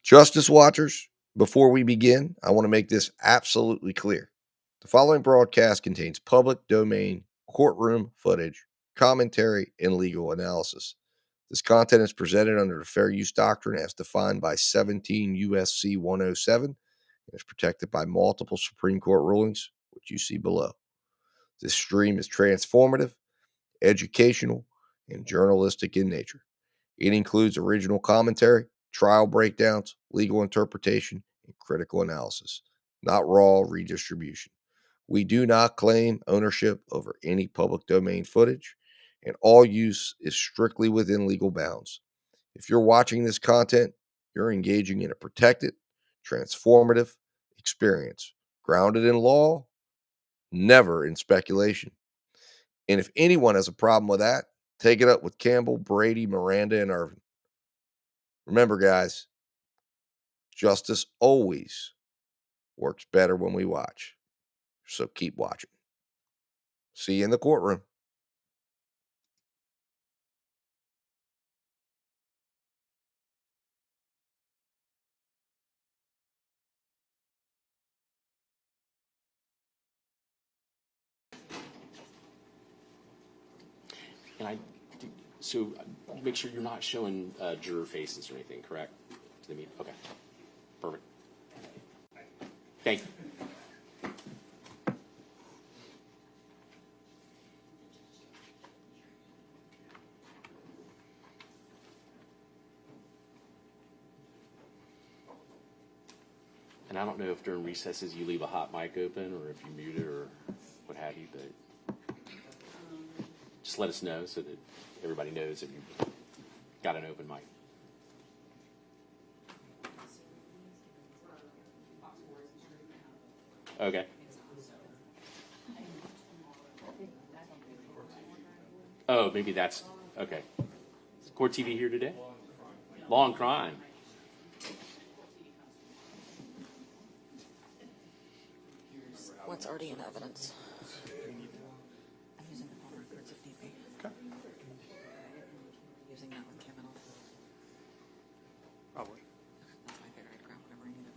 Justice Watchers, before we begin, I want to make this absolutely clear. The following broadcast contains public domain courtroom footage, commentary, and legal analysis. This content is presented under the Fair Use Doctrine as defined by 17 U.S.C. 107 and is protected by multiple Supreme Court rulings, which you see below. This stream is transformative, educational, and journalistic in nature. It includes original commentary, trial breakdowns, legal interpretation, and critical analysis, not raw redistribution. We do not claim ownership over any public domain footage, and all use is strictly within legal bounds. If you're watching this content, you're engaging in a protected, transformative experience, grounded in law, never in speculation. And if anyone has a problem with that, take it up with Campbell, Brady, Miranda, and Irvin. Remember, guys, justice always works better when we watch. So keep watching. See you in the courtroom. And so make sure you're not showing juror faces or anything, correct? To the meeting? Okay. Perfect. Thank you. And I don't know if during recesses you leave a hot mic open or if you mute it or what have you, but just let us know so that everybody knows that you've got an open mic. Okay. Oh, maybe that's okay. Is Court TV here today? Law and Crime. What's already in evidence? I'm using the phone records if need be. Okay. Using that one came in. Probably. That's why I figured I'd grab whatever I needed.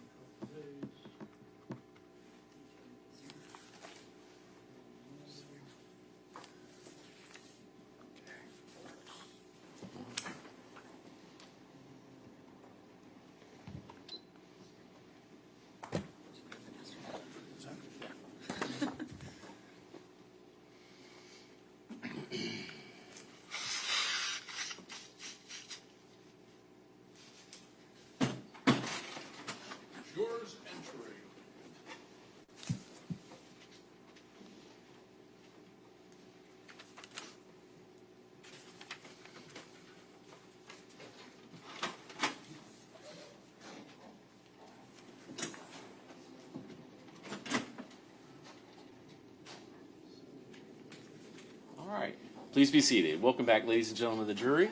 Yours entering. All right. Please be seated. Welcome back, ladies and gentlemen of the jury.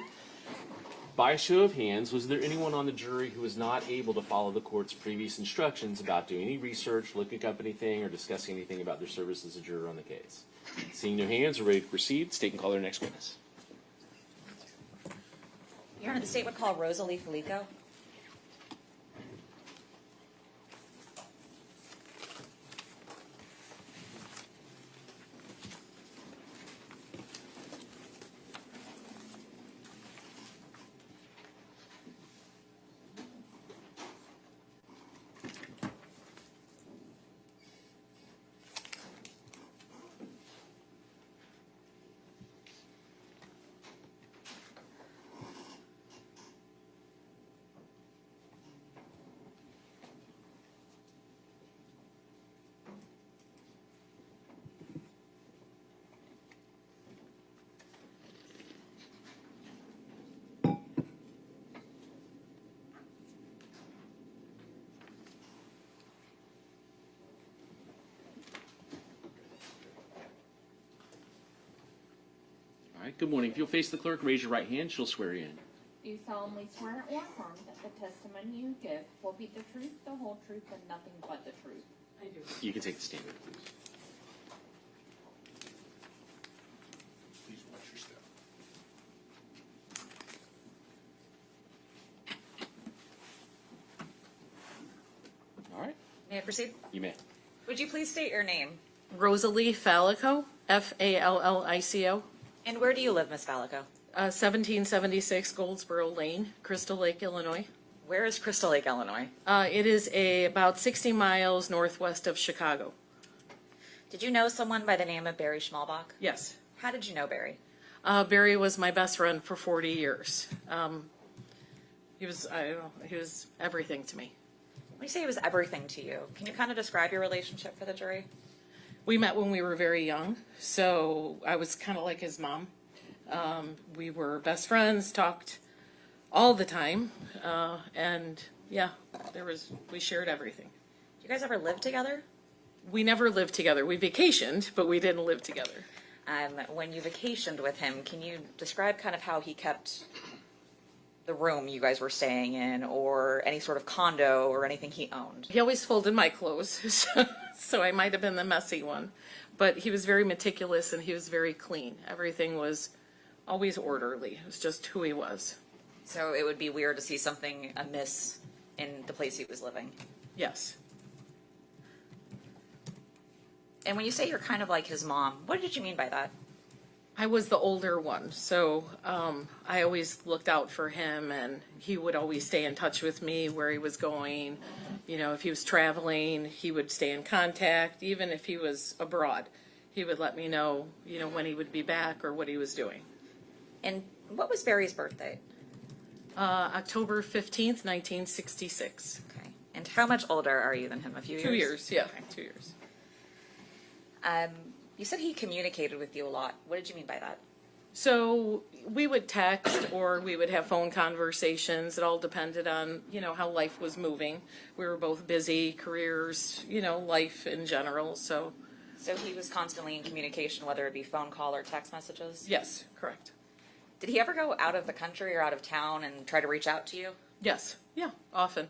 By a show of hands, was there anyone on the jury who was not able to follow the court's previous instructions about doing any research, looking up anything, or discussing anything about their service as a juror on the case? Seeing no hands, we're ready to proceed. State and call their next witness. Your Honor, the state would call Rosalie Felico. All right, good morning. If you'll face the clerk, raise your right hand. She'll swear you in. Do solemnly swear or affirm that the testimony you give will be the truth, the whole truth, and nothing but the truth? I do. You can take the stand, please. Please watch your step. May I proceed? You may. Would you please state your name? Rosalie Fallico, Fallico, And where do you live, Miss Fallico? 1776 Goldsboro Lane, Crystal Lake, Illinois. Where is Crystal Lake, Illinois? It is about 60 miles northwest of Chicago. Did you know someone by the name of Barry Schmalbach? Yes. How did you know Barry? Barry was my best friend for 40 years. He was everything to me. When you say it was everything to you, can you kind of describe your relationship for the jury? We met when we were very young, so I was kind of like his mom. We were best friends, talked all the time, and yeah, we shared everything. Did you guys ever live together? We never lived together. We vacationed, but we didn't live together. When you vacationed with him, can you describe kind of how he kept the room you guys were staying in, or any sort of condo or anything he owned? He always folded my clothes, so I might have been the messy one. But he was very meticulous and he was very clean. Everything was always orderly. It was just who he was. So it would be weird to see something amiss in the place he was living. Yes. And when you say you're kind of like his mom, what did you mean by that? I was the older one, so I always looked out for him, and he would always stay in touch with me where he was going. You know, if he was traveling, he would stay in contact. Even if he was abroad, he would let me know, when he would be back or what he was doing. And what was Barry's birthday? October 15th, 1966. Okay. And how much older are you than him? A few years? 2 years, yeah, Okay. 2 years. You said he communicated with you a lot. What did you mean by that? So we would text or we would have phone conversations. It all depended on, how life was moving. We were both busy, careers, life in general. So he was constantly in communication, whether it be phone call or text messages? yes, correct. Did he ever go out of the country or out of town and try to reach out to you? Yes, yeah, often.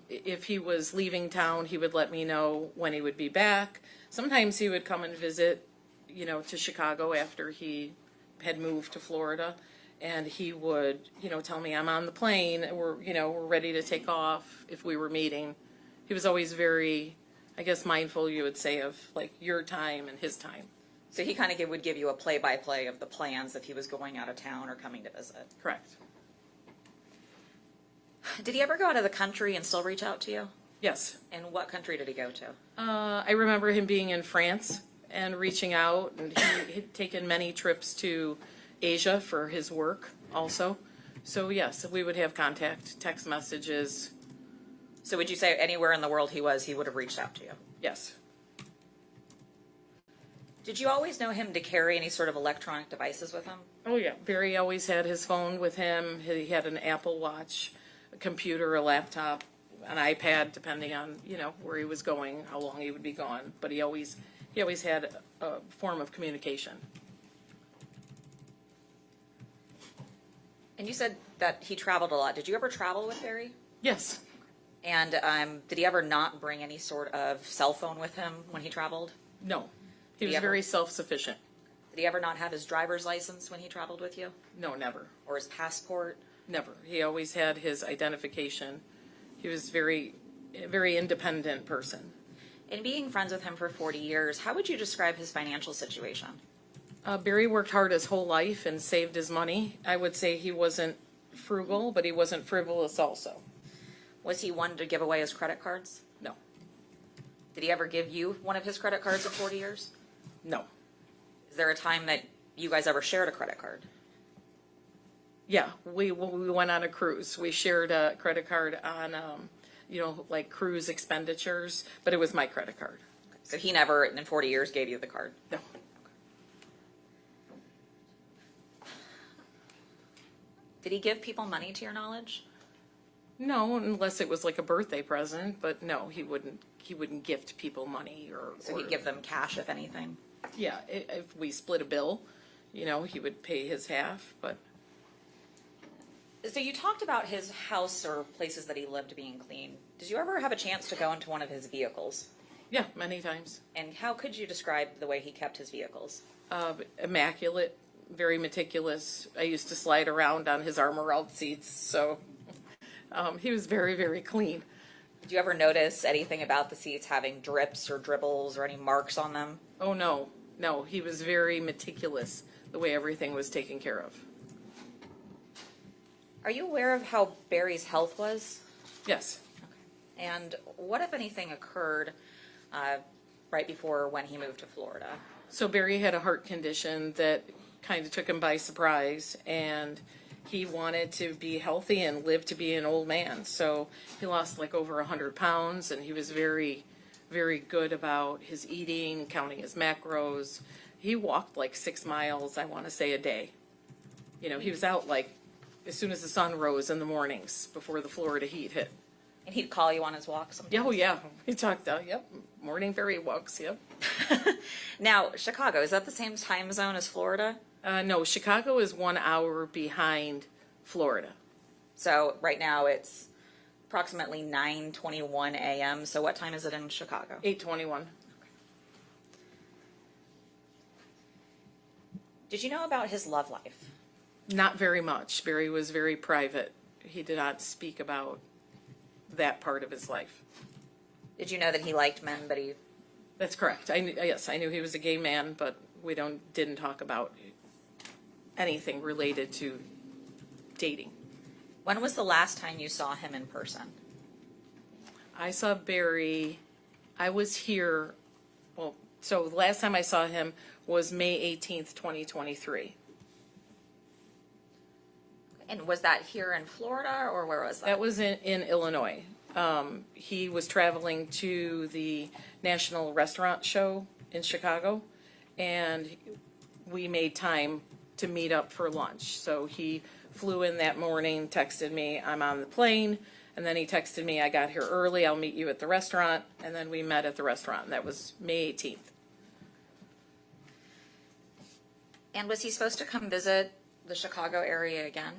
If he was leaving town, he would let me know when he would be back. Sometimes he would come and visit, to Chicago after he had moved to Florida, and he would, tell me I'm on the plane, we're ready to take off if we were meeting. He was always very, I guess, mindful, you would say, of like your time and his time. So he kind of would give you a play-by-play of the plans if he was going out of town or coming to visit. Correct. Did he ever go out of the country and still reach out to you? Yes. And what country did he go to? I remember him being in France and reaching out, and he'd taken many trips to Asia for his work also. So yes, we would have contact, text messages. So would you say anywhere in the world he was, he would have reached out to you? Yes. Did you always know him to carry any sort of electronic devices with him? Oh yeah. Barry always had his phone with him. He had an Apple Watch, a computer, a laptop, an iPad, depending on, where he was going, how long he would be gone. But he always had a form of communication. And you said that he traveled a lot. Did you ever travel with Barry? Yes. And did he ever not bring any sort of cell phone with him when he traveled? No. He Did he was ever- very self-sufficient. Did he ever not have his driver's license when he traveled with you? No, never. Or his passport? Never. He always had his identification. He was a very independent person. In being friends with him for 40 years, how would you describe his financial situation? Barry worked hard his whole life and saved his money. I would say he wasn't frugal, but he wasn't frivolous also. Was he one to give away his credit cards? No. Did he ever give you one of his credit cards in 40 years? No. Is there a time that you guys ever shared a credit card? Yeah, we went on a cruise. We shared a credit card on, like cruise expenditures, but it was my credit card. So he never, in 40 years, gave you the card? No. Did he give people money to your knowledge? No, unless it was like a birthday present, but no, he wouldn't gift people money or. So he'd give them cash, if anything? Yeah, if we split a bill, he would pay his half, but. So you talked about his house or places that he lived being clean. Did you ever have a chance to go into one of his vehicles? Yeah, many times. And how could you describe the way he kept his vehicles? Immaculate, very meticulous. I used to slide around on his armor-all seats, so he was very, very clean. Did you ever notice anything about the seats having drips or dribbles or any marks on them? Oh, no. No, he was very meticulous the way everything was taken care of. Are you aware of how Barry's health was? Yes. And what, if anything, occurred right before when he moved to Florida? So Barry had a heart condition that kind of took him by surprise, and he wanted to be healthy and live to be an old man. So he lost like over 100 pounds, and he was very, very good about his eating, counting his macros. He walked like 6 miles, I want to say, a day. You know, he was out like as soon as the sun rose in the mornings before the Florida heat hit. And he'd call you on his walks sometimes? Oh, yeah. He talked, yep, morning Barry walks, yep. Now, Chicago, is that the same time zone as Florida? No, Chicago is 1 hour behind Florida. So right now it's approximately 9:21 a.m. So what time is it in Chicago? 8:21. Did you know about his love life? Not very much. Barry was very private. He did not speak about that part of his life. Did you know that he liked men, but he... That's correct. Yes, I knew he was a gay man, but we didn't talk about anything related to dating. When was the last time you saw him in person? I saw Barry, I was here, well, so the last time I saw him was May 18th, 2023. And was that here in Florida, or where was that? That was in Illinois. He was traveling to the National Restaurant Show in Chicago, and we made time to meet up for lunch. So he flew in that morning, texted me, I'm on the plane, and then he texted me, I got here early, I'll meet you at the restaurant, and then we met at the restaurant, and that was May 18th. And was he supposed to come visit the Chicago area again?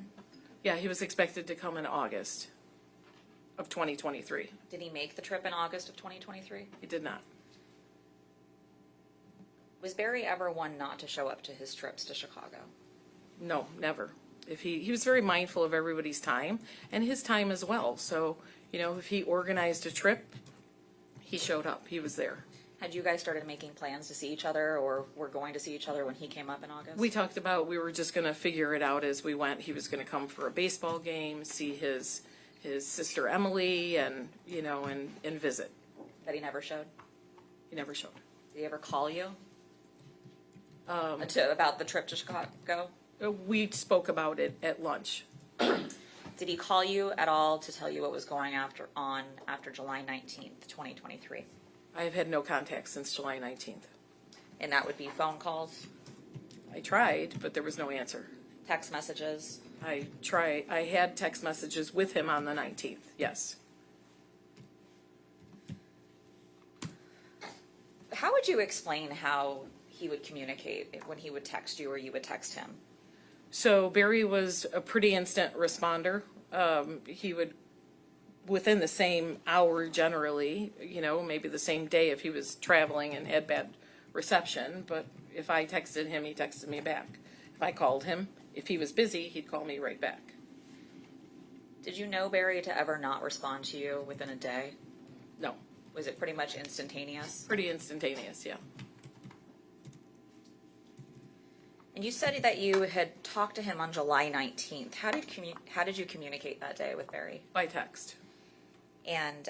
Yeah, he was expected to come in August of 2023. Did he make the trip in August of 2023? He did not. Was Barry ever one not to show up to his trips to Chicago? No, never. If he was very mindful of everybody's time and his time as well. So, you know, if he organized a trip, he showed up. He was there. Had you guys started making plans to see each other, or were going to see each other when he came up in August? We talked about we were just going to figure it out as we went. He was going to come for a baseball game, see his sister Emily, and you know, and visit. That he never showed? He never showed. Did he ever call you about the trip to Chicago? We spoke about it at lunch. Did he call you at all to tell you what was going after July 19th, 2023? I have had no contact since July 19th. And that would be phone calls, I tried, but there was no answer. text messages? I had text messages with him on the 19th, yes. How would you explain how he would communicate when he would text you or you would text him? So Barry was a pretty instant responder. He would, within the same hour generally, you know, maybe the same day if he was traveling and had bad reception, but if I texted him, he texted me back. If I called him, if he was busy, he'd call me right back. Did you know Barry to ever not respond to you within a day? No, Was it pretty much instantaneous? pretty instantaneous, yeah. And you said that you had talked to him on July 19th. How did you communicate that day with Barry? By text. And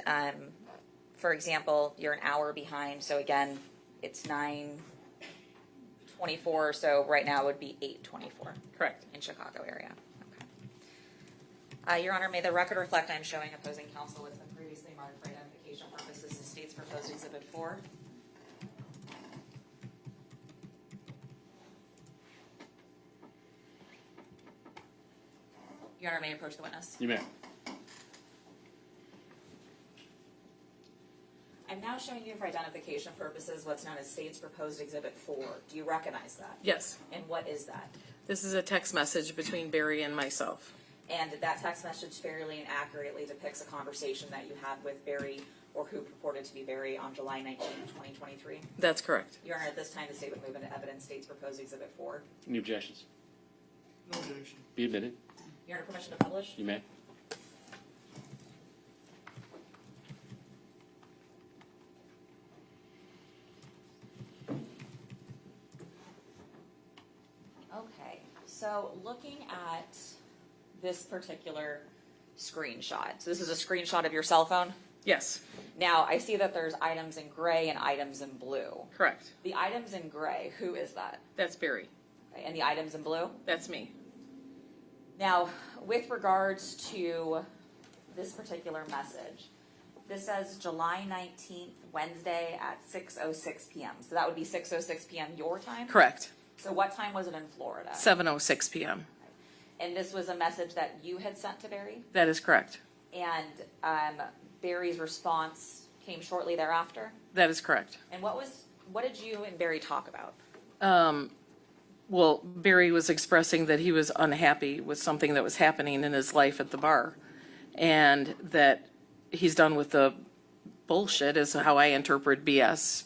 for example, you're an hour behind, so again, it's 9:24, so right now it would be 8:24 Correct. in Chicago area. Okay. Your Honor, may the record reflect I am showing opposing counsel what's been previously marked for identification purposes the state's proposed Exhibit 4. Your Honor, may I approach the witness? You may. I'm now showing you for identification purposes what's known as state's proposed Exhibit 4. Do you recognize that? Yes. And what is that? This is a text message between Barry and myself. And that text message fairly and accurately depicts a conversation that you had with Barry, or who purported to be Barry, on July 19, 2023. That's correct. Your Honor, at this time, the state would move into evidence state's proposed Exhibit 4. Any objections? No objection. Be admitted. Your Honor, permission to publish? You may. Okay, so looking at this particular screenshot, so this is a screenshot of your cell phone? Yes, Now, I see that there's items in gray and items in blue. correct. The items in gray, who is that? That's Barry. Okay, and the items in blue? That's me. Now, with regards to this particular message, this says July 19th, Wednesday at 6:06 p.m. So that would be 6:06 p.m. your time? Correct. So what time was it in Florida? 7:06 p.m. And this was a message that you had sent to Barry? That is correct. And Barry's response came shortly thereafter? That is correct. And what did you and Barry talk about? Well, Barry was expressing that he was unhappy with something that was happening in his life at the bar, and that he's done with the bullshit, is how I interpret BS.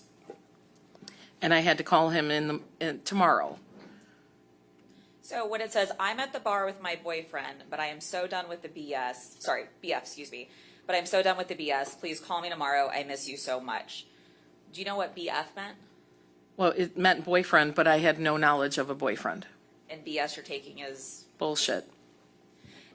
And I had to call him in tomorrow. So when it says, I'm at the bar with my boyfriend, but I am so done with the BS, sorry, BF, excuse me, but I'm so done with the BS, please call me tomorrow, I miss you so much. Do you know what BF meant? Well, it meant boyfriend, but I had no knowledge of a boyfriend. And BS you're taking as, Bullshit.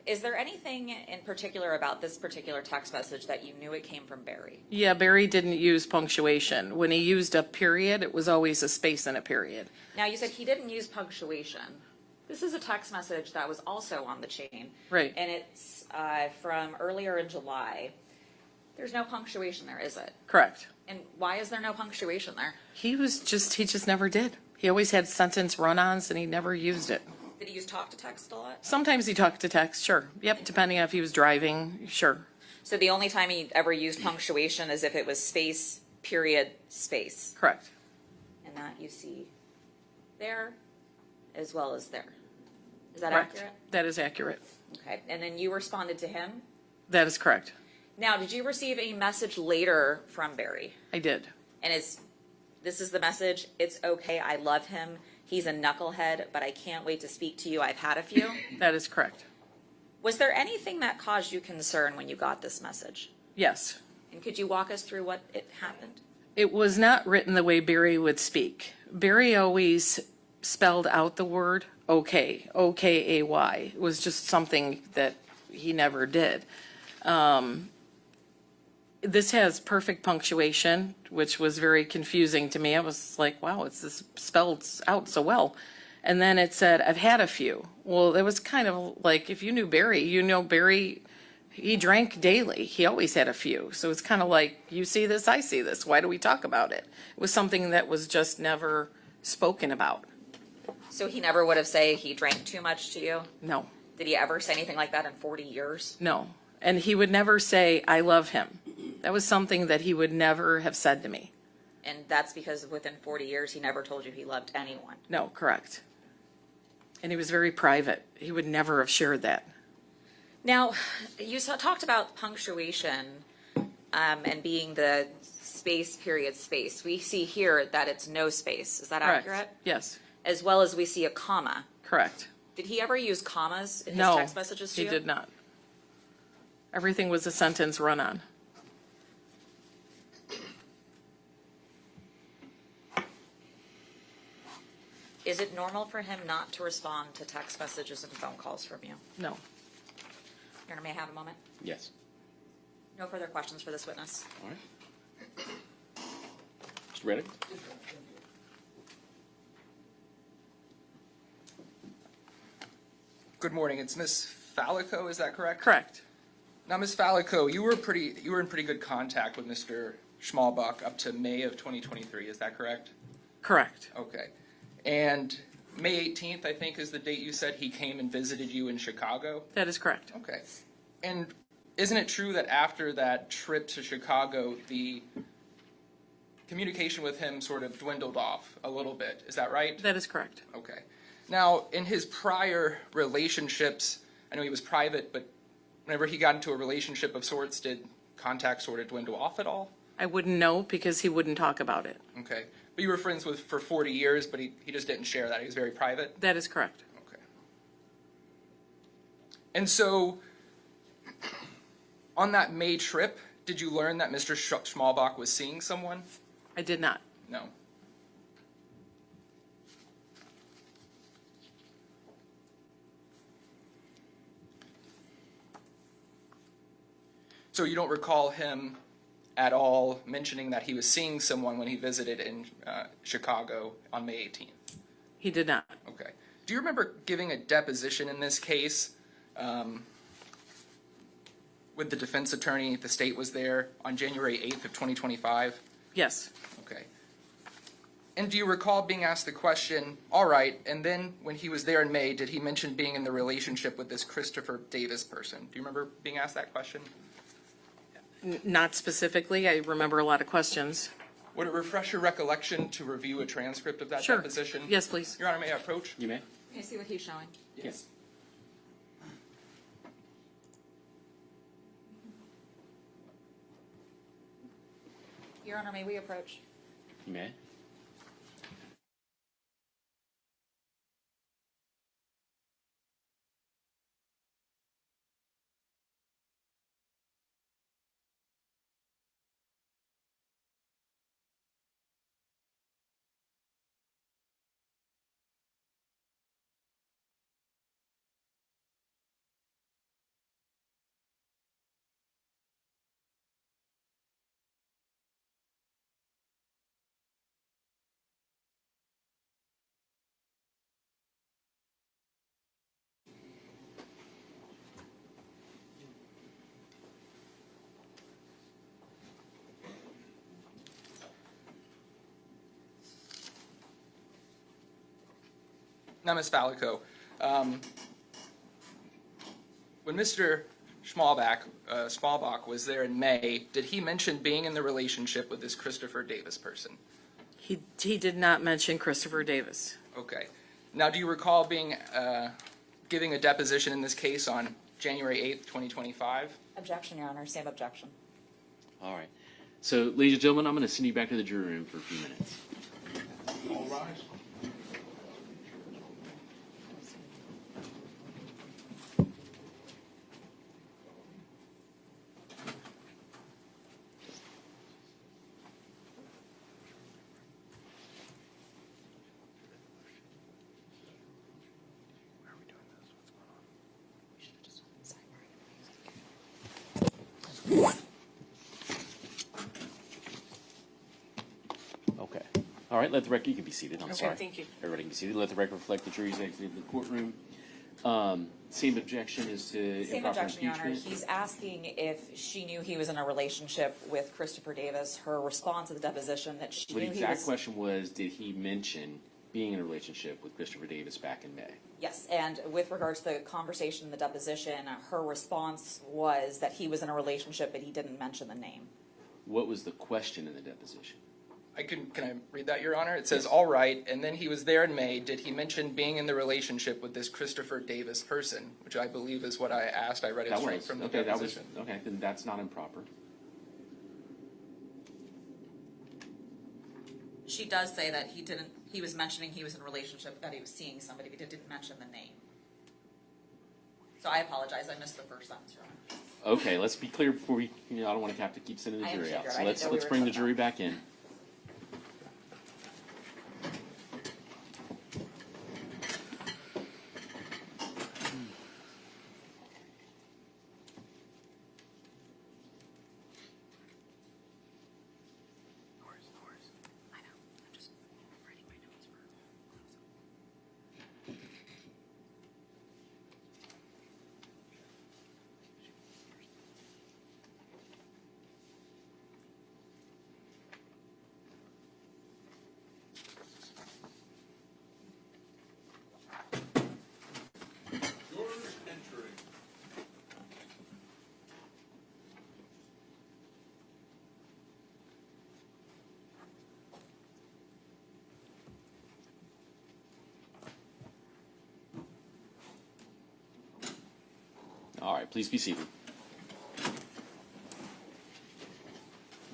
is there anything in particular about this particular text message that you knew it came from Barry? Yeah, Barry didn't use punctuation. When he used a period, it was always a space and a period. Now you said he didn't use punctuation. This is a text message that was also on the chain. Right. And it's from earlier in July. There's no punctuation there, is it? Correct. And why is there no punctuation there? He just never did. He always had sentence run-ons and he never used it. Did he use talk to text a lot? Sometimes he talked to text, sure. Yep, depending on if he was driving, sure. So the only time he ever used punctuation is if it was space, period, space. Correct. And that you see there as well as there. Is that Correct. accurate? That is accurate. Okay. And then you responded to him? That is correct. Now, did you receive a message later from Barry? I did. And this is the message, it's okay, I love him, he's a knucklehead, but I can't wait to speak to you, I've had a few. That is correct. Was there anything that caused you concern when you got this message? Yes. And could you walk us through what it happened? It was not written the way Barry would speak. Barry always spelled out the word okay, O-K-A-Y. It was just something that he never did. This has perfect punctuation, which was very confusing to me. I was like, wow, it's this spelled out so well. And then it said, I've had a few. Well, it was kind of like, if you knew Barry, you know Barry, he drank daily. He always had a few. So it's kind of like, you see this, I see this. Why do we talk about it? It was something that was just never spoken about. So he never would have said he drank too much to you? No, Did he ever say anything like that in 40 years? no. And he would never say, I love him. That was something that he would never have said to me. And that's because within 40 years, he never told you he loved anyone. No, correct. And he was very private. He would never have shared that. Now, you talked about punctuation and being the space, period, space. We see here that it's no space. Is that Correct. accurate? Yes, As well as we see a comma. correct. Did he ever use commas in his No, text messages to he you? did not. Everything was a sentence run on. Is it normal for him not to respond to text messages and phone calls from you? No. Your Honor, may I have a moment? Yes. No further questions for this witness. All right. Mr. Reddick? Good morning. It's Miss Fallico, is that correct? Correct. Now, Miss Fallico, you were in pretty good contact with Mr. Schmalbach up to May of 2023, is that correct? Correct. Okay. And May 18th, I think, is the date you said he came and visited you in Chicago? That is correct. Okay. And isn't it true that after that trip to Chicago, the communication with him sort of dwindled off a little bit? Is that right? That is correct. Okay. Now, in his prior relationships, I know he was private, but whenever he got into a relationship of sorts, did contact sort of dwindle off at all? I wouldn't know because he wouldn't talk about it. Okay. But you were friends with for 40 years, but he just didn't share that. He was very private? That is correct. Okay. And so, on that May trip, did you learn that Mr. Schmalbach was seeing someone? I did not. No. So you don't recall him at all mentioning that he was seeing someone when he visited in Chicago on May 18th? He did not. Okay. Do you remember giving a deposition in this case with the defense attorney? The state was there on January 8th of 2025? Yes. Okay. And do you recall being asked the question, all right, and then when he was there in May, did he mention being in the relationship with this Christopher Davis person? Do you remember being asked that question? Not specifically. I remember a lot of questions. Would it refresh your recollection to review a transcript of that Sure. deposition? Yes, please. Your Honor, may I approach? You may. Can I see what he's showing? Yes. Your Honor, may we approach? You may. Now, Ms. Falico, when Mr. Schmalbach was there in May, did he mention being in the relationship with this Christopher Davis person? He did not mention Christopher Davis. Okay. Now, do you recall being giving a deposition in this case on January 8th, 2025? Objection, Your Honor. Same objection. All right. So, ladies and gentlemen, I'm going to send you back to the jury room for a few minutes. All rise. Okay. All right, let the record, you can be seated. I'm Okay, sorry. thank you. Everybody can be seated. Let the record reflect the jury's exited the courtroom. Same objection as to Same improper objection, Your Honor. impeachment. He's asking if she knew he was in a relationship with Christopher Davis. Her response to the deposition that she But the knew he exact was. question was, did he mention being in a relationship with Christopher Davis back in May? Yes, and with regards to the conversation in the deposition, her response was that he was in a relationship, but he didn't mention the name. What was the question in the deposition? Can I read that, Your Honor? It says, all right, and then he was there in May. Did he mention being in the relationship with this Christopher Davis person? Which I believe is what I asked. I read it That straight was, from the okay, that was, deposition. okay, then that's not improper. She does say that he was mentioning he was in a relationship, that he was seeing somebody, but he didn't mention the name. So I apologize, I missed the first sentence, Your Honor. Okay, let's be clear before we, I don't want to have to keep sending the I jury understand, out. Your So Honor. I didn't know we let's were bring the talking jury about back in. All right, please be seated.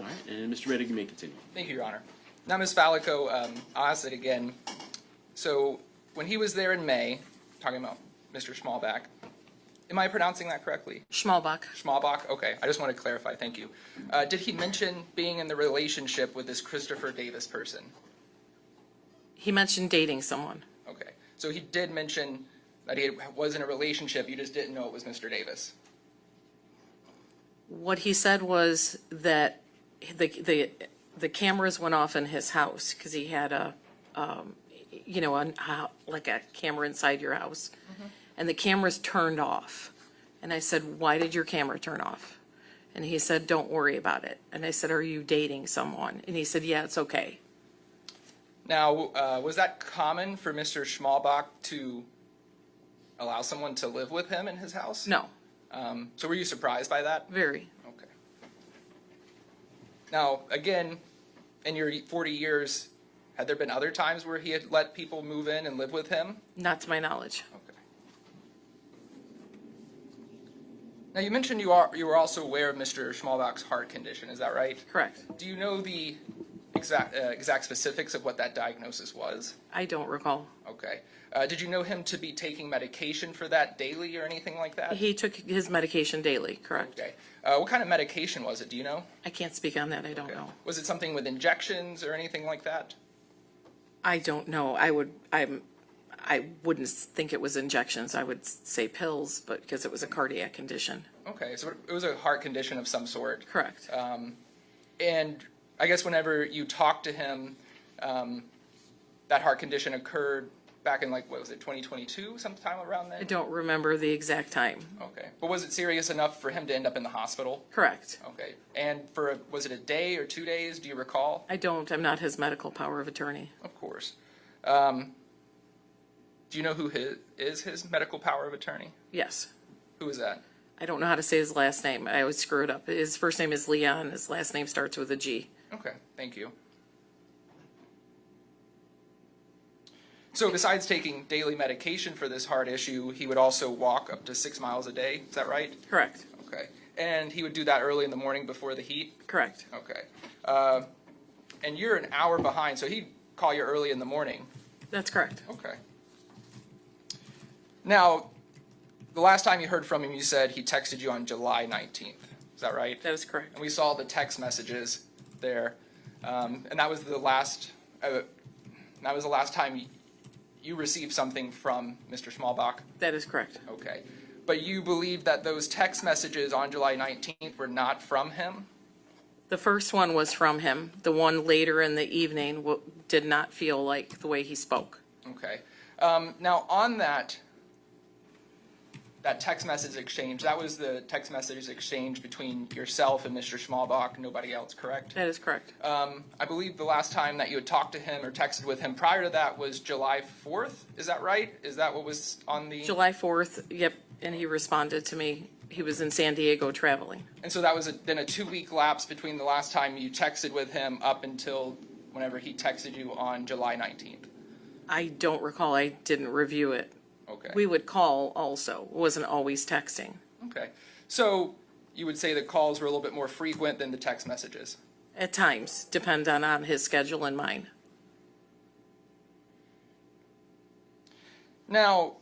All right, and Mr. Reddick, you may continue. Thank you, Your Honor. Now, Ms. Falico, I'll ask it again. So when he was there in May, talking about Mr. Schmalbach, am I pronouncing that correctly? Schmalbach. Schmalbach? Okay, I just want to clarify. Thank you. Did he mention being in the relationship with this Christopher Davis person? He mentioned dating someone. Okay, so he did mention that he was in a relationship, you just didn't know it was Mr. Davis. What he said was that the cameras went off in his house because he had like a camera inside your house, and the cameras turned off. And I said, "Why did your camera turn off?" And he said, "Don't worry about it." And I said, "Are you dating someone?" And he said, "Yeah, it's okay." Now, was that common for Mr. Schmalbach to allow someone to live with him in his house? No, So were you surprised by that? very. Okay. Now, again, in your 40 years, had there been other times where he had let people move in and live with him? Not to my knowledge. Okay. Now, you mentioned you were also aware of Mr. Schmalbach's heart condition. Is that right? Correct. Do you know the exact specifics of what that diagnosis was? I don't recall. Okay. Did you know him to be taking medication for that daily or anything like that? He took his medication daily, correct? Okay. What kind of medication was it? Do you know? I can't speak on that, I don't Okay. know. Was it something with injections or anything like that? I don't know. I wouldn't think it was injections. I would say pills, but because it was a cardiac condition. Okay, so it was a heart condition of some sort. Correct. And I guess whenever you talked to him, that heart condition occurred back in, like, what was it, 2022, sometime around then? I don't remember the exact time. Okay. But was it serious enough for him to end up in the hospital? Correct. Okay. And was it a day or 2 days? Do you recall? I don't. I'm not his medical power of attorney. Of course. Do you know who is his medical power of attorney? Yes. Who is that? I don't know how to say his last name. I always screw it up. His first name is Leon. His last name starts with a G. Okay, thank you. So besides taking daily medication for this heart issue, he would also walk up to 6 miles a day. Is that right? Correct. Okay. And he would do that early in the morning before the heat? Correct. Okay. And you're an hour behind, so he'd call you early in the morning. That's correct. Okay. Now, the last time you heard from him, you said he texted you on July 19th. Is that right? That is correct. And we saw the text messages there. And that was the last time you received something from Mr. Schmalbach? That is correct. Okay. But you believe that those text messages on July 19th were not from him? The first one was from him. The one later in the evening did not feel like the way he spoke. Okay. Now, on that text message exchange, that was the text message exchange between yourself and Mr. Schmalbach, nobody else, correct? That is correct. I believe the last time that you had talked to him or texted with him prior to that was July 4th. Is that right? Is that what was on the... July 4th, yep, and he responded to me. He was in San Diego traveling. And so that was then a 2-week lapse between the last time you texted with him up until whenever he texted you on July 19th. I don't recall. I didn't review it. Okay. We would call also. It wasn't always texting. Okay. So you would say the calls were a little bit more frequent than the text messages? At times, depend on his schedule and mine. Now,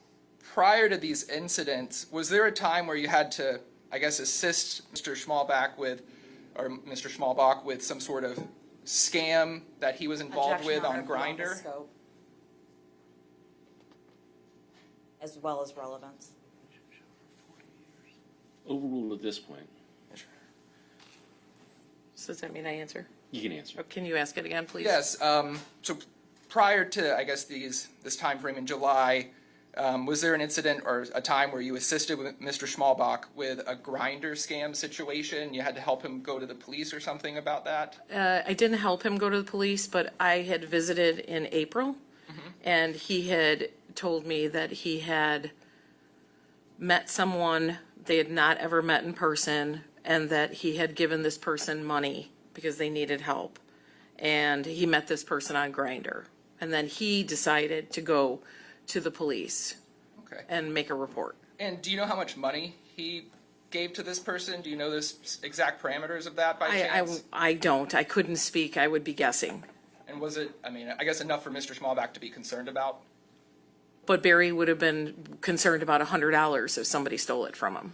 prior to these incidents, was there a time where you had to, I guess, assist Mr. Schmalbach with some sort of scam that he was involved with on Grindr? Scope, as well as relevance. Overruled at this point. So does that mean I answer? You can answer. Or can you ask it again, please? Yes. So prior to, I guess, this time frame in July, was there an incident or a time where you assisted with Mr. Schmalbach with a Grindr scam situation? You had to help him go to the police or something about that? I didn't help him go to the police, but I had visited in April, and he had told me that he had met someone they had not ever met in person, and that he had given this person money because they needed help. And he met this person on Grindr. And then he decided to go to the police Okay. and make a report. And do you know how much money he gave to this person? Do you know the exact parameters of that by chance? I don't. I couldn't speak. I would be guessing. And was it, I guess enough for Mr. Schmalbach to be concerned about? But Barry would have been concerned about $100 if somebody stole it from him.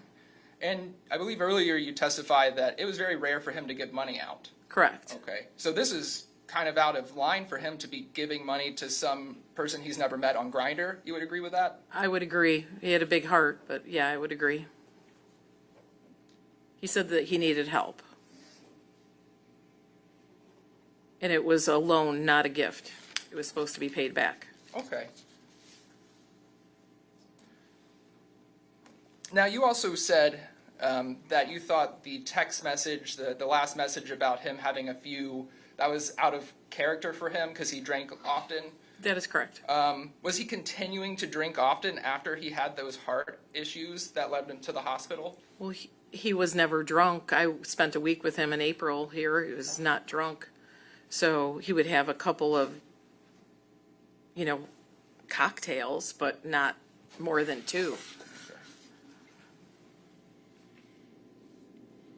And I believe earlier you testified that it was very rare for him to give money out. Correct. Okay. So this is kind of out of line for him to be giving money to some person he's never met on Grindr. You would agree with that? I would agree. He had a big heart, but yeah, I would agree. He said that he needed help. And it was a loan, not a gift. It was supposed to be paid back. Okay. Now, you also said that you thought the text message, the last message about him having a few, that was out of character for him because he drank often. That is correct. Was he continuing to drink often after he had those heart issues that led him to the hospital? Well, he was never drunk. I spent a week with him in April here. He was not drunk. So he would have a couple of, cocktails, but not more than 2.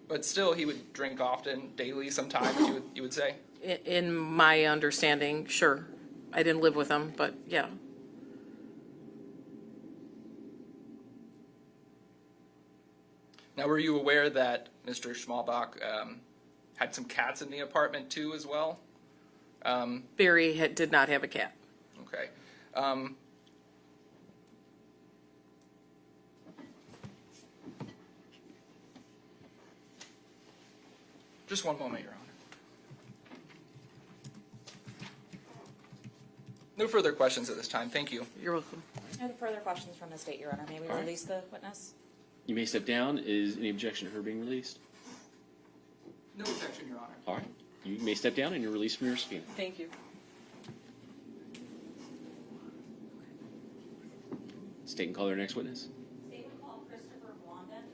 But still, he would drink often, daily sometimes, you would say? In my understanding, sure. I didn't live with him, but yeah. Now, were you aware that Mr. Schmalbach had some cats in the apartment too as well? Barry did not have a cat. Okay. Just one moment, Your Honor. No further questions at this time. Thank you. You're welcome. No further questions from the state, Your Honor. May we release the witness? You may step down. Is any objection to her being released? No objection, Your Honor. All right. You may step down and you're released from your subpoena. Thank you. State and call their next witness. State would call Christopher Blondin.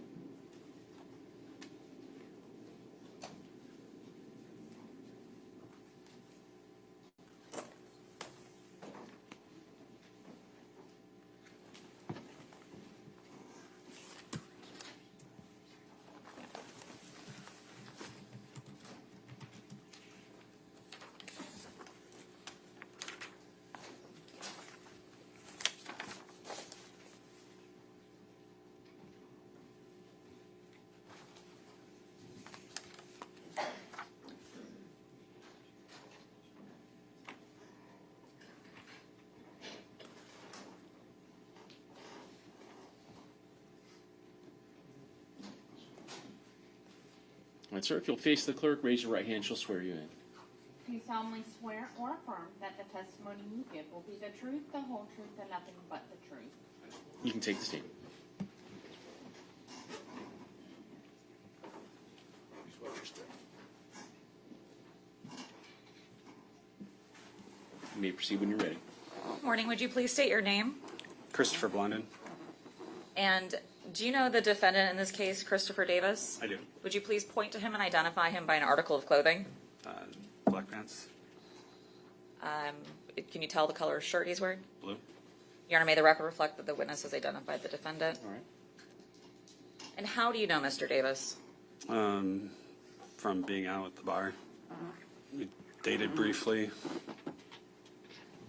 All right, sir, if you'll face the clerk, raise your right hand, she'll swear you in. Do you solemnly swear or affirm that the testimony you give will be the truth, the whole truth, and nothing but the truth? You can take the stand. You may proceed when you're ready. Morning. Would you please state your name? Christopher Blondin. And do you know the defendant in this case, Christopher Davis? I do. Would you please point to him and identify him by an article of clothing? Black pants. Can you tell the color of shirt he's wearing? Blue. Your Honor, may the record reflect that the witness has identified the defendant. All right. And how do you know Mr. Davis? From being out at the bar. We dated briefly.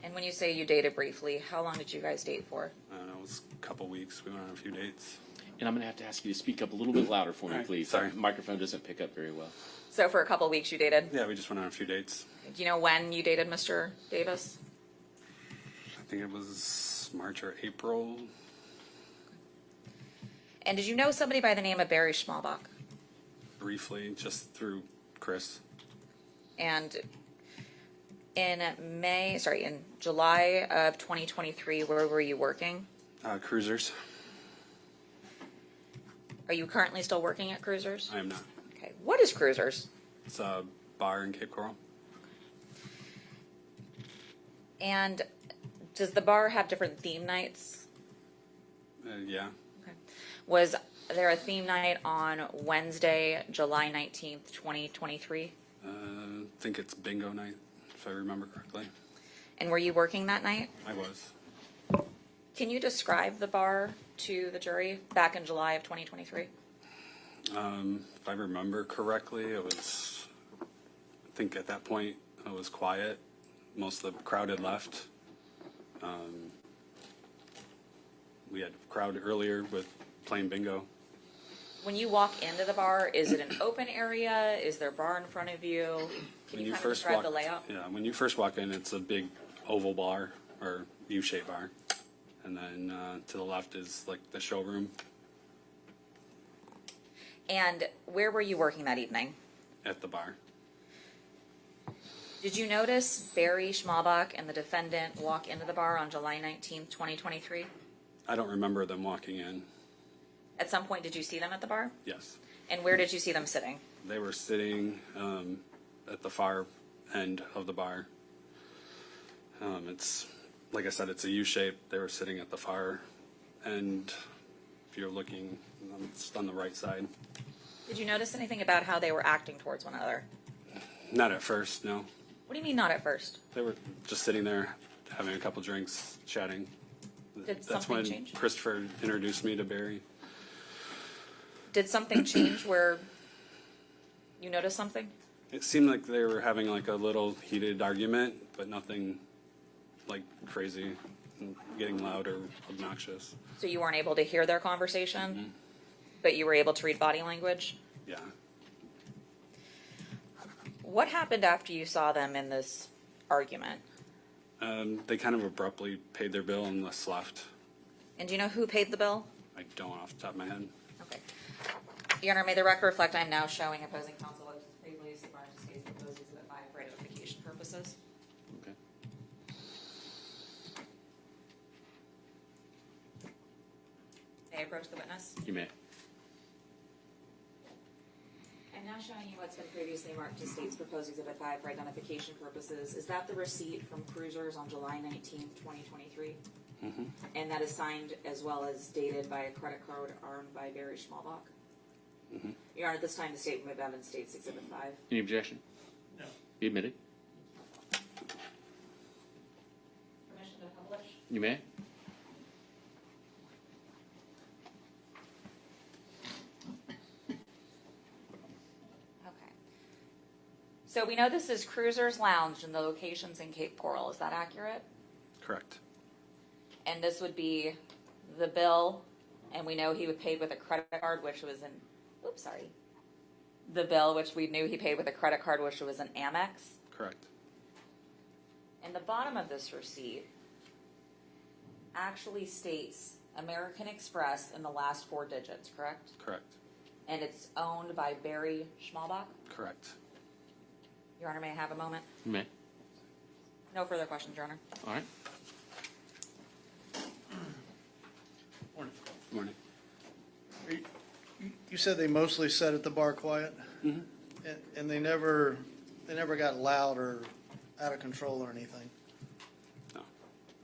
And when you say you dated briefly, how long did you guys date for? I don't know, it was a couple weeks. We went on a few dates. And I'm going to have to ask you to speak up a little bit louder for me, All right, please. sorry. The microphone doesn't pick up very well. So for a couple weeks you dated? Yeah, we just went on a few dates. Do you know when you dated Mr. Davis? I think it was March or April. And did you know somebody by the name of Barry Schmalbach? Briefly, just through Chris. And in July of 2023, where were you working? Cruisers. Are you currently still working at Cruisers? I am not. Okay. What is Cruisers? It's a bar in Cape Coral. And does the bar have different theme nights? Yeah. Okay. Was there a theme night on Wednesday, July 19th, 2023? I think it's bingo night, if I remember correctly. And were you working that night? I was. Can you describe the bar to the jury back in July of 2023? If I remember correctly, it was, I think at that point it was quiet. Most of the crowd had left. We had a crowd earlier with playing bingo. When you walk into the bar, is it an open area? Is there a bar in front of you? Can you kind of describe the layout? Yeah, when you first walk in, it's a big oval bar or U-shaped bar. And then to the left is like the showroom. And where were you working that evening? at the bar. Did you notice Barry Schmalbach and the defendant walk into the bar on July 19th, 2023? I don't remember them walking in. At some point, did you see them at the bar? Yes. And where did you see them sitting? They were sitting at the far end of the bar. It's, like I said, it's a U shape. They were sitting at the far end. If you're looking, it's on the right side. Did you notice anything about how they were acting towards one another? Not at first, no. What do you mean not at first? They were just sitting there having a couple drinks, chatting. Did That's something when change? Christopher introduced me to Barry. Did something change where you noticed something? It seemed like they were having like a little heated argument, but nothing like crazy, getting loud or obnoxious. So you weren't able to hear their conversation, but you were able to read body language? Yeah. What happened after you saw them in this argument? They kind of abruptly paid their bill and just left. And do you know who paid the bill? I don't off the top of my head. Okay. Your Honor, may the record reflect I'm now showing opposing counsel as previously brought to state's proposed exhibit 5 for identification purposes. Okay. May I approach the witness? You may. I'm now showing you what's been previously marked as state's proposed exhibit 5 for identification purposes. Is that the receipt from Cruisers on July 19th, 2023? Mm-hmm. And that is signed as well as dated by a credit card earned by Barry Schmalbach? Mm-hmm. Your Honor, at this time the state will move evidence states exhibit 5. Any objection? No. You admitted? Permission to publish? You may. Okay. So we know this is Cruisers Lounge and the location's in Cape Coral. Is that accurate? Correct. And this would be the bill, and we know he would pay with a credit card, which was an, oops, sorry. The bill, which we knew he paid with a credit card, which was an Amex. Correct. And the bottom of this receipt actually states American Express in the last 4 digits, correct? Correct. And it's owned by Barry Schmalbach. Correct. Your Honor, may I have a moment? You may. No further questions, Your Honor. All right. Morning. Morning. You said they mostly sat at the bar quiet? Mm-hmm. And they never got loud or out of control or anything? No.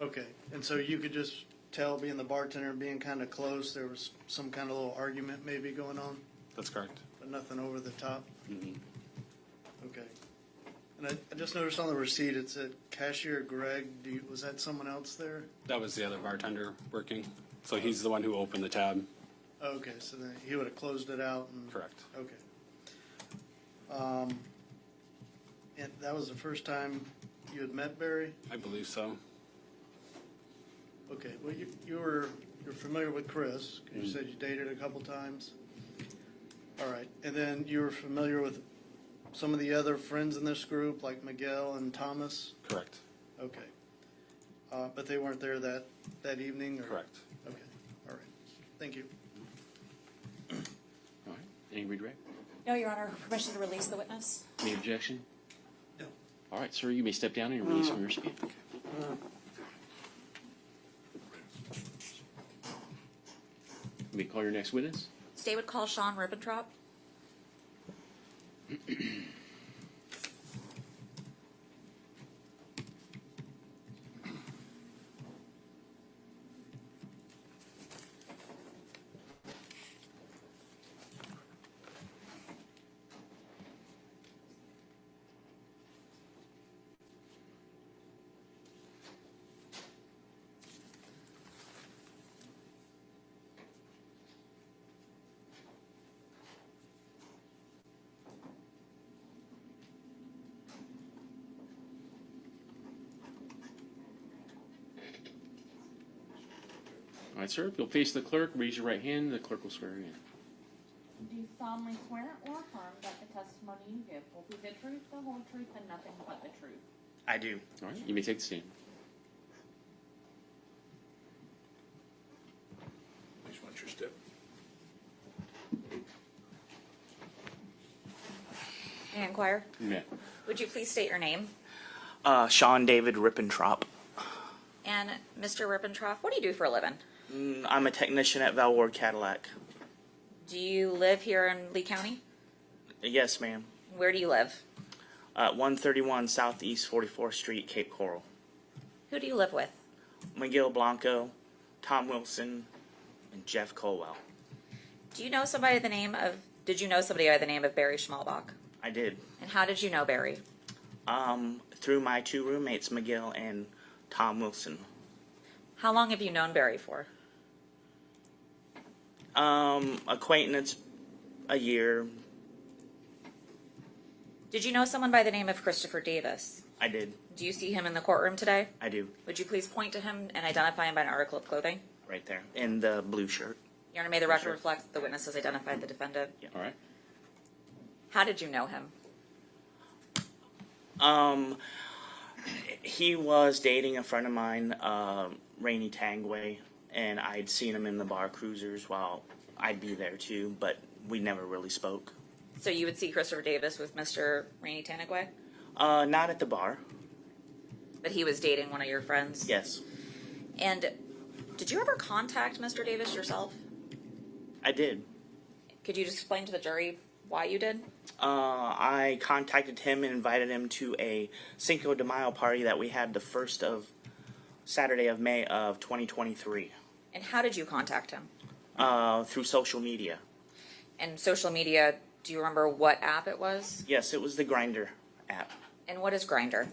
Okay, and so you could just tell, being the bartender, being kind of close, there was some kind of little argument maybe going on, That's correct. but nothing over the top? Mm-hmm. Okay. And I just noticed on the receipt, it said Cashier Greg. Was that someone else there? That was the other bartender working. So he's the one who opened the tab. Okay, so then he would have closed it out and. Correct. Okay. And that was the first time you had met Barry? I believe so. Okay, well, you're familiar with Chris. You said you dated a couple times. All right, and then you were familiar with some of the other friends in this group, like Miguel and Thomas? Correct. Okay. But they weren't there that evening? Or? Correct. Okay, all right. Thank you. All right. Any redirect? No, Your Honor. Permission to release the witness? Any objection? No. All right, sir, you may step down and release from your seat. Let me call your next witness. State would call Sean Ribbentrop. All right, sir, if you'll face the clerk, raise your right hand, and the clerk will swear you in. Do you solemnly swear or affirm that the testimony you give will be the truth, the whole truth, and nothing but the truth? I do. All right, you may take the stand. Just want your step. May I inquire? Yeah. Would you please state your name? Sean David Rippentrop. And Mr. Rippentroff, what do you do for a living? I'm a technician at Valward Cadillac. Do you live here in Lee County? Yes, ma'am. Where do you live? 131 Southeast 44th Street, Cape Coral. Who do you live with? Miguel Blanco, Tom Wilson, and Jeff Colwell. Do you know somebody by the name of, did you know somebody by the name of Barry Schmalbach? I did. And how did you know Barry? Through my two roommates, Miguel and Tom Wilson. How long have you known Barry for? Acquaintance, a year. Did you know someone by the name of Christopher Davis? I did. Do you see him in the courtroom today? I do. Would you please point to him and identify him by an article of clothing? Right there. In the blue shirt. Your Honor, may the record Sure. reflect that the witness has identified the defendant. Yeah. All right. How did you know him? He was dating a friend of mine, Rainey Tangway, and I'd seen him in the bar cruisers while I'd be there too, but we never really spoke. So you would see Christopher Davis with Mr. Rainey Tanagway? Not at the bar. But he was dating one of your friends? Yes, And did you ever contact Mr. Davis yourself? I did. Could you just explain to the jury why you did? I contacted him and invited him to a Cinco de Mayo party that we had the first of Saturday of May of 2023 And how did you contact him? through social media. And social media, do you remember what app it was? Yes, it was the Grindr app. And what is Grindr?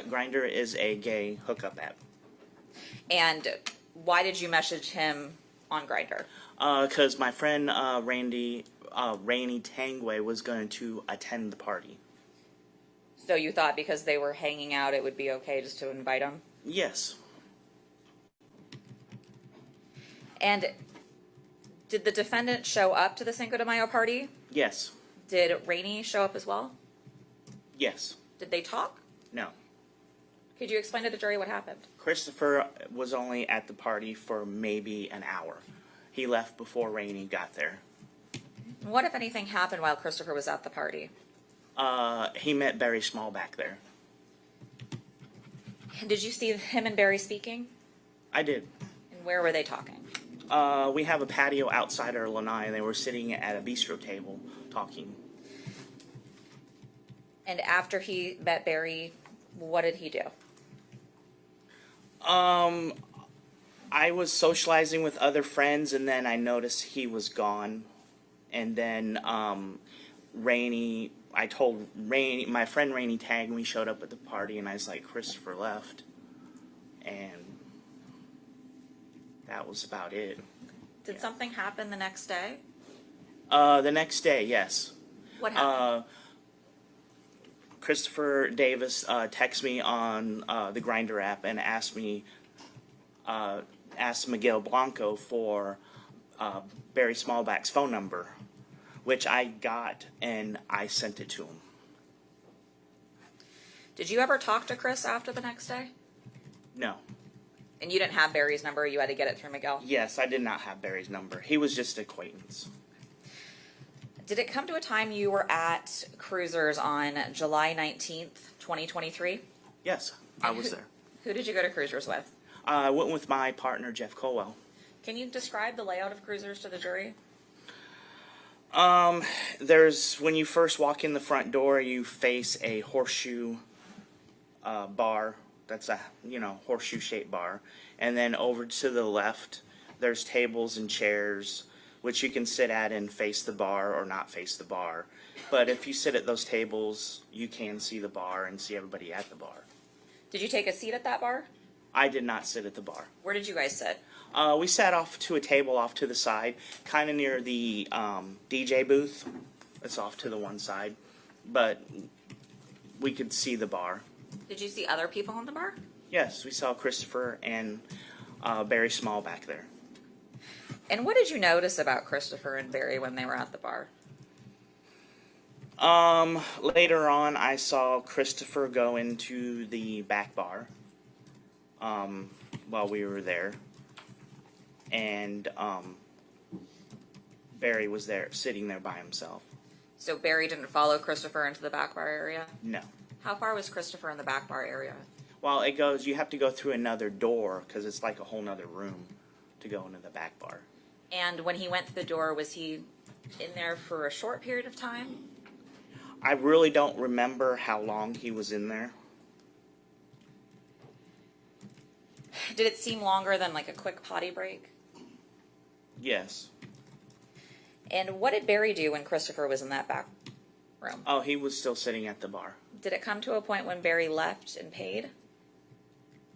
Grindr is a gay hookup app. And why did you message him on Grindr? Because my friend Rainey Tangway was going to attend the party. So you thought because they were hanging out, it would be okay just to invite him? Yes. And did the defendant show up to the Cinco de Mayo party? Yes. Did Rainey show up as well? Yes. Did they talk? No. Could you explain to the jury what happened? Christopher was only at the party for maybe an hour. He left before Rainey got there. What, if anything, happened while Christopher was at the party? He met Barry Schmalbach there. And did you see him and Barry speaking? I did. And where were they talking? We have a patio outside our lanai, and they were sitting at a bistro table talking. And after he met Barry, what did he do? I was socializing with other friends, and then I noticed he was gone. And then Rainey, I told Rainey, my friend Rainey tagged me, showed up at the party, and I was like, Christopher left. And that was about it. Did something happen the next day? The next day, yes. What happened? Christopher Davis texted me on the Grindr app and asked Miguel Blanco for Barry Schmalbach's phone number, which I got and I sent it to him. Did you ever talk to Chris after the next day? No. And you didn't have Barry's number, you had to get it through Miguel? Yes, I did not have Barry's number. He was just an acquaintance. Did it come to a time you were at Cruisers on July 19th, 2023? Yes, I was there. Who did you go to Cruisers with? I went with my partner, Jeff Colwell. Can you describe the layout of Cruisers to the jury? There's, when you first walk in the front door, you face a horseshoe bar. That's a, horseshoe-shaped bar. And then over to the left, there's tables and chairs, which you can sit at and face the bar or not face the bar. But if you sit at those tables, you can see the bar and see everybody at the bar. Did you take a seat at that bar? I did not sit at the bar. Where did you guys sit? We sat off to a table off to the side, kind of near the DJ booth. It's off to the one side, but we could see the bar. Did you see other people in the bar? Yes, we saw Christopher and Barry Schmalbach there. And what did you notice about Christopher and Barry when they were at the bar? Later on, I saw Christopher go into the back bar while we were there. And Barry was there, sitting there by himself. So Barry didn't follow Christopher into the back bar area? No. How far was Christopher in the back bar area? Well, it goes, you have to go through another door because it's like a whole nother room to go into the back bar. And when he went to the door, was he in there for a short period of time? I really don't remember how long he was in there. Did it seem longer than like a quick potty break? Yes. And what did Barry do when Christopher was in that back room? Oh, he was still sitting at the bar. Did it come to a point when Barry left and paid?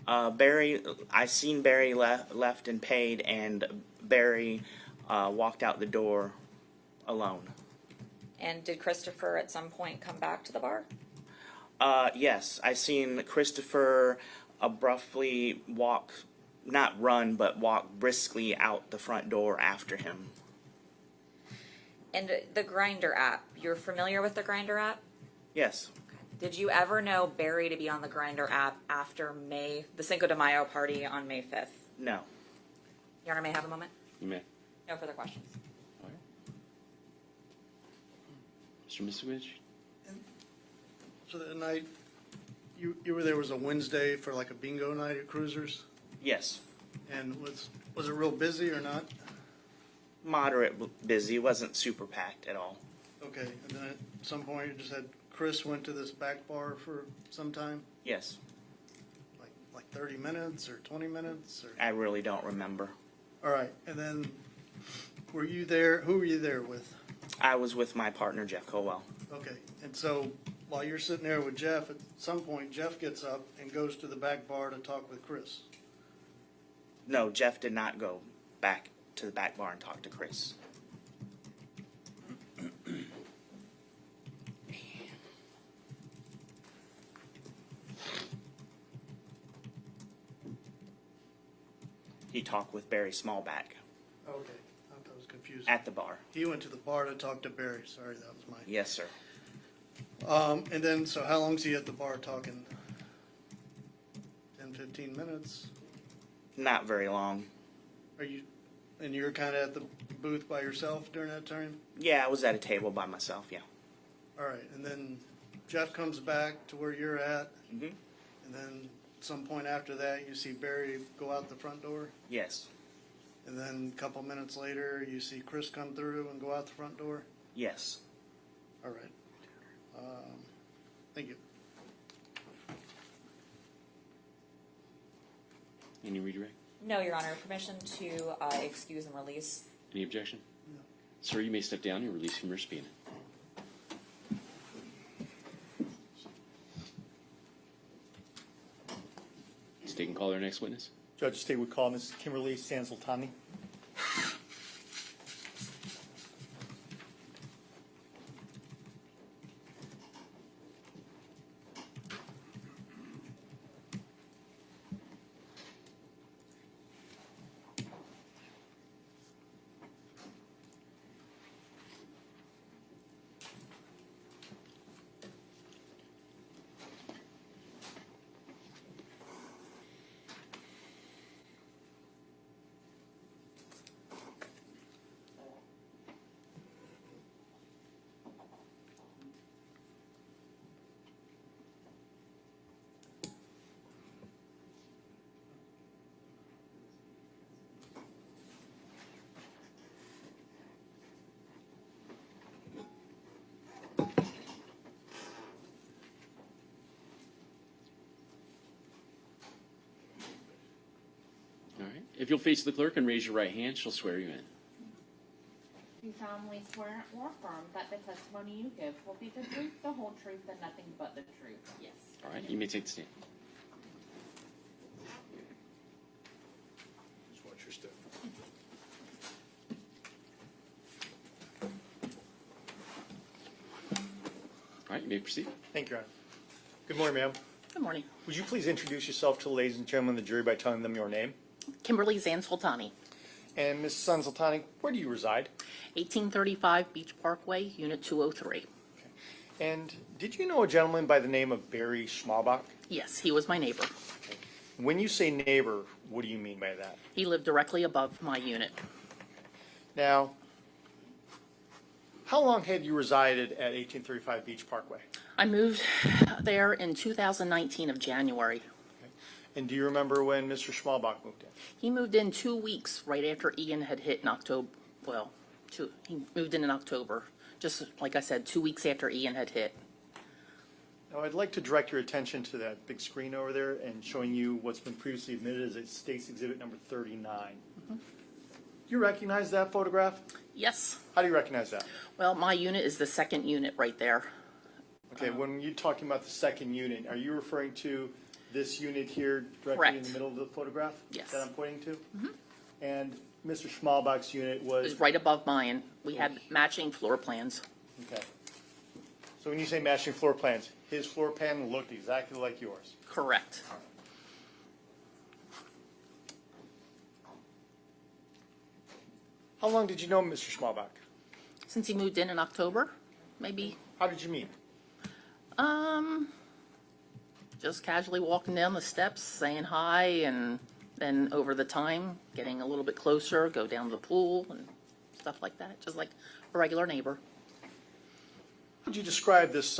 I seen Barry left and paid, and Barry walked out the door alone. And did Christopher at some point come back to the bar? Yes, I seen Christopher abruptly walk, not run, but walk briskly out the front door after him. And the Grindr app, you're familiar with the Grindr app? Yes. Did you ever know Barry to be on the Grindr app after the Cinco de Mayo party on May 5th? No. Your Honor, may I have a moment? You may. No further questions. All right. Mr. Misowich? So that night, you were there, was a Wednesday for like a bingo night at Cruisers? Yes. And was it real busy or not? Moderate busy, wasn't super packed at all. Okay, and then at some point you just had Chris went to this back bar for some time? Yes. Like 30 minutes or 20 minutes? Or? I really don't remember. All right, and then were you there, who were you there with? I was with my partner, Jeff Colwell. Okay, and so while you're sitting there with Jeff, at some point Jeff gets up and goes to the back bar to talk with Chris. No, Jeff did not go back to the back bar and talk to Chris. He talked with Barry Schmalbach Okay, I thought that was confusing. at the bar. He went to the bar to talk to Barry, sorry, that was mine. Yes, sir. And then, so how long's he at the bar talking? 10, 15 minutes? Not very long. And you're kind of at the booth by yourself during that time? Yeah, I was at a table by myself, yeah. All right, and then Jeff comes back to where you're at, Mm-hmm. and then at some point after that, you see Barry go out the front door, Yes. and then a couple minutes later, you see Chris come through and go out the front door? Yes. All right. Thank you. Any redirect? No, Your Honor. Permission to excuse and release. Any objection? No. Sir, you may step down and release from your subpoena. State and call our next witness. Judge, state would call Ms. Kimberly Sanzoltani. All right. If you'll face the clerk and raise your right hand, she'll swear you in. You solemnly swear or affirm that the testimony you give will be the truth, the whole truth, and nothing but the truth? Yes. All right. You may take the stand. Just watch your step. All right. You may proceed. Thank you, Your Honor. Good morning, ma'am. Good morning. Would you please introduce yourself to the ladies and gentlemen of the jury by telling them your name? Kimberly Zanzoltani, And Ms. Sanzoltani, where do you reside? 1835 Beach Parkway, Unit 203. And did you know a gentleman by the name of Barry Schmalbach? Yes, he was my neighbor. When you say neighbor, what do you mean by that? He lived directly above my unit. Now, How long had you resided at 1835 Beach Parkway? I moved there in 2019 of January. And do you remember when Mr. Schmalbach moved in? He moved in 2 weeks right after Ian had hit in October. Well, he moved in October. Just like I said, 2 weeks after Ian had hit. Now, I'd like to direct your attention to that big screen over there and showing you what's been previously admitted as a State's Exhibit number 39. Do you recognize that photograph? Yes. How do you recognize that? Well, my unit is the second unit right there. Okay, when you're talking about the second unit, are you referring to this unit here directly in Correct. the middle of the photograph? Yes. That I'm pointing to? And Mr. Schmalbach's unit It was? was right above mine. We had matching floor plans. Okay. So when you say matching floor plans, his floor plan looked exactly like yours? Correct. How long did you know Mr. Schmalbach? Since he moved in October, maybe. How did you meet? Just casually walking down the steps, saying hi, and then over the time, getting a little bit closer, go down to the pool and stuff like that, just like a regular neighbor. How would you describe this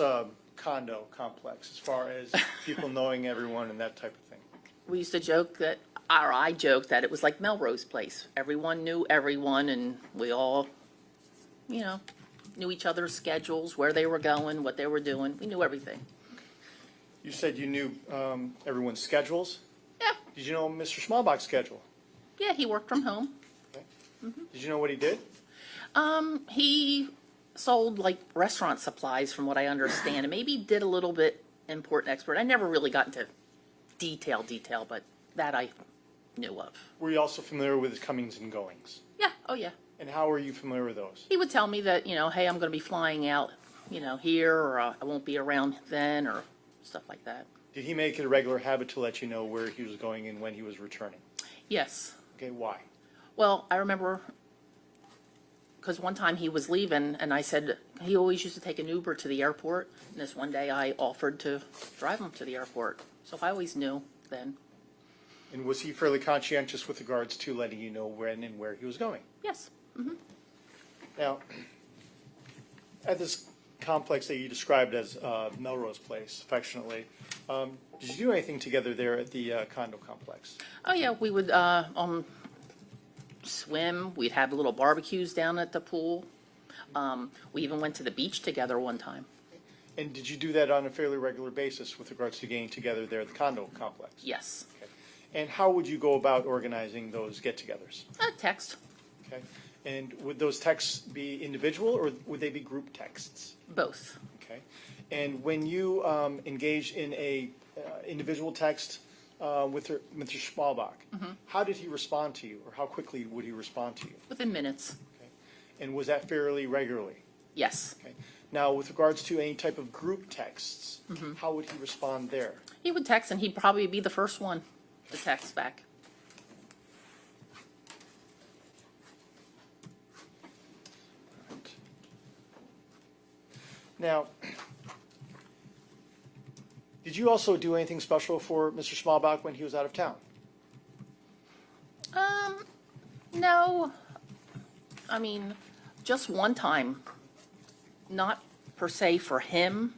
condo complex as far as people knowing everyone and that type of thing? We used to joke that, or I joked that it was like Melrose Place. Everyone knew everyone, and we all, knew each other's schedules, where they were going, what they were doing. We knew everything. You said you knew everyone's schedules? Yeah. Did you know Mr. Schmalbach's schedule? Yeah, he worked from home. Okay. Did you know what he did? He sold like restaurant supplies, from what I understand, and maybe did a little bit import-export. I never really got into detail, but that I knew of. Were you also familiar with his comings and goings? Yeah, oh yeah. And how were you familiar with those? He would tell me that, hey, I'm going to be flying out, here, or I won't be around then, or stuff like that. Did he make it a regular habit to let you know where he was going and when he was returning? Yes. Okay, why? Well, I remember because one time he was leaving, and I said he always used to take an Uber to the airport, and this one day I offered to drive him to the airport. So I always knew then. And was he fairly conscientious with regards to letting you know when and where he was going? Yes. Now, at this complex that you described as Melrose Place, affectionately, did you do anything together there at the condo complex? Oh yeah, we would swim. We'd have little barbecues down at the pool. We even went to the beach together one time. And did you do that on a fairly regular basis with regards to getting together there at the condo complex? Yes. Okay. And how would you go about organizing those get-togethers? Text. Okay. And would those texts be individual or would they be group texts? Both. Okay. And when you engaged in a individual text with Mr. Schmalbach, how did he respond to you, or how quickly would he respond to you? Within minutes. Okay. And was that fairly regularly? Yes. Okay. Now, with regards to any type of group texts, how would he respond there? He would text, and he'd probably be the first one to text back. Right. Now, did you also do anything special for Mr. Schmalbach when he was out of town? No. I mean, just one time. Not per se for him,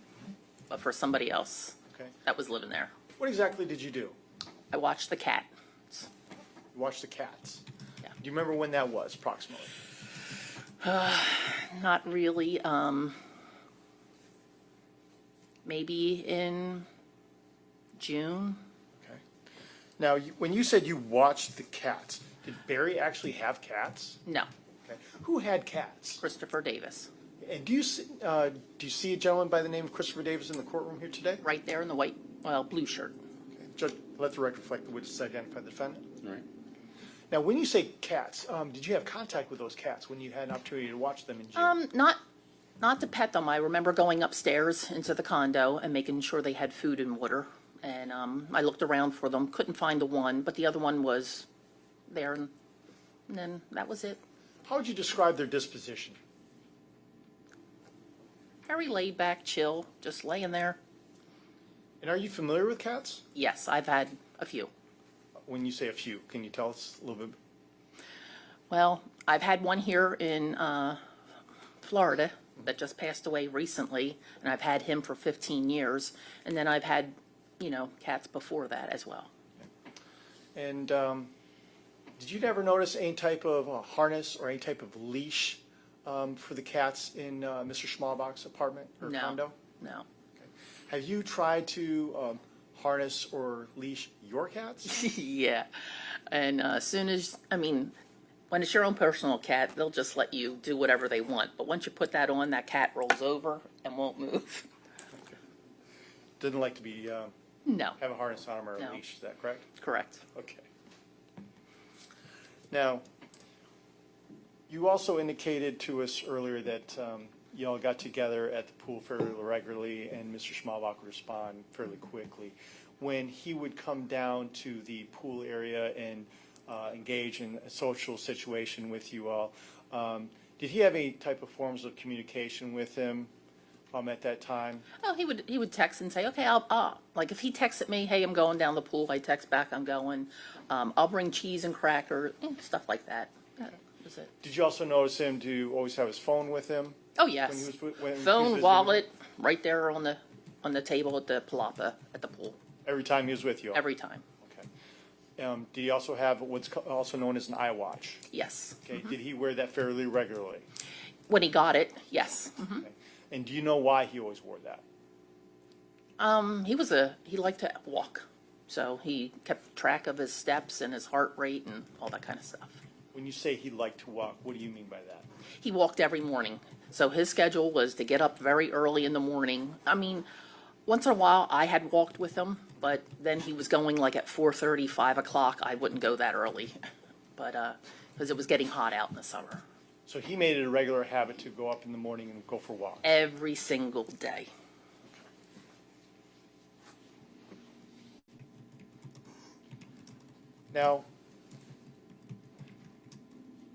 but for somebody else Okay. that was living there. What exactly did you do? I watched the cat. You watched the cats. Yeah. Do you remember when that was, approximately? Not really. Maybe in June. Okay. Now, when you said you watched the cats, did Barry actually have cats? No. Okay. Who had cats? Christopher Davis. And do you see a gentleman by the name of Christopher Davis in the courtroom here today? Right there in the blue shirt. Okay. Judge, let the record reflect the witness identify the defendant. All right. Now, when you say cats, did you have contact with those cats when you had an opportunity to watch them in June? Not to pet them. I remember going upstairs into the condo and making sure they had food and water. And I looked around for them, couldn't find the one, but the other one was there, and then that was it. How would you describe their disposition? Very laid back, chill, just laying there. And are you familiar with cats? Yes, I've had a few. When you say a few, can you tell us a little bit? Well, I've had one here in Florida, that just passed away recently, and I've had him for 15 years, and then I've had, cats before that as well. And did you ever notice any type of harness or any type of leash for the cats in Mr. Schmalbach's apartment or No. condo? No. Have you tried to harness or leash your cats? Yeah. And as soon as, when it's your own personal cat, they'll just let you do whatever they want. But once you put that on, that cat rolls over and won't move. Didn't like to be No. have a harness on them or a No. leash. Is that correct? Correct. Okay. Now, you also indicated to us earlier that you all got together at the pool fairly regularly, and Mr. Schmalbach would respond fairly quickly. When he would come down to the pool area and engage in a social situation with you all, did he have any type of forms of communication with him at that time? Oh, he would text and say, okay, I'll like if he texted me, hey, I'm going down the pool, I text back, I'm going. I'll bring cheese and cracker, stuff like that. That was it. Did you also notice him to always have his phone with him? Oh, When yes. he was, when he was Phone, visiting? wallet, right there on the table at the palapa at the pool, Every time he was with you all? every time. Okay. Did he also have what's also known as an eye watch? Yes. Okay. Did he wear that fairly regularly? When he got it, yes. Mhm. Okay. And do you know why he always wore that? He liked to walk, so he kept track of his steps and his heart rate and all that kind of stuff. When you say he liked to walk, what do you mean by that? He walked every morning, so his schedule was to get up very early in the morning. Once in a while I had walked with him, but then he was going like at 4:30, 5 o'clock. I wouldn't go that early, but because it was getting hot out in the summer. So he made it a regular habit to go up in the morning and go for walks. Every single day. Now,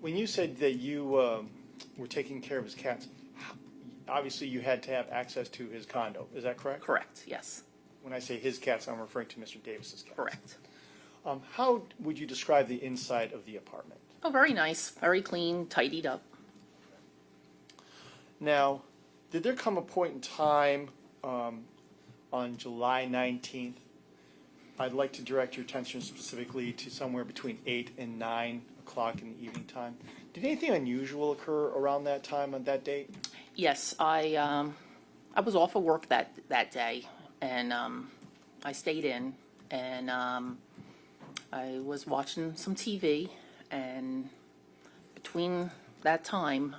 when you said that you were taking care of his cats, obviously you had to have access to his condo. Is that correct? Correct, yes. When I say his cats, I'm referring to Mr. Davis's cats. Correct. How would you describe the inside of the apartment? Oh, very nice, very clean, tidied up. Now, did there come a point in time on July 19th? I'd like to direct your attention specifically to somewhere between 8 and 9 o'clock in the evening time. Did anything unusual occur around that time on that date? Yes, I was off of work that day, and I stayed in, and I was watching some TV, and between that time,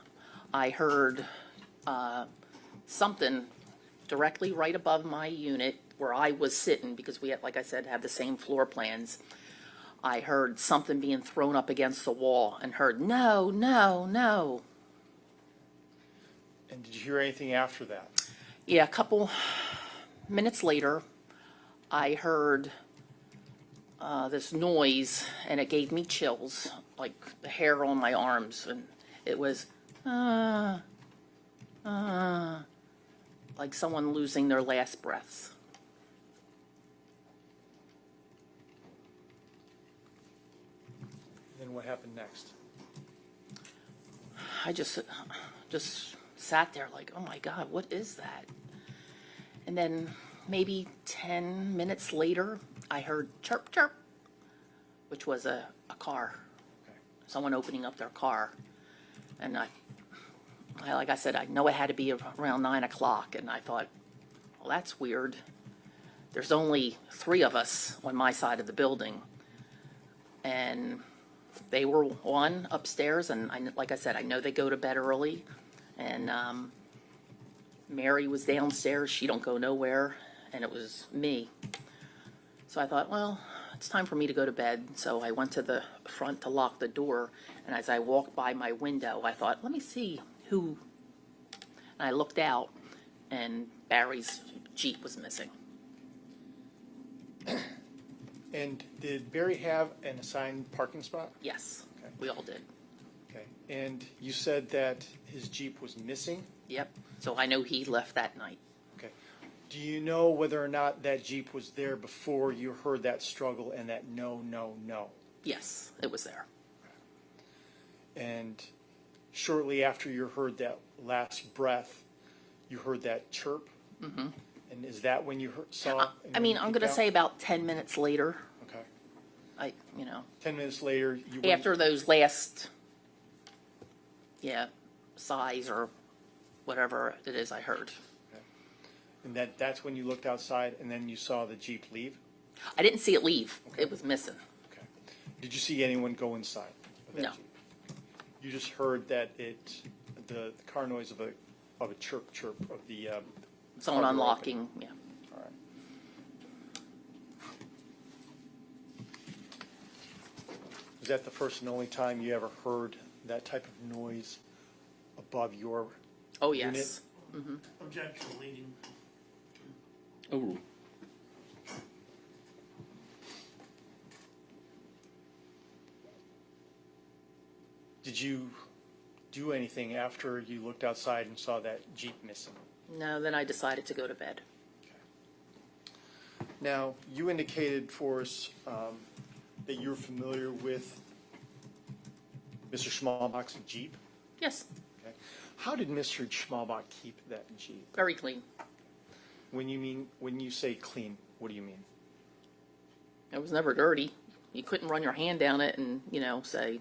I heard something directly right above my unit where I was sitting, because we had, like I said, had the same floor plans. I heard something being thrown up against the wall and heard, no, no, no. And did you hear anything after that? Yeah, a couple minutes later, I heard this noise, and it gave me chills, like the hair on my arms, and it was, like someone losing their last breaths. Then what happened next? I just sat there like, oh my God, what is that? And then maybe 10 minutes later, I heard chirp, chirp, which was a car, someone opening up their car. And I, like I said, I know it had to be around 9 o'clock, and I thought, well, that's weird. There's only 3 of us on my side of the building, and they were on upstairs, and like I said, I know they go to bed early, and Mary was downstairs. She don't go nowhere, and it was me. So I thought, well, it's time for me to go to bed. So I went to the front to lock the door, and as I walked by my window, I thought, let me see who. And I looked out, and Barry's Jeep was missing. And did Barry have an assigned parking spot? Yes, Okay. we all did. Okay. And you said that his Jeep was missing? Yep. So I know he left that night. Okay. Do you know whether or not that Jeep was there before you heard that struggle and that no, no, no? Yes, it was there. And shortly after you heard that last breath, you heard that chirp? Mm-hmm. And is that when you saw? I mean, I'm gonna say about 10 minutes later, Okay. 10 minutes later, you went. after those last, sighs or whatever it is I heard. And that's when you looked outside and then you saw the Jeep leave? I didn't see it leave. Okay. It was missing. Okay. Did you see anyone go inside of that No. Jeep? You just heard that the car noise of a chirp of the. Someone car door unlocking, opening. All right. Was that the first and only time you ever heard that type of noise above your Oh, unit? yes. Objection leading. Oh, Did you do anything after you looked outside and saw that Jeep missing? No, then I decided to go to bed. Now, you indicated for us that you're familiar with Mr. Schmalbach's Jeep. Yes, Okay. How did Mr. Schmalbach keep that Jeep? very clean. When you say clean, what do you mean? It was never dirty. You couldn't run your hand down it and, say,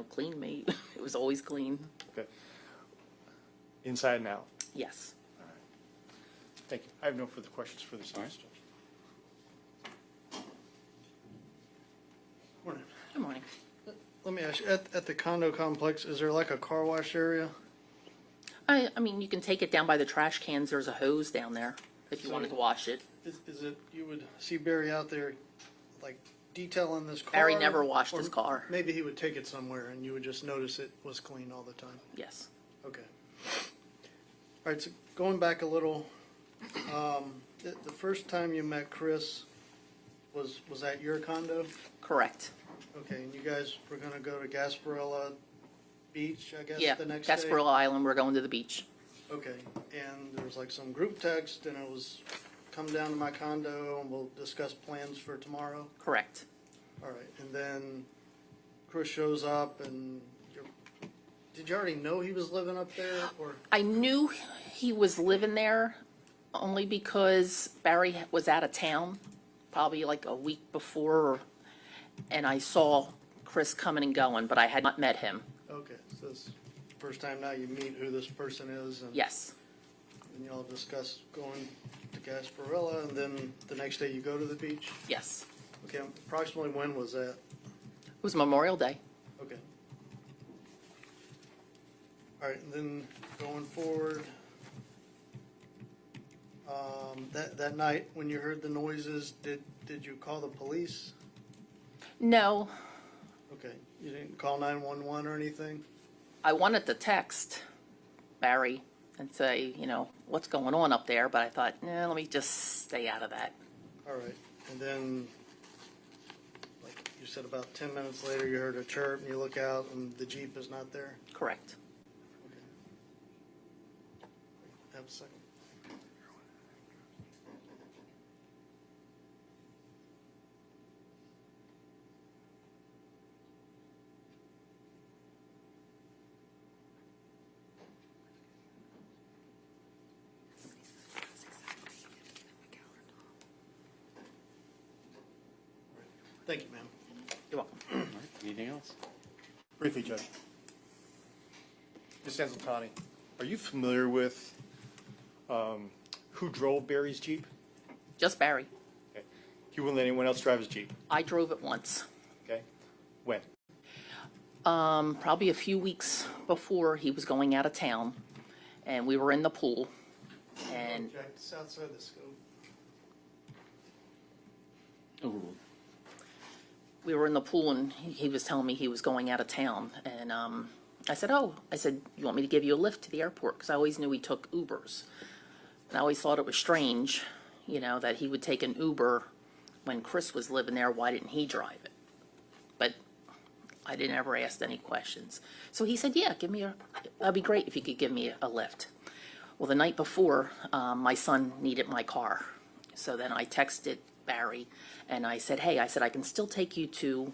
clean me. It was always clean. Okay. Inside and out. Yes. Thank you. I have no further questions for this Judge. Morning. Good morning. Let me ask you, at the condo complex, is there like a car wash area? I mean, you can take it down by the trash cans. There's a hose down there if you wanted to wash it. Is it, you would see Barry out there, like, detailing this car? Barry never washed Or his car. Maybe he would take it somewhere and you would just notice it was clean all the time? Yes. Okay. All right, so going back a little, the first time you met Chris was at your condo? Correct. Okay, and you guys were gonna go to Gasparilla Beach, I guess, Yeah, the next day? Gasparilla Island, we're going to the beach. Okay, and there was like some group text, and it was, come down to my condo and we'll discuss plans for tomorrow? Correct. All right, and then Chris shows up, and did you already know he was living up there, or? I knew he was living there only because Barry was out of town, probably like a week before, and I saw Chris coming and going, but I had not met him. Okay, so it's the first time now you meet who this person is, and. Yes. And y'all discuss going to Gasparilla, and then the next day you go to the beach? Yes. Okay, approximately when was that? It was Memorial Day. Okay. All right, and then going forward, that night when you heard the noises, did you call the police? No, Okay, you didn't call 911 or anything? I wanted to text Barry and say, what's going on up there, but I thought, let me just stay out of that. All right, and then, like you said, about 10 minutes later, you heard a chirp, and you look out, and the Jeep is not there? Correct. Okay. Have a second. Thank you, ma'am. You're welcome. all right. Anything else? Briefly, Judge. Ms. Anzaltani, are you familiar with who drove Barry's Jeep? Just Barry. Okay. He wouldn't let anyone else drive his Jeep. I drove it once. Okay. When? Probably a few weeks before he was going out of town, and we were in the pool, and Jack, it's outside the scope. Overruled. we were in the pool, and he was telling me he was going out of town, and I said, you want me to give you a lift to the airport? Because I always knew he took Ubers. And I always thought it was strange, that he would take an Uber when Chris was living there. Why didn't he drive it? But I didn't ever ask any questions. So he said, yeah, that'd be great if you could give me a lift. Well, the night before, my son needed my car. So then I texted Barry, and I said, hey, I can still take you to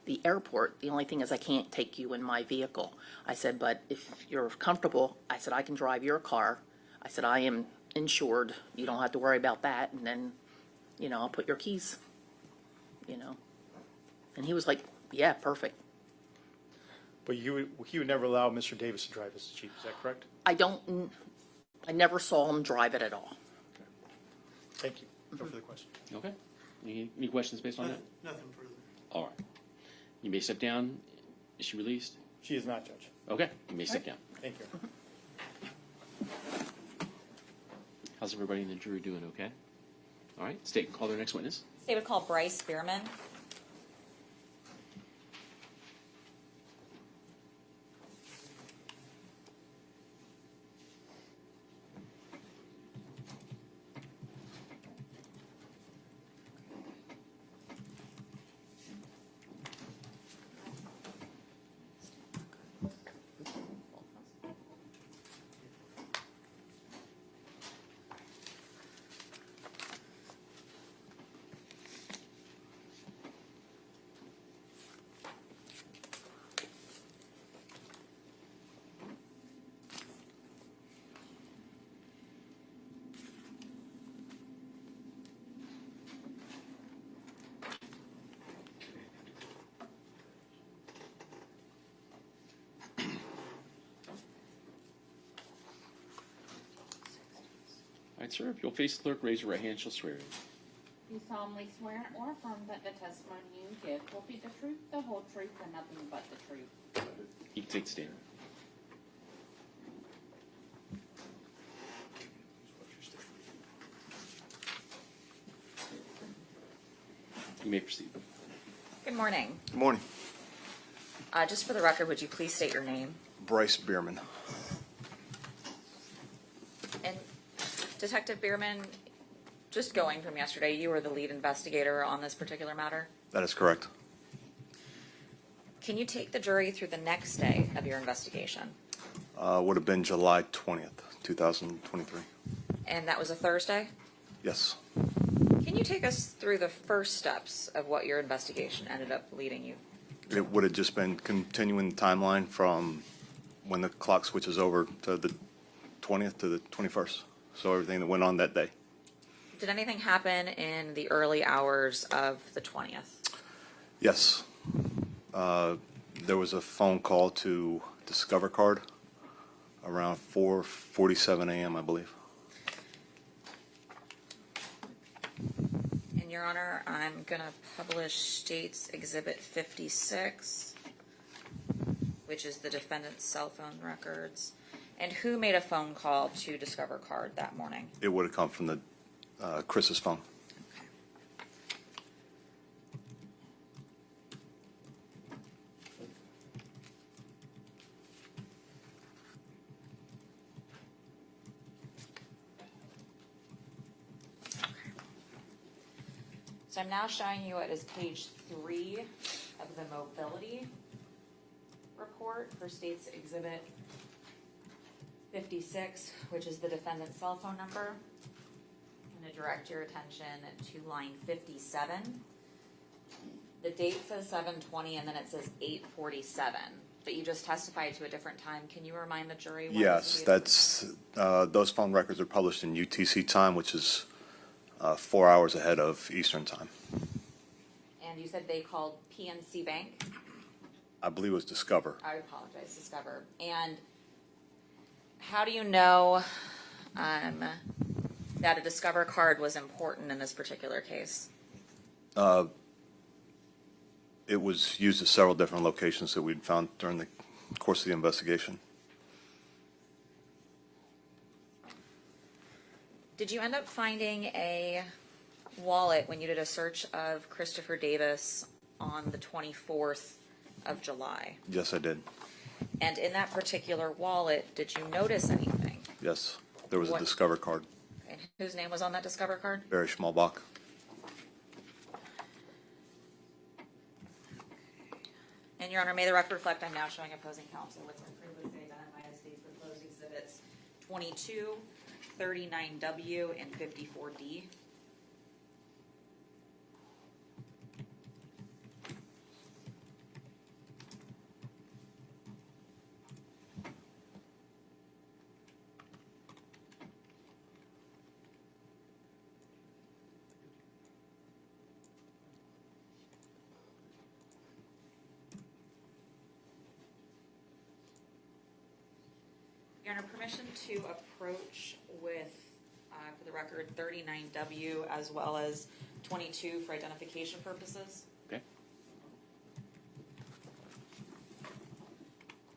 the airport. The only thing is I can't take you in my vehicle. I said, but if you're comfortable, I said, I can drive your car. I said, I am insured. You don't have to worry about that. And then, you know, I'll put your keys, you know. And he was like, yeah, perfect. But he would never allow Mr. Davis to drive as chief, is that correct? I never saw him drive it at all. Thank you. No further question. Okay. Any questions based on that? Nothing further. All right. You may step down. Is she released? She is not, Judge. Okay. You may step down. Thank you. How's everybody in the jury doing? Okay. All right. State, call their next witness. State would call Bryce Bearman. All right, sir. If you'll face the clerk, raise your right hand. She'll swear. You solemnly swear or affirm that the testimony you give will be the truth, the whole truth, and nothing but the truth. You can take the stand. You may proceed. Good morning. Good morning. Just for the record, would you please state your name? Bryce Bearman. And Detective Bearman, just going from yesterday, you were the lead investigator on this particular matter. That is correct. Can you take the jury through the next day of your investigation? Would have been July 20th, 2023. And that was a Thursday? Yes. Can you take us through the first steps of what your investigation ended up leading you? It would have just been continuing the timeline from when the clock switches over to the 20th to the 21st. So everything that went on that day. Did anything happen in the early hours of the 20th? Yes. There was a phone call to Discover Card around 4:47 a.m., I believe. And Your Honor, I'm going to publish State's Exhibit 56, which is the defendant's cell phone records. And who made a phone call to Discover Card that morning? It would have come from the Chris's phone. So I'm now showing you what is page 3 of the mobility report for State's Exhibit 56, which is the defendant's cell phone number. I'm going to direct your attention to line 57. The date says 7:20 and then it says 8:47, but you just testified to a different time. Can you remind the jury? Yes, that's those phone records are published in UTC time, which is 4 hours ahead of Eastern time. And you said they called PNC Bank? I believe it was Discover. I apologize, Discover. And how do you know that a Discover card was important in this particular case? It was used at several different locations that we'd found during the course of the investigation. Did you end up finding a wallet when you did a search of Christopher Davis on the 24th of July? Yes, I did. And in that particular wallet, did you notice anything? Yes, there was What- a Discover card. And whose name was on that Discover card? Barry Schmalbach. And Your Honor, may the record reflect I'm now showing opposing counsel what's been previously identified as State's proposed exhibits 22, 39W, and 54D. Your Honor, permission to approach with, for the record, 39W as well as 22 for identification purposes. Okay.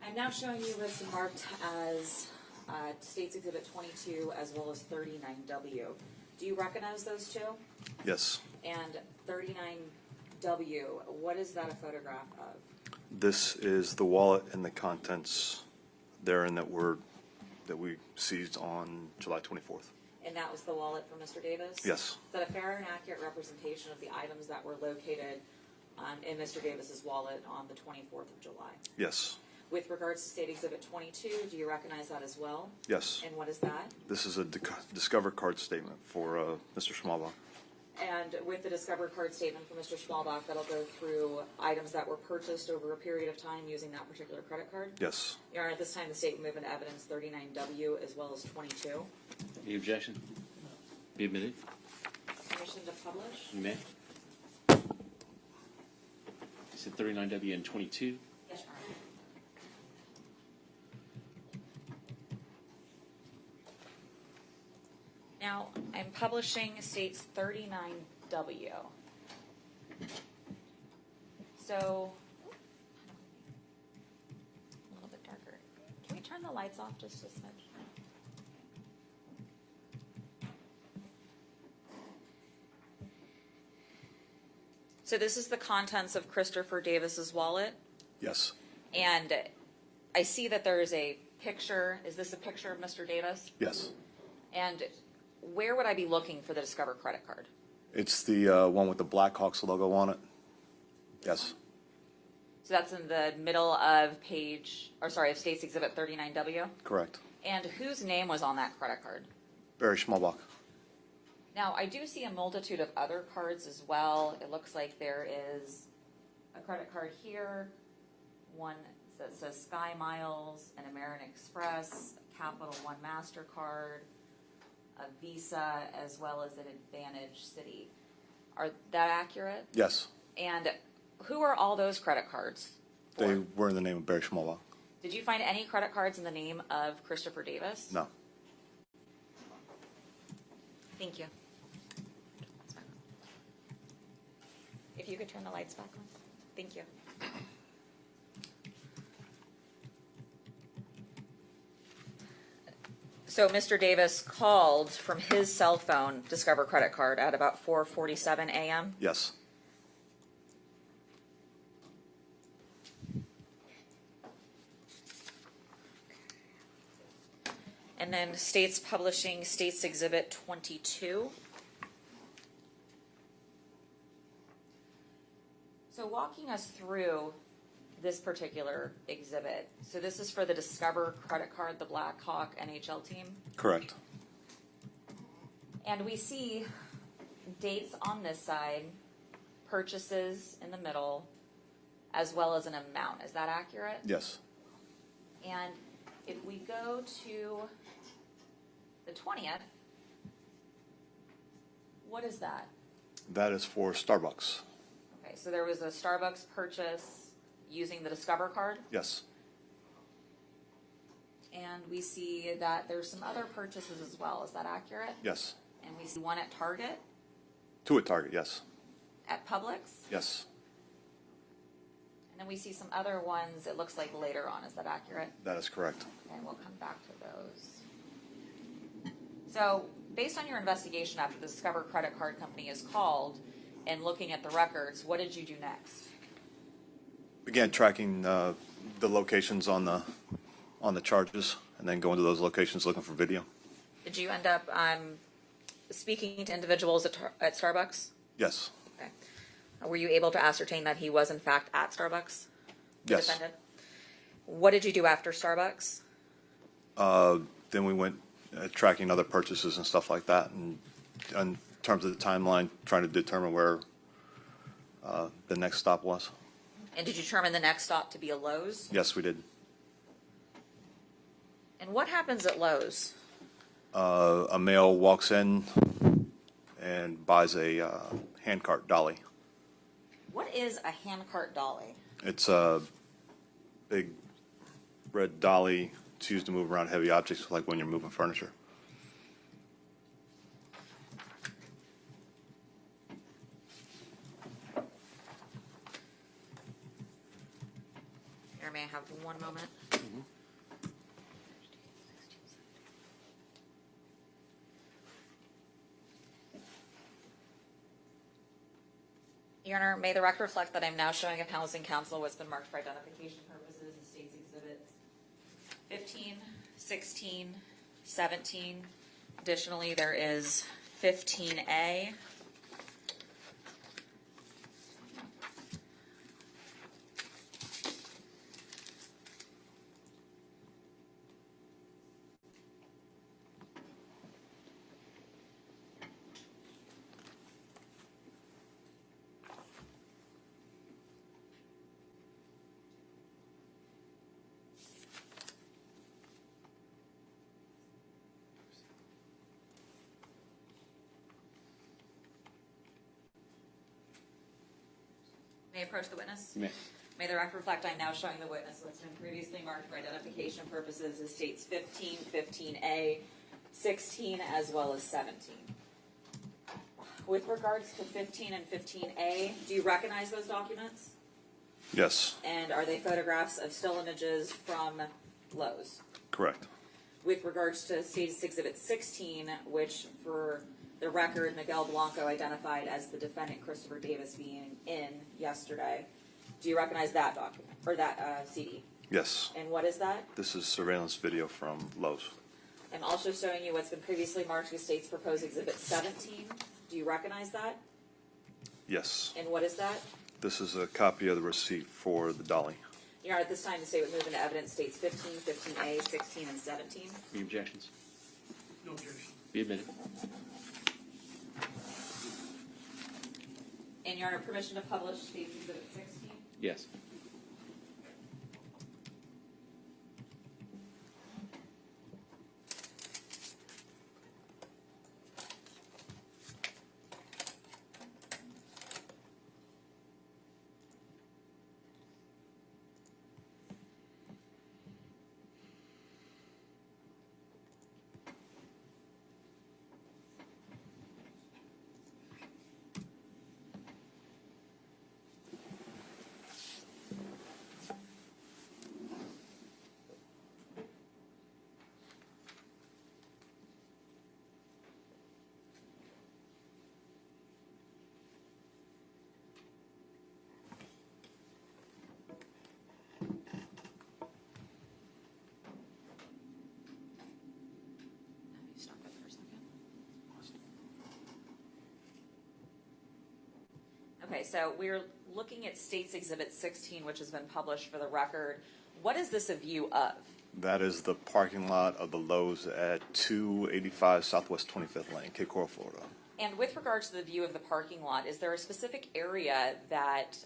I'm now showing you what's marked as States Exhibit 22 as well as 39W. Do you recognize those two? Yes. And 39W, what is that a photograph of? This is the wallet and the contents therein that we seized on July 24th. And that was the wallet for Mr. Davis? Yes. Is that a fair and accurate representation of the items that were located in Mr. Davis's wallet on the 24th of July? Yes. With regards to State Exhibit 22, do you recognize that as well? Yes. And what is that? This is a Discover card statement for Mr. Schmalbach. And with the Discover card statement for Mr. Schmalbach, that'll go through items that were purchased over a period of time using that particular credit card? Yes. Your Honor, at this time, the state will move into evidence 39W as well as 22. Any objection? Be admitted. Permission to publish? You may. You said 39W and 22. Yes, Your Honor. Now, I'm publishing States 39W. So, a little bit darker. Can we turn the lights off just a smidge? So this is the contents of Christopher Davis's wallet, Yes. and I see that there is a picture. Is this a picture of Mr. Davis? Yes. And where would I be looking for the Discover credit card? It's the one with the Blackhawks logo on it. Yes. So that's in the middle of of States Exhibit 39W? Correct. And whose name was on that credit card? Barry Schmalbach. Now, I do see a multitude of other cards as well. It looks like there is a credit card here, one that says Sky Miles, an American Express, a Capital One MasterCard, a Visa, as well as an Advantage City. Are that accurate? Yes. And who are all those credit cards for? They were in the name of Barry Schmalbach. Did you find any credit cards in the name of Christopher Davis? No. Thank you. If you could turn the lights back on. Thank you. So Mr. Davis called from his cell phone Discover credit card at about 4:47 a.m. Yes. And then States Publishing States Exhibit 22. So walking us through this particular exhibit. So this is for the Discover credit card, the Blackhawk NHL team. Correct. And we see dates on this side, purchases in the middle, as well as an amount. Is that accurate? Yes. And if we go to the 20th, what is that? That is for Starbucks. Okay, so there was a Starbucks purchase using the Discover card, Yes. and we see that there's some other purchases as well. Is that accurate? Yes. And we see one at Target, Two at Target. Yes. at Publix, Yes. and then we see some other ones, it looks like later on. Is that accurate? That is correct. And we'll come back to those. So, based on your investigation after the Discover credit card company is called and looking at the records, what did you do next? Began tracking the locations on the charges, and then going to those locations looking for video. Did you end up speaking to individuals at Starbucks? Yes. Okay. Were you able to ascertain that he was in fact at Starbucks? The Yes. defendant? What did you do after Starbucks? Then we went tracking other purchases and stuff like that, and in terms of the timeline, trying to determine where the next stop was. And did you determine the next stop to be a Lowe's? Yes, we did. And what happens at Lowe's? A male walks in and buys a handcart dolly. What is a handcart dolly? It's a big red dolly It's used to move around heavy objects, like when you're moving furniture. Here, may I have one moment? Your Honor, may the record reflect that I'm now showing of Housing Council what's been marked for identification purposes and states exhibits 15, 16, 17. Additionally, there is 15A. May I approach the witness? You may. May the record reflect I'm now showing the witness what's been previously marked for identification purposes as states 15, 15A, 16, as well as 17. With regards to 15 and 15A, do you recognize those documents? Yes, And are they photographs of still images from Lowe's? correct. With regards to States Exhibit 16, which for the record, Miguel Blanco identified as the defendant Christopher Davis being in yesterday, do you recognize that document, or that CD? Yes. And what is that? This is surveillance video from Lowe's. I'm also showing you what's been previously marked as State's Proposed Exhibit 17. Do you recognize that? Yes. And what is that? This is a copy of the receipt for the dolly. Your Honor, at this time, the State would move into evidence States 15, 15A, 16, and 17. Any objections? No objection. Be admitted. And Your Honor, permission to publish States Exhibit 16? Yes. Stop it for a second. Okay, so we're looking at States Exhibit 16, which has been published for the record. What is this a view of? That is the parking lot of the Lowe's at 285 Southwest 25th Lane, Cape Coral, Florida. And with regards to the view of the parking lot, is there a specific area that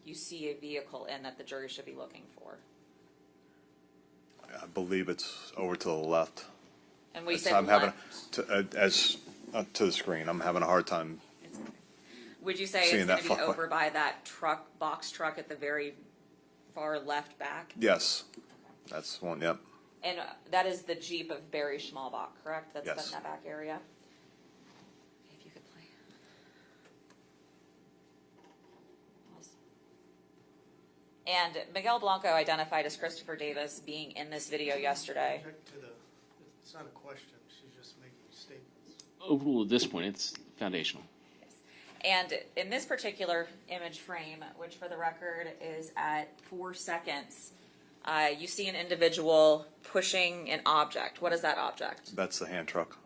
you see a vehicle in that the jury should be looking for? I believe it's over to the left. And we It's- said I'm having left. to the screen. I'm having a hard time. Would you say seeing it's going that to be far. over by that truck, box truck at the very far left back? Yes, that's one. Yep. And that is the Jeep of Barry Schmalbach, correct? That's Yes. in that back area? If you could play. Pause. And Miguel Blanco identified as Christopher Davis being in this video yesterday. Object to the, it's not a question, she's just making statements. Overruled at this point, it's foundational. And in this particular image frame, which for the record is at 4 seconds, you see an individual pushing an object. What is that object? That's the hand truck.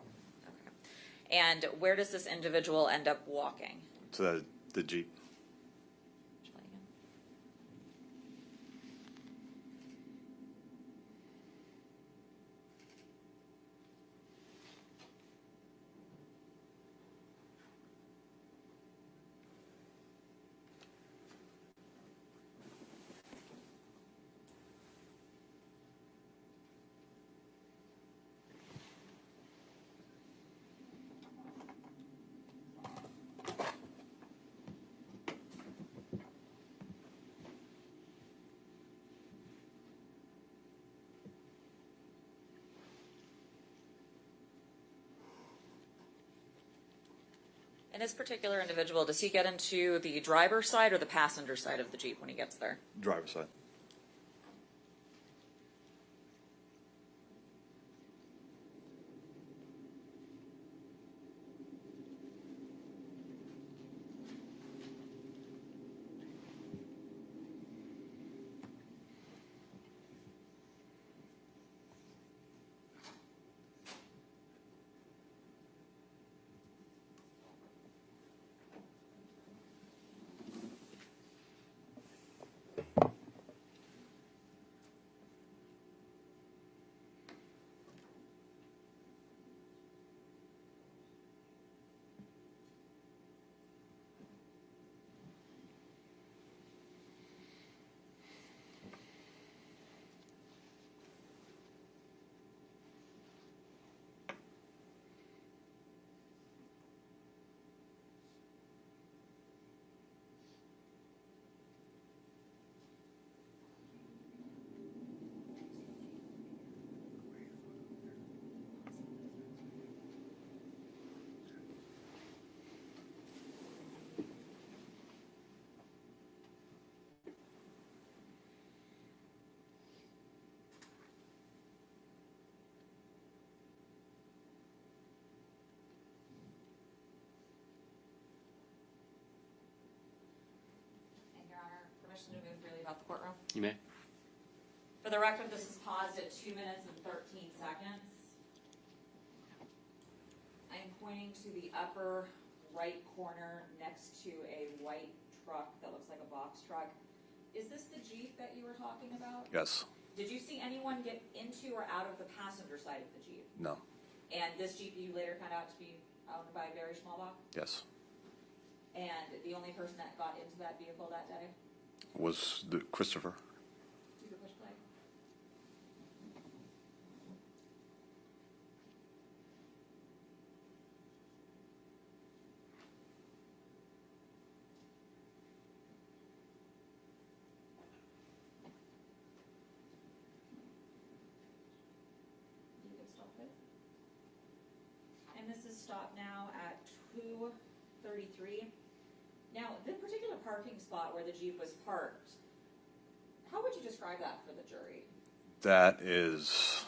And where does this individual end up walking? To the Jeep. And this particular individual, does he get into the driver's side or the passenger side of the Jeep when he gets there? Driver's side. And Your Honor, permission to move freely about the courtroom? You may. For the record, this is paused at 2 minutes and 13 seconds. I'm pointing to the upper right corner next to a white truck that looks like a box truck. Is this the Jeep that you were talking about? Yes. Did you see anyone get into or out of the passenger side of the Jeep? No. And this Jeep you later found out to be owned by Barry Schmalbach? Yes. And the only person that got into that vehicle that day? Was the Christopher? You could push play. You can stop it. And this is stopped now at 2:33. Now, the particular parking spot where the Jeep was parked, how would you describe that for the jury? That is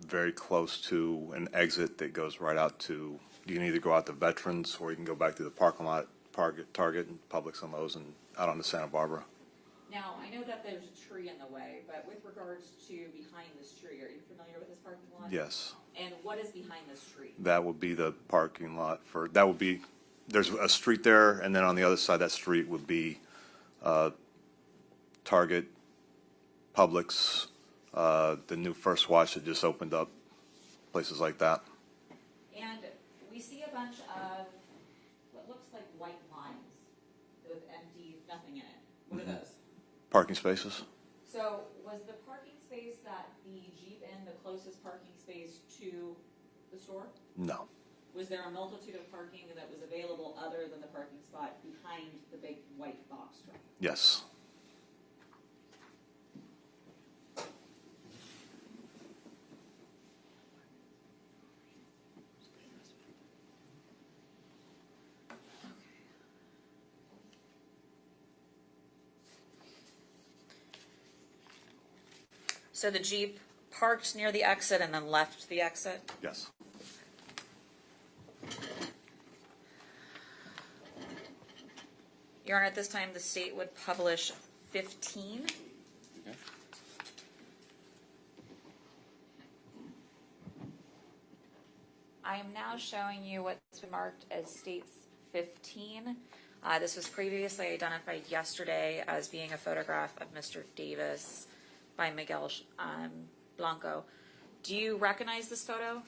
very close to an exit that goes right out to, you can either go out to Veterans or you can go back to the parking lot, Target and Publix and Lowe's and out on the Santa Barbara. Now, I know that there's a tree in the way, but with regards to behind this tree, are you familiar with this parking lot? Yes. And what is behind this tree? That would be the parking lot for, that would be, there's a street there, and then on the other side of that street would be Target, Publix, the new First Watch that just opened up, places like that. And we see a bunch of what looks like white lines with empty, nothing in it. What are those? Parking spaces? So was the parking space that the Jeep in the closest parking space to the store? No. Was there a multitude of parking that was available other than the parking spot behind the big white box truck? Yes. So the Jeep parked near the exit and then left the exit? Yes. Your Honor, at this time, the state would publish 15. Okay. I am now showing you what's been marked as states 15. This was previously identified yesterday as being a photograph of Mr. Davis by Miguel Blanco. Do you recognize this photo?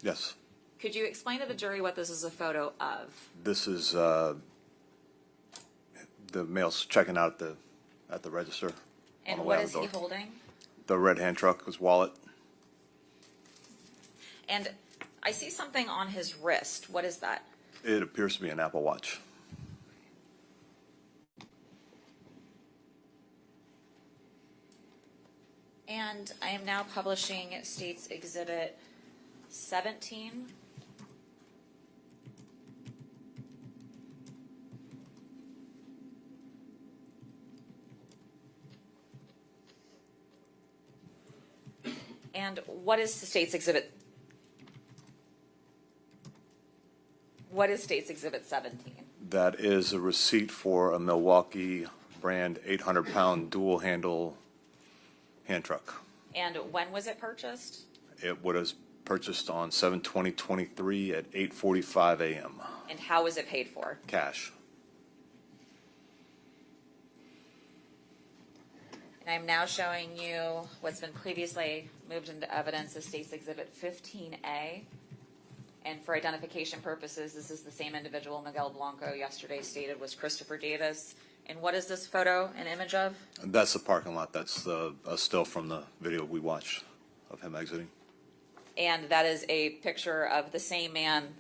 Yes. Could you explain to the jury what this is a photo of? This is the male's checking out at the register. And what is he holding? The red hand truck, his wallet. And I see something on his wrist. What is that? It appears to be an Apple Watch. And I am now publishing States Exhibit 17. And what is State's Exhibit? What is State's Exhibit 17? That is a receipt for a Milwaukee brand 800-pound dual handle hand truck. And when was it purchased? It was purchased on 7/20/23 at 8:45 a.m. And how was it paid for? Cash. And I'm now showing you what's been previously moved into evidence as State's Exhibit 15A. And for identification purposes, this is the same individual Miguel Blanco yesterday stated was Christopher Davis. And what is this photo an image of? That's the parking lot. That's a still from the video we watched of him exiting. And that is a picture of the same man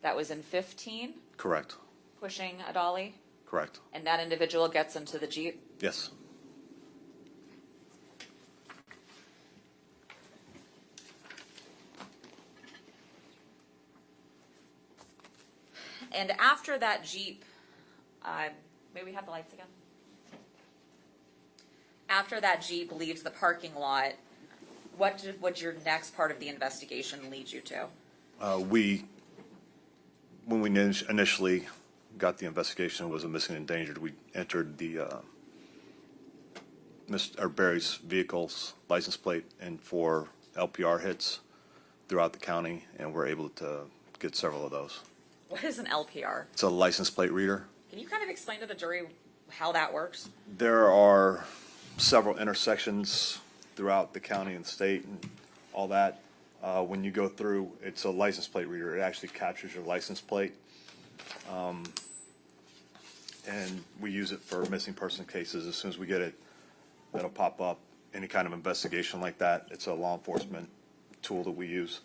that was in 15, Correct. pushing a dolly. Correct. And that individual gets into the Jeep. Yes. And after that Jeep, may we have the lights again? After that Jeep leaves the parking lot, what would your next part of the investigation lead you to? When we initially got the investigation, was a missing and endangered, we entered the Barry's vehicle's license plate and 4 LPR hits throughout the county, and we're able to get several of those. What is an LPR? It's a license plate reader. Can you kind of explain to the jury how that works? There are several intersections throughout the county and state and all that. When you go through, it's a license plate reader. It actually captures your license plate. And we use it for missing person cases. As soon as we get it, it'll pop up. Any kind of investigation like that, it's a law enforcement tool that we use.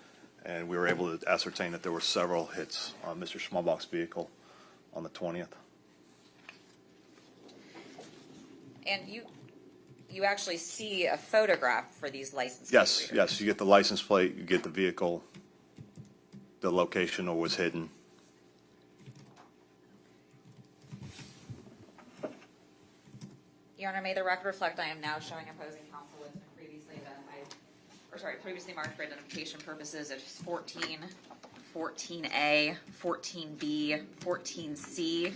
And we were able to ascertain that there were several hits on Mr. Schmalbach's vehicle on the 20th. And you actually see a photograph for these license plate Yes, readers. yes, you get the license plate, you get the vehicle, the location or was hidden. Your Honor, may the record reflect I am now showing opposing counsel what's been previously marked for identification purposes as 14, 14A, 14B, 14C.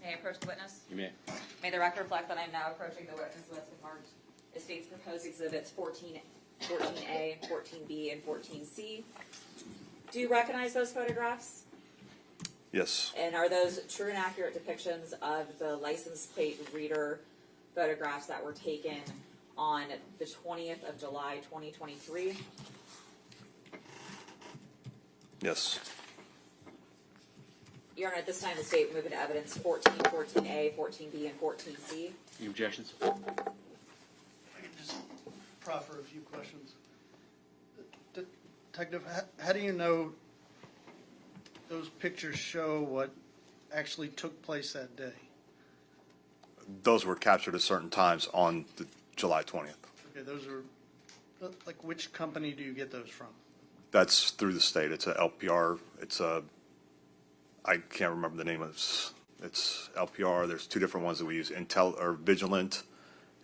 May I approach the witness? You may. May the record reflect that I am now approaching the witness who has been marked as State's proposed exhibits 14A, 14B, and 14C. Do you recognize those photographs? Yes, And are those true and accurate depictions of the license plate reader photographs that were taken on the 20th of July, 2023? yes. Your Honor, at this time, the State will move into evidence 14, 14A, 14B, and 14C. Any objections? I can just proffer a few questions. Detective, how do you know those pictures show what actually took place that day? Those were captured at certain times on the July 20th. Okay, those are, like, which company do you get those from? That's through the state. It's a LPR. It's a, I can't remember the name of it. It's LPR. There's 2 different ones that we use, Intel or Vigilant,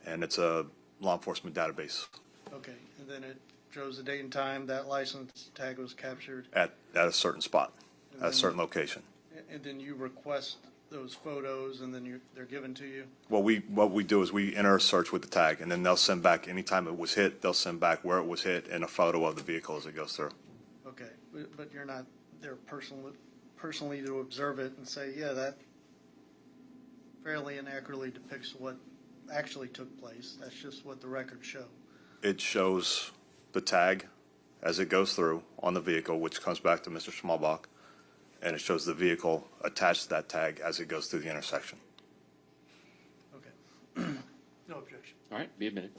and it's a law enforcement database. Okay, and then it shows the date and time that license tag was captured, At a certain spot, at a then- certain location. and then you request those photos, and then they're given to you? What we do is we enter a search with the tag, and then they'll send back, anytime it was hit, they'll send back where it was hit and a photo of the vehicle as it goes through. Okay, but you're not there personally to observe it and say, yeah, that fairly inaccurately depicts what actually took place. That's just what the records show. It shows the tag as it goes through on the vehicle, which comes back to Mr. Schmalbach, and it shows the vehicle attached to that tag as it goes through the intersection. Okay. No objection. All right, be admitted.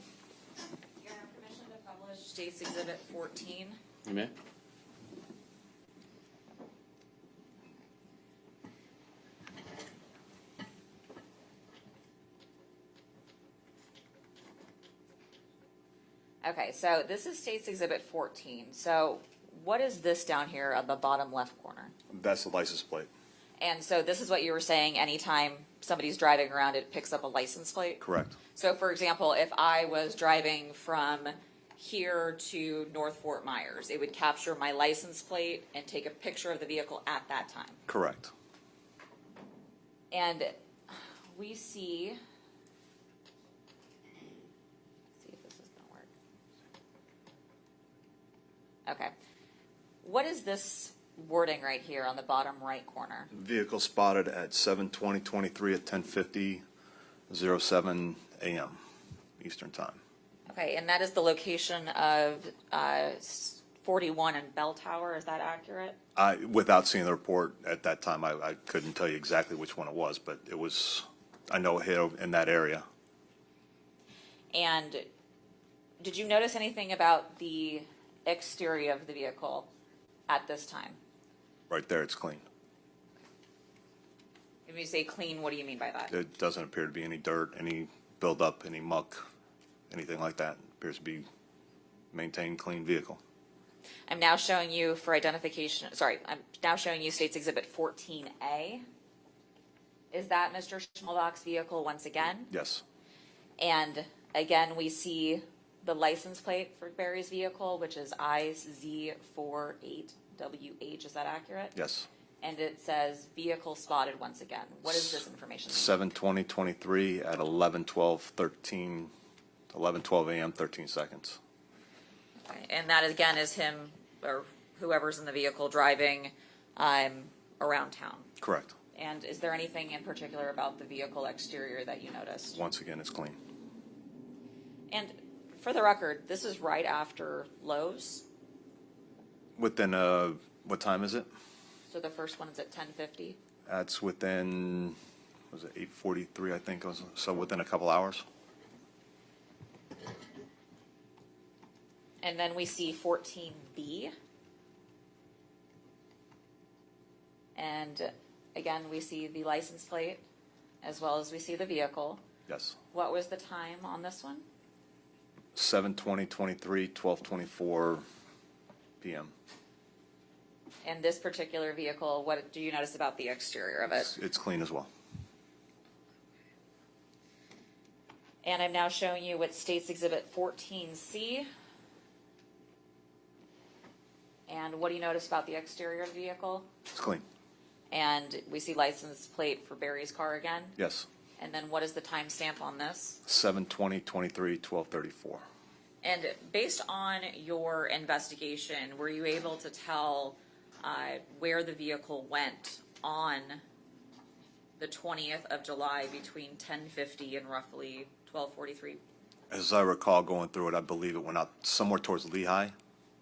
Your Honor, permission to publish State's Exhibit 14. You may. Okay, so this is State's Exhibit 14. So what is this down here on the bottom left corner? That's the license plate. And so this is what you were saying, anytime somebody's driving around, it picks up a license plate? Correct. So for example, if I was driving from here to North Fort Myers, it would capture my license plate and take a picture of the vehicle at that time. Correct. And we see, let's see if this is going to work. Okay. What is this wording right here on the bottom right corner? Vehicle spotted at 7/20/23 at 10:50:07 a.m. Eastern Time. Okay, and that is the location of 41 and Bell Tower, is that accurate? Without seeing the report at that time, I couldn't tell you exactly which one it was, but it was, I know it hit in that area. And did you notice anything about the exterior of the vehicle at this time? Right there, it's clean. When you say clean, what do you mean by that? There doesn't appear to be any dirt, any buildup, any muck, anything like that. It appears to be maintained, clean vehicle. I'm now showing you for identification, I'm now showing you State's Exhibit 14A. Is that Mr. Schmalbach's vehicle once again? Yes. And again, we see the license plate for Barry's vehicle, which is IZ48WH. Is that accurate? Yes. And it says vehicle spotted once again. What is this information? 7/20/23 at 11:12 a.m. 13 seconds. Okay. And that again is him or whoever's in the vehicle driving around town. Correct. And is there anything in particular about the vehicle exterior that you noticed? Once again, it's clean. And for the record, this is right after Lowe's. Within, what time is it? So the first one is at 10:50. That's within, was it 8:43, I think, so within a couple hours. And then we see 14B. And again, we see the license plate as well as we see the vehicle. Yes. What was the time on this one? 7/20/23, 12:24 p.m. And this particular vehicle, what do you notice about the exterior of it? It's clean as well. And I'm now showing you what State's Exhibit 14C. And what do you notice about the exterior of the vehicle? It's clean. And we see license plate for Barry's car again? Yes. And then what is the timestamp on this? 7/20/23, 12:34. And based on your investigation, were you able to tell where the vehicle went on the 20th of July between 10:50 and roughly 12:43? As I recall going through it, I believe it went out somewhere towards Lehigh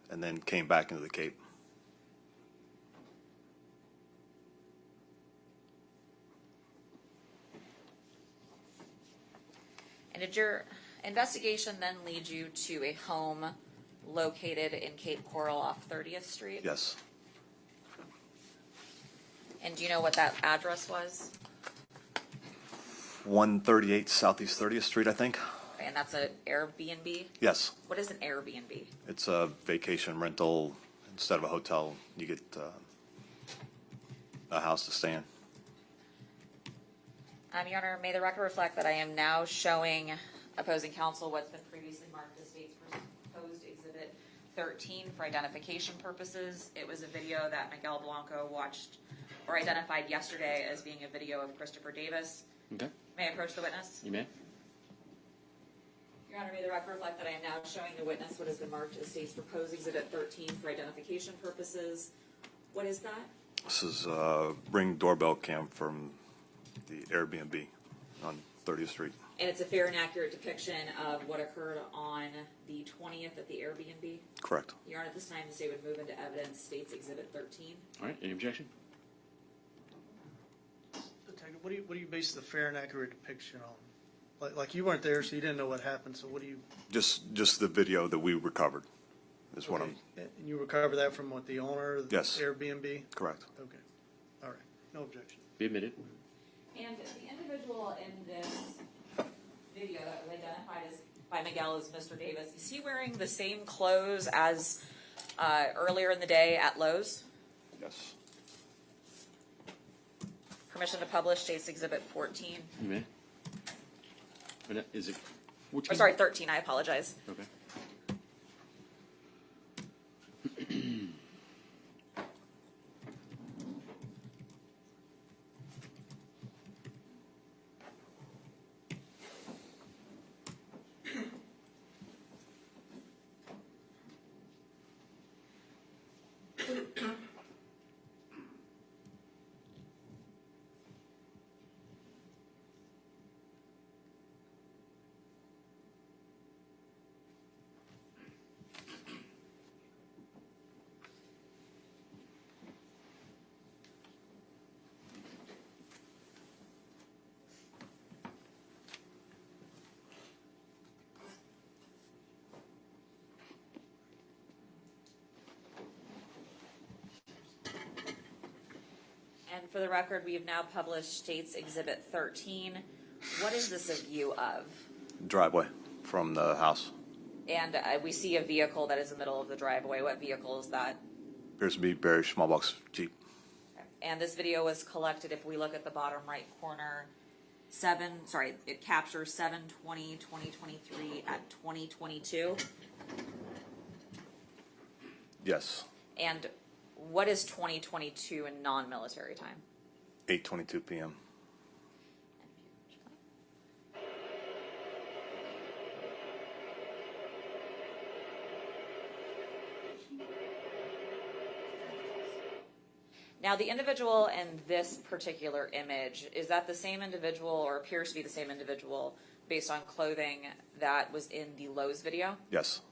and then came back into the Cape. And did your investigation then lead you to a home located in Cape Coral off 30th Street? Yes. And do you know what that address was? 138 Southeast 30th Street, I think. And that's an Airbnb? Yes. What is an Airbnb? It's a vacation rental. Instead of a hotel, you get a house to stay in. Your Honor, may the record reflect that I am now showing opposing counsel what's been previously marked as State's proposed Exhibit 13 for identification purposes. It was a video that Miguel Blanco watched or identified yesterday as being a video of Christopher Davis. Okay. May I approach the witness? You may. Your Honor, may the record reflect that I am now showing the witness what has been marked as State's proposed Exhibit 13 for identification purposes. What is that? This is a Ring doorbell cam from the Airbnb on 30th Street. And it's a fair and accurate depiction of what occurred on the 20th at the Airbnb? Correct. Your Honor, at this time, the State would move into evidence State's Exhibit 13. All right. Any objection? What do you base the fair and accurate depiction on? Like you weren't there, so you didn't know what happened, so what do you? Just the video that we recovered is what I'm. And you recover that from what, the owner of the Yes. Airbnb? Correct. Okay. All right. No objection. Be admitted. And the individual in this video that was identified as by Miguel is Mr. Davis. Is he wearing the same clothes as earlier in the day at Lowe's? Yes. Permission to publish State's Exhibit 14. You may. But is it 14? Or sorry, 13. I apologize. Okay. And for the record, we have now published State's Exhibit 13. What is this a view of? Driveway from the house. And we see a vehicle that is in the middle of the driveway. What vehicle is that? Appears to be Barry Schmalbach's Jeep. And this video was collected, if we look at the bottom right corner, it captures 7/20/2023 at 2022. Yes. And what is 2022 in non-military time? 8:22 p.m. Now, the individual in this particular image, is that the same individual or appears to be the same individual based on clothing that was in the Lowe's video? Yes.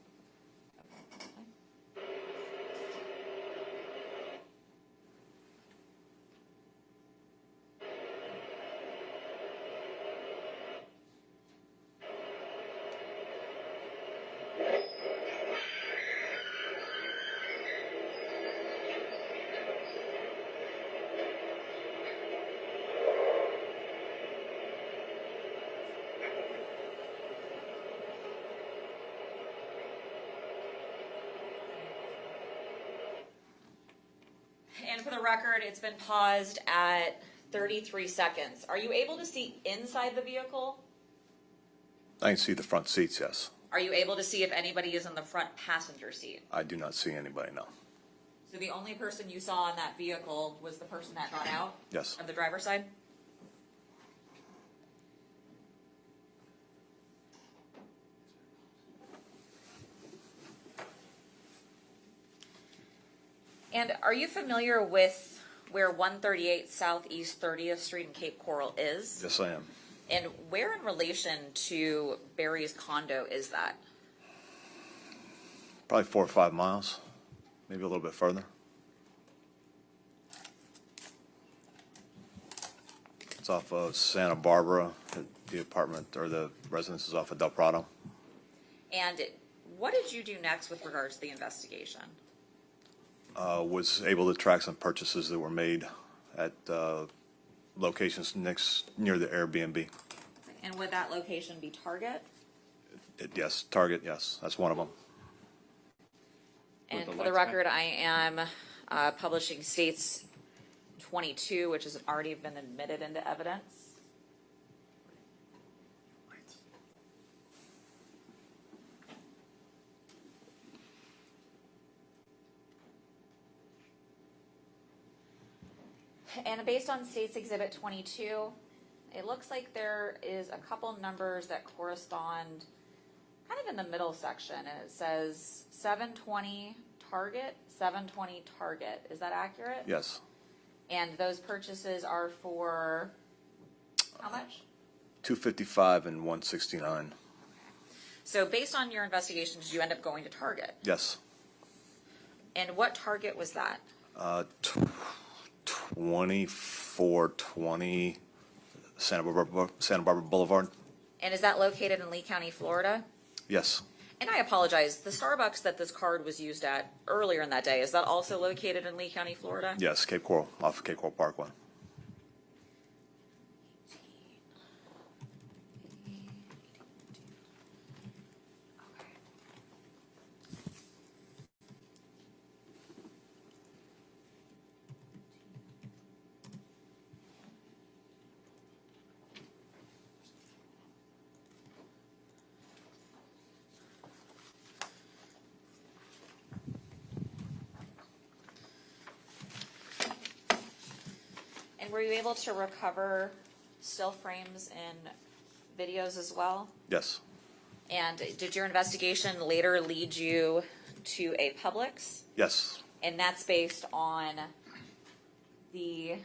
And for the record, it's been paused at 33 seconds. Are you able to see inside the vehicle? I can see the front seats, yes. Are you able to see if anybody is in the front passenger seat? I do not see anybody, no. So the only person you saw in that vehicle was the person that got out? Yes. Of the driver's side? And are you familiar with where 138 Southeast 30th Street in Cape Coral is? Yes, I am. And where in relation to Barry's condo is that? Probably 4 or 5 miles, maybe a little bit further. It's off of Santa Barbara. The apartment or the residence is off of Del Prado. And what did you do next with regards to the investigation? Was able to track some purchases that were made at locations near the Airbnb. And would that location be Target? Yes, Target, yes, that's one of them. And for the record, I am publishing States 22, which has already been admitted into evidence. And based on States Exhibit 22, it looks like there is a couple numbers that correspond kind of in the middle section. And it says 720 Target, 720 Target. Is that accurate? Yes. And those purchases are for how much? $255 and $169. So based on your investigation, did you end up going to Target? Yes. And what Target was that? 2420 Santa Barbara Boulevard. And is that located in Lee County, Florida? Yes. And I apologize, the Starbucks that this card was used at earlier in that day, is that also located in Lee County, Florida? Yes, Cape Coral, off of Cape Coral Parkway. And were you able to recover still frames and videos as well? Yes. And did your investigation later lead you to a Publix? Yes. And that's based on the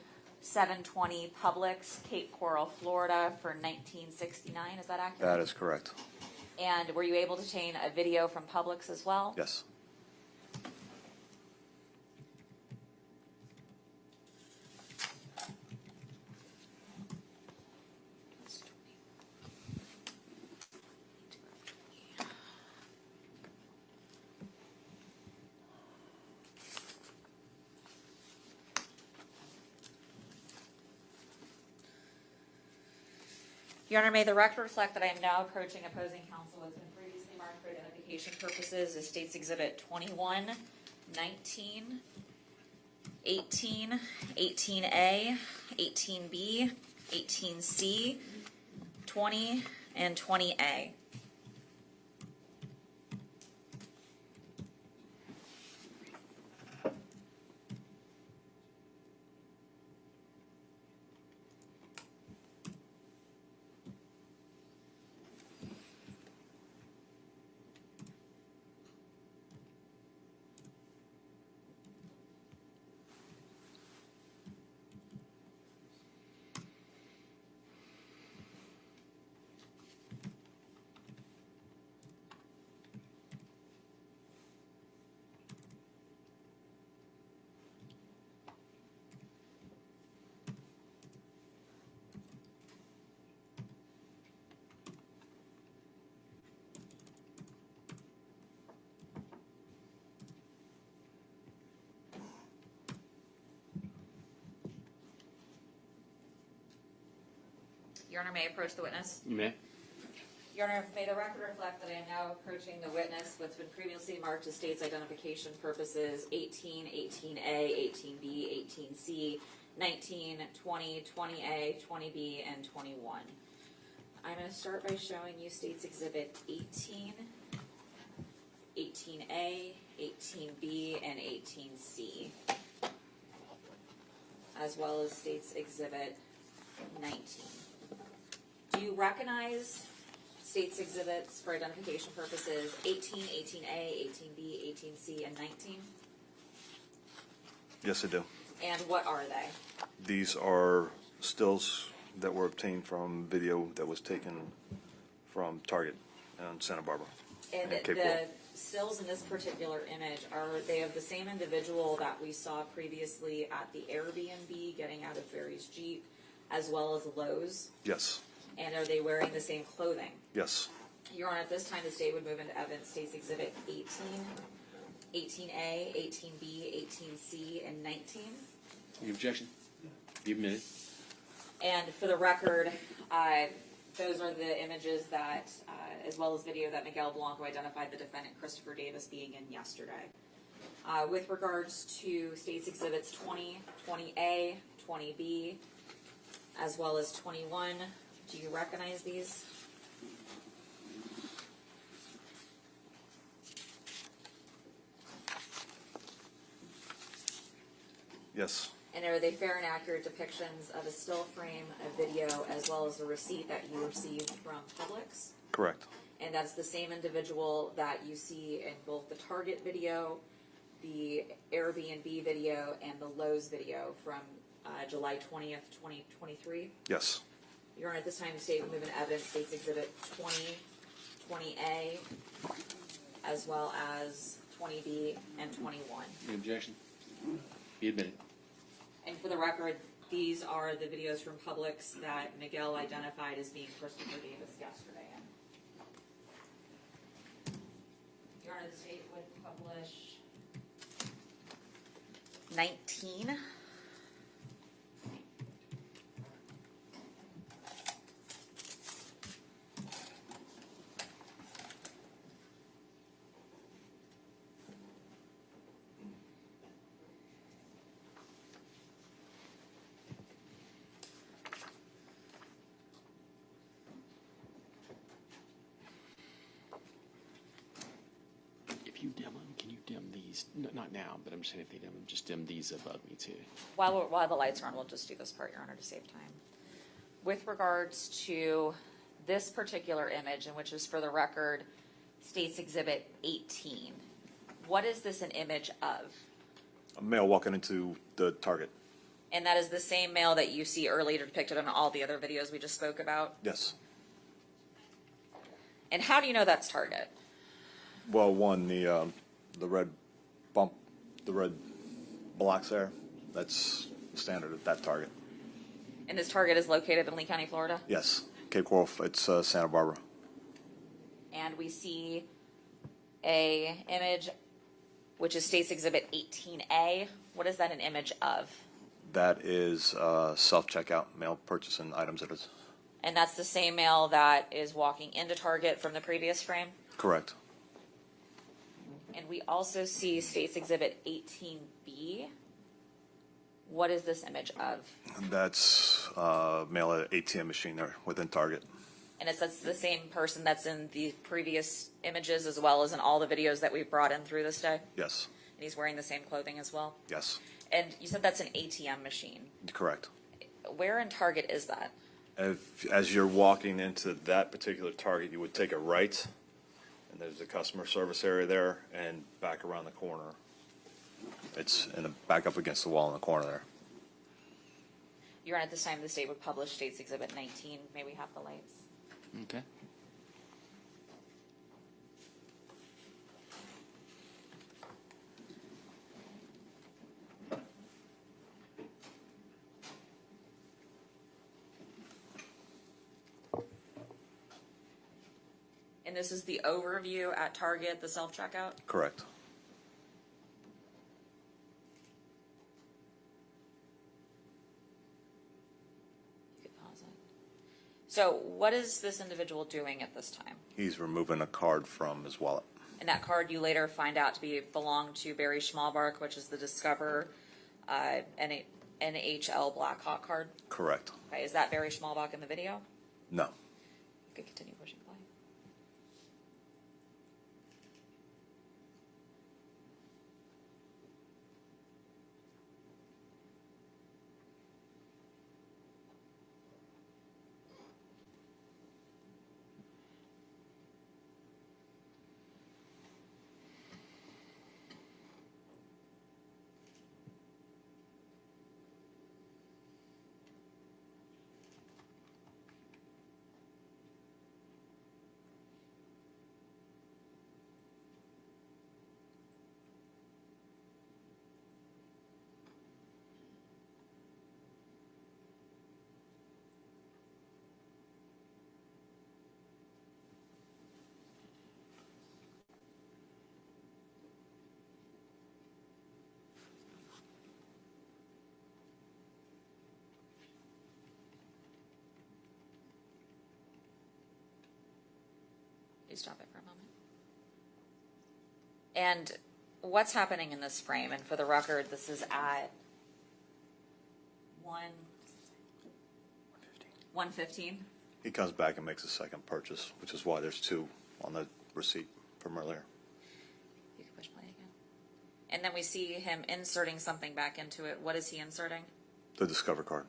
720 Publix, Cape Coral, Florida for 1969, is that accurate? That is correct. And were you able to obtain a video from Publix as well? Yes. Your Honor, may the record reflect that I am now approaching opposing counsel what's been previously marked for identification purposes as States Exhibit 21, 19, 18, 18A, 18B, 18C, 20, and 20A. Your Honor, may I approach the witness? You may. Your Honor, may the record reflect that I am now approaching the witness what's been previously marked as state's identification purposes 18, 18A, 18B, 18C, 19, 20, 20A, 20B, and 21. I'm going to start by showing you State's Exhibit 18, 18A, 18B, and 18C, as well as State's Exhibit 19. Do you recognize State's exhibits for identification purposes 18, 18A, 18B, 18C, and 19? Yes, I do. And what are they? These are stills that were obtained from video that was taken from Target in Santa Barbara. And Cape Coral. the stills in this particular image, are they of the same individual that we saw previously at the Airbnb getting out of Barry's Jeep, as well as Lowe's? Yes. And are they wearing the same clothing? Yes. Your Honor, at this time, the state would move into evidence State's Exhibit 18, 18A, 18B, 18C, and 19. Any objection? Be admitted. And for the record, those are the images that, as well as video that Miguel Blanco identified the defendant Christopher Davis being in yesterday. With regards to State's Exhibits 20, 20A, 20B, as well as 21, do you recognize these? Yes. And are they fair and accurate depictions of a still frame, a video, as well as a receipt that you received from Publix? Correct. And that's the same individual that you see in both the Target video, the Airbnb video, and the Lowe's video from July 20th, 2023? Yes. Your Honor, at this time, the state will move into evidence State's Exhibit 20, 20A, as well as 20B and 21. Any objection? Be admitted. And for the record, these are the videos from Publix that Miguel identified as being Christopher Davis yesterday. Your Honor, the state would publish 19. If you demo, can you dim these, not now, but I'm just saying if they dim them, just dim these above me too. While the lights are on, we'll just do this part, Your Honor, to save time. With regards to this particular image, and which is for the record, State's Exhibit 18, what is this an image of? A male walking into the Target. And that is the same male that you see earlier depicted in all the other videos we just spoke about? Yes. And how do you know that's Target? Well, one, the red bump, the red blocks there, that's standard at that Target. And this Target is located in Lee County, Florida? Yes. Cape Coral, it's Santa Barbara. And we see a image, which is State's Exhibit 18A. What is that an image of? That is self-checkout, mail purchasing items. It is. And that's the same male that is walking into Target from the previous frame? Correct. And we also see State's Exhibit 18B. What is this image of? That's mail at an ATM machine there within Target. And that's the same person that's in the previous images as well as in all the videos that we've brought in through this day? Yes. And he's wearing the same clothing as well? Yes. And you said that's an ATM machine. Correct. Where in Target is that? As you're walking into that particular Target, you would take a right, and there's a customer service area there, and back around the corner. It's back up against the wall in the corner there. Your Honor, at this time, the state would publish State's Exhibit 19. May we have the lights? Okay. And this is the overview at Target, the self-checkout? Correct. You could pause it. So what is this individual doing at this time? He's removing a card from his wallet. And that card you later find out to belong to Barry Schmalbach, which is the Discover NHL Blackhawk card? Correct. Okay, is that Barry Schmalbach in the video? No. You could continue pushing play. Please stop it for a moment. And what's happening in this frame? And for the record, this is at 1:15. He comes back and makes a second purchase, which is why there's two on the receipt from earlier. You can push play again. And then we see him inserting something back into it. What is he inserting? The Discover card.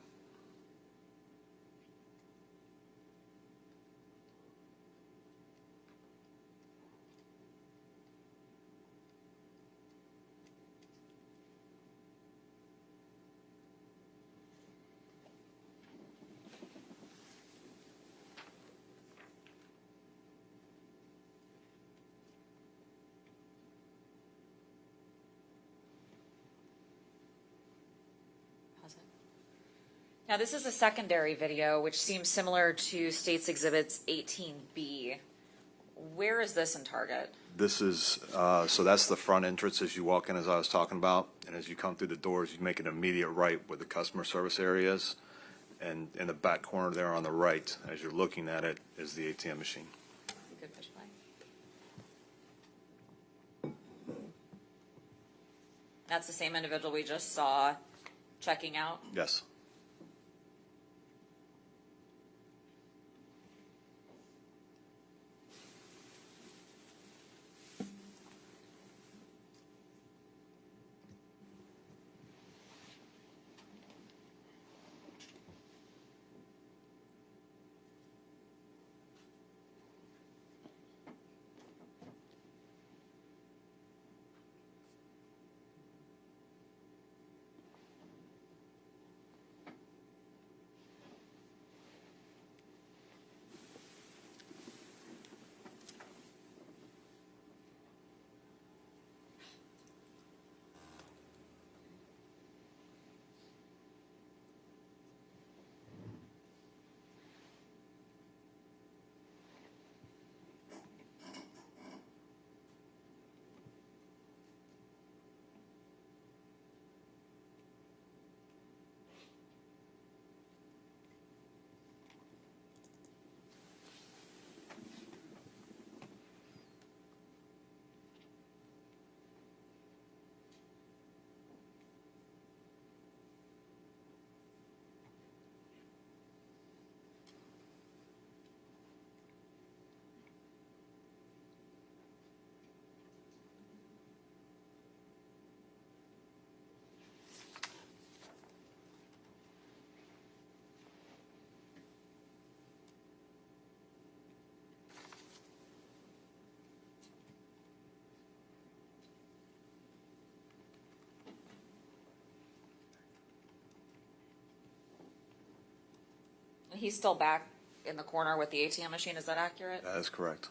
Now, this is a secondary video, which seems similar to State's Exhibits 18B. Where is this in Target? This is, so that's the front entrance as you walk in, as I was talking about. And as you come through the doors, you make an immediate right where the customer service area is. And in the back corner there on the right, as you're looking at it, is the ATM machine. You could push play. That's the same individual we just saw checking out? Yes. He's still back in the corner with the ATM machine, is that accurate? That is correct.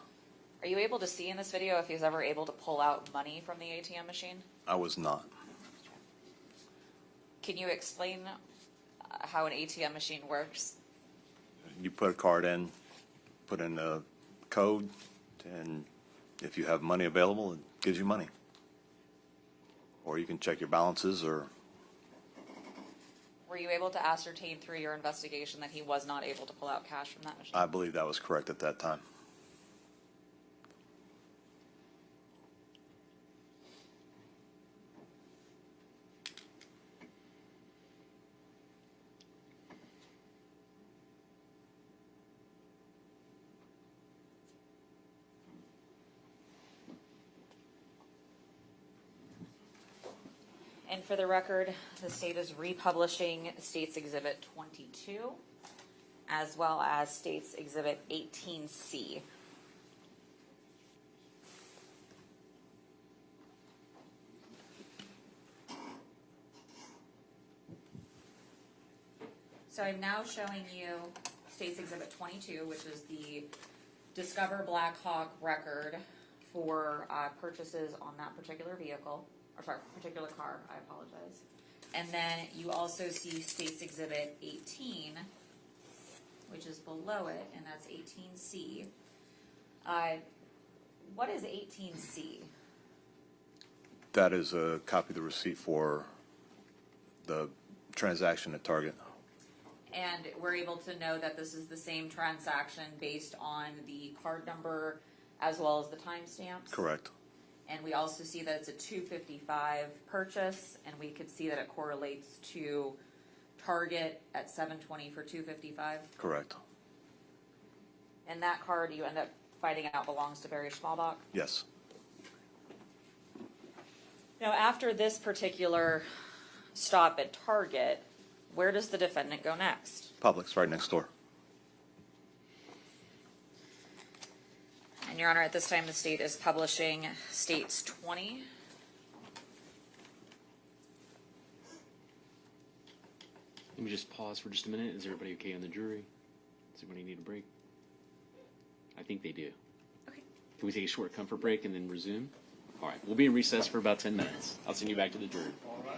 Are you able to see in this video if he's ever able to pull out money from the ATM machine? I was not. Can you explain how an ATM machine works? You put a card in, put in the code, and if you have money available, it gives you money. Or you can check your balances, or Were you able to ascertain through your investigation that he was not able to pull out cash from that machine? I believe that was correct at that time. And for the record, the state is republishing State's Exhibit 22, as well as State's Exhibit 18C. So I'm now showing you State's Exhibit 22, which is the Discover Blackhawk record for purchases on that particular vehicle, or sorry, particular car, I apologize. And then you also see State's Exhibit 18, which is below it, and that's 18C. What is 18C? That is a copy of the receipt for the transaction at Target. And we're able to know that this is the same transaction based on the card number as well as the timestamps? Correct. And we also see that it's a $255 purchase, and we could see that it correlates to Target at $720 for $255. Correct. And that card you end up finding out belongs to Barry Schmalbach. Yes. Now, after this particular stop at Target, where does the defendant go next? Publix, right next door. And Your Honor, at this time, the state is publishing States 20. Let me just pause for just a minute. Is everybody okay on the jury? Does anybody need a break? I think they do. Okay. Can we take a short comfort break and then resume? All right. We'll be in recess for about 10 minutes. I'll send you back to the jury. All right.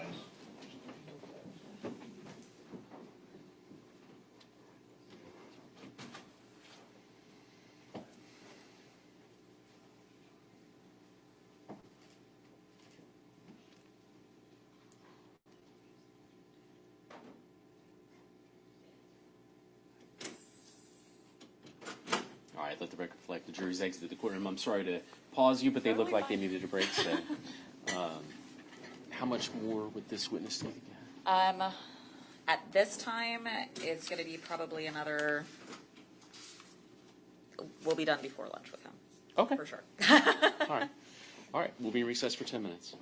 All right, let the record reflect the jury's exited the courtroom. I'm sorry to pause you, but they look like they needed a break. So, how much more would this witness take? At this time, it's going to be probably another. We'll be done before lunch with him. Okay. For sure. All right. All right. We'll be in recess for 10 minutes.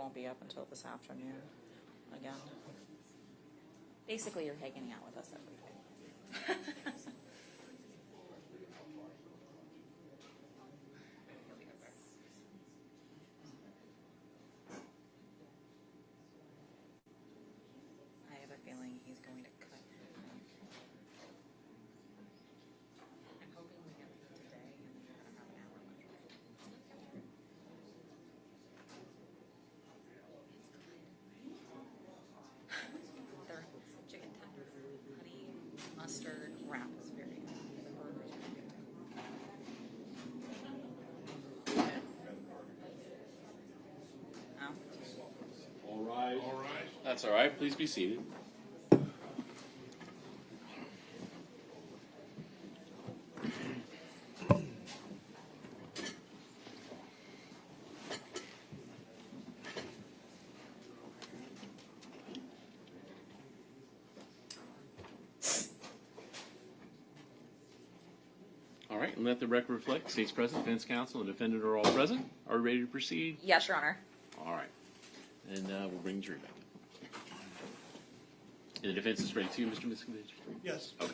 won't be up until this afternoon again. Basically, you're hanging out with us every day. I have a feeling he's going to cut. I'm hoping we get it today and we have an hour left. Their chicken tenders, honey mustard wrap is very good. The burgers are good too. Oh. All right. All right. That's all right. Please be seated. All right, and let the record reflect, state's present, defense counsel, and defendant are all present. Are we ready to proceed? Yes, Your Honor. All right. And we'll bring the jury back. And the defense is ready too, Mr. Miscavige? Yes. Okay.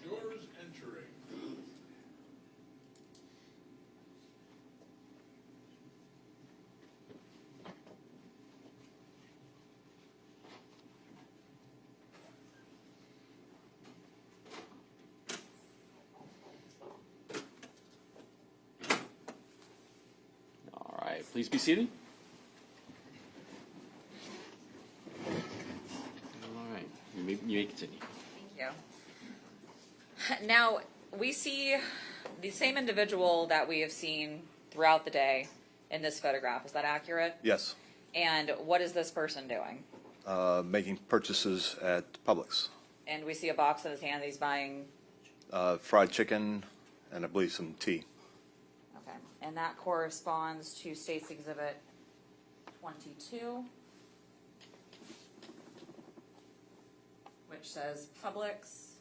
Jurors entering. All right, please be seated. All right, you may continue. Thank you. Now, we see the same individual that we have seen throughout the day in this photograph. Is that accurate? Yes. And what is this person doing? Making purchases at Publix. And we see a box in his hand that he's buying. Fried chicken and I believe some tea. Okay. And that corresponds to State's Exhibit 22, which says Publix,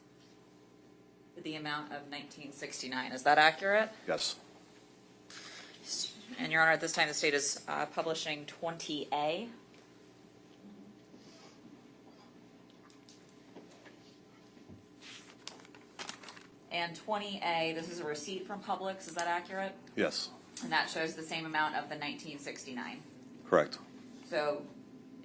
the amount of $19.69. Is that accurate? Yes. And Your Honor, at this time, the state is publishing 20A. And 20A, this is a receipt from Publix, is that accurate? Yes. And that shows the same amount of the $19.69. Correct. So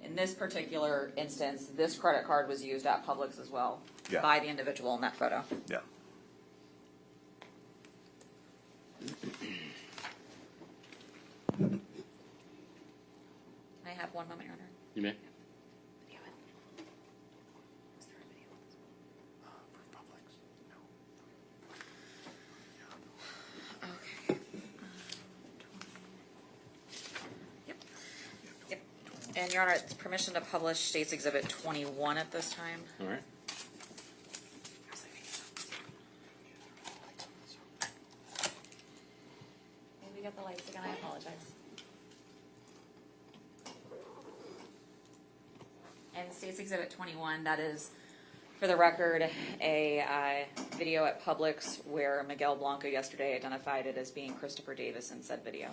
in this particular instance, this credit card was used at Publix as well Yeah. by the individual in that photo. Yeah. Can I have one moment, Your Honor? You may. Video it. Is there a video of this? Okay. Yep. Yep. And Your Honor, it's permission to publish State's Exhibit 21 at this time. All right. Maybe get the lights again, I apologize. And State's Exhibit 21, that is, for the record, a video at Publix where Miguel Blanco yesterday identified it as being Christopher Davis in said video.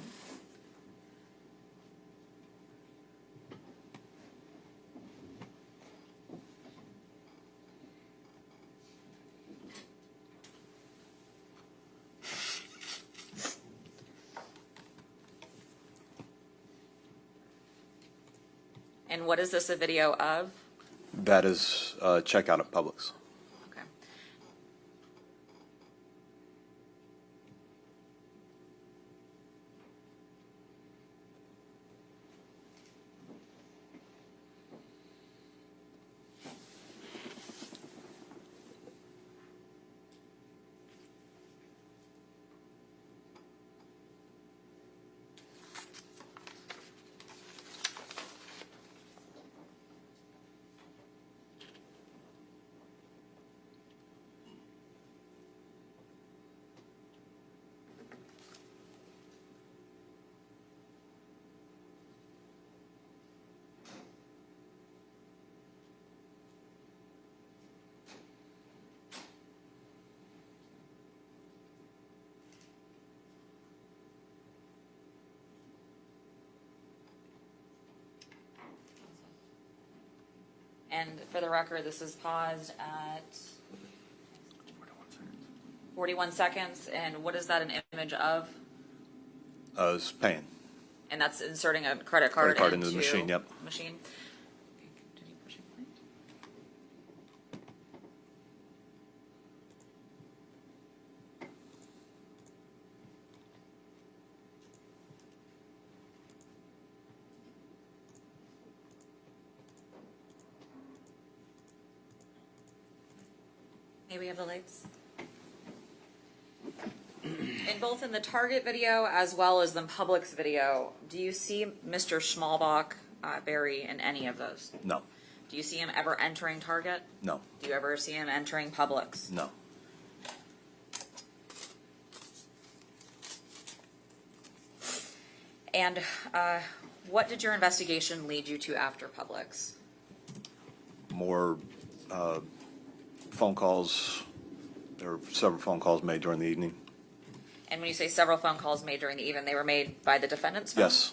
And what is this a video of? That is checkout at Publix. Okay. And for the record, this is paused at 41 seconds. And what is that an image of? It's paying. And that's inserting a credit card, Into the machine, yep. Machine. Okay, continue pushing play. May we have the lights? In both in the Target video as well as the Publix video, do you see Mr. Schmalbach Barry in any of those? No. Do you see him ever entering Target? No. Do you ever see him entering Publix? No. And what did your investigation lead you to after Publix? More phone calls. There were several phone calls made during the evening. And when you say several phone calls made during the evening, they were made by the defendant's phone? Yes.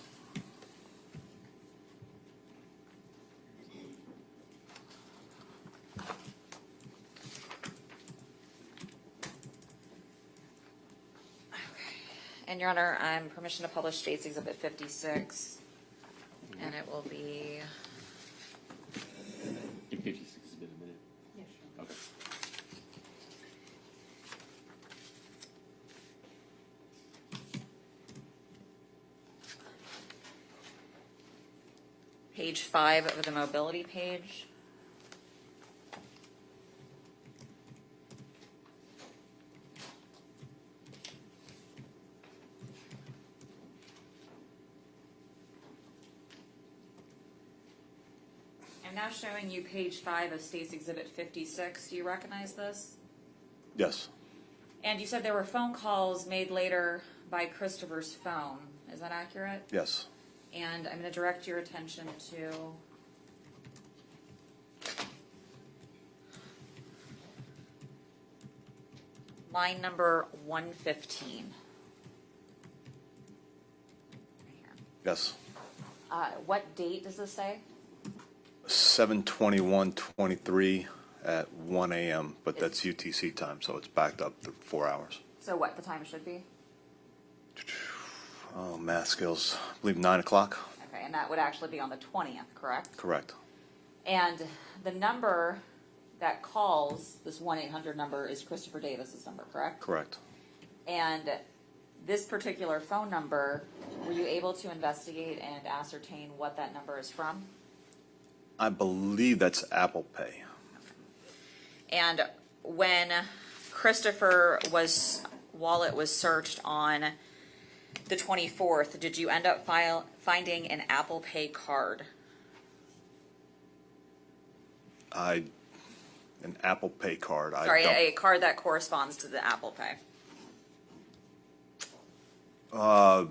And Your Honor, I'm permission to publish State's Exhibit 56, and it will be. In 56 has been a minute. Yeah, sure. Okay. Page 5 of the mobility page. I'm now showing you page 5 of State's Exhibit 56. Do you recognize this? Yes. And you said there were phone calls made later by Christopher's phone. Is that accurate? Yes. And I'm going to direct your attention to line number 115. Right here. Yes. What date does this say? 7/21/23 at 1 a.m., but that's UTC time, so it's backed up to 4 hours. So what the time should be? Oh, math skills. I believe 9 o'clock. Okay, and that would actually be on the 20th, correct? Correct. And the number that calls, this 1-800 number, is Christopher Davis's number, correct? Correct. And this particular phone number, were you able to investigate and ascertain what that number is from? I believe that's Apple Pay. And when Christopher wallet was searched on the 24th, did you end up finding an Apple Pay card? An Apple Pay card. Sorry, a card that corresponds to the Apple Pay. Well,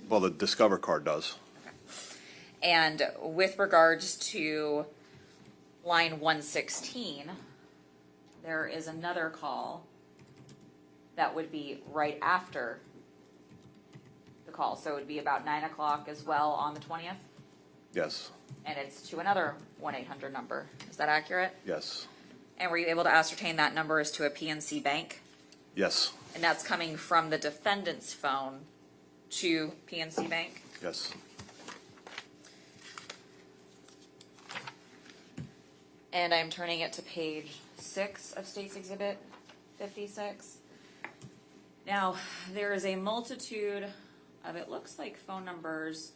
the Discover card does. And with regards to line 116, there is another call that would be right after the call. So it would be about 9 o'clock as well on the 20th? Yes. And it's to another 1-800 number. Is that accurate? Yes. And were you able to ascertain that number is to a PNC bank? Yes. And that's coming from the defendant's phone to PNC Bank? Yes. And I'm turning it to page 6 of State's Exhibit 56. Now, there is a multitude of, it looks like, phone numbers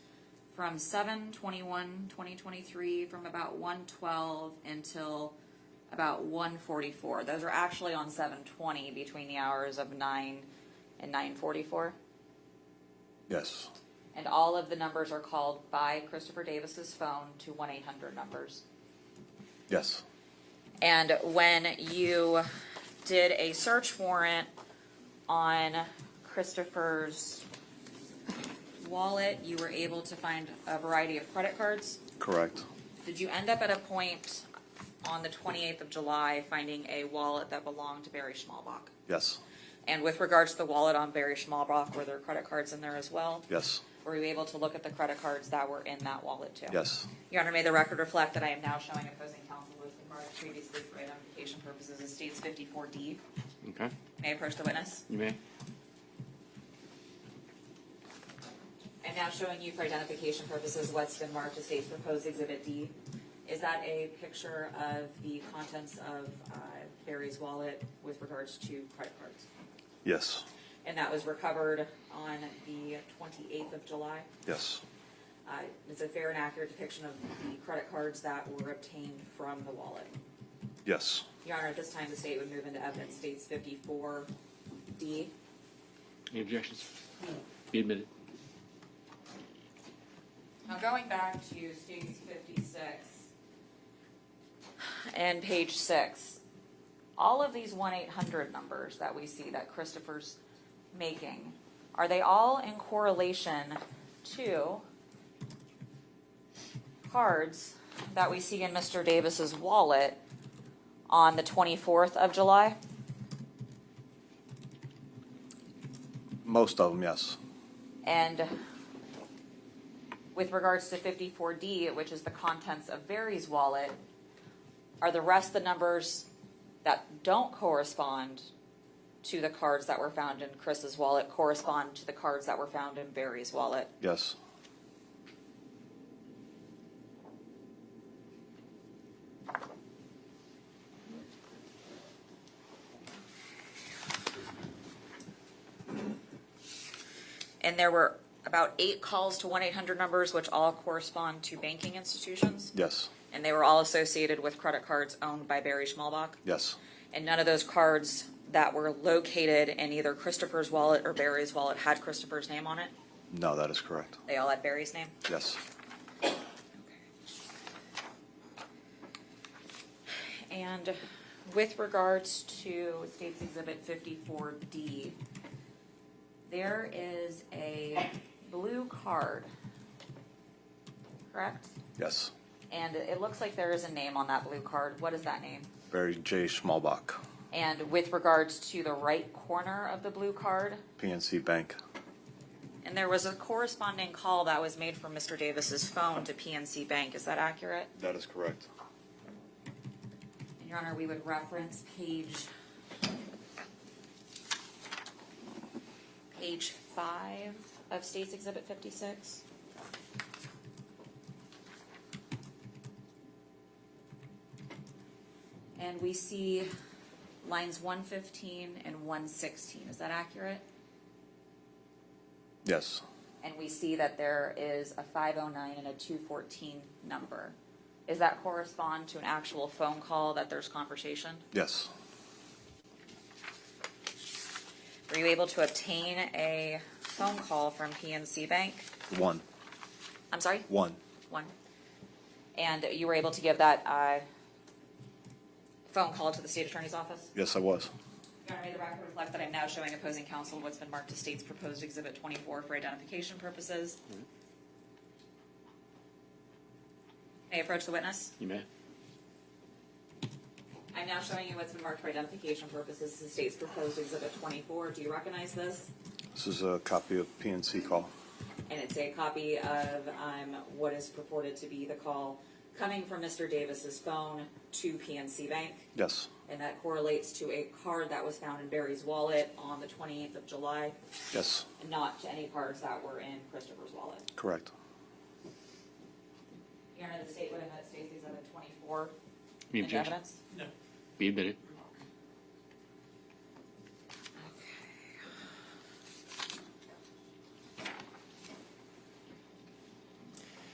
from 7/21/2023 from about 1:12 until about 1:44. Those are actually on 7/20 between the hours of 9 and 9:44. Yes. And all of the numbers are called by Christopher Davis's phone to 1-800 numbers. Yes. And when you did a search warrant on Christopher's wallet, you were able to find a variety of credit cards. Correct. Did you end up at a point on the 28th of July finding a wallet that belonged to Barry Schmalbach? Yes. And with regards to the wallet on Barry Schmalbach, were there credit cards in there as well? Yes. Were you able to look at the credit cards that were in that wallet too? Yes. Your Honor, may the record reflect that I am now showing opposing counsel who has been marked previously for identification purposes as states 54D. Okay. May I approach the witness? You may. I'm now showing you for identification purposes what's been marked as state's proposed Exhibit D. Is that a picture of the contents of Barry's wallet with regards to credit cards? Yes. And that was recovered on the 28th of July? Yes. It's a fair and accurate depiction of the credit cards that were obtained from the wallet. Yes. Your Honor, at this time, the state would move into evidence states 54D. Any objections? Be admitted. Now going back to states 56 and page 6, all of these 1-800 numbers that we see that Christopher's making, are they all in correlation to cards that we see in Mr. Davis's wallet on the 24th of July? Most of them, yes. And with regards to 54D, which is the contents of Barry's wallet, are the rest of the numbers that don't correspond to the cards that were found in Chris's wallet correspond to the cards that were found in Barry's wallet? Yes. And there were about 8 calls to 1-800 numbers, which all correspond to banking institutions? Yes. And they were all associated with credit cards owned by Barry Schmalbach? Yes. And none of those cards that were located in either Christopher's wallet or Barry's wallet had Christopher's name on it? No, that is correct. They all had Barry's name? Yes. And with regards to State's Exhibit 54D, there is a blue card, correct? Yes. And it looks like there is a name on that blue card. What is that name? Barry J. Schmalbach, And with regards to the right corner of the blue card, PNC Bank. and there was a corresponding call that was made from Mr. Davis's phone to PNC Bank. Is that accurate? That is correct. And Your Honor, we would reference page 5 of State's Exhibit 56. And we see lines 115 and 116. Is that accurate? Yes. And we see that there is a 509 and a 214 number. Does that correspond to an actual phone call that there's conversation? Yes. Were you able to obtain a phone call from PNC Bank? One. I'm sorry? One. One. And you were able to give that phone call to the state attorney's office? Yes, I was. Your Honor, may the record reflect that I'm now showing opposing counsel what's been marked as State's proposed Exhibit 24 for identification purposes. May I approach the witness? You may. I'm now showing you what's been marked for identification purposes as the State's proposed Exhibit 24. Do you recognize this? This is a copy of PNC call. And it's a copy of what is purported to be the call coming from Mr. Davis's phone to PNC Bank. Yes. And that correlates to a card that was found in Barry's wallet on the 28th of July, Yes. and not to any cards that were in Christopher's wallet. Correct. Your Honor, the state would admit State's Exhibit 24 Any into objection? evidence. No. Be admitted.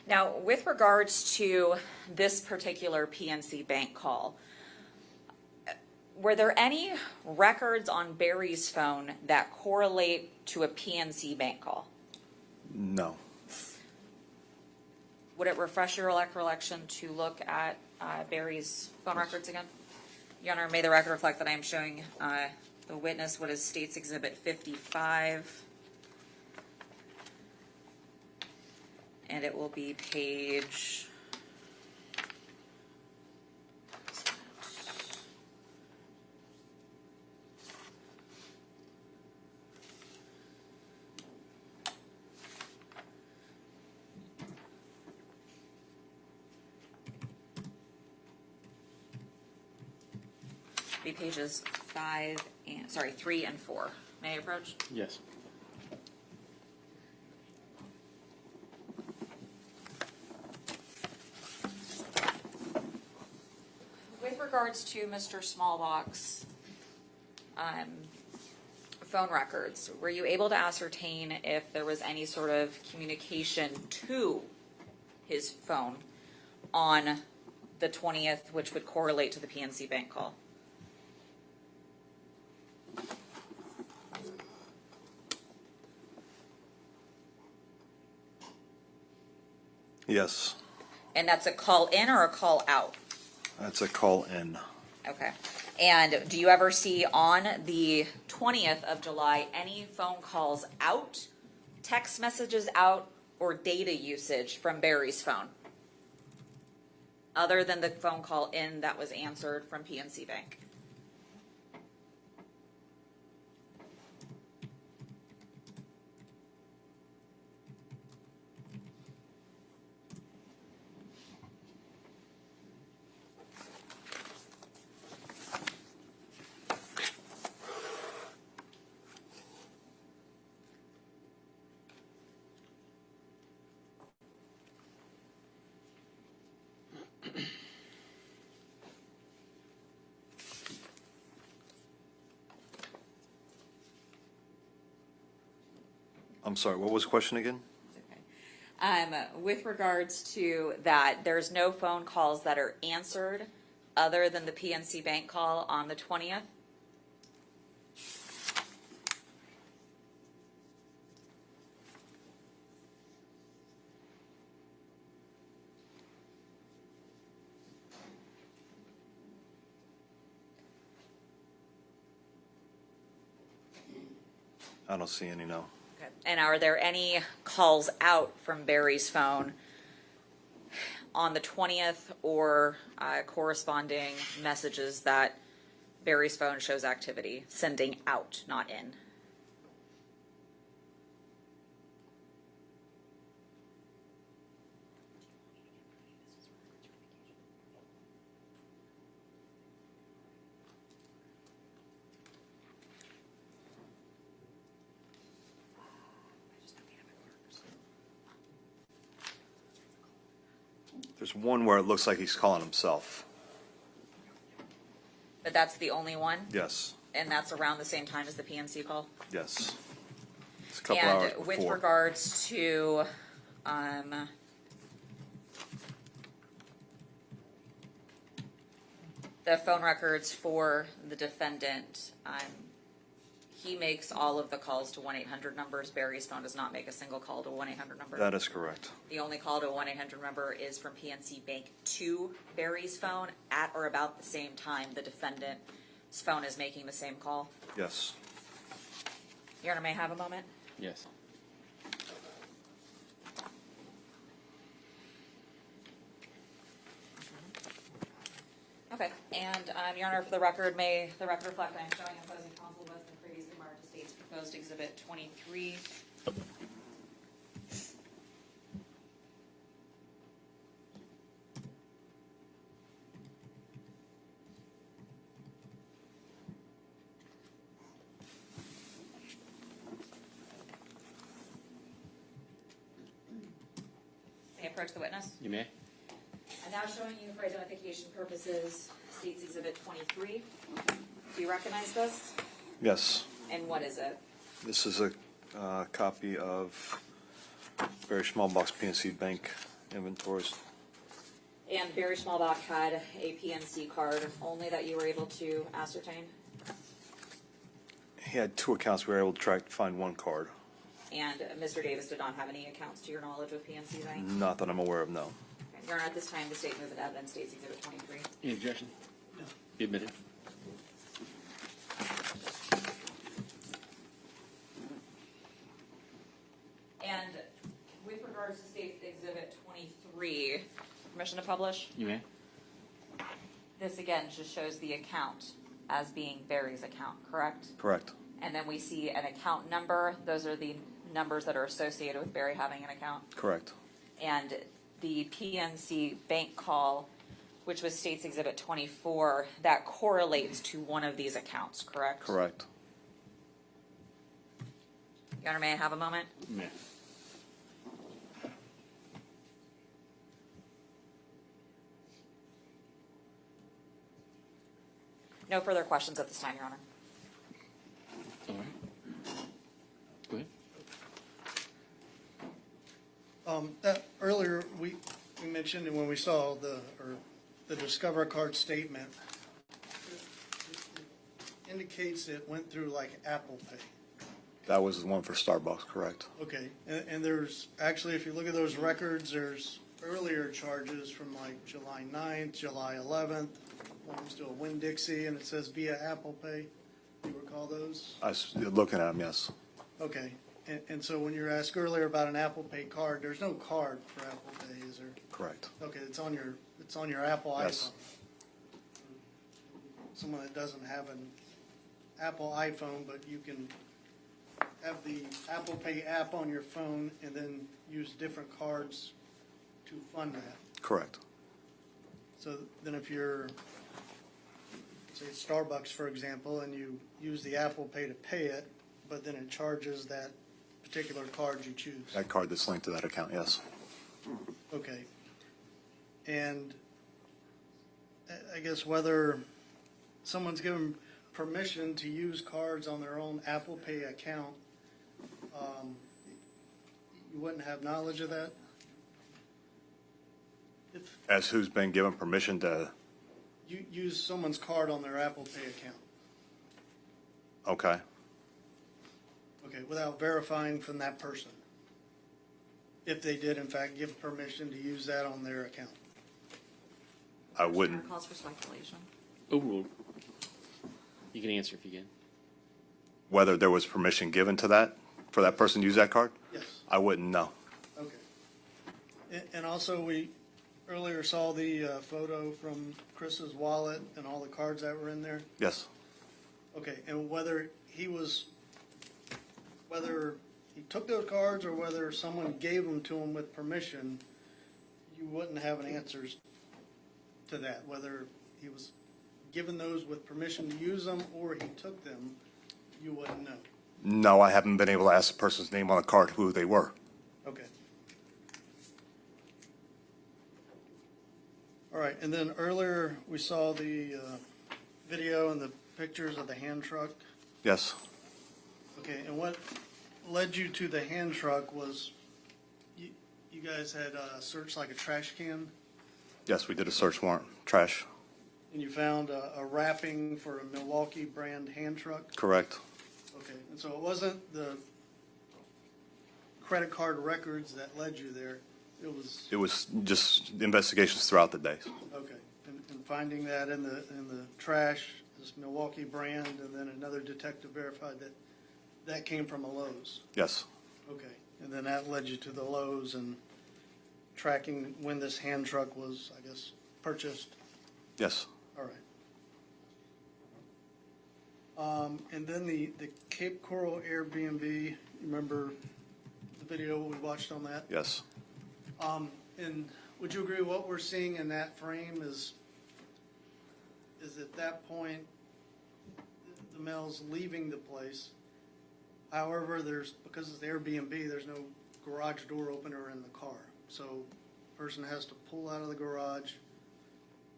Now, with regards to this particular PNC Bank call, were there any records on Barry's phone that correlate to a PNC Bank call? No. Would it refresh your recollection to look at Barry's phone records again? Your Honor, may the record reflect that I am showing the witness what is State's Exhibit 55. And it will be page... Be pages 3 and 4. May I approach? Yes. With regards to Mr. Schmalbach's phone records, were you able to ascertain if there was any sort of communication to his phone on the 20th, which would correlate to the PNC Bank call? Yes, And that's a call in or a call out? that's a call in. Okay. And do you ever see on the 20th of July any phone calls out, text messages out, or data usage from Barry's phone? Other than the phone call in that was answered from PNC Bank? I'm sorry, what was the question again? With regards to that, there's no phone calls that are answered other than the PNC Bank call on the 20th? I don't see any, no. Okay. And are there any calls out from Barry's phone on the 20th or corresponding messages that Barry's phone shows activity, sending out, not in? There's one where it looks like he's calling himself. But that's the only one? Yes, And that's around the same time as the PNC call? yes. It's a couple hours And with before. regards to, the phone records for the defendant, he makes all of the calls to 1-800 numbers. Barry's phone does not make a single call to a 1-800 number. That is correct. The only call to a 1-800 number is from PNC Bank to Barry's phone at or about the same time the defendant's phone is making the same call. Yes. Your Honor, may I have a moment? Yes. Okay, and Your Honor, for the record, may the record reflect I am showing opposing counsel was the previously marked to state's proposed Exhibit 23. May I approach the witness? You may. I'm now showing you for identification purposes State's Exhibit 23. Do you recognize this? Yes. And what is it? This is a copy of Barry Schmalbach's PNC Bank inventories. And Barry Schmalbach had a PNC card only that you were able to ascertain? He had two accounts. We were able to find one card. And Mr. Davis did not have any accounts to your knowledge with PNC Bank? Not that I'm aware of, no. Okay. Your Honor, at this time, the state move into evidence State's Exhibit 23. Any objection? No. Be admitted. And with regards to State's Exhibit 23, permission to publish? You may. This again just shows the account as being Barry's account, correct? Correct. And then we see an account number. Those are the numbers that are associated with Barry having an account. Correct. And the PNC bank call which was State's Exhibit 24, that correlates to one of these accounts, correct? Correct. Your Honor, may I have a moment? Yeah. No further questions at this time, Your Honor. All right. Go ahead. Earlier, we mentioned when we saw the Discover card statement, it indicates it went through like Apple Pay. That was the one for Starbucks, correct? Okay, and there's, actually, if you look at those records, there's earlier charges from like July 9th, July 11th, one was to a Winn-Dixie, and it says via Apple Pay. Do you recall those? I was looking at them, yes. Okay, and so when you were asked earlier about an Apple Pay card, there's no card for Apple Pay, is there? Correct. Okay, it's on your Apple Yes. iPhone. Someone that doesn't have an Apple iPhone, but you can have the Apple Pay app on your phone and then use different cards to fund that. Correct. So then if you're, say Starbucks, for example, and you use the Apple Pay to pay it, but then it charges that particular card you choose. That card that's linked to that account, yes. Okay. And I guess whether someone's given permission to use cards on their own Apple Pay account, you wouldn't have knowledge of that? If As who's been given permission to, you use someone's card on their Apple Pay account, okay. okay, without verifying from that person, if they did in fact give permission to use that on their account. I wouldn't, Calls for speculation. Overruled. You can answer if you can. whether there was permission given to that, for that person to use that card, Yes, I wouldn't know. okay. And also, we earlier saw the photo from Chris's wallet and all the cards that were in there. Yes. Okay, and whether he took those cards or whether someone gave them to him with permission, you wouldn't have an answers to that, whether he was given those with permission to use them or he took them, you wouldn't know. No, I haven't been able to ask the person's name on the card who they were. Okay. All right, and then earlier we saw the video and the pictures of the hand truck. Yes. Okay, and what led you to the hand truck was you guys had searched like a trash can Yes, we did a search warrant. Trash. and you found a wrapping for a Milwaukee brand hand truck? Correct. Okay, and so it wasn't the credit card records that led you there, it was, It was just investigations throughout the day. okay, and finding that in the trash, this Milwaukee brand, and then another detective verified that that came from a Lowe's. Yes. Okay, and then that led you to the Lowe's and tracking when this hand truck was, I guess, purchased? Yes. All right. And then the Cape Coral Airbnb, you remember the video we watched on that? Yes. And would you agree what we're seeing in that frame is at that point, the male's leaving the place. However, because it's the Airbnb, there's no garage door opener in the car. So person has to pull out of the garage,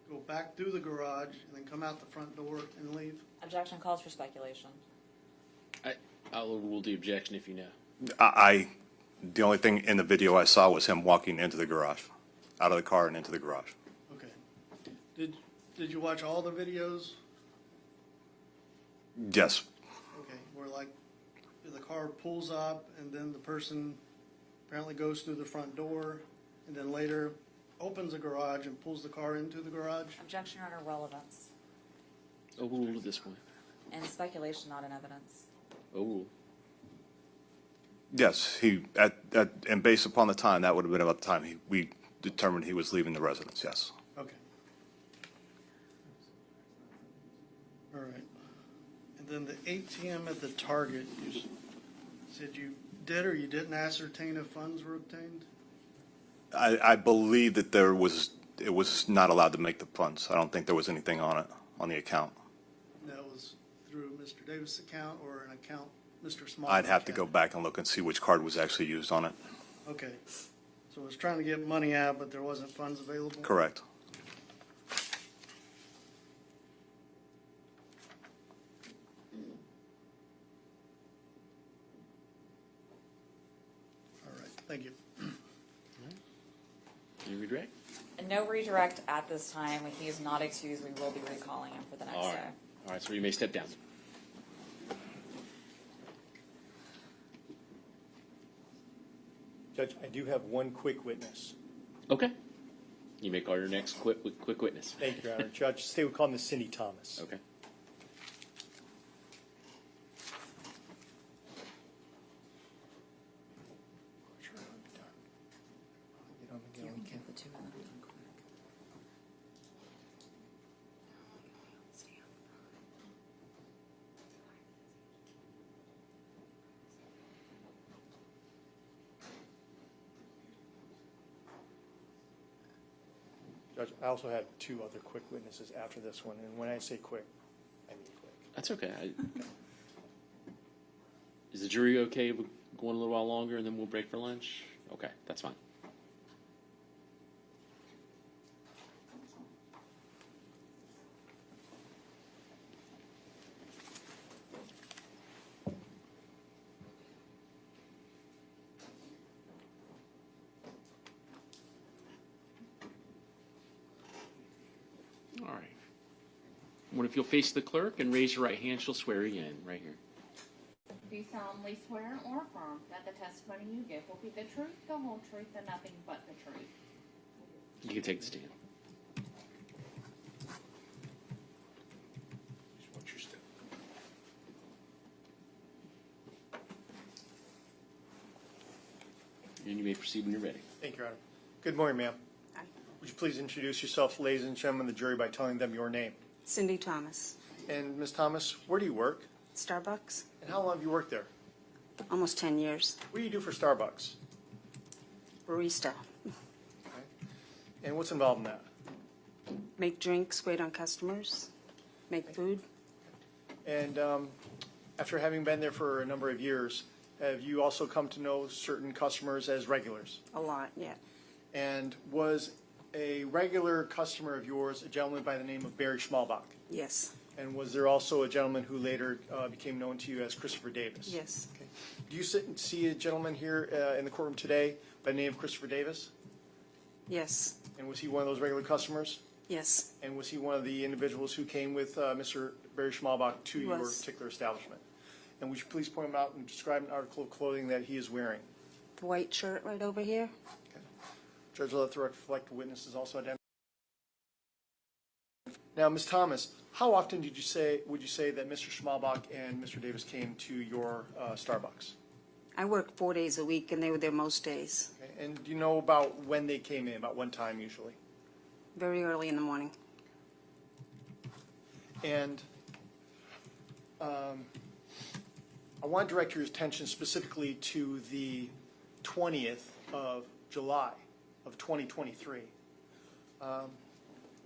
go back through the garage, and then come out the front door and leave. Objection calls for speculation. I'll overrule the objection if you know. The only thing in the video I saw was him walking into the garage, out of the car and into the garage. Okay. Did you watch all the videos? Yes. Okay, where like the car pulls up and then the person apparently goes through the front door and then later opens the garage and pulls the car into the garage? Objection, Your Honor, relevance. Overruled at this point. And speculation, not in evidence. Overruled. Yes, and based upon the time, that would have been about the time we determined he was leaving the residence, yes. Okay. All right. And then the ATM at the Target, you said you did or you didn't ascertain if funds were obtained? I believe that there was it was not allowed to make the funds. I don't think there was anything on it, on the account. That was through Mr. Davis' account or an account Mr. Schmalbach I'd have to had? go back and look and see which card was actually used on it. Okay. So it was trying to get money out, but there wasn't funds available? Correct. All right, thank you. Any redirect? No redirect at this time. He is not excused. We will be recalling him for the next All day. right. All right, so you may step down. Judge, I do have one quick witness. Okay. You may call your next quick witness. Thank you, Your Honor. Judge, today we call Miss Cindy Thomas. Okay. Judge, I also had two other quick witnesses after this one, and when I say quick, I mean quick. That's okay. Is the jury okay with going a little while longer and then we'll break for lunch? Okay, that's fine. All right. If you'll face the clerk and raise your right hand, she'll swear you in right here. Do you solemnly swear or affirm that the testimony you give will be the truth, the whole truth, and nothing but the truth? You can take the stand. What's your step? And you may proceed when you're ready. Thank you, Your Honor. Good morning, ma'am. Hi. Would you please introduce yourself, ladies and gentlemen of the jury, by telling them your name? Cindy Thomas, And Ms. Thomas, where do you work? Starbucks, And how long have you worked there? almost 10 years. What do you do for Starbucks? Barista, And what's involved in that? make drinks, wait on customers, make food. And after having been there for a number of years, have you also come to know certain customers as regulars? A lot, yeah. And was a regular customer of yours a gentleman by the name of Barry Schmalbach? Yes, And was there also a gentleman who later became known to you as Christopher Davis? yes, Okay. Do you see a gentleman here in the courtroom today by the name of Christopher Davis? yes, And was he one of those regular customers? yes, And was he one of the individuals who came with Mr. Barry Schmalbach to your Was. particular establishment? And would you please point him out and describe an article of clothing that he is wearing? the white shirt right over here. Judge, will let the reflect witnesses also identify. Now, Ms. Thomas, how often would you say that Mr. Schmalbach and Mr. Davis came to your Starbucks? I work 4 days a week and they were there most days, Okay. And do you know about when they came in, about what time usually? very early in the morning. And I want to direct your attention specifically to the 20th of July of 2023.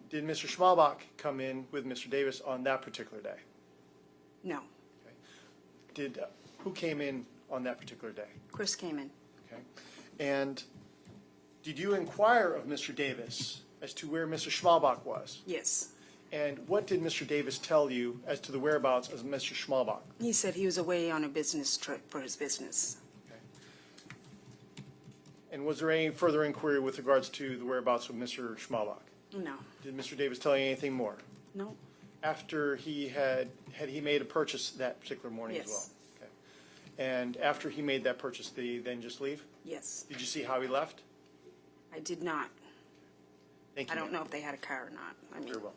Did Mr. Schmalbach come in with Mr. Davis on that particular day? No, Who came in on that particular day? Chris came in. Okay. And did you inquire of Mr. Davis as to where Mr. Schmalbach was? Yes, And what did Mr. Davis tell you as to the whereabouts of Mr. Schmalbach? he said he was away on a business trip for his business. And was there any further inquiry with regards to the whereabouts of Mr. Schmalbach? No, Did Mr. Davis tell you anything more? no, After he had he made a purchase that particular morning as well? Yes. Okay. And after he made that purchase, did he then just leave? yes, Did you see how he left? I did not. Thank you. I don't ma'am. know if they had a car or not. I mean, Very well.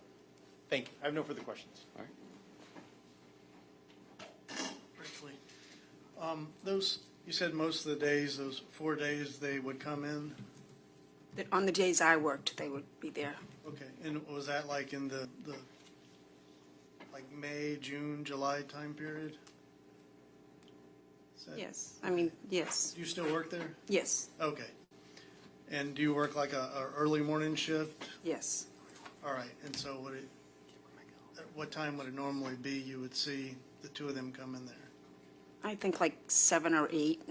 Thank you. I have no further questions. All right. Briefly. Those, you said most of the days, those 4 days, they would come in? on the days I worked, they would be there. Okay, and was that like in the like May, June, July time period? Is that- Yes, I mean, yes, Do you still work there? yes, Okay. And do you work like a early morning shift? Yes. All right, and so at what time would it normally be you would see the two of them come in there? I think like 7 or 8.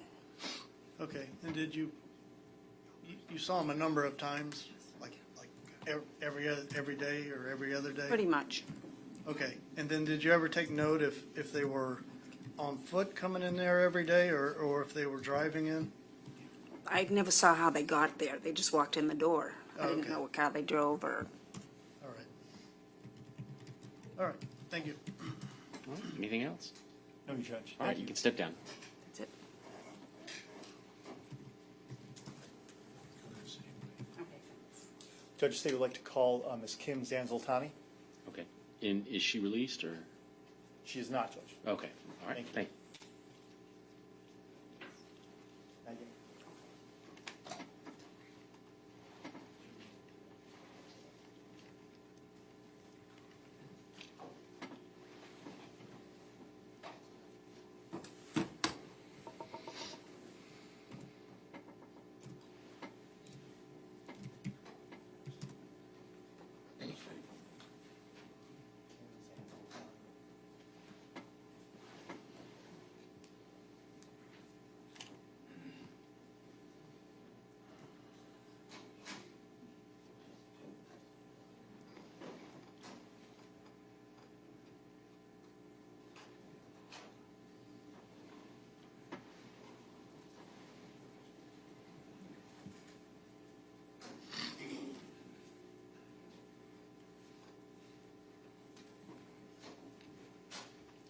Okay, and did you saw them a number of times, like every day or every other day? Pretty much. Okay, and then did you ever take note if they were on foot coming in there every day or if they were driving in? I never saw how they got there. They just walked in the door. I didn't Okay. know what car they drove or. All right. All right, thank you. All right, anything else? No, Judge. All right, you can step down. That's it. Judge State would like to call Ms. Kim Zanzoltani. Okay. And is she released or? She is not, Judge. Okay. All right. Thank you. Thank you. Thank you.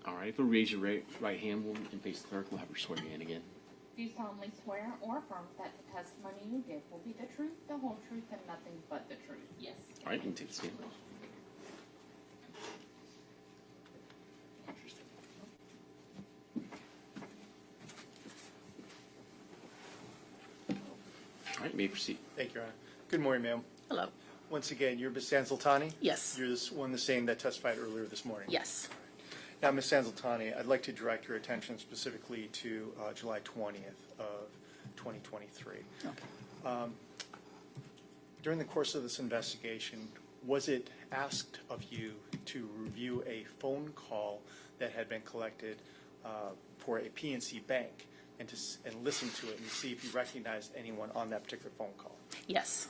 All right. If you'll raise your right hand and face the clerk, we'll have her swear you in again. Do you solemnly swear or affirm that the testimony you give will be the truth, the whole truth, and nothing but the truth? Yes. All right. You can take the stand. All right. You may proceed. Thank you, Your Honor. Good morning, ma'am. Hello. Once again, you're Ms. Zanzoltani? Yes. You're the same that testified earlier this morning? Yes. Now, Ms. Zanzoltani, I'd like to direct your attention specifically to July 20th of 2023. Okay. During the course of this investigation, was it asked of you to review a phone call that had been collected for a PNC bank and listen to it and see if you recognized anyone on that particular phone call? Yes.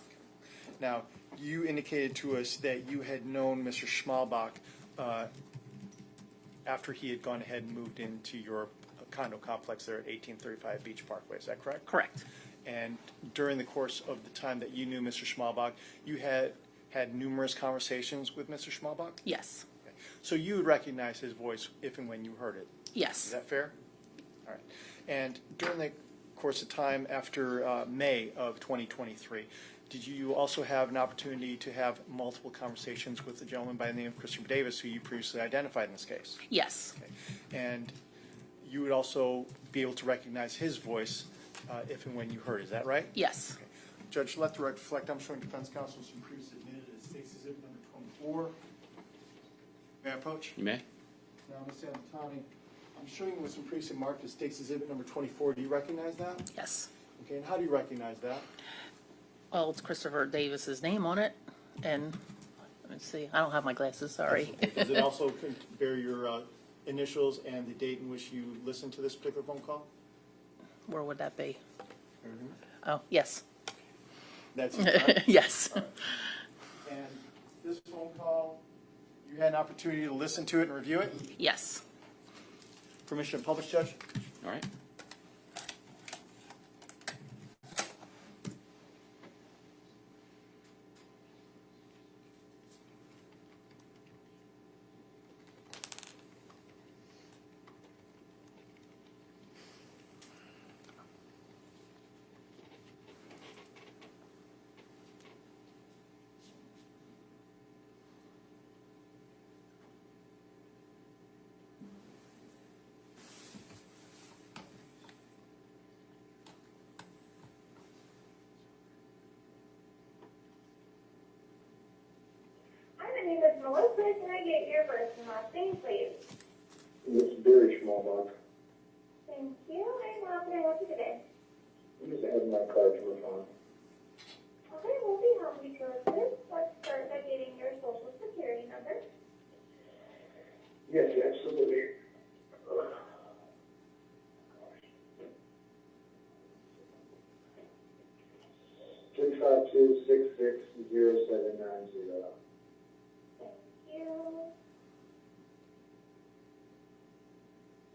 Now, you indicated to us that you had known Mr. Schmalbach after he had gone ahead and moved into your condo complex there at 1835 Beach Parkway. Is that correct? Correct. And during the course of the time that you knew Mr. Schmalbach, you had numerous conversations with Mr. Schmalbach? Yes. Okay. So you would recognize his voice if and when you heard it? Yes. Is that fair? All right. And during the course of time after May of 2023, did you also have an opportunity to have multiple conversations with a gentleman by the name of Christopher Davis, who you previously identified in this case? Yes. Okay. And you would also be able to recognize his voice if and when you heard. Is that right? Yes. Okay. Judge, let the record reflect, I'm showing defense counsel some proofs submitted as State's Exhibit number 24. May I approach? You may. Now, Ms. Antoni, I'm showing you with some proofs marked as State's Exhibit number 24. Do you recognize that? Yes. Okay, and how do you recognize that? Well, it's Christopher Davis's name on it, and let's see, I don't have my glasses, sorry. Does it also bear your initials and the date in which you listened to this particular phone call? Where would that be? Oh, yes. That's it, right? Yes. All right. And this phone call, you had an opportunity to listen to it and review it? Yes. Permission to publish, Judge? All right. Hi, my name is Melissa. Can I get your first and last name, please? This is Barry Schmalbach. Thank you. And how can I help you today? I'm just adding my card to the phone. 352-66-0790. Thank you.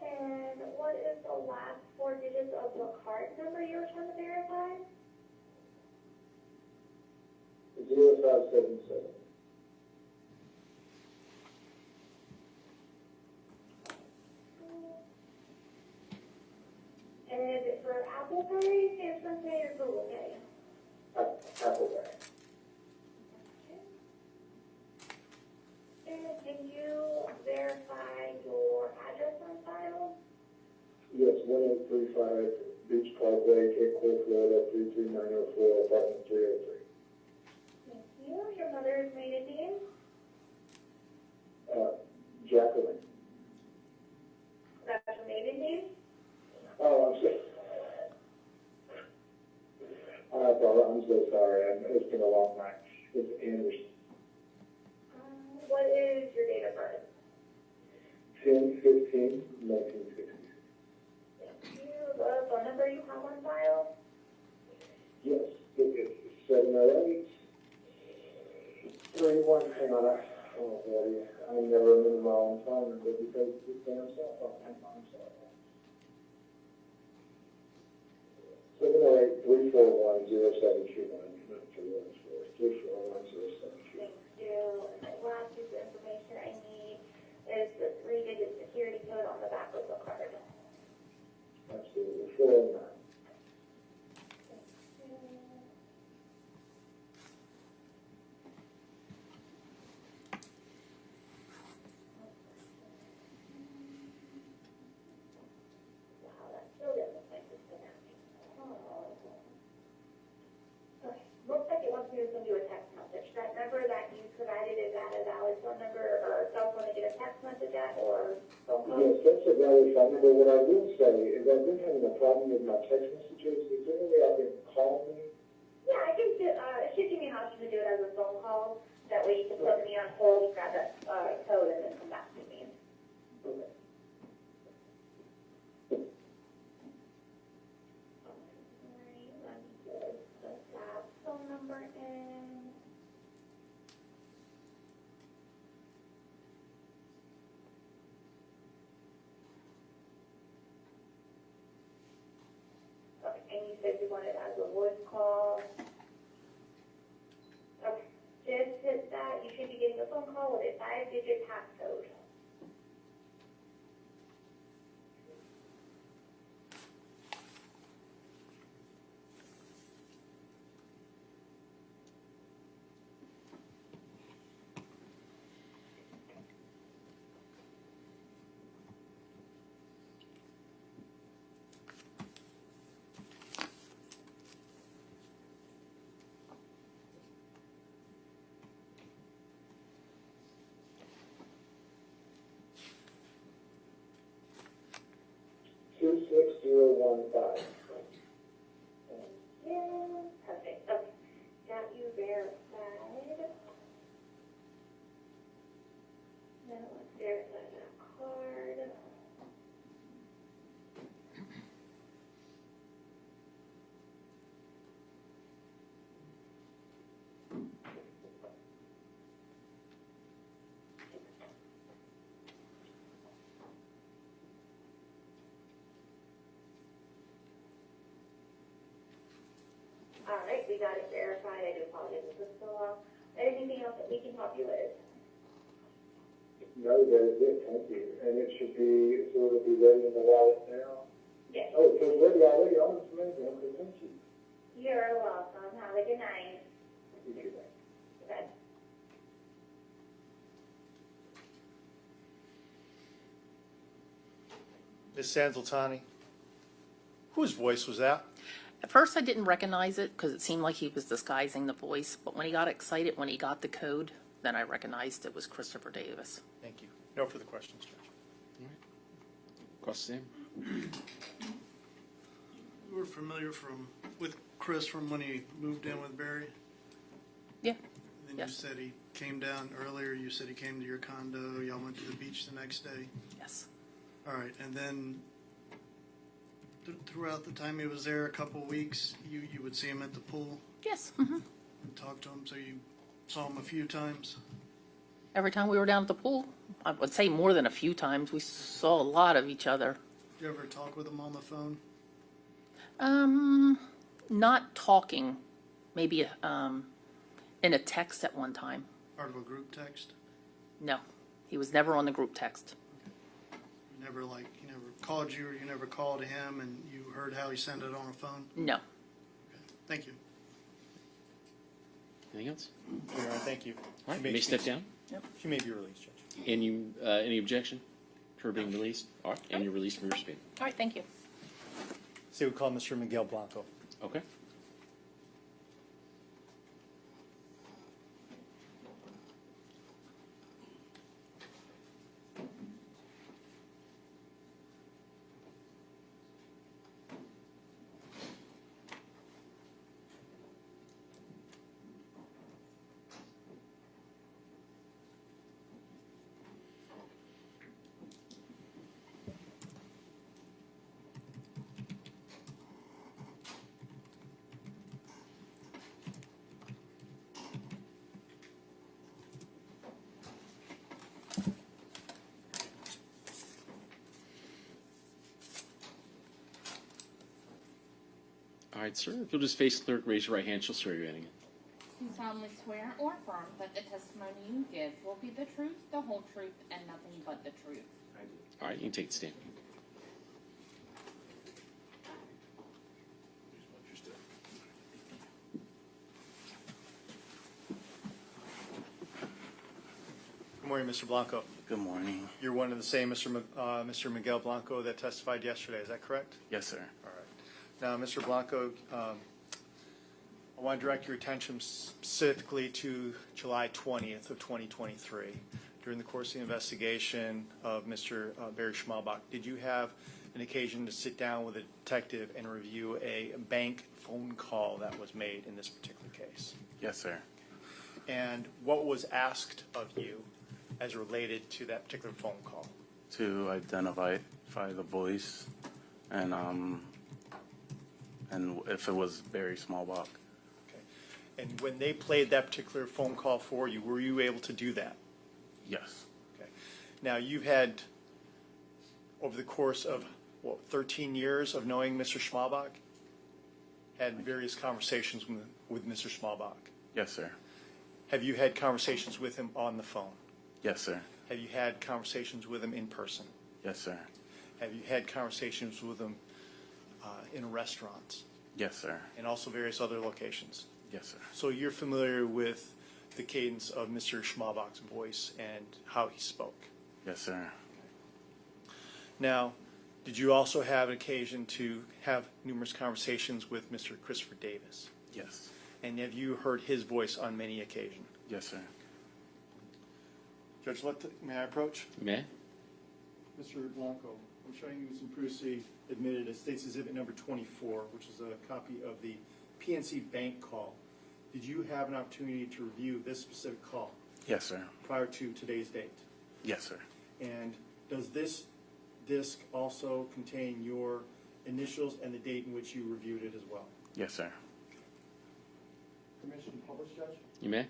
And what is the last four digits of the card number you were trying to verify? 0577. And is it for Apple Pay, Samsung Pay, or Google Pay? Apple Pay. And can you verify your address on file? Yes, 1835 Beach Parkway, Cape Coral, Florida, 33904, apartment 303. Thank you. Your mother's maiden name? Jacqueline. That's your maiden name? Oh, I'm so sorry. It's been a long night. It's Anderson. What is your date of birth? 10/15/1960. Thank you. The phone number you have on file? Yes, it's 708-31. Hang on. Oh, boy. I never remember my own phone number because it's this damn cell phone. I'm sorry. 708-341-0729. Not 314. 341-0729. Thank you. And the last piece of information I need is the three-digit security code on the back of the card. Absolutely. 409. Wow, that still doesn't look like it's been happening. Okay, looks like it wants me to send you a text message. That number that you provided, is that a valid phone number or cell phone to get a text message at or phone call? Yes, that's a valid phone number. What I will say is I've been having a problem with my text messages. Is there any way I can call me? Yeah, I can do, it should give me an option to do it as a phone call. That way you can put me on hold, grab that code, and then come back to me. Okay. Alright, let me just put that phone number in. Okay, and you said you wanted it as a voice call. Okay, just hit that. You should be getting a phone call with a 5-digit passcode. Yeah, perfect. Okay, got you verified. Now let's verify that card. All right, we got it verified. I do apologize if this is so long. Anything else that we can help you with? No, that is it. Thank you. And it should be, so it'll be ready in the wallet now? Yes. Oh, so it's ready already? Oh, that's amazing. Okay, thank you. You're welcome. Have a good night. You too. Bye. Ms. Sanzoltani, whose voice was that? At first, I didn't recognize it because it seemed like he was disguising the voice, but when he got excited, when he got the code, then I recognized it was Christopher Davis. Thank you. No further questions, Judge. Across the same. You were familiar with Chris from when he moved in with Barry? Yeah. And then Yes. you said he came down earlier, you said he came to your condo, y'all went to the beach the next day? Yes. All right, and then throughout the time he was there, a couple weeks, you would see him at the pool Yes. Talked to him, so you saw him a few times? Every time we were down at the pool, I would say more than a few times, we saw a lot of each other. Did you ever talk with him on the phone? Not talking, maybe in a text at one time. Part of a group text? No, he was never on the group text. You never he never called you, or you never called him and you heard how he sent it on a phone? No. Thank you. Anything else? Your Honor, thank you. All right, you may step down. Yep. She may be released, Judge. And you, any objection to her being released? All right, and you're released from your speed. All right, thank you. Say we call Mr. Miguel Blanco. Okay. All right, sir. If you'll just face the clerk, raise your right hand, she'll swear you in again. Do you solemnly swear or affirm that the testimony you give will be the truth, the whole truth, and nothing but the truth? I do. All right, you can take the stand. Good morning, Mr. Blanco. Good morning. You're one of the same Mr. Miguel Blanco that testified yesterday, is that correct? Yes, sir. All right. Now, Mr. Blanco, I want to direct your attention specifically to July 20th of 2023. During the course of the investigation of Mr. Barry Schmalbach, did you have an occasion to sit down with a detective and review a bank phone call that was made in this particular case? Yes, sir. And what was asked of you as related to that particular phone call? To identify the voice and if it was Barry Schmalbach. Okay. And when they played that particular phone call for you, were you able to do that? Yes. Okay. Now, you've had, over the course of, 13 years of knowing Mr. Schmalbach, had various conversations with Mr. Schmalbach. Yes, sir. Have you had conversations with him on the phone? Yes, sir. Have you had conversations with him in person? Yes, sir. Have you had conversations with him in restaurants? Yes, sir. And also various other locations? Yes, sir. So you're familiar with the cadence of Mr. Schmalbach's voice and how he spoke? Yes, sir. Now, did you also have an occasion to have numerous conversations with Mr. Christopher Davis? Yes. And have you heard his voice on many occasions? Yes, sir. Judge, may I approach? May. Mr. Blanco, I'm showing you some proofs he admitted as State's Exhibit number 24, which is a copy of the PNC bank call. Did you have an opportunity to review this specific call? Yes, sir. Prior to today's date? Yes, sir. And does this disc also contain your initials and the date in which you reviewed it as well? Yes, sir. Permission to publish, Judge? You may.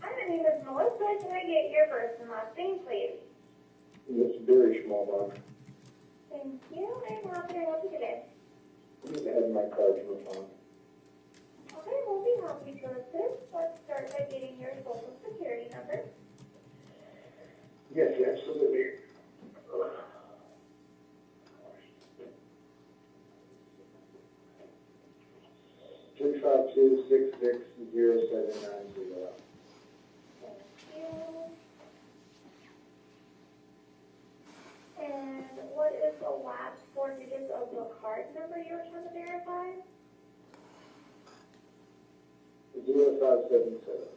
Hi, my name is Melissa. Can I get your first and last name, please? This is Barry Schmalbach. Thank you. And how can I help you today? I need to add my card to the phone. Okay, we'll be happy to assist. Let's start by getting your social security number. Yes, absolutely. 652-66-0790. And what is the last four digits of the card number you were trying to verify? 0577.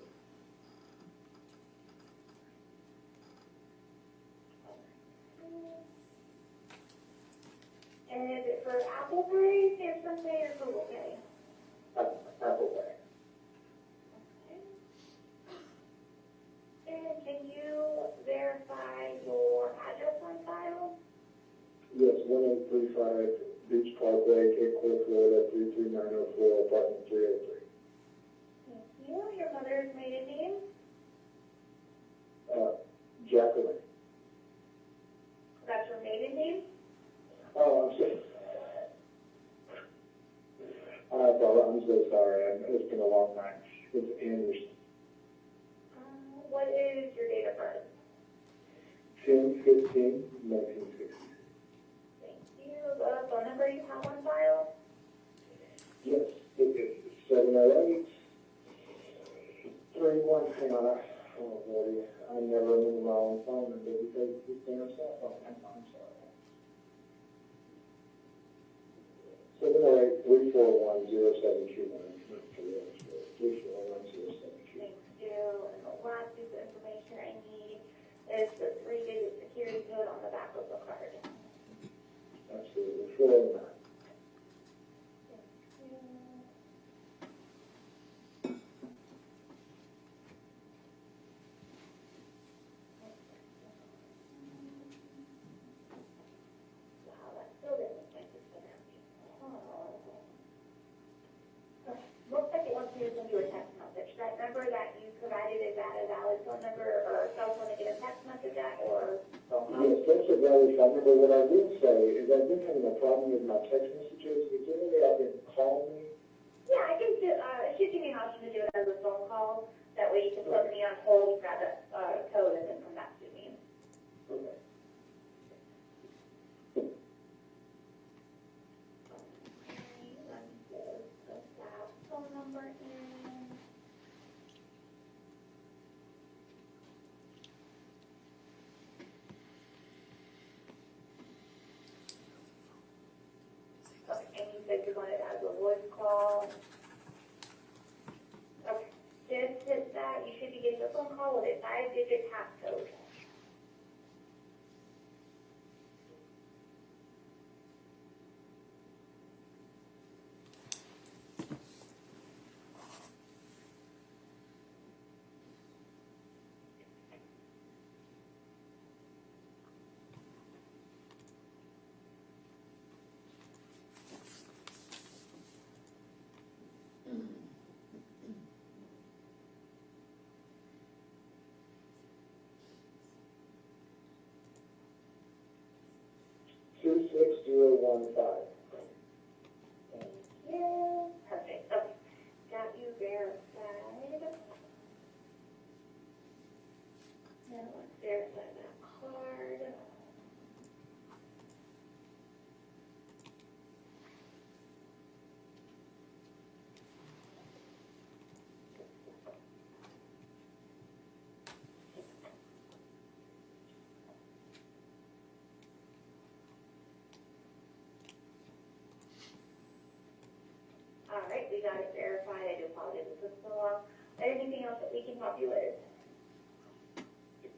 And is it for Apple Pay, Samsung Pay, or Google Pay? Apple Pay. And can you verify your address on file? Yes, 1835 Beach Parkway, Cape Coral, Florida, 33904, apartment 303. Thank you. Your mother's maiden name? Jacqueline. That's your maiden name? Oh, I'm so sorry. It's been a long night. It's Anderson. What is your date of birth? 10/15/1960. Thank you. The phone number you have on file? Yes, it is 708 31. Hang on. Oh, boy. I never remember my own phone number because this damn cell phone. I'm sorry. 708-341-0721. 341-0721. Thank you. And the last piece of information I need is the 3-digit security code on the back of the card. Absolutely. 409. Wow, that still didn't look like it's gonna be. Looks like it wants me to send you a text message. That number that you provided, is that a valid phone number or cell phone to get a text message at, or phone call? Yes, that's a valid phone number. What I will say is I've been having a problem with my text messages. Is there any way I can call me? Yeah, I can do, it should give me an option to do it as a phone call. That way you can put me on hold, grab that code, and then come back to me. Okay. Let me just put that phone number in. Okay, and you said you wanted it as a voice call. Okay, just hit that. You should be getting a phone call with a 5-digit passcode. Two 26015. Thank you. Perfect. Okay. Got you verified. Now let's verify that card. All right, we got it verified. I do apologize it took so long. Anything else that we can help you with?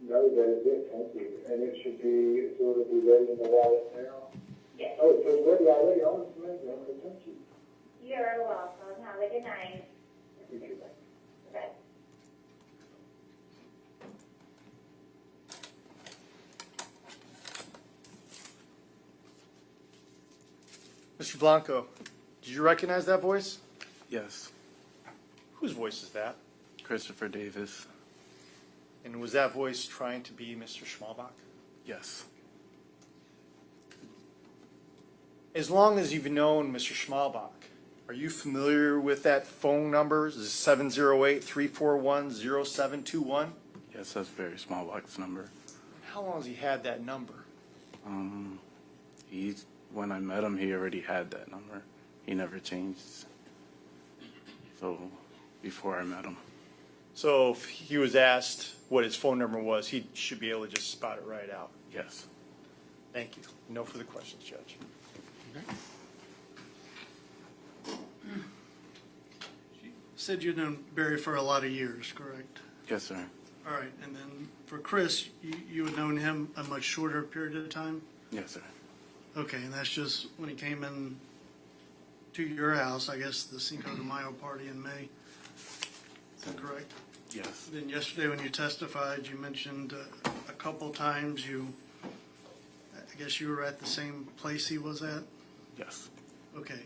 No, that is it. Thank you. And it should be, so it'll be ready in the wallet now? Yes. Oh, so it's ready already. Oh, it's amazing. Okay, thank you. You're welcome. Have a good night. You too. Okay. Mr. Blanco, did you recognize that voice? Yes. Whose voice is that? Christopher Davis. And was that voice trying to be Mr. Schmalbach? Yes. As long as you've known Mr. Schmalbach, are you familiar with that phone number? Is it 708-341-0721? Yes, that's very Schmalbach's number. How long has he had that number? When I met him, he already had that number. He never changed. So, before I met him. So if he was asked what his phone number was, he should be able to just spot it right out. Yes. Thank you. No further questions, Judge. Said you've known Barry for a lot of years, correct? Yes, sir. All right, and then for Chris, you had known him a much shorter period of time? Yes, sir. Okay, and that's just when he came in to your house, I guess, the Cinco de Mayo party in May. Is that correct? Yes. Then yesterday when you testified, you mentioned a couple times I guess you were at the same place he was at? Yes. Okay,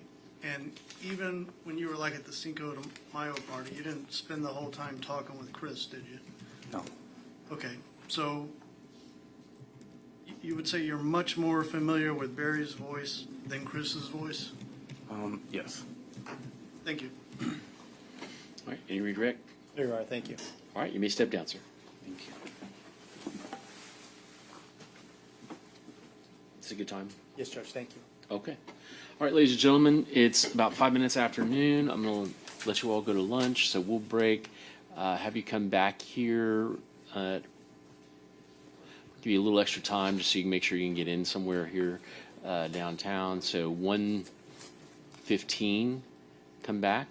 and even when you were like at the Cinco de Mayo party, you didn't spend the whole time talking with Chris, did you? No. Okay, so you would say you're much more familiar with Barry's voice than Chris's voice? Yes. Thank you. All right, any redirect? There you are, thank you. All right, you may step down, sir. Thank you. It's a good time. Yes, Judge, thank you. Okay. All right, ladies and gentlemen, it's about 5 minutes after noon. I'm going to let you all go to lunch, so we'll break. Have you come back here. Give you a little extra time just so you can make sure you can get in somewhere here downtown. So 1:15, come back.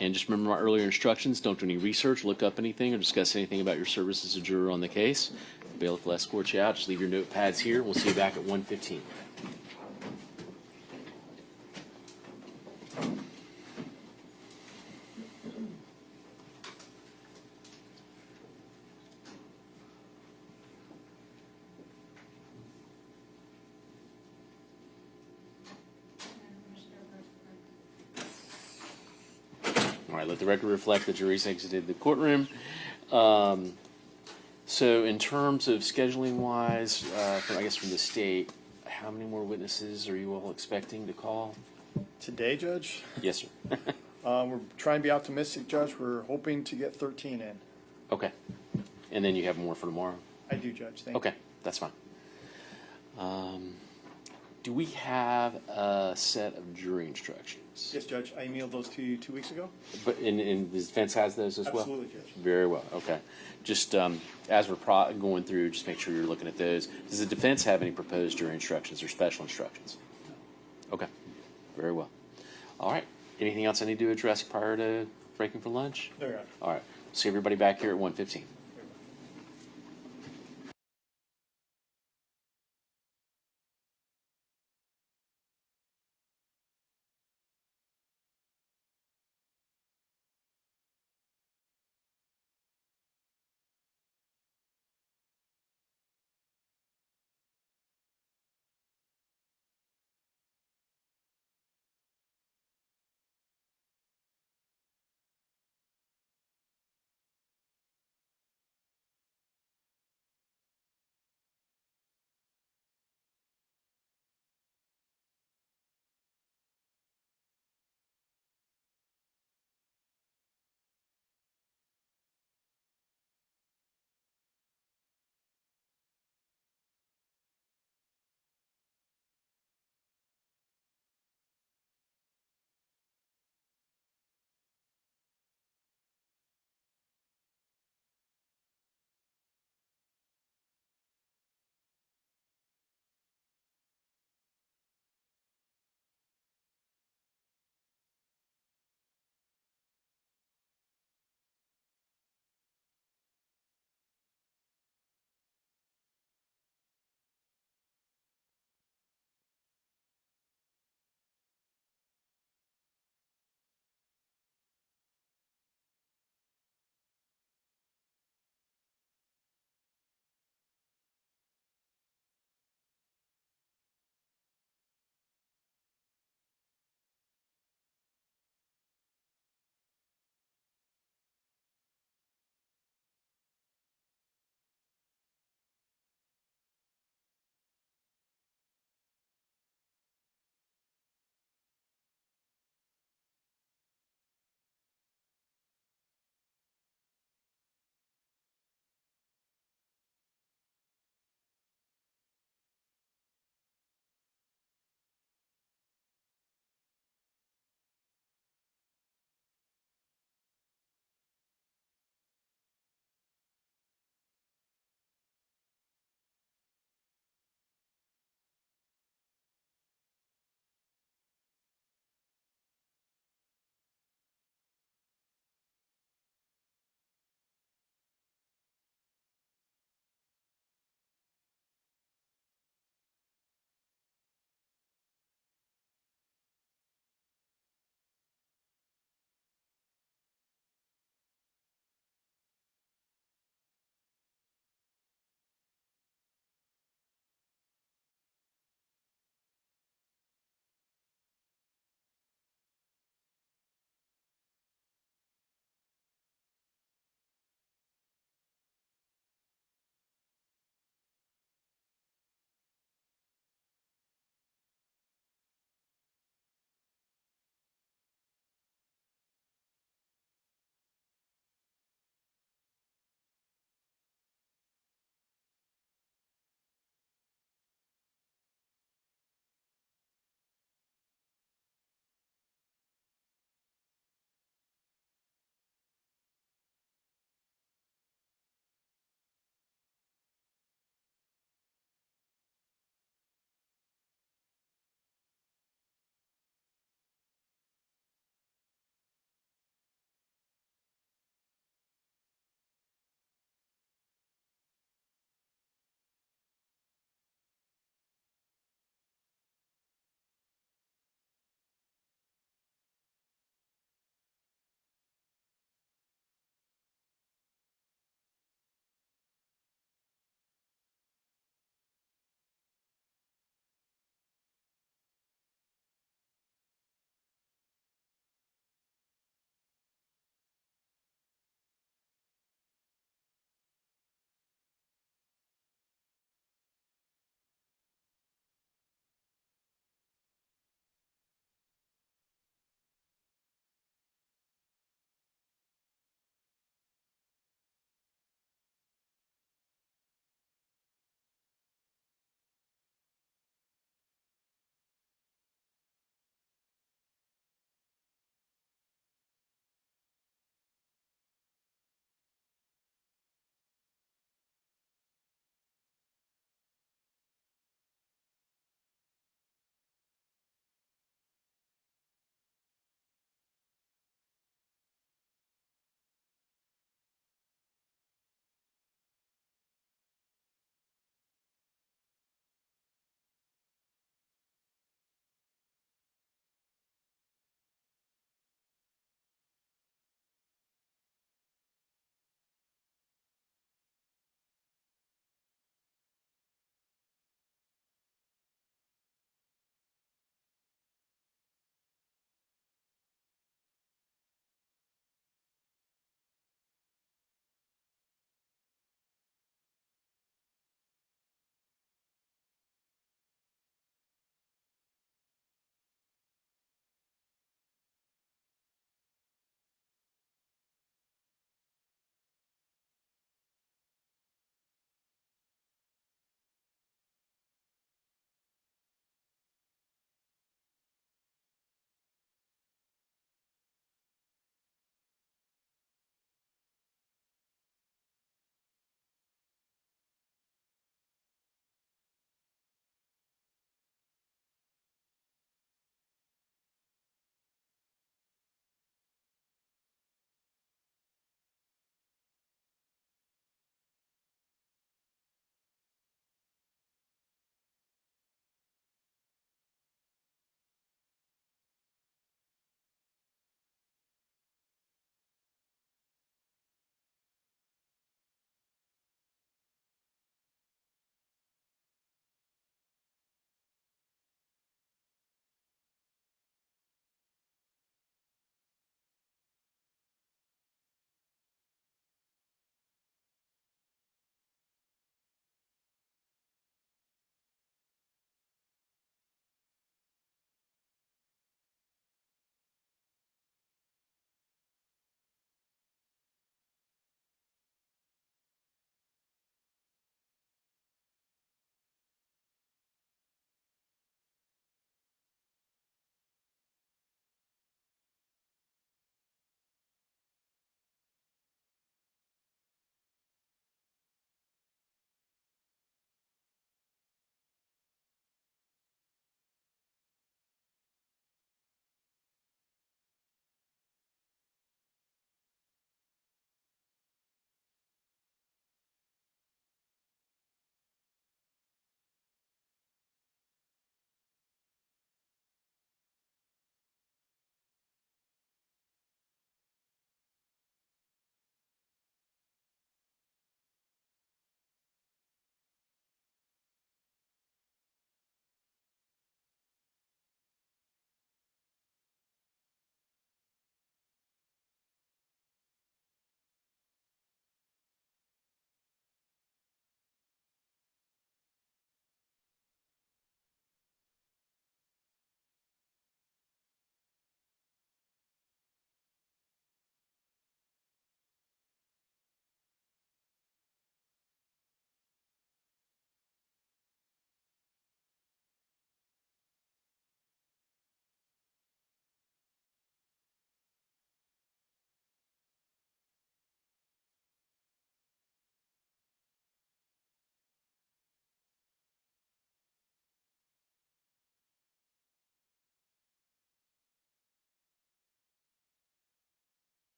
And just remember my earlier instructions. Don't do any research, look up anything, or discuss anything about your service as a juror on the case. The bailiff will escort you out. Just leave your notepads here. We'll see you back at 1:15. All right, let the record reflect the jury's exited the courtroom. So in terms of scheduling wise, I guess from the state, how many more witnesses are you all expecting to call? Today, Judge? Yes, sir. We're trying to be optimistic, Judge. We're hoping to get 13 in. Okay. And then you have more for tomorrow? I do, Judge. Thank you. Okay, that's fine. Do we have a set of jury instructions? Yes, Judge. I emailed those to you 2 weeks ago. But in the defense has those as well? Absolutely, Judge. Very well, okay. Just as we're going through, just make sure you're looking at those. Does the defense have any proposed jury instructions or special instructions? Okay, very well. All right, anything else I need to address prior to breaking for lunch? There you are. All right, see everybody back here at 1:15.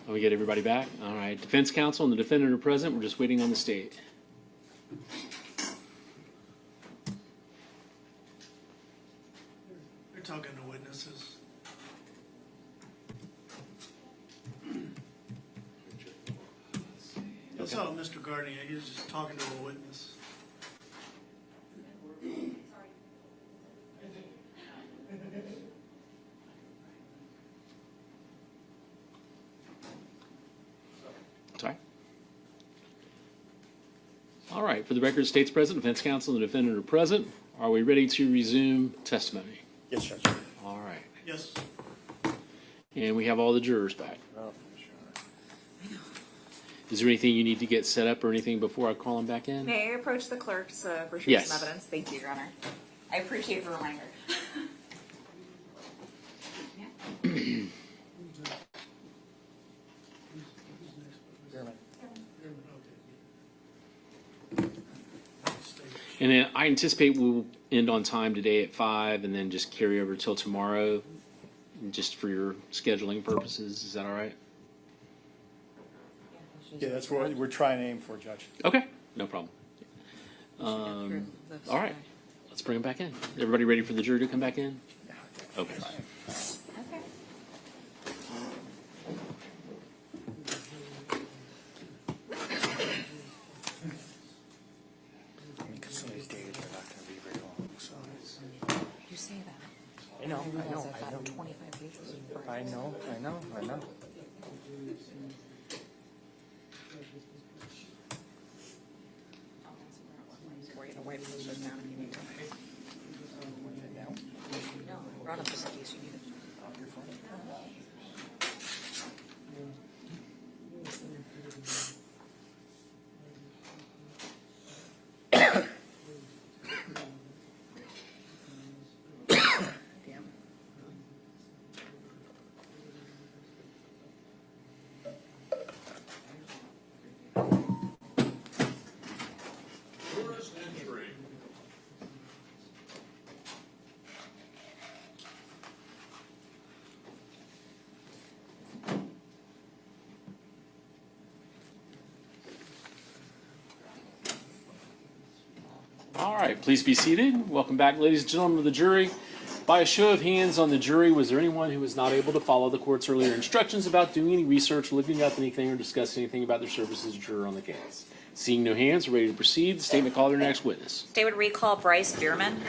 We get everybody back? All right. Defense counsel and the defendant are present. We're just waiting on the state. They're talking to witnesses. I saw Mr. Gardner, he was just talking to a witness. Sorry. All right. For the record, state's present, defense counsel and the defendant are present. Are we ready to resume testimony? Yes, Judge. All right. Yes. And we have all the jurors back. Oh, Is there anything you need to get set up or anything before I call them back in? May I approach the clerk to retrieve Yes. some evidence? Thank you, Your Honor. I appreciate the reminder. And then I anticipate we'll end on time today at 5 and then just carry over till tomorrow, just for your scheduling purposes. Is that all right? Yeah, that's what we're trying to aim for, Judge. Okay, no problem. All right, let's bring them back in. Everybody ready for the jury to come back in? Okay. Some of these days are not going to be very long, so. You say that. I know. I don't. 25 pages. I know. We're gonna wait for this down if you need to. No, brought up just in case you need it. Jurors entering. All right, please be seated. Welcome back, ladies and gentlemen of the jury. By a show of hands on the jury, was there anyone who was not able to follow the court's earlier instructions about doing any research, looking up anything, or discussing anything about their services as a juror on the case? Seeing no hands, we're ready to proceed. The state may call their next witness. State would recall Bryce Bearman.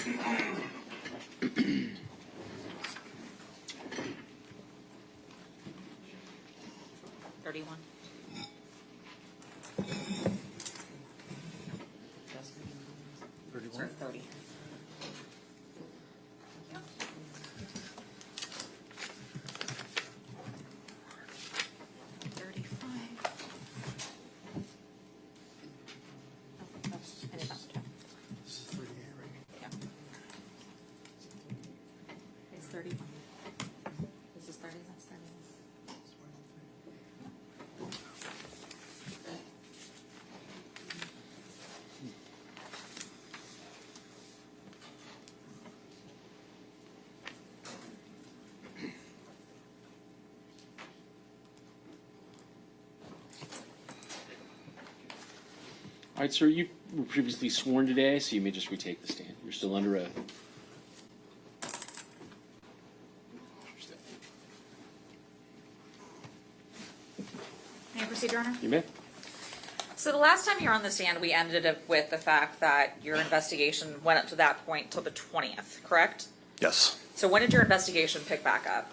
$31. Sir, 30. It's 31. This is 30, that's 31. All right, sir, you were previously sworn today, so you may just retake the stand. You're still under oath. May I proceed, Your Honor? You may. So the last time you were on the stand, we ended up with the fact that your investigation went up to that point till the 20th, correct? Yes. So when did your investigation pick back up?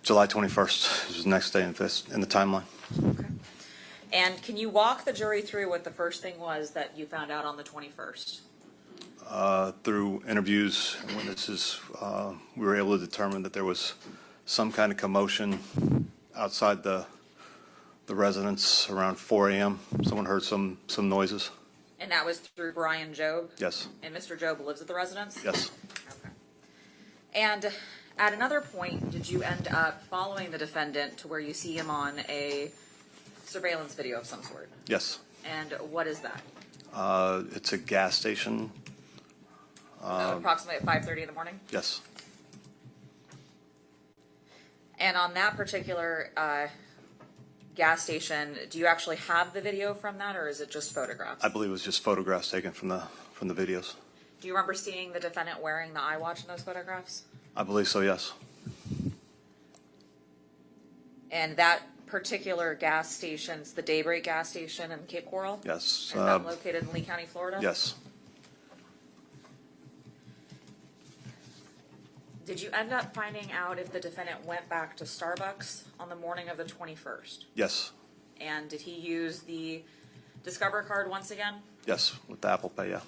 July 21st is the next day in the timeline. And can you walk the jury through what the first thing was that you found out on the 21st? Through interviews and witnesses, we were able to determine that there was some kind of commotion outside the residence around 4 a.m. Someone heard some noises. And that was through Brian Job? Yes. And Mr. Job lives at the residence? Yes. Okay. And at another point, did you end up following the defendant to where you see him on a surveillance video of some sort? Yes. And what is that? It's a gas station. Approximately at 5:30 in the morning? Yes. And on that particular gas station, do you actually have the video from that, or is it just photographs? I believe it was just photographs taken from the videos. Do you remember seeing the defendant wearing the eye watch in those photographs? I believe so, yes. And that particular gas station's the Daybreak gas station in Cape Coral? Yes. Is that located in Lee County, Florida? Yes. Did you end up finding out if the defendant went back to Starbucks on the morning of the 21st? Yes. And did he use the Discover card once again? Yes, with the Apple Pay, yeah.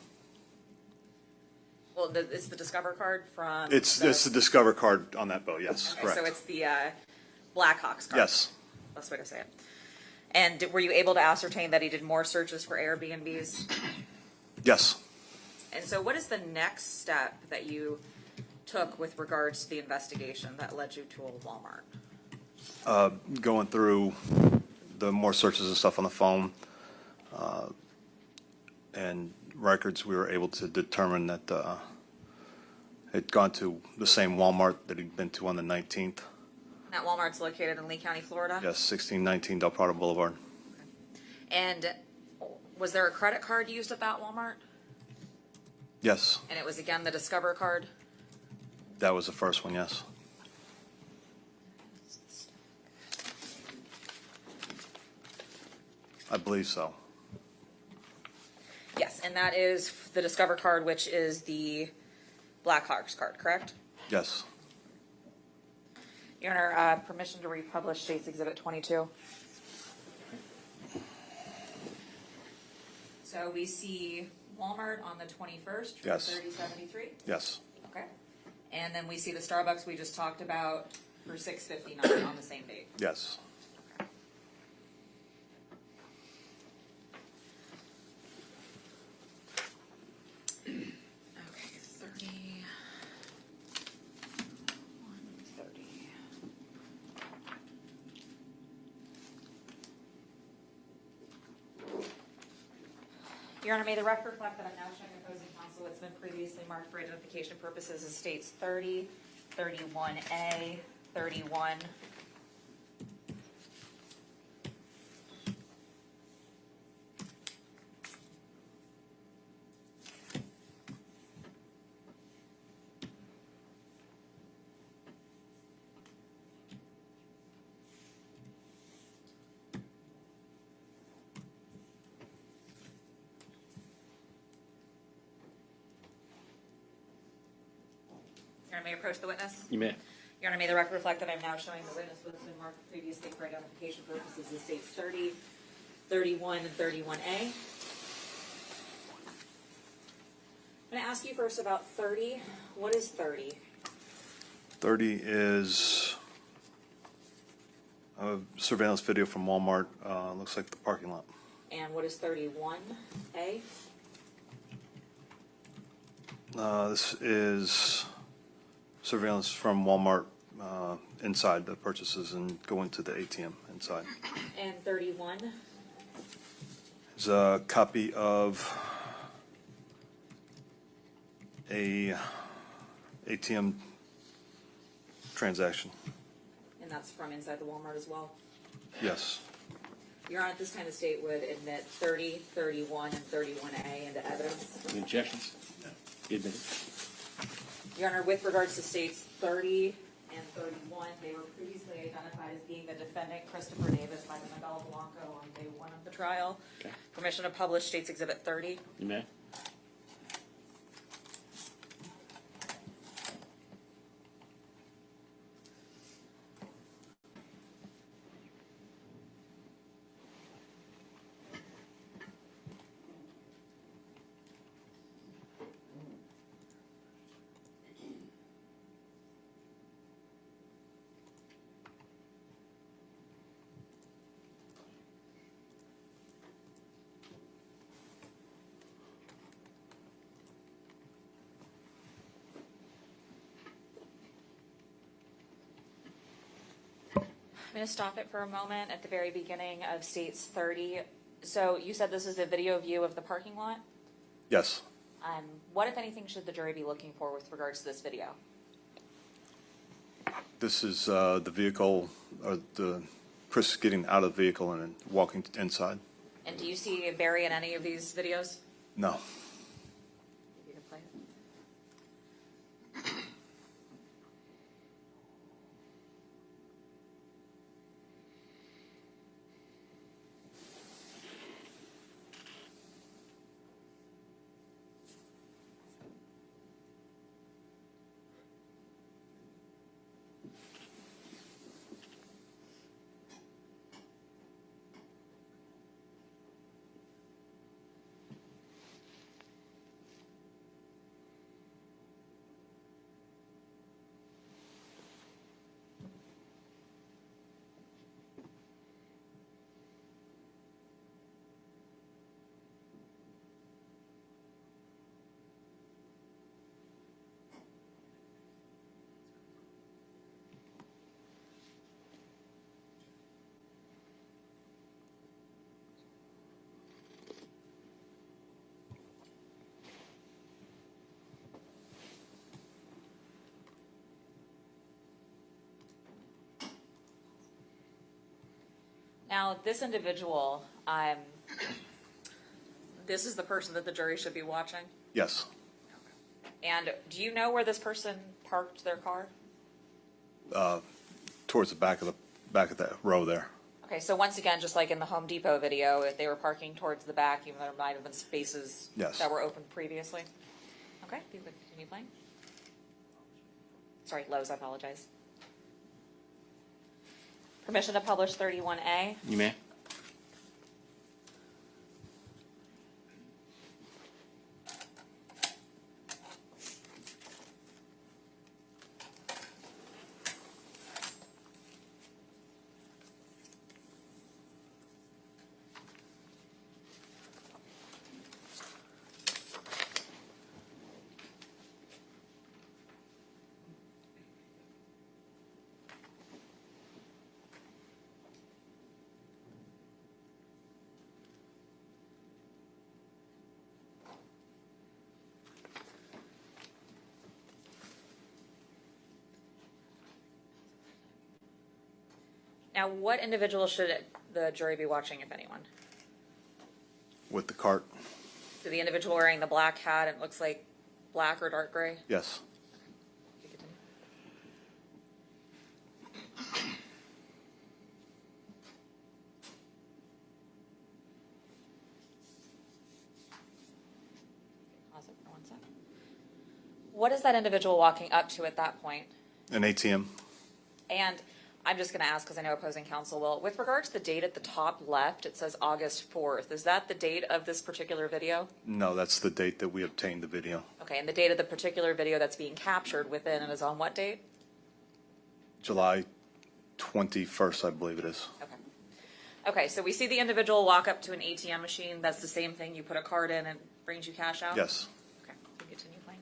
Well, it's the Discover card from... It's the Discover card on that bill, yes, Okay, correct. so it's the Blackhawks card. Yes. That's the way to say it. And were you able to ascertain that he did more searches for Airbnbs? Yes. And so what is the next step that you took with regards to the investigation that led you to a Walmart? Going through the more searches and stuff on the phone and records, we were able to determine that had gone to the same Walmart that he'd been to on the 19th. That Walmart's located in Lee County, Florida? Yes, 1619 Del Prado Boulevard. And was there a credit card used at that Walmart? Yes, And it was again the Discover card? that was the first one, yes. I believe so. Yes, and that is the Discover card, which is the Blackhawks card, correct? Yes. Your Honor, permission to republish State's Exhibit 22. So we see Walmart on the 21st for Yes. 3073. Yes. Okay. And then we see the Starbucks we just talked about for 659 on the same date. Yes. Okay, 30. 130. Your Honor, may the record reflect that I'm now showing opposing counsel what's been previously marked for identification purposes as states 30, 31A, 31. Your Honor, may I approach the witness? You may. Your Honor, may the record reflect that I'm now showing the witness what's been marked previously for identification purposes as states 30, 31, and 31A. I'm going to ask you first about 30. What is 30? 30 is a surveillance video from Walmart. Looks like the parking lot. And what is 31A? This is surveillance from Walmart inside the purchases and go into the ATM inside. And 31? There's a copy of a ATM transaction. And that's from inside the Walmart as well? Yes. Your Honor, at this time the state would admit 30, 31, and 31A into evidence. Any objections? You admit it. Your Honor, with regards to states 30 and 31, they were previously identified as being the defendant, Christopher Davis, by the Miguel Blanco on day one of the trial. Okay. Permission to publish States Exhibit 30. You may. I'm going to stop it for a moment at the very beginning of States 30. So you said this is a video view of the parking lot? Yes. What, if anything, should the jury be looking for with regards to this video? This is the vehicle, or the Chris getting out of the vehicle and then walking inside. And do you see Barry in any of these videos? No. You can play it. Now, this individual, this is the person that the jury should be watching. Yes. And do you know where this person parked their car? Towards the back of that row there. Okay, so once again, just like in the Home Depot video, they were parking towards the back, even though there might have been spaces Yes. that were open previously. Okay, you could continue playing. Sorry, Lowe's, I apologize. Permission to publish 31A. You may. Now, what individual should the jury be watching, if anyone? With the cart. So the individual wearing the black hat, it looks like black or dark gray? Yes. Pause it for 1 second. What is that individual walking up to at that point? An ATM. And I'm just going to ask because I know opposing counsel will. With regard to the date at the top left, it says August 4th. Is that the date of this particular video? No, that's the date that we obtained the video. Okay, and the date of the particular video that's being captured within it is on what date? July 21st, I believe it is. Okay, so we see the individual walk up to an ATM machine. That's the same thing. You put a card in and it brings you cash out? Yes. Okay, we can continue playing.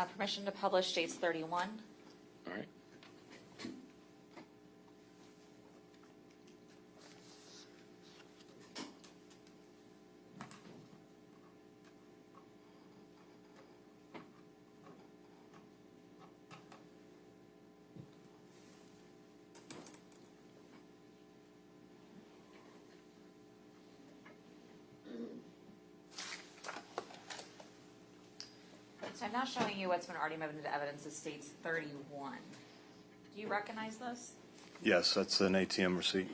Permission to publish states 31. All right. So I'm now showing you what's been already moved into evidence as states 31. Do you recognize this? Yes, that's an ATM receipt.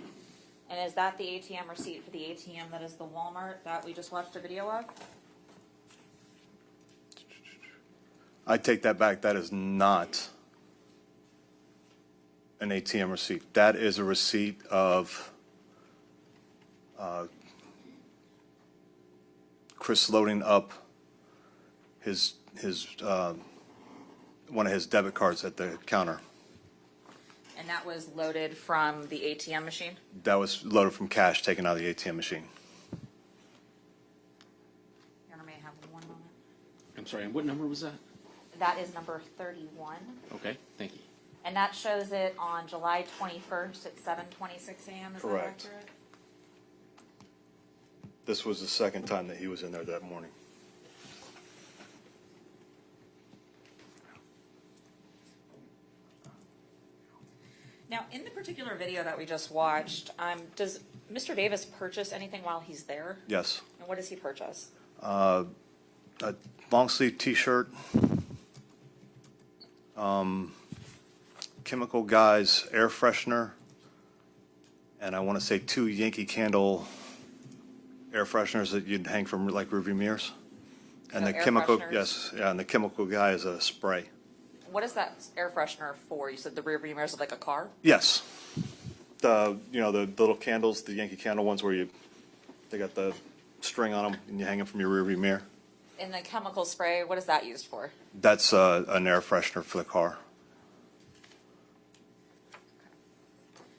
And is that the ATM receipt for the ATM that is the Walmart that we just watched a video of? I take that back. That is not an ATM receipt. That is a receipt of Chris loading up his one of his debit cards at the counter. And that was loaded from the ATM machine? That was loaded from cash taken out of the ATM machine. Your Honor, may I have 1 moment? I'm sorry, and what number was that? That is number 31. Okay, thank you. And that shows it on July 21st at 7:26 a.m. Is Correct. that accurate? This was the second time that he was in there that morning. Now, in the particular video that we just watched, does Mr. Davis purchase anything while he's there? Yes. And what does he purchase? A long sleeve T-shirt, Chemical Guys air freshener, and I want to say 2 Yankee Candle air fresheners that you'd hang from like rearview mirrors. And So the air chemical, fresheners. yes, yeah, and the Chemical Guy is a spray. What is that air freshener for? You said the rear view mirrors of like a car? Yes. The the little candles, the Yankee Candle ones where they got the string on them and you hang them from your rearview mirror. And the chemical spray, what is that used for? That's an air freshener for the car.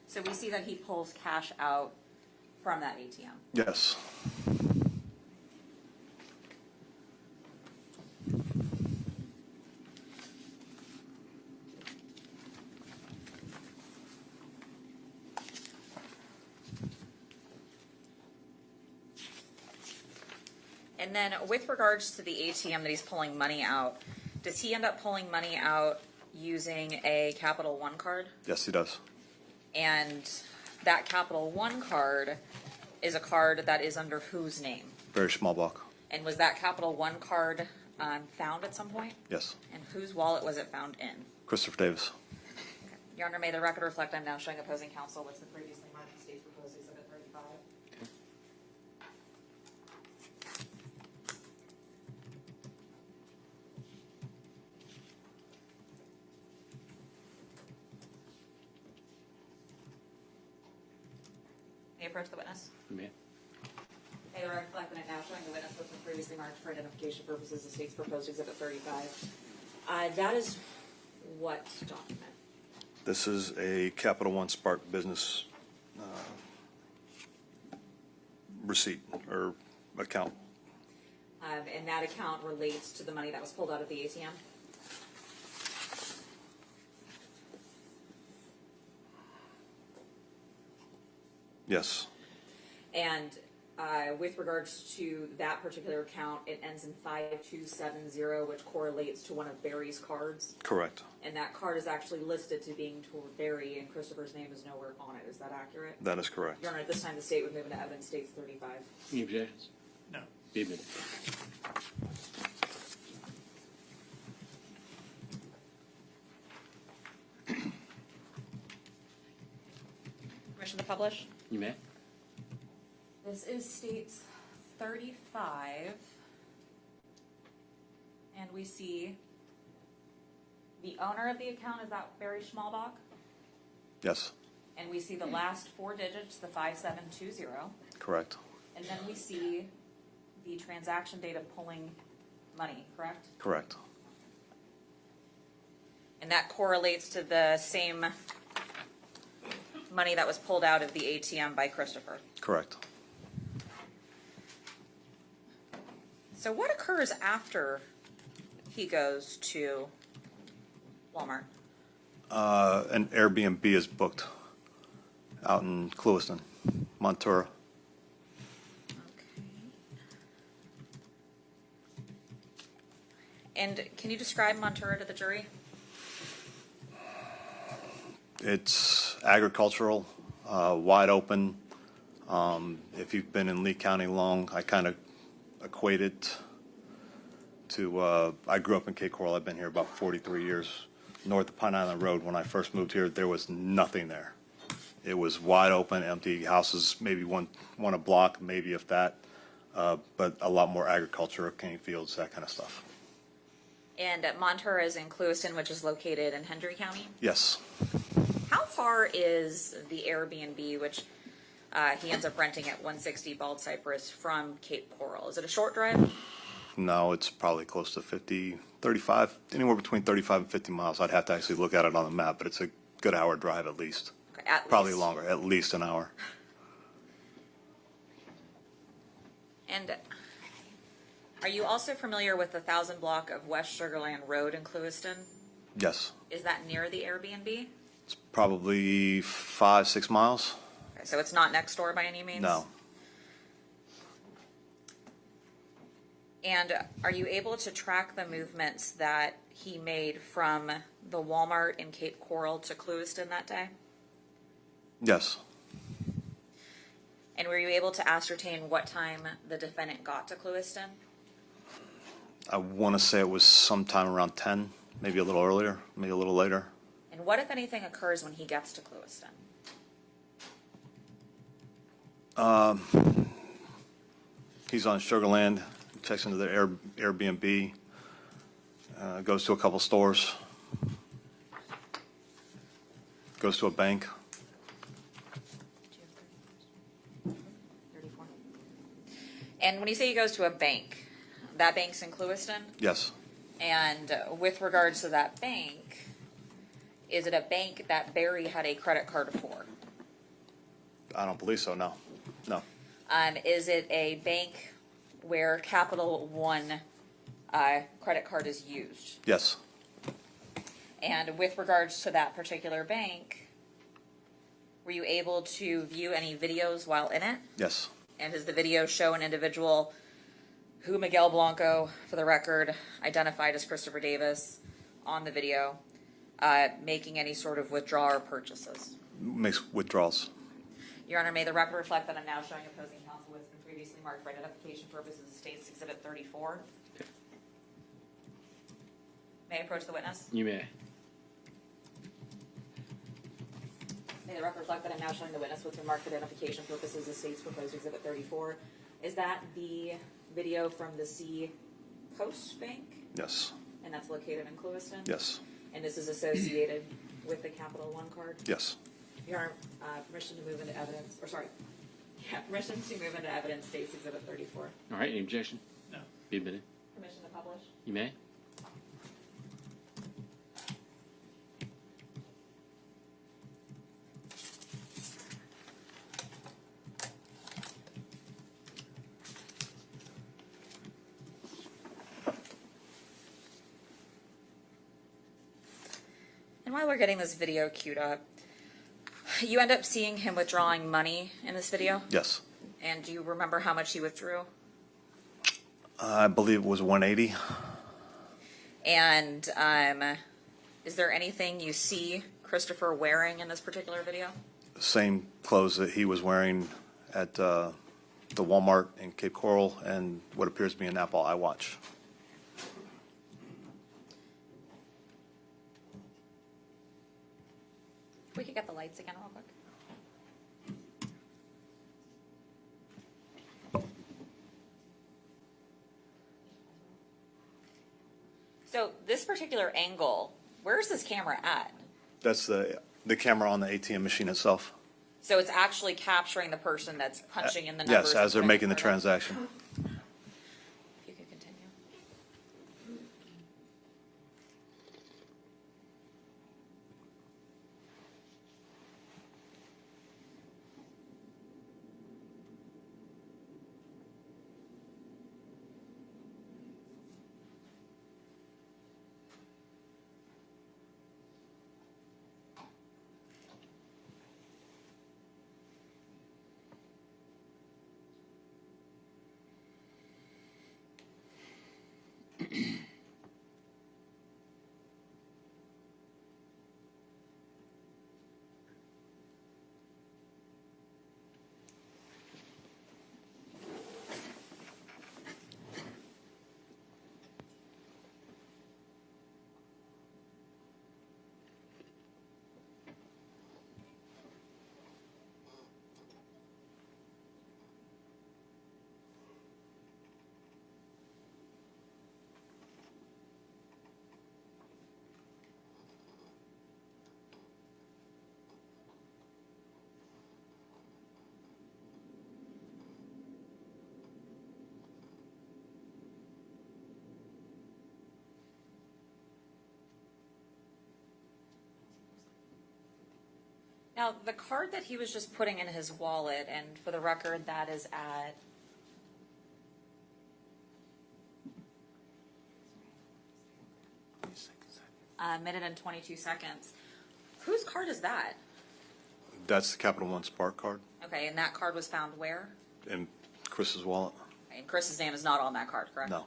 So we see that he pulls cash out from that ATM. Yes. And then with regards to the ATM that he's pulling money out, does he end up pulling money out using a Capital One card? Yes, he does. And that Capital One card is a card that is under whose name? Very Schmalbach. And was that Capital One card found at some point? Yes. And whose wallet was it found in? Christopher Davis. Your Honor, may the record reflect I'm now showing opposing counsel what's been previously marked as State's Proposed Exhibit 35. May I approach the witness? You may. May the record reflect that I'm now showing the witness what's been previously marked for identification purposes as State's Proposed Exhibit 35. That is what document? This is a Capital One Spark business receipt or account. And that account relates to the money that was pulled out of the ATM? Yes. And with regards to that particular account, it ends in 5270, which correlates to one of Barry's cards. Correct. And that card is actually listed to being toward Barry, and Christopher's name is nowhere on it. Is that accurate? That is correct. Your Honor, at this time, the state would move into evidence states 35. Any objections? No. Be admitted. Permission to publish? You may. This is states 35. And we see the owner of the account, is that Barry Schmalbach? Yes. And we see the last 4 digits, the 5720. Correct. And then we see the transaction date of pulling money, correct? Correct. And that correlates to the same money that was pulled out of the ATM by Christopher. Correct. So what occurs after he goes to Walmart? An Airbnb is booked out in Clewiston, Montura. And can you describe Montura to the jury? It's agricultural, wide open. If you've been in Lee County long, I kind of equate it to, I grew up in Cape Coral. I've been here about 43 years. North of Pine Island Road, when I first moved here, there was nothing there. It was wide open, empty houses, maybe one a block, maybe if that, but a lot more agriculture, cane fields, that kind of stuff. And Montura is in Clewiston, which is located in Hendry County. Yes. How far is the Airbnb, which he ends up renting at 160 Bald Cypress, from Cape Coral? Is it a short drive? No, it's probably close to 35, anywhere between 35 and 50 miles. I'd have to actually look at it on the map, but it's a good hour drive at least. Okay, at Probably least. longer, at least an hour. And are you also familiar with the 1000 block of West Sugarland Road in Clewiston? Yes. Is that near the Airbnb? It's probably 5-6 miles. Okay, so it's not next door by any means? No. And are you able to track the movements that he made from the Walmart in Cape Coral to Clewiston that day? Yes. And were you able to ascertain what time the defendant got to Clewiston? I want to say it was sometime around 10, maybe a little earlier, maybe a little later. And what, if anything, occurs when he gets to Clewiston? He's on Sugarland, checks into the Airbnb, goes to a couple stores, goes to a bank. And when you say he goes to a bank, that bank's in Clewiston? Yes. And with regards to that bank, is it a bank that Barry had a credit card for? I don't believe so, no. No. Is it a bank where Capital One credit card is used? Yes. And with regards to that particular bank, were you able to view any videos while in it? Yes. And does the video show an individual who Miguel Blanco, for the record, identified as Christopher Davis on the video, making any sort of withdrawal or purchases? Makes withdrawals. Your Honor, may the record reflect that I'm now showing opposing counsel what's been previously marked for identification purposes as State's Exhibit 34. May I approach the witness? You may. May the record reflect that I'm now showing the witness what's been marked for identification purposes as State's proposed Exhibit 34. Is that the video from the Sea Coast Bank? Yes. And that's located in Clewiston? Yes. And this is associated with the Capital One card? Yes. Your Honor, permission to move into evidence, or sorry, permission to move into evidence, State's Exhibit 34. All right, any objection? No. Be admitted. Permission to publish? You may. And while we're getting this video queued up, you end up seeing him withdrawing money in this video? Yes. And do you remember how much he withdrew? I believe it was 180. And is there anything you see Christopher wearing in this particular video? Same clothes that he was wearing at the Walmart in Cape Coral and what appears to be an Apple iWatch. If we could get the lights again real quick. So this particular angle, where's this camera at? That's the camera on the ATM machine itself. So it's actually capturing the person that's punching in the numbers? Yes, as they're and making the putting them. transaction. If you could continue. Now, the card that he was just putting in his wallet, and for the record, that is at a minute and 22 seconds. Whose card is that? That's the Capital One Spark card Okay, and that card was found where? in Chris's wallet. And Chris's name is not on that card, correct? No.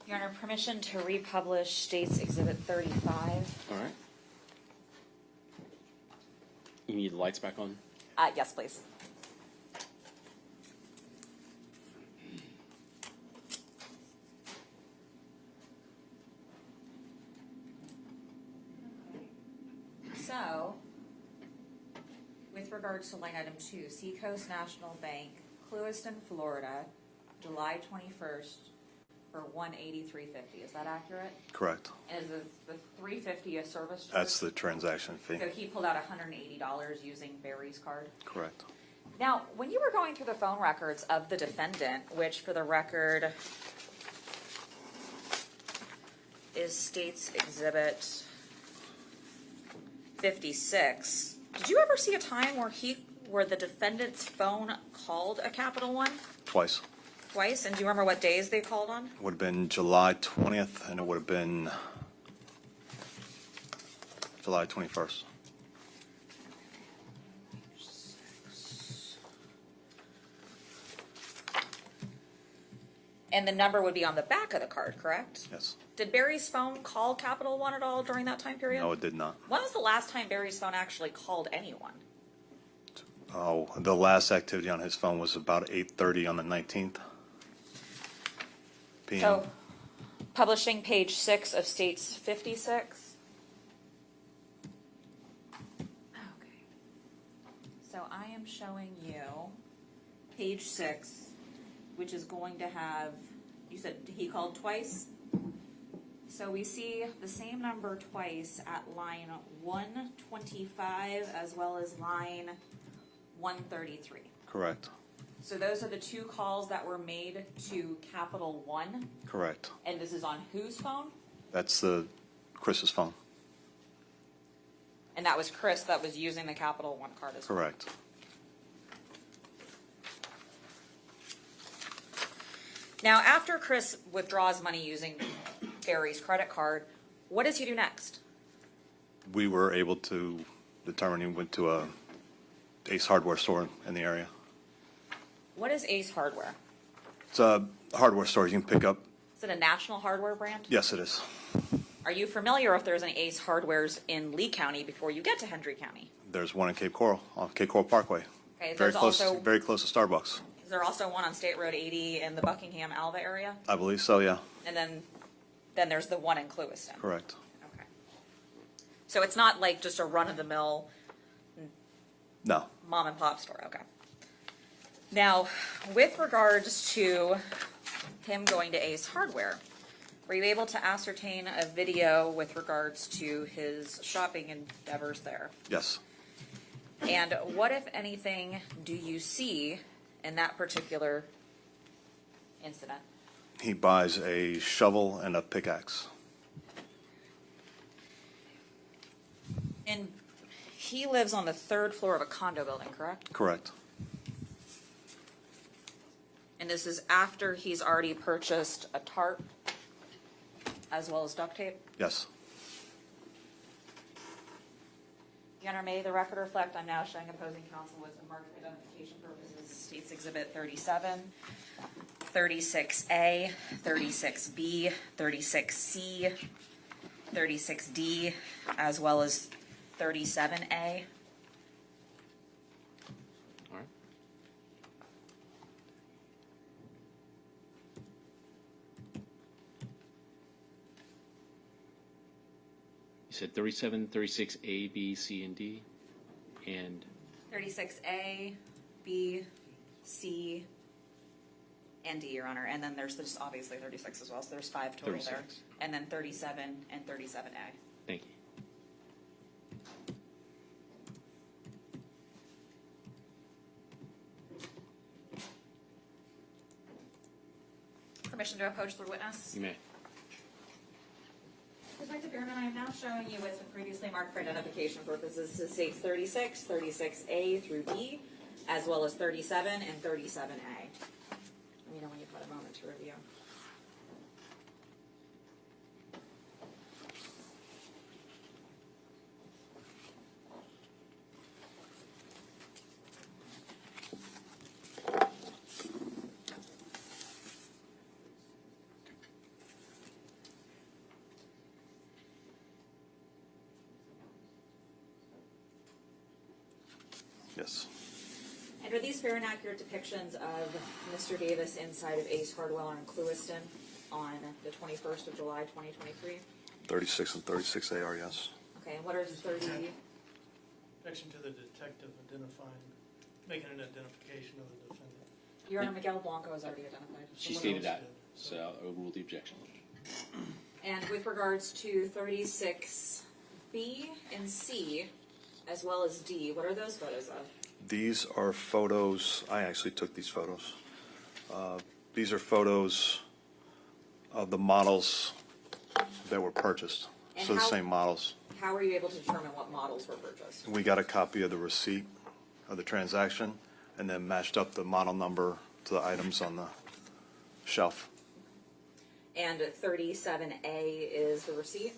Your Honor, permission to republish States Exhibit 35. All right. You need the lights back on? Yes, please. So, with regards to line item 2, Seacoast National Bank, Clewiston, Florida, July 21st for $183.50. Is that accurate? Correct. And is the $350 a service charge? That's the transaction fee. So he pulled out $180 using Barry's card? Correct. Now, when you were going through the phone records of the defendant, which for the record is States Exhibit 56, did you ever see a time where the defendant's phone called a Capital One? Twice. Twice? And do you remember what days they called on? Would have been July 20th, and it would have been July 21st. And the number would be on the back of the card, correct? Yes. Did Barry's phone call Capital One at all during that time period? No, it did not. When was the last time Barry's phone actually called anyone? Oh, the last activity on his phone was about 8:30 on the 19th p.m. So, publishing page 6 of States 56. Okay. So I am showing you page 6, which is going to have, you said he called twice? So we see the same number twice at line 125 as well as line 133. Correct. So those are the two calls that were made to Capital One? Correct. And this is on whose phone? That's the Chris's phone. And that was Chris that was using the Capital One card as well? Correct. Now, after Chris withdraws money using Barry's credit card, what does he do next? We were able to determine he went to a Ace Hardware store in the area. What is Ace Hardware? It's a hardware store you can pick up. Is it a national hardware brand? Yes, it is. Are you familiar if there's any Ace Hardwares in Lee County before you get to Hendry County? There's one in Cape Coral, on Cape Coral Parkway. Okay, Very there's close, also, very close to Starbucks. is there also one on State Road 80 in the Buckingham Alva area? I believe so, yeah. And then there's the one in Clewiston. Correct. Okay. So it's not like just a run-of-the-mill No. mom and pop store, okay. Now, with regards to him going to Ace Hardware, were you able to ascertain a video with regards to his shopping endeavors there? Yes. And what, if anything, do you see in that particular incident? He buys a shovel and a pickaxe. And he lives on the 3rd floor of a condo building, correct? Correct. And this is after he's already purchased a tarp as well as duct tape? Yes. Your Honor, may the record reflect I'm now showing opposing counsel with the marked identification purposes, States Exhibit 37, 36A, 36B, 36C, 36D, as well as 37A. All right. You said 37, 36, A, B, C, and D, and 36A, B, C, and D, Your Honor. And then there's obviously 36 as well, so there's 5 total 36. there. And then 37 and 37A. thank you. permission to approach the witness? You may. Detective Bearman, I am now showing you what's been previously marked for identification purposes. This states 36, 36A through D, as well as 37 and 37A. Let me know when you've had a moment to review. Yes. And are these fair and accurate depictions of Mr. Davis inside of Ace Hardwell in Clewiston on the 21st of July, 2023? 36 and 36 AR, yes. Okay, and what are the 30? Objection to the detective making an identification of the defendant. Your Honor, Miguel Blanco is already identified. She stated that, so I'll overrule the objection. And with regards to 36B and C, as well as D, what are those photos of? These are photos, I actually took these photos. These are photos of the models that were purchased. And So the how- same models. How were you able to determine what models were purchased? We got a copy of the receipt of the transaction and then matched up the model number to the items on the shelf. And 37A is the receipt,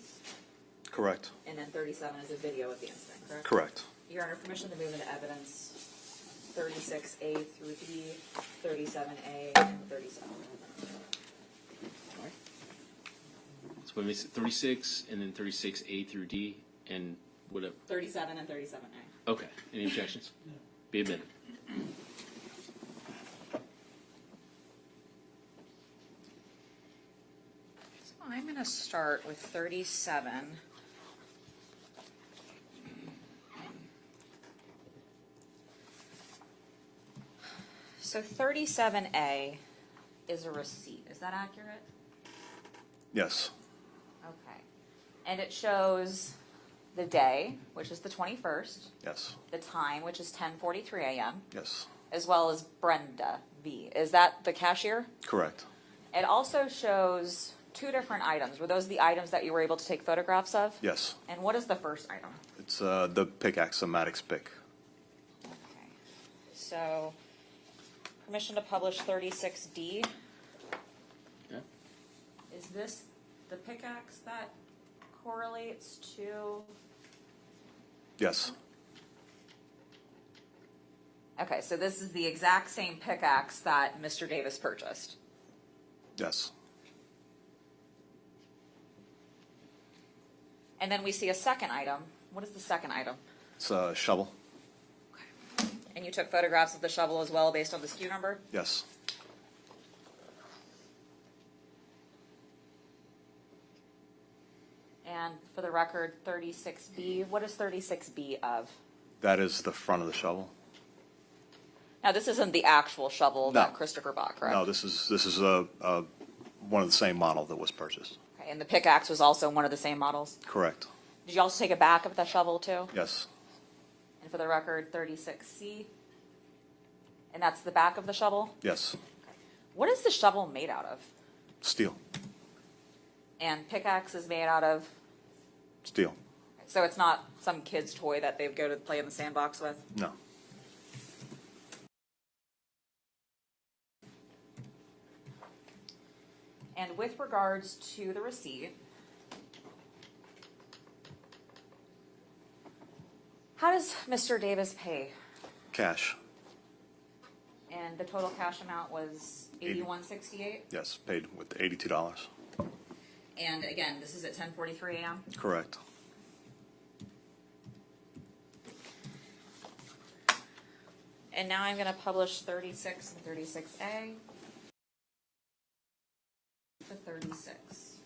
Correct. and then 37 is a video of the incident, correct? Correct. Your Honor, permission to move into evidence 36A through D, 37A, and 37. All right. So what is it, 36 and then 36A through D and whatever? 37 and 37A. Okay. Any objections? No. Be admitted. So I'm going to start with 37. So 37A is a receipt. Is that accurate? Yes. Okay. And it shows the day, which is the 21st, Yes. the time, which is 10:43 a.m., Yes. as well as Brenda V. Is that the cashier? Correct. It also shows two different items. Were those the items that you were able to take photographs of? Yes. And what is the first item? It's the pickaxe, a Maddox pick. Okay. So, permission to publish 36D. Yeah. Is this the pickaxe that correlates to? Yes. Okay, so this is the exact same pickaxe that Mr. Davis purchased. Yes. And then we see a second item. What is the second item? It's a shovel. And you took photographs of the shovel as well based on the SKU number? Yes. And for the record, 36B, what is 36B of? That is the front of the shovel. Now, this isn't the actual shovel No. that Christopher bought, correct? No, this is one of the same model that was purchased. Okay, and the pickaxe was also one of the same models? Correct. Did you also take a back of the shovel too? Yes. And for the record, 36C? And that's the back of the shovel? Yes. What is the shovel made out of? Steel. And pickaxe is made out of? Steel. So it's not some kid's toy that they go to play in the sandbox with? No. And with regards to the receipt, how does Mr. Davis pay? Cash. And the total cash amount was $81.68? Yes, paid with $82. And again, this is at 10:43 a.m.? Correct. And now I'm going to publish 36 and 36A to 36.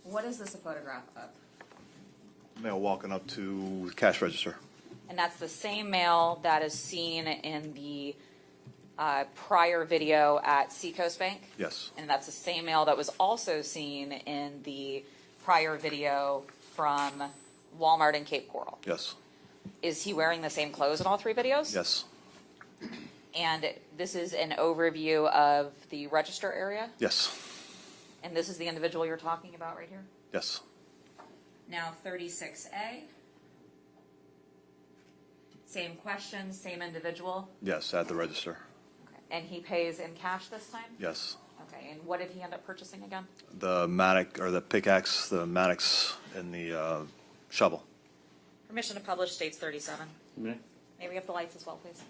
What is this a photograph of? Male walking up to the cash register. And that's the same male that is seen in the prior video at Seacoast Bank? Yes. And that's the same male that was also seen in the prior video from Walmart in Cape Coral? Yes. Is he wearing the same clothes in all three videos? Yes. And this is an overview of the register area? Yes. And this is the individual you're talking about right here? Yes. Now 36A. Same question, same individual? Yes, at the register. Okay. And he pays in cash this time? Yes. Okay, and what did he end up purchasing again? The mattock, or the pickaxe, the mattocks, and the shovel. Permission to publish states 37. Okay. May we have the lights as well, please?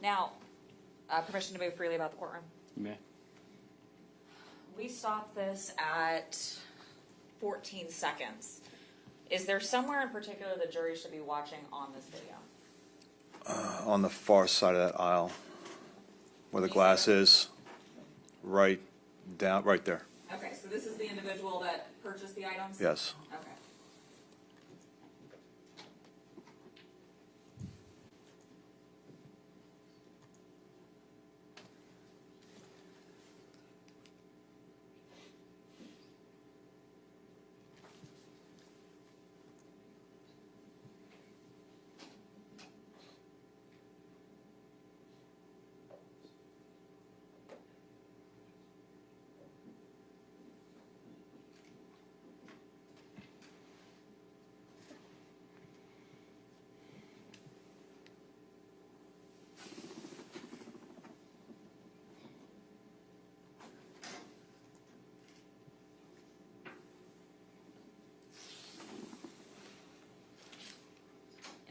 Now, permission to move freely about the courtroom. Okay. We stopped this at 14 seconds. Is there somewhere in particular the jury should be watching on this video? On the far side of that aisle, where the glass is, right there. Okay, so this is the individual that purchased the items? Yes. Okay.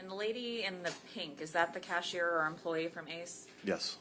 And the lady in the pink, is that the cashier or employee from Ace? Yes.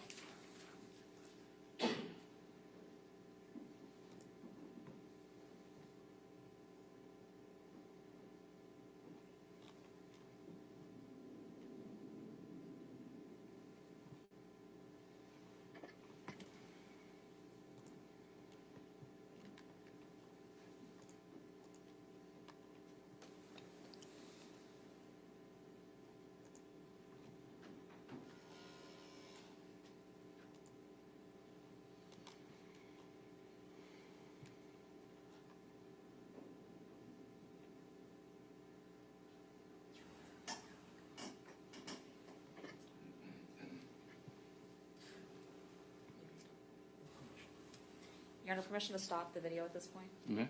You're under permission to stop the video at this point? Okay.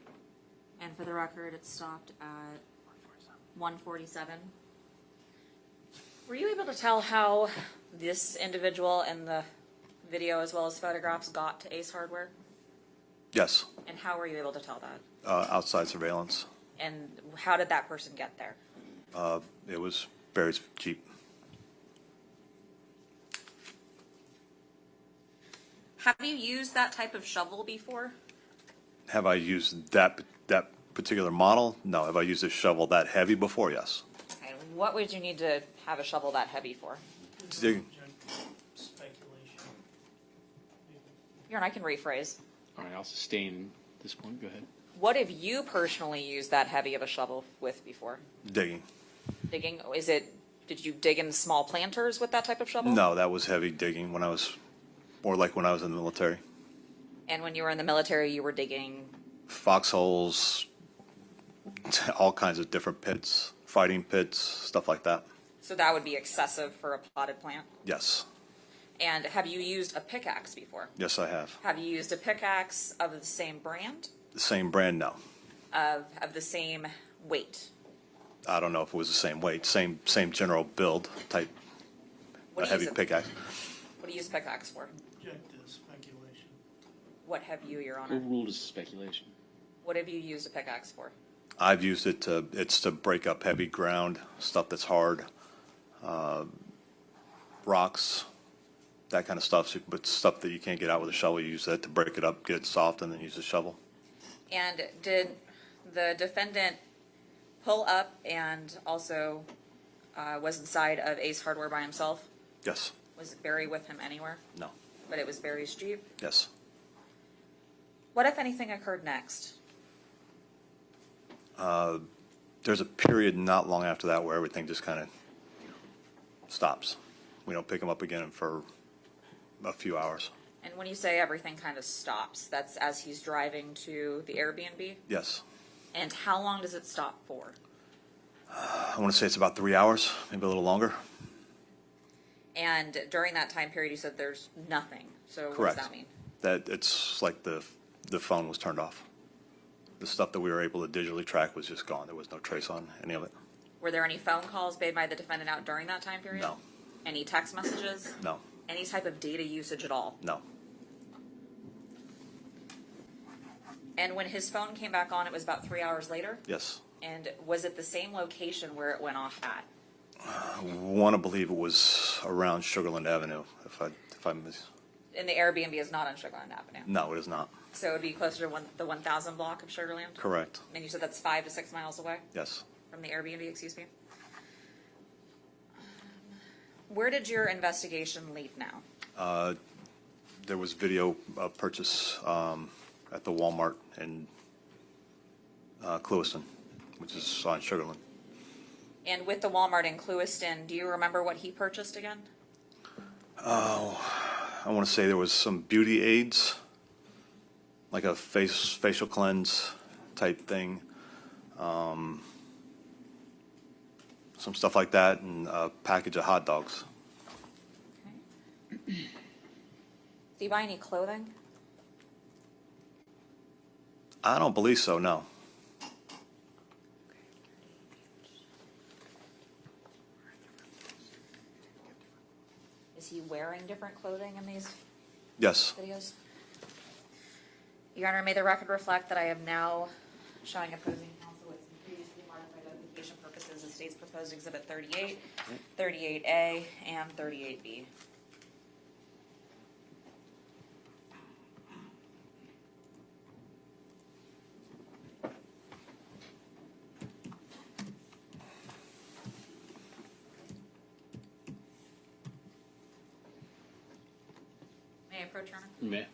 And for the record, it stopped at 147. Were you able to tell how this individual in the video as well as photographs got to Ace Hardware? Yes. And how were you able to tell that? Outside surveillance. And how did that person get there? It was Barry's Jeep. Have you used that type of shovel before? Have I used that particular model? No. Have I used a shovel that heavy before? Yes. Okay, what would you need to have a shovel that heavy for? Dig. Here, and I can rephrase. All right, I'll sustain this point. Go ahead. What have you personally used that heavy of a shovel with before? Digging. Digging? Did you dig in small planters with that type of shovel? No, that was heavy digging when I was, more like when I was in the military. And when you were in the military, you were digging? Foxholes, all kinds of different pits, fighting pits, stuff like that. So that would be excessive for a potted plant? Yes. And have you used a pickaxe before? Yes, I have. Have you used a pickaxe of the same brand? The same brand, no. Of the same weight? I don't know if it was the same weight, same general build type, What a do you heavy use pickaxe. What do you use pickaxe for? Objective speculation. What have you, Your Honor? Overruled is speculation. What have you used a pickaxe for? I've used it it's to break up heavy ground, stuff that's hard, rocks, that kind of stuff. But stuff that you can't get out with a shovel, you use that to break it up, get it soft, and then use a shovel. And did the defendant pull up and also was inside of Ace Hardware by himself? Yes. Was Barry with him anywhere? No. But it was Barry's Jeep? Yes. What, if anything, occurred next? There's a period not long after that where everything just kind of stops. We don't pick them up again for a few hours. And when you say everything kind of stops, that's as he's driving to the Airbnb? Yes. And how long does it stop for? I want to say it's about 3 hours, maybe a little longer. And during that time period, you said there's nothing. So Correct. what does that mean? That it's like the phone was turned off. The stuff that we were able to digitally track was just gone. There was no trace on any of it. Were there any phone calls made by the defendant out during that time period? No. Any text messages? No. Any type of data usage at all? No. And when his phone came back on, it was about 3 hours later? Yes. And was it the same location where it went off at? I want to believe it was around Sugarland Avenue. If I miss. And the Airbnb is not on Sugarland Avenue? No, it is not. So it would be closer to the 1000 block of Sugarland? Correct. And you said that's 5 to 6 miles away? Yes. From the Airbnb, excuse me? Where did your investigation lead now? There was video purchase at the Walmart in Clewiston, which is on Sugarland. And with the Walmart in Clewiston, do you remember what he purchased again? Oh, I want to say there was some beauty aids, like a facial cleanse type thing, some stuff like that, and a package of hot dogs. Did he buy any clothing? I don't believe so, no. Is he wearing different clothing in these Yes. videos? Your Honor, may the record reflect that I am now showing opposing counsel with some previously marked for identification purposes of State's proposed Exhibit 38, 38A, and 38B. May I approach, Your Honor? May.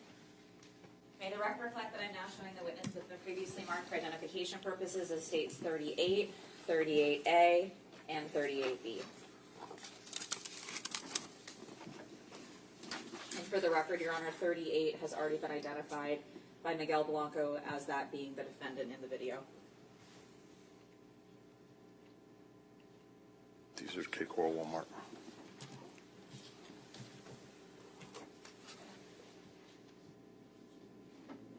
May the record reflect that I'm now showing the witness with the previously marked for identification purposes as States 38, 38A, and 38B. And for the record, Your Honor, 38 has already been identified by Miguel Blanco as that being the defendant in the video. These are Cape Coral Walmart.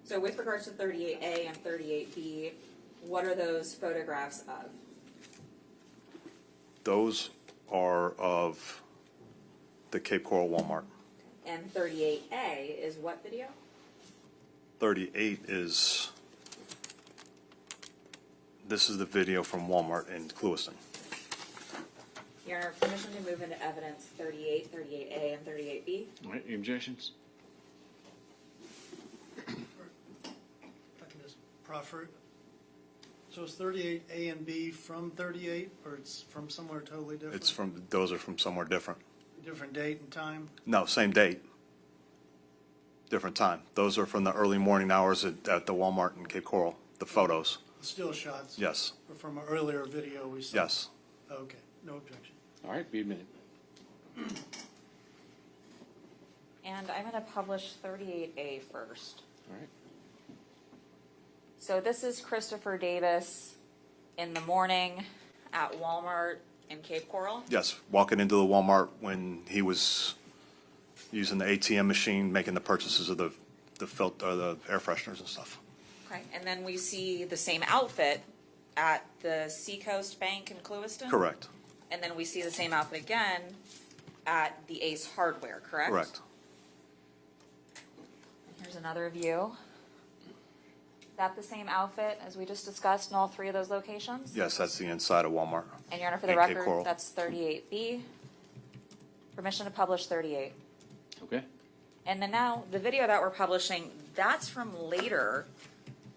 So with regards to 38A and 38B, what are those photographs of? Those are of the Cape Coral Walmart. And 38A is what video? 38 is, this is the video from Walmart in Clewiston. Your Honor, permission to move into evidence 38, 38A, and 38B? All right, any objections? If I can just proffer. So it's 38A and B from 38, or it's from somewhere totally different? It's from, those are from somewhere different. Different date and time? No, same date. Different time. Those are from the early morning hours at the Walmart in Cape Coral, the photos. The still shots? Yes. Or from an earlier video we saw? Yes. Okay, no objection. All right, be admitted. And I'm going to publish 38A first. All right. So this is Christopher Davis in the morning at Walmart in Cape Coral. Yes, walking into the Walmart when he was using the ATM machine, making the purchases of the filter, the air fresheners and stuff. Okay, and then we see the same outfit at the Seacoast Bank in Clewiston? Correct. And then we see the same outfit again at the Ace Hardware, correct? Correct. Here's another view. Is that the same outfit as we just discussed in all three of those locations? Yes, that's the inside of Walmart. And Your Honor, for the 8K record, Coral. that's 38B. Permission to publish 38. Okay. And then now, the video that we're publishing, that's from later,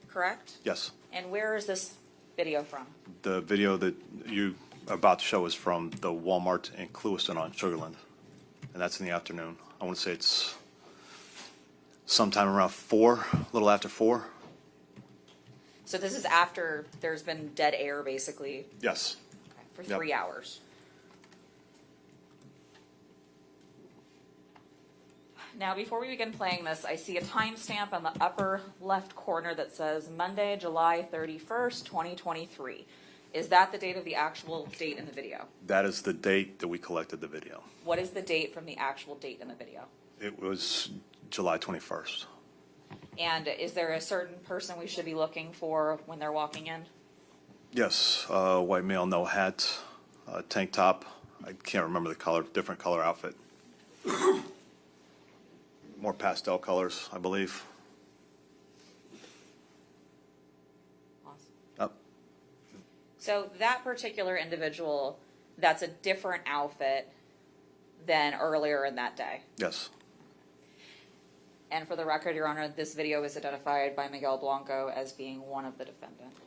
correct? Yes. And where is this video from? The video that you are about to show is from the Walmart in Clewiston on Sugarland, and that's in the afternoon. I want to say it's sometime around 4, a little after 4. So this is after there's been dead air, basically, Yes. for Yep. 3 hours. Now, before we begin playing this, I see a timestamp on the upper left corner that says Monday, July 31st, 2023. Is that the date of the actual date in the video? That is the date that we collected the video. What is the date from the actual date in the video? It was July 21st. And is there a certain person we should be looking for when they're walking in? Yes, white male, no hat, tank top. I can't remember the color, different color outfit. More pastel colors, I believe. Up. So that particular individual, that's a different outfit than earlier in that day. Yes. And for the record, Your Honor, this video is identified by Miguel Blanco as being one of the defendants.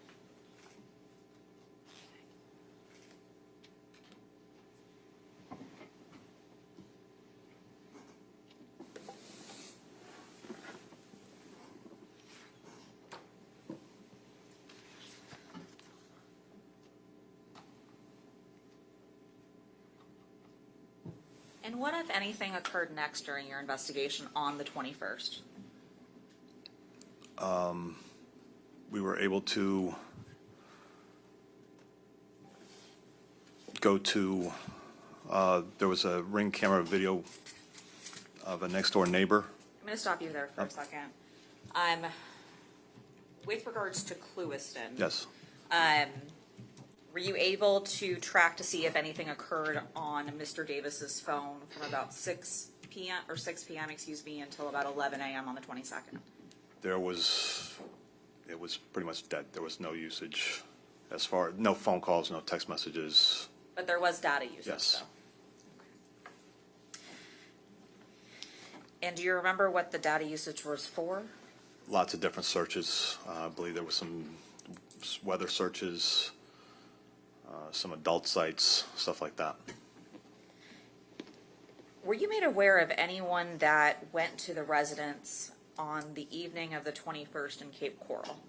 And what, if anything, occurred next during your investigation on the 21st? We were able to go to, there was a Ring camera video of a next door neighbor. I'm going to stop you there for a second. With regards to Clewiston. Yes. Were you able to track to see if anything occurred on Mr. Davis's phone from about 6 p.m. until about 11 a.m. on the 22nd? It was pretty much dead. There was no usage as far, no phone calls, no text messages. But there was data usage, Yes. though. And do you remember what the data usage was for? Lots of different searches. I believe there was some weather searches, some adult sites, stuff like that. Were you made aware of anyone that went to the residence on the evening of the 21st in Cape Coral?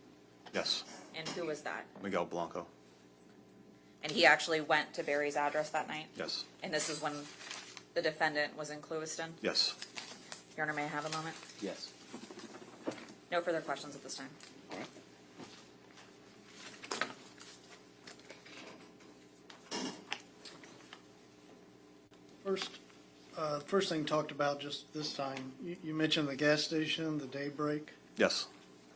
Yes. And who was that? Miguel Blanco. And he actually went to Barry's address that night? Yes. And this is when the defendant was in Clewiston? Yes. Your Honor, may I have a moment? Yes. No further questions at this time. All right. First thing talked about just this time, you mentioned the gas station, the daybreak. Yes.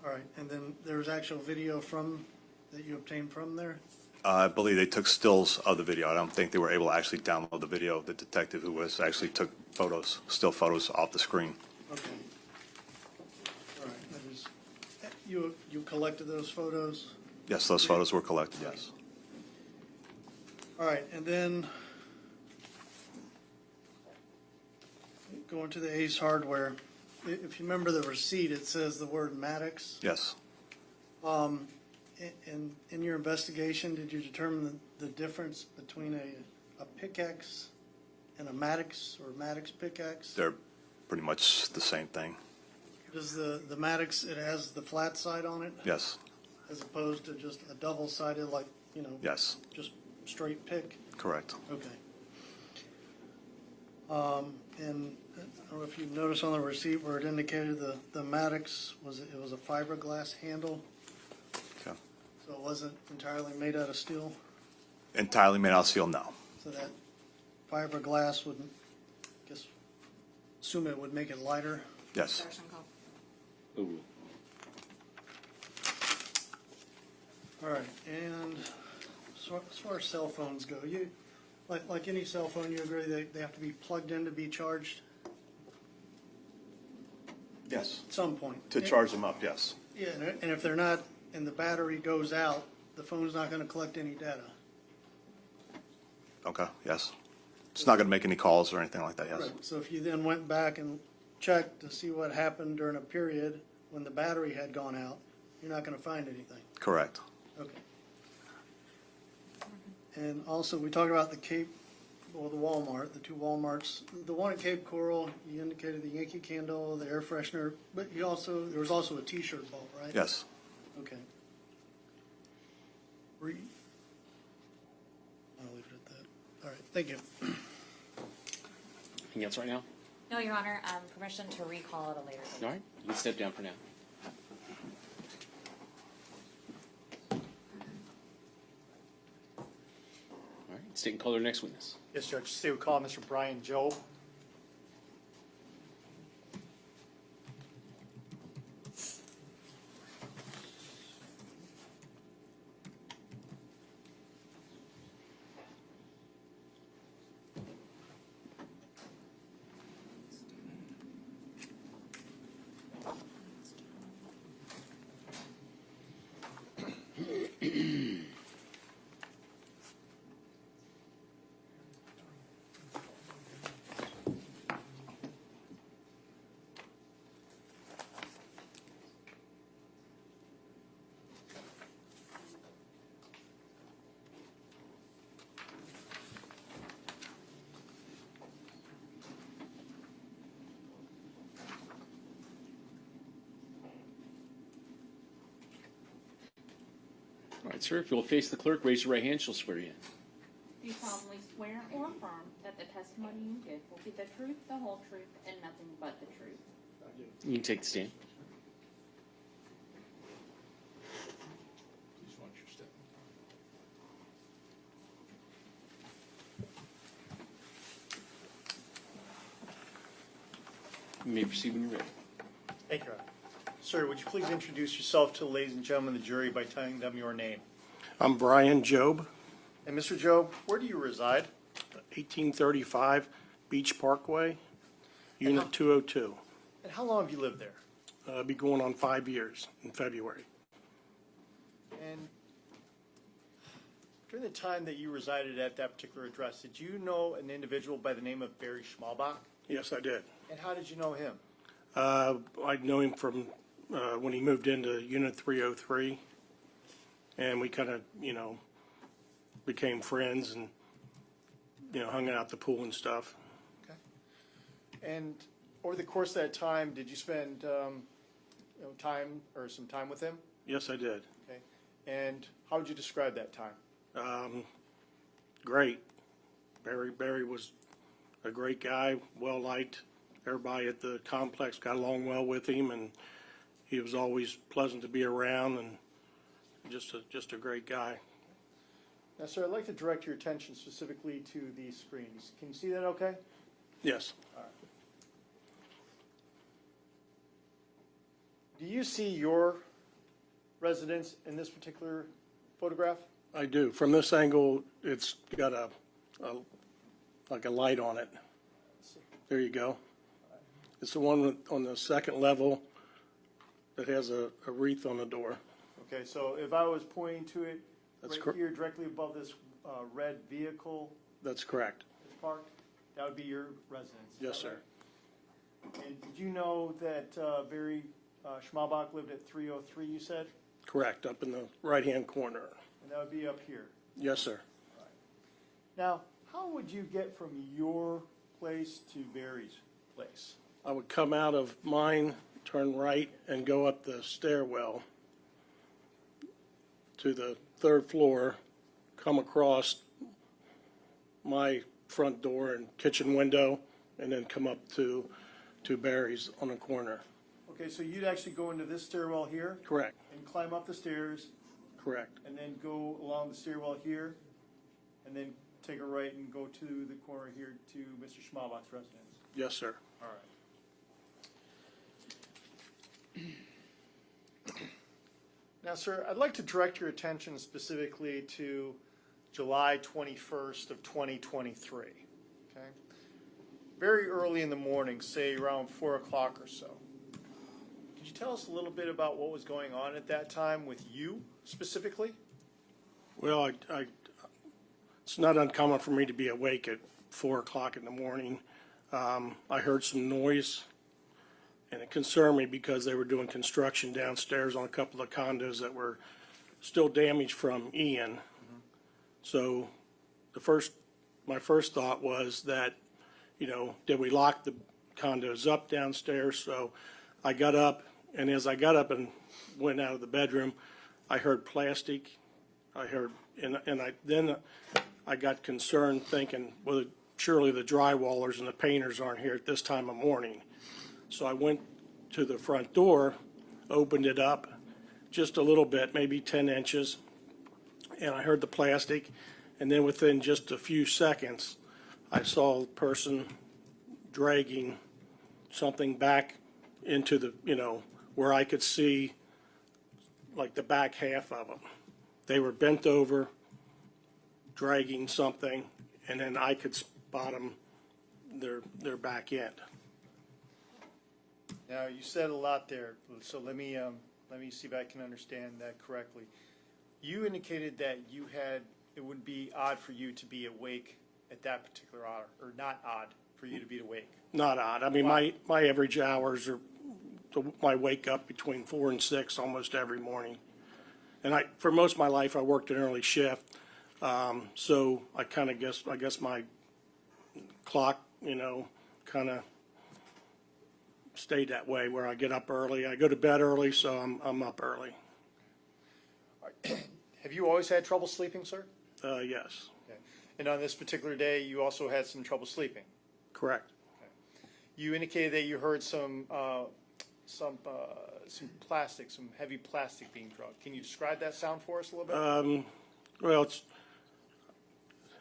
All right, and then there was actual video that you obtained from there? I believe they took stills of the video. I don't think they were able to actually download the video. The detective who was actually took photos, still photos off the screen. Okay. All right, that is, you collected those photos? Yes, those photos were collected, yes. All right, and then going to the Ace Hardware, if you remember the receipt, it says the word Maddox. Yes. In your investigation, did you determine the difference between a pickaxe and a Maddox or Maddox pickaxe? They're pretty much the same thing. Does the Maddox, it has the flat side on it? Yes. As opposed to just a double-sided, like, Yes. just straight pick? Correct. Okay. And I don't know if you noticed on the receipt where it indicated the Maddox it was a fiberglass handle, Okay. so it wasn't entirely made out of steel. Entirely made out of steel, no. So that fiberglass would, assume it would make it lighter. Yes. Ooh. All right, and as far as cell phones go, like any cell phone, you agree they have to be plugged in to be charged? Yes. At some point. To charge them up, yes. Yeah, and if they're not, and the battery goes out, the phone's not gonna collect any data. Okay, yes. It's not going to make any calls or anything like that, yes. Right, so if you then went back and checked to see what happened during a period when the battery had gone out, you're not gonna find anything. Correct. Okay. And also, we talked about the Cape, well, the Walmart, the two Walmarts. The one at Cape Coral, you indicated the Yankee Candle, the air freshener, but you also, there was also a T-shirt vault, right? Yes. Okay. Were you- I'll leave it at that. All right, thank you. Anything else right now? No, Your Honor, permission to recall at a later date. All right, you can step down for now. All right, state and call their next witness. Yes, Judge. Say we call Mr. Brian Job. All right, sir, if you'll face the clerk, raise your right hand, she'll swear you in. Do you solemnly swear or affirm that the testimony you give will be the truth, the whole truth, and nothing but the truth? You can take the stand. Please watch your step. You may proceed when you're ready. Thank you, Your Honor. Sir, would you please introduce yourself to the ladies and gentlemen of the jury by telling them your name? I'm Brian Job, And Mr. Job, where do you reside? 1835 Beach Parkway, Unit 202. And how long have you lived there? I'll be going on 5 years in February. And during the time that you resided at that particular address, did you know an individual by the name of Barry Schmalbach? Yes, I did. And how did you know him? I know him from when he moved into Unit 303, and we kind of, became friends and, hung out at the pool and stuff. And over the course of that time, did you spend some time with him? Yes, I did. Okay. And how would you describe that time? Great. Barry was a great guy, well liked. Everybody at the complex got along well with him, and he was always pleasant to be around, and just a great guy. Now, sir, I'd like to direct your attention specifically to these screens. Can you see that okay? Yes. All right. Do you see your residence in this particular photograph? I do. From this angle, it's got like a light on it. There you go. It's the one on the second level that has a wreath on the door. Okay, so if I was pointing to it That's right here directly above this red vehicle That's correct. that's parked, that would be your residence? Yes, sir. And did you know that Barry Schmalbach lived at 303, you said? Correct, up in the right-hand corner. And that would be up here. Yes, sir. Now, how would you get from your place to Barry's place? I would come out of mine, turn right, and go up the stairwell to the third floor, come across my front door and kitchen window, and then come up to Barry's on the corner. Okay, so you'd actually go into this stairwell here? Correct. And climb up the stairs? Correct. And then go along the stairwell here? And then take a right and go to the corner here to Mr. Schmalbach's residence? Yes, sir. All right. Now, sir, I'd like to direct your attention specifically to July 21st of 2023, okay? Very early in the morning, say around 4 o'clock or so, tell us a little bit about what was going on at that time with you specifically? Well, it's not uncommon for me to be awake at 4 o'clock in the morning. I heard some noise, and it concerned me because they were doing construction downstairs on a couple of condos that were still damaged from Ian. So my first thought was that, did we lock the condos up downstairs? So I got up, and as I got up and went out of the bedroom, I heard plastic. Then I got concerned thinking, well, surely the drywallers and the painters aren't here at this time of morning. So I went to the front door, opened it up just a little bit, maybe 10 inches, and I heard the plastic. And then within just a few seconds, I saw a person dragging something back into the, where I could see like the back half of them. They were bent over, dragging something, and then I could spot them, their back end. Now, you said a lot there, so let me see if I can understand that correctly. You indicated that it would be odd for you to be awake at that particular hour, or not odd for you to be awake. Not odd. I mean, my average hours are, I wake up between 4 and 6 almost every morning. And for most of my life, I worked an early shift. So I guess my clock, kind of stayed that way where I get up early. I go to bed early, so I'm up early. Have you always had trouble sleeping, sir? Yes. Okay. And on this particular day, you also had some trouble sleeping? Correct. Okay. You indicated that you heard some plastic, some heavy plastic being drugged. Can you describe that sound for us a little bit? Well, it's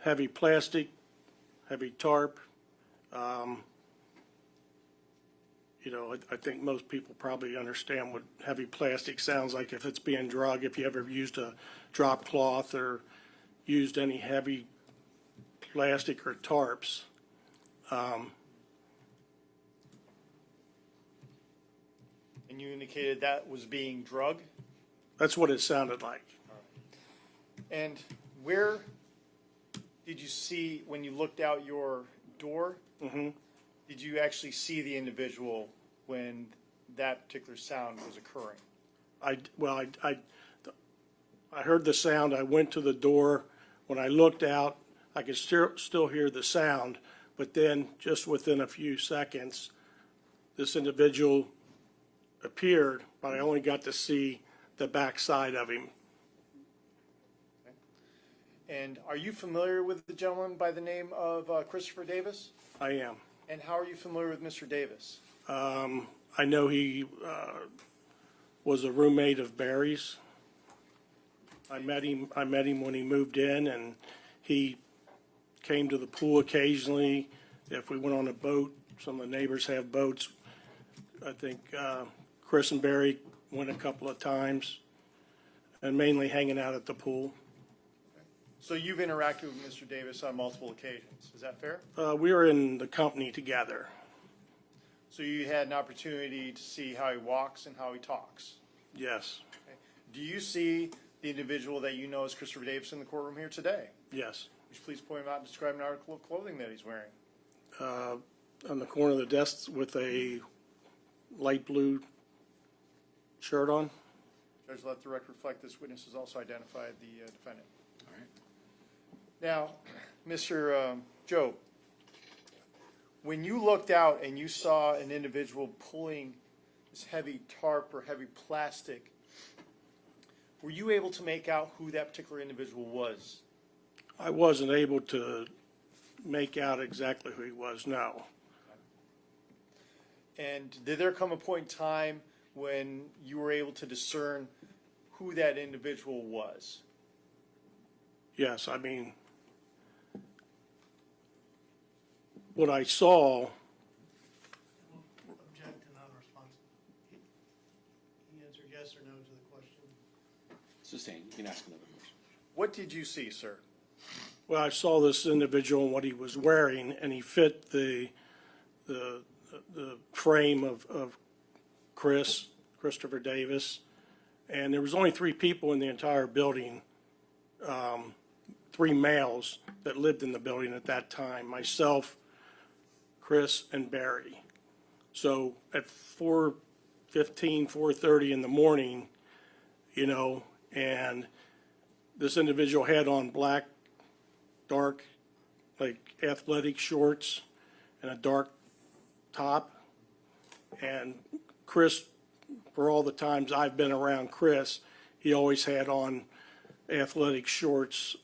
heavy plastic, heavy tarp. I think most people probably understand what heavy plastic sounds like if it's being drugged. If you ever used a drop cloth or used any heavy plastic or tarps. And you indicated that was being drugged? That's what it sounded like. And where did you see, when you looked out your door, did you actually see the individual when that particular sound was occurring? I heard the sound. I went to the door. When I looked out, I could still hear the sound, but then just within a few seconds, this individual appeared, but I only got to see the backside of him. And are you familiar with the gentleman by the name of Christopher Davis? I am. And how are you familiar with Mr. Davis? I know he was a roommate of Barry's. I met him when he moved in, and he came to the pool occasionally. If we went on a boat, some of the neighbors have boats. I think Chris and Barry went a couple of times, and mainly hanging out at the pool. So you've interacted with Mr. Davis on multiple occasions, is that fair? We were in the company together. So you had an opportunity to see how he walks and how he talks? Yes. Okay. Do you see the individual that you know as Christopher Davis in the courtroom here today? Yes. Would you please point him out and describe an article of clothing that he's wearing? On the corner of the desk with a light blue shirt on. Judge, let the record reflect this witness has also identified the defendant. All right. Now, Mr. Joe, when you looked out and you saw an individual pulling this heavy tarp or heavy plastic, were you able to make out who that particular individual was? I wasn't able to make out exactly who he was, no. And did there come a point in time when you were able to discern who that individual was? Yes, I mean, what I saw. Object to non-responsive. He answered yes or no to the question. Sustain. You can ask another question. What did you see, sir? Well, I saw this individual and what he was wearing, and he fit the frame of Chris Christopher Davis, and there was only 3 people in the entire building, 3 males that lived in the building at that time, myself, Chris, and Barry. So at 4:15, 4:30 in the morning, you know, and this individual had on black, dark, like athletic shorts and a dark top. And Chris, for all the times I've been around Chris, he always had on athletic shorts,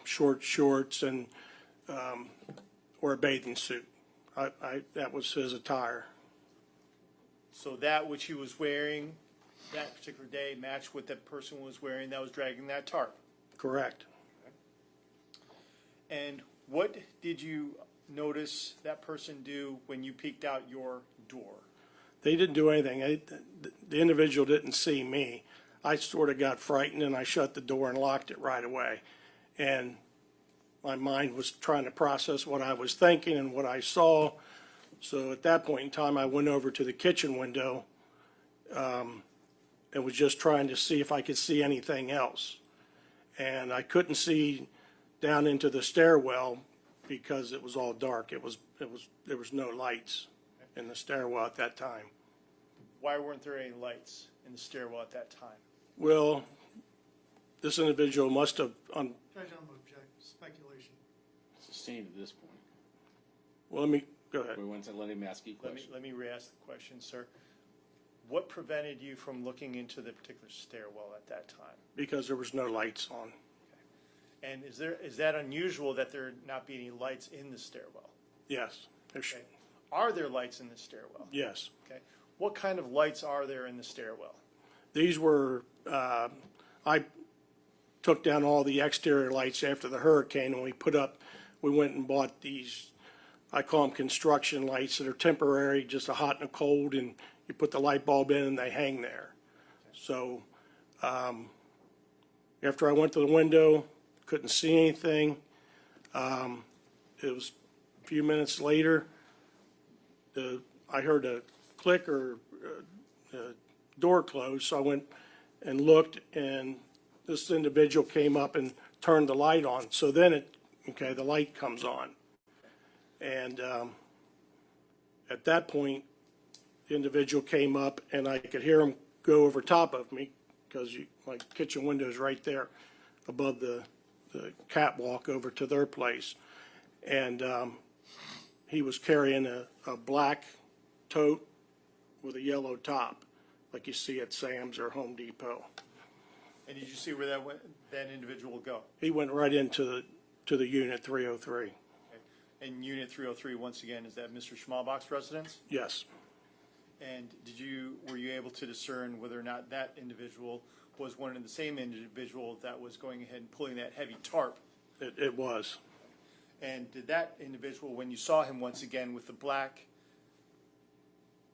short shorts, and or a bathing suit. That was his attire. So that which he was wearing that particular day matched what that person was wearing that was dragging that tarp. Correct. And what did you notice that person do when you peeked out your door? They didn't do anything. The individual didn't see me. I sort of got frightened and I shut the door and locked it right away. And my mind was trying to process what I was thinking and what I saw. So at that point in time, I went over to the kitchen window and was just trying to see if I could see anything else. And I couldn't see down into the stairwell because it was all dark. There was no lights in the stairwell at that time. Why weren't there any lights in the stairwell at that time? Well, this individual must have, Judge, I'm object, speculation. Sustained at this point. well, let me, go ahead. We want to let him ask you a Let question. me re-ask the question, sir. What prevented you from looking into the particular stairwell at that time? Because there was no lights on. And is that unusual that there not be any lights in the stairwell? Yes. Okay. Are there lights in the stairwell? Yes. Okay. What kind of lights are there in the stairwell? These were, I took down all the exterior lights after the hurricane, and we went and bought these, I call them construction lights that are temporary, just a hot and a cold, and you put the light bulb in and they hang there. So after I went to the window, couldn't see anything. It was a few minutes later, I heard a click or door closed, so I went and looked, and this individual came up and turned the light on. So then the light comes on. And at that point, the individual came up, and I could hear him go over top of me because my kitchen window is right there above the catwalk over to their place. And he was carrying a black tote with a yellow top, like you see at Sam's or Home Depot. And did you see where that individual will go? He went right into the unit 303. Okay. And unit 303, once again, is that Mr. Schmalbach's residence? Yes. And were you able to discern whether or not that individual was one of the same individual that was going ahead and pulling that heavy tarp? It was. And did that individual, when you saw him once again with the black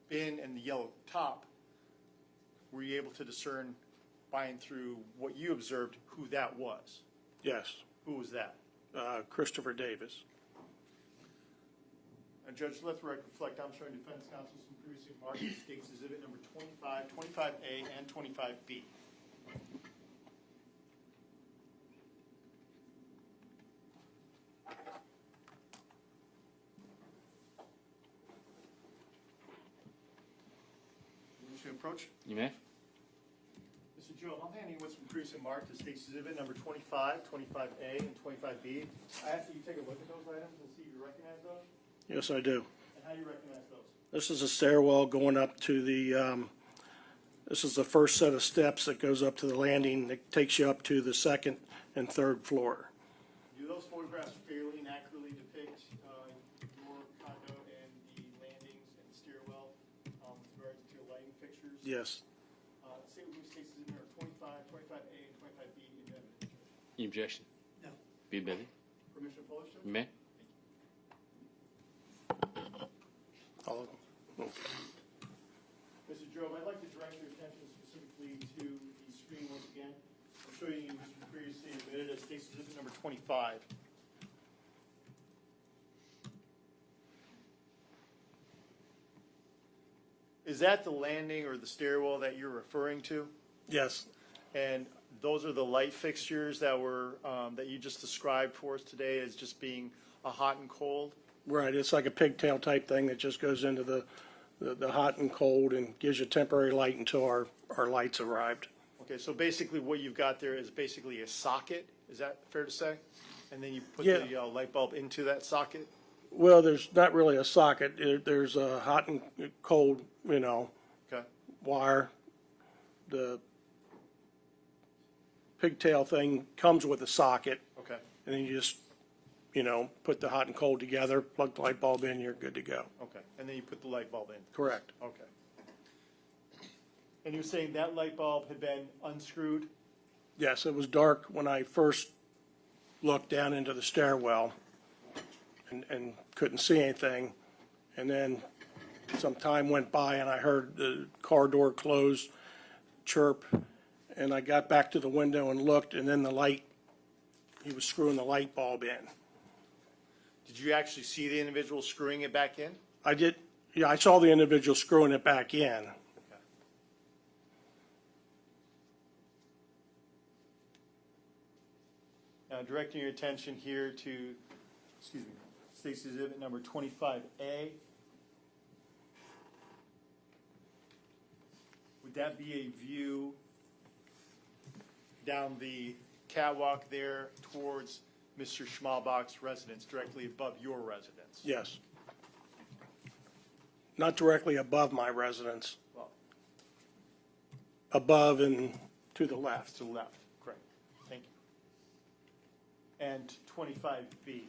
bin and the yellow top, were you able to discern, by and through what you observed, who that was? Yes. Who was that? Christopher Davis. Judge, let the record reflect, I'm showing defense counsel some previously marked states exhibit number 25, 25A, and 25B. To approach. You may. Mr. Joe, I'm handing you what's been previously marked as states exhibit number 25, 25A, and 25B. I ask that you take a look at those items and see if you recognize those. Yes, I do. And how do you recognize those? This is a stairwell going up to this is the first set of steps that goes up to the landing that takes you up to the second and third floor. Do those photographs fairly and accurately depict your condo and the landings and stairwell with regards to your lighting fixtures? Yes. Say with me states in there 25, 25A, and 25B in evidence. Any objection? No. Be admitted. Permission to publish, Judge? You may. All of them. Mr. Joe, I'd like to direct your attention specifically to the screen once again. I'm showing you Mr. previously admitted as states exhibit number 25. Is that the landing or the stairwell that you're referring to? Yes, And those are the light fixtures that were, that you just described for us today as just being a hot and cold? right. It's like a pigtail type thing that just goes into the hot and cold and gives you temporary light until our lights arrived. Okay, so basically what you've got there is basically a socket, is that fair to say? And then you put Yeah. the light bulb into that socket? Well, there's not really a socket. There's a hot and cold, Okay, wire. The pigtail thing comes with a socket, okay, and then you just, put the hot and cold together, plug the light bulb in, you're good to go. okay. And then you put the light bulb in? Correct. Okay. And you're saying that light bulb had been unscrewed? Yes, it was dark when I first looked down into the stairwell and couldn't see anything. And then some time went by and I heard the car door close, chirp, and I got back to the window and looked, and then he was screwing the light bulb in. Did you actually see the individual screwing it back in? I did, yeah, I saw the individual screwing it back in. Now, directing your attention here to, State's Exhibit number 25A. Would that be a view down the catwalk there towards Mr. Schmalbach's residence, directly above your residence? Yes. Not directly above my residence, Well, above and to the left. to the left, great, thank you. And 25B.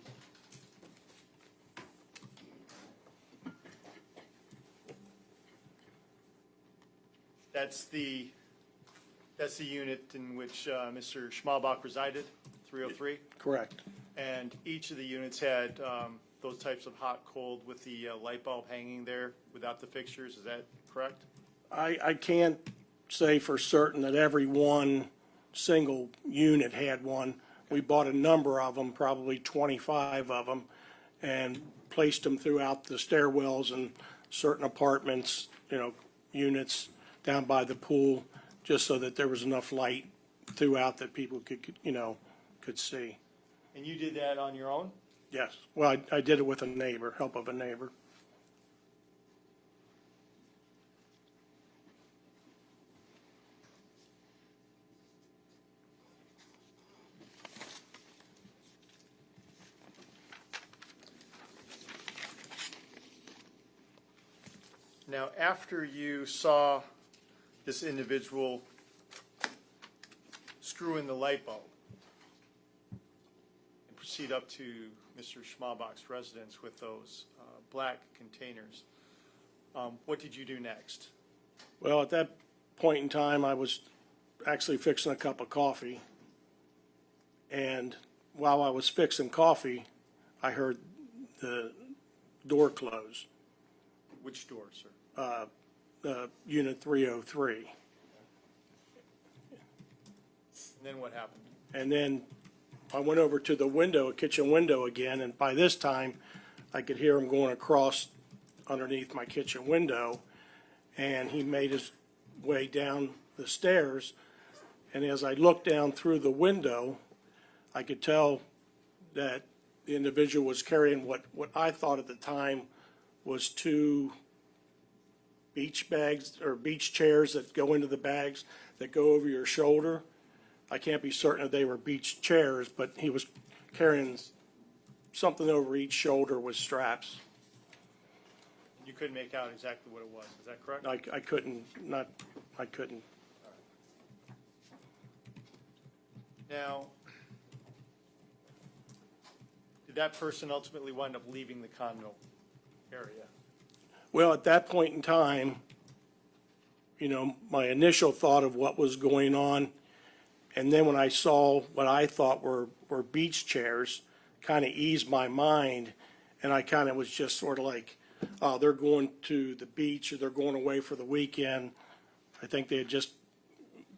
That's the unit in which Mr. Schmalbach resided, 303? Correct. And each of the units had those types of hot, cold with the light bulb hanging there without the fixtures, is that correct? I can't say for certain that every one single unit had one. We bought a number of them, probably 25 of them, and placed them throughout the stairwells and certain apartments, units down by the pool, just so that there was enough light throughout that people could see. And you did that on your own? Yes. Well, I did it with a neighbor, help of a neighbor. Now, after you saw this individual screw in the light bulb and proceed up to Mr. Schmalbach's residence with those black containers, what did you do next? Well, at that point in time, I was actually fixing a cup of coffee. And while I was fixing coffee, I heard the door close. Which door, sir? Unit 303. And then what happened? And then I went over to the window, a kitchen window again, and by this time, I could hear him going across underneath my kitchen window, and he made his way down the stairs. And as I looked down through the window, I could tell that the individual was carrying what I thought at the time was two beach bags or beach chairs that go into the bags that go over your shoulder. I can't be certain if they were beach chairs, but he was carrying something over each shoulder with straps. You couldn't make out exactly what it was, is that correct? I couldn't. Now, did that person ultimately wind up leaving the condo area? Well, at that point in time, my initial thought of what was going on, and then when I saw what I thought were beach chairs, kind of eased my mind, and I kind of was just sort of like, oh, they're going to the beach or they're going away for the weekend. I think they had just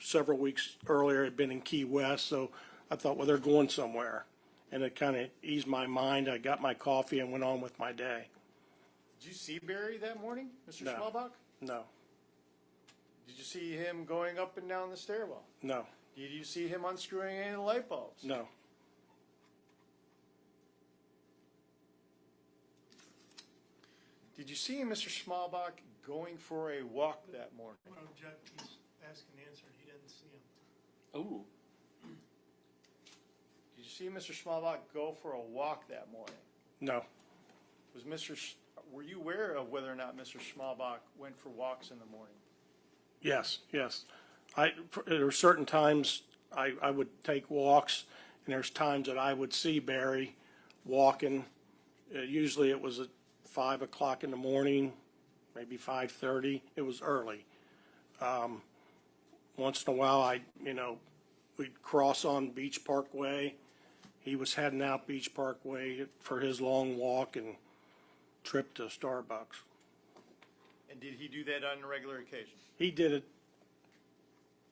several weeks earlier had been in Key West, so I thought, well, they're going somewhere. And it kind of eased my mind. I got my coffee and went on with my day. Did you see Barry that morning, Mr. No. Schmalbach? No, Did you see him going up and down the stairwell? no, Did you see him unscrewing any of the light bulbs? no. Did you see Mr. Schmalbach going for a walk that morning? I'm gonna object, he's asking the answer, he didn't see him. Oh, Did you see Mr. Schmalbach go for a walk that morning? No, Were you aware of whether or not Mr. Schmalbach went for walks in the morning? yes, yes. There are certain times I would take walks, and there's times that I would see Barry walking. Usually it was at 5 o'clock in the morning, maybe 5:30. It was early. Once in a while, we'd cross on Beach Parkway. He was heading out Beach Parkway for his long walk and trip to Starbucks. And did he do that on a regular occasion? He did it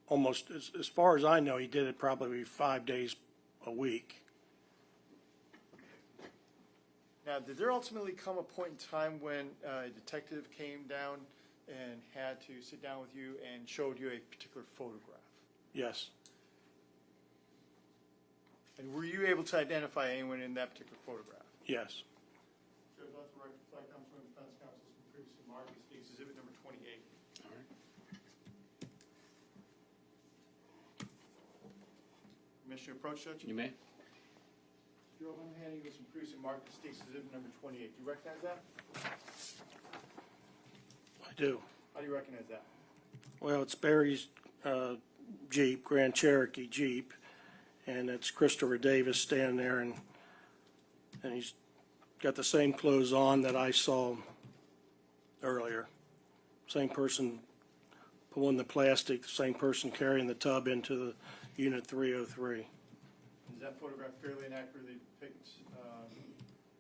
almost, as far as I know, he did it probably 5 days a week. Now, did there ultimately come a point in time when a detective came down and had to sit down with you and showed you a particular photograph? Yes, And were you able to identify anyone in that particular photograph? yes. Judge, let the record reflect, I'm from defense counsel's previously marked as exhibit number 28. all right. Commissioner approach, Judge? You may. Joe, I'm handing you some previously marked as exhibit number 28. Do you recognize that? I do. How do you recognize that? Well, it's Barry's Jeep, Grand Cherokee Jeep, and it's Christopher Davis standing there, and he's got the same clothes on that I saw earlier. Same person pulling the plastic, same person carrying the tub into the Unit 303. Does that photograph fairly and accurately depict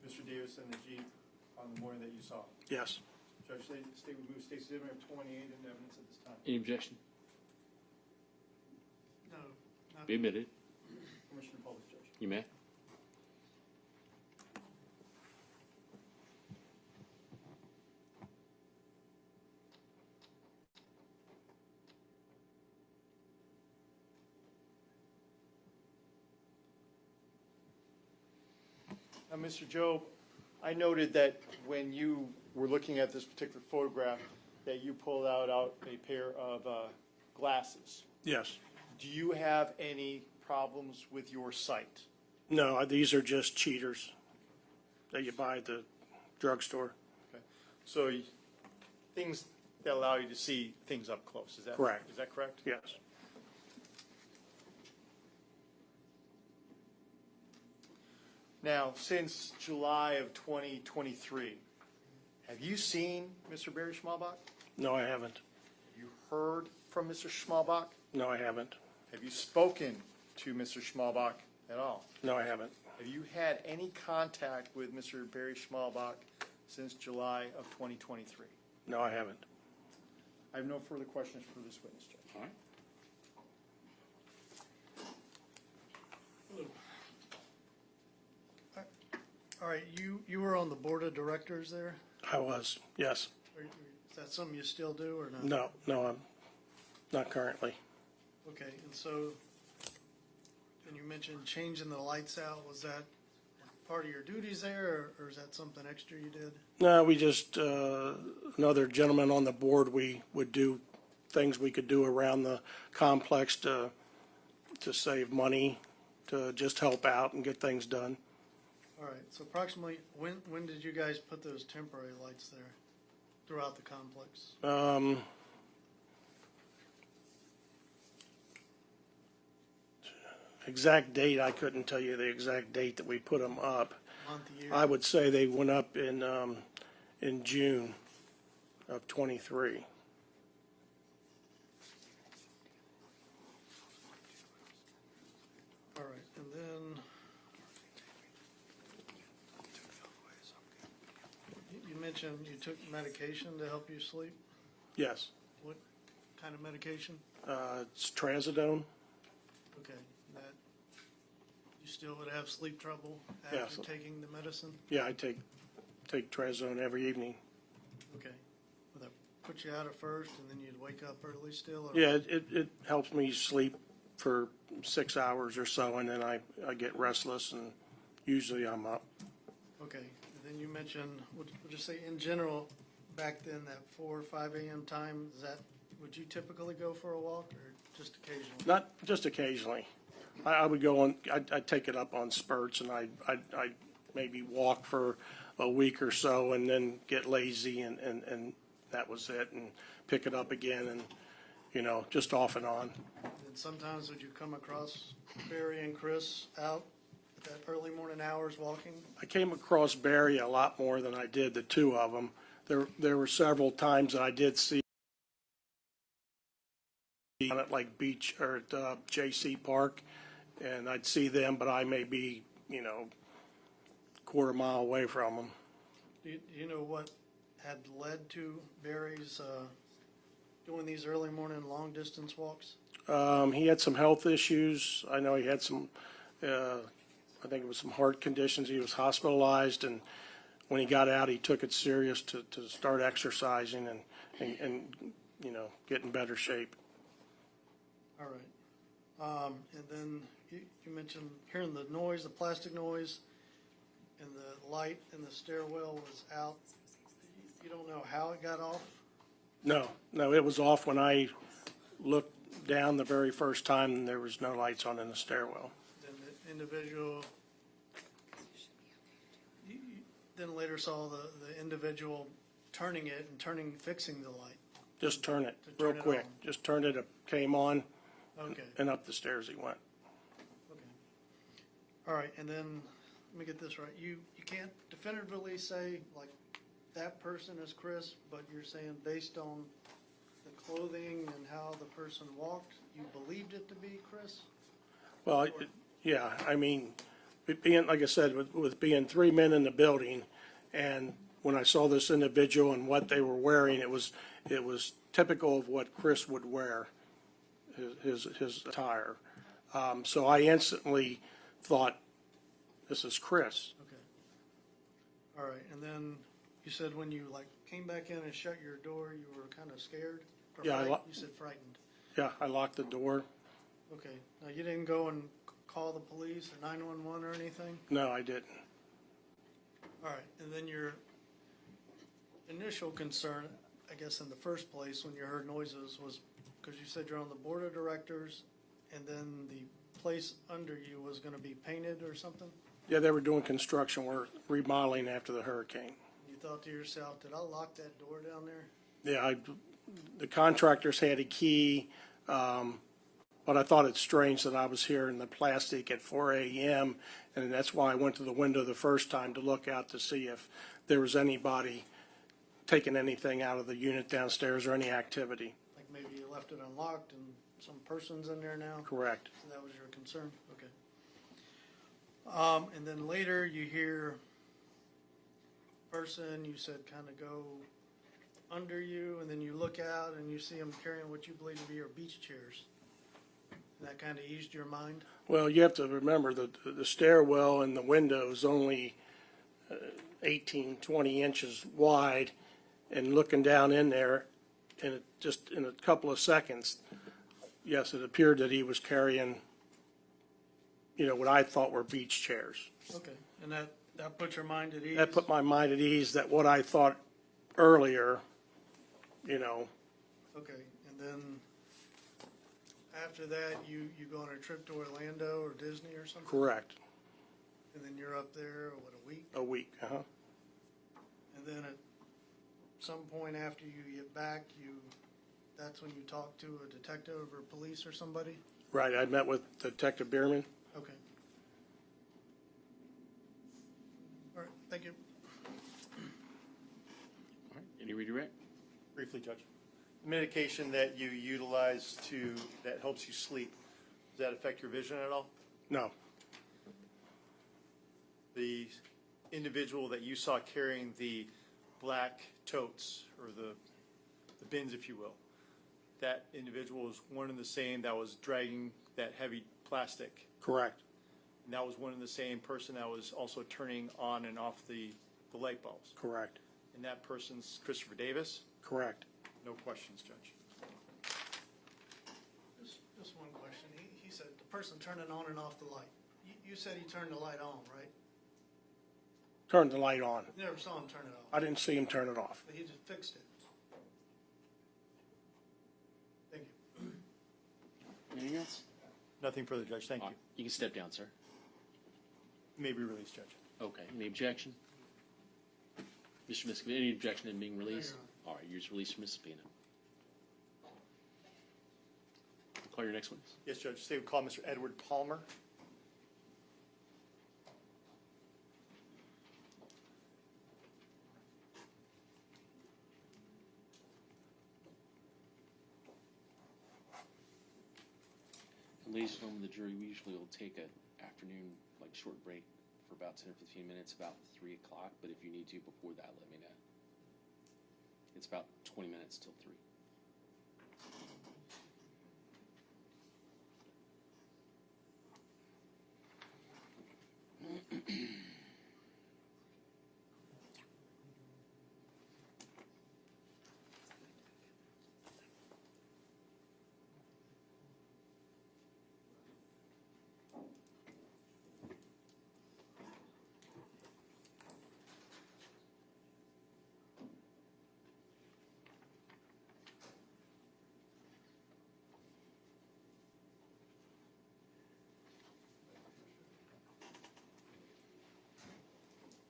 Mr. Davis and the Jeep on the morning that you saw? Yes. Judge, state would move state's exhibit number 28 into evidence at this time. Any objection? No, not. Be admitted. Commissioner Polish, Judge. You may. Now, Mr. Jobe, I noted that when you were looking at this particular photograph, that you pulled out a pair of glasses. Yes. Do you have any problems with your sight? No, these are just cheaters that you buy at the drugstore. Okay. So things that allow you to see things up close, is that Correct. Is that correct? Yes. Now, since July of 2023, have you seen Mr. Barry Schmalbach? No, I haven't. Have you heard from Mr. Schmalbach? No, I haven't. Have you spoken to Mr. Schmalbach at all? No, I haven't. Have you had any contact with Mr. Barry Schmalbach since July of 2023? No, I haven't. I have no further questions for this witness, Judge. All right. All right, you were on the board of directors there? I was, yes. Is that something you still do or not? No, I'm not currently. Okay, and so, and you mentioned changing the lights out, was that part of your duties there, or is that something extra you did? No, we just, another gentleman on the board, we would do things we could do around the complex to save money, to just help out and get things done. All right, so approximately, when did you guys put those temporary lights there throughout the complex? Exact date, I couldn't tell you the exact date that we put them up. Month, year? I would say they went up in June of '23. All right, and then you mentioned you took medication to help you sleep. Yes, What kind of medication? it's trazodone. Okay, that, you still would have sleep trouble Yes. after taking the medicine? Yeah, I take trazodone every evening. Okay, with a put you out at first and then you'd wake up early still? Or? Yeah, it helps me sleep for 6 hours or so, and then I get restless, and usually I'm up. Okay, and then you mentioned, we'll just say in general, back then, that 4 or 5 a.m. time, would you typically go for a walk or just occasionally? Not just occasionally. I would go on, I'd take it up on spurts, and I'd maybe walk for a week or so and then get lazy, and that was it, and pick it up again, and, just off and on. And sometimes would you come across Barry and Chris out at that early morning hours walking? I came across Barry a lot more than I did the two of them. There were several times that I did see on at like beach or at JC Park, and I'd see them, but I may be, quarter mile away from them. Do you know what had led to Barry's doing these early morning long distance walks? He had some health issues. I know he had some, I think it was some heart conditions. He was hospitalized, and when he got out, he took it serious to start exercising and get in better shape. All right. And then you mentioned hearing the noise, the plastic noise, and the light in the stairwell was out. You don't know how it got off? No, it was off when I looked down the very first time, and there was no lights on in the stairwell. Then the individual, you then later saw the individual turning it and fixing the light. Just turn it To real turn it quick. on. Just turned it, it came on, Okay. and up the stairs he went. Okay. All right, and then, let me get this right. You can't definitively say, like, that person is Chris, but you're saying based on the clothing and how the person walked, you believed it to be Chris? Well, yeah, I mean, it being, like I said, with being 3 men in the building, and when I saw this individual and what they were wearing, it was typical of what Chris would wear, his attire. So I instantly thought, this is Chris. Okay. All right, and then you said when you came back in and shut your door, you were kind of scared? Or Yeah, you said frightened. Yeah, I locked the door. Okay, now you didn't go and call the police or 911 or anything? No, I didn't. All right, and then your initial concern, I guess in the first place, when you heard noises was because you said you're on the board of directors and then the place under you was going to be painted or something? Yeah, they were doing construction work, remodeling after the hurricane. You thought to yourself, did I lock that door down there? Yeah, the contractors had a key, but I thought it's strange that I was here in the plastic at 4 a.m., and that's why I went to the window the first time to look out to see if there was anybody taking anything out of the unit downstairs or any activity. Like maybe you left it unlocked and some person's in there now? Correct. So that was your concern? Okay. And then later you hear person, you said kind of go under you, and then you look out and you see them carrying what you believe to be your beach chairs. And that kind of eased your mind? Well, you have to remember that the stairwell and the window is only 18, 20 inches wide, and looking down in there, and just in a couple of seconds, yes, it appeared that he was carrying, what I thought were beach chairs. Okay, and that put your mind at ease? That put my mind at ease that what I thought earlier, Okay, and then after that, you go on a trip to Orlando or Disney or something? Correct. And then you're up there, what, a week? A week, uh-huh. And then at some point after you get back, that's when you talk to a detective or police or somebody? Right, I met with Detective Bearman. Okay. All right, thank you. All right, any redirect? Briefly, Judge. The medication that you utilize that helps you sleep, does that affect your vision at all? No. The individual that you saw carrying the black totes, or the bins, if you will, that individual was one and the same that was dragging that heavy plastic. Correct. And that was one and the same person that was also turning on and off the light bulbs. Correct. And that person's Christopher Davis? Correct. No questions, Judge. Just one question. He said the person turning on and off the light. You said he turned the light on, right? Turned the light on. You never saw him turn it off. I didn't see him turn it off. He just fixed it. Thank you. Anything else? Nothing further, Judge. Thank you. You can step down, sir. You may be released, Judge. Okay. Any objection? Mr. Miskina, any objection in being released? All right, you're just released from Miskina. Call your next witness. Yes, Judge. Today we call Mr. Edward Palmer. And ladies and gentlemen of the jury, we usually will take an afternoon, short break for about 10 or 15 minutes, about 3 o'clock, but if you need to before that, let me know. It's about 20 minutes till 3.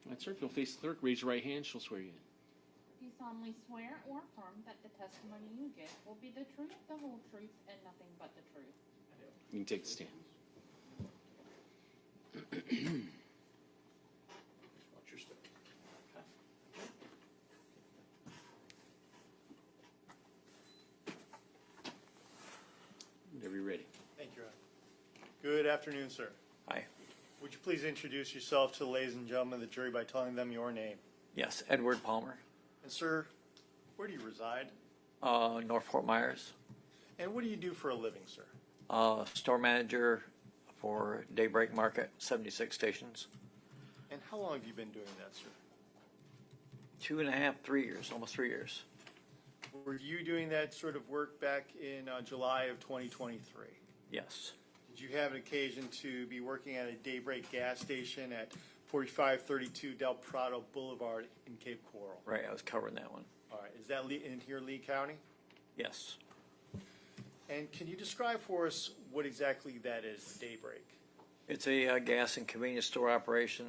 All right, sir, if you'll face the clerk, raise your right hand, she'll swear you in. Do you solemnly swear or affirm that the testimony you give will be the truth, the whole truth, and nothing but the truth? You can take the stand. Watch your step. Whenever you're ready. Thank you, Your Honor. Good afternoon, sir. Hi. Would you please introduce yourself to the ladies and gentlemen of the jury by telling them your name? Yes, Edward Palmer, And sir, where do you reside? North Fort Myers, And what do you do for a living, sir? store manager for Daybreak Market, 76 stations. And how long have you been doing that, sir? 2.5, 3 years, almost 3 years. Were you doing that sort of work back in July of 2023? Yes, Did you have an occasion to be working at a Daybreak gas station at 4532 Del Prado Boulevard in Cape Coral? right, I was covering that one. All right, is that in here, Lee County? Yes. And can you describe for us what exactly that is, Daybreak? It's a gas and convenience store operation.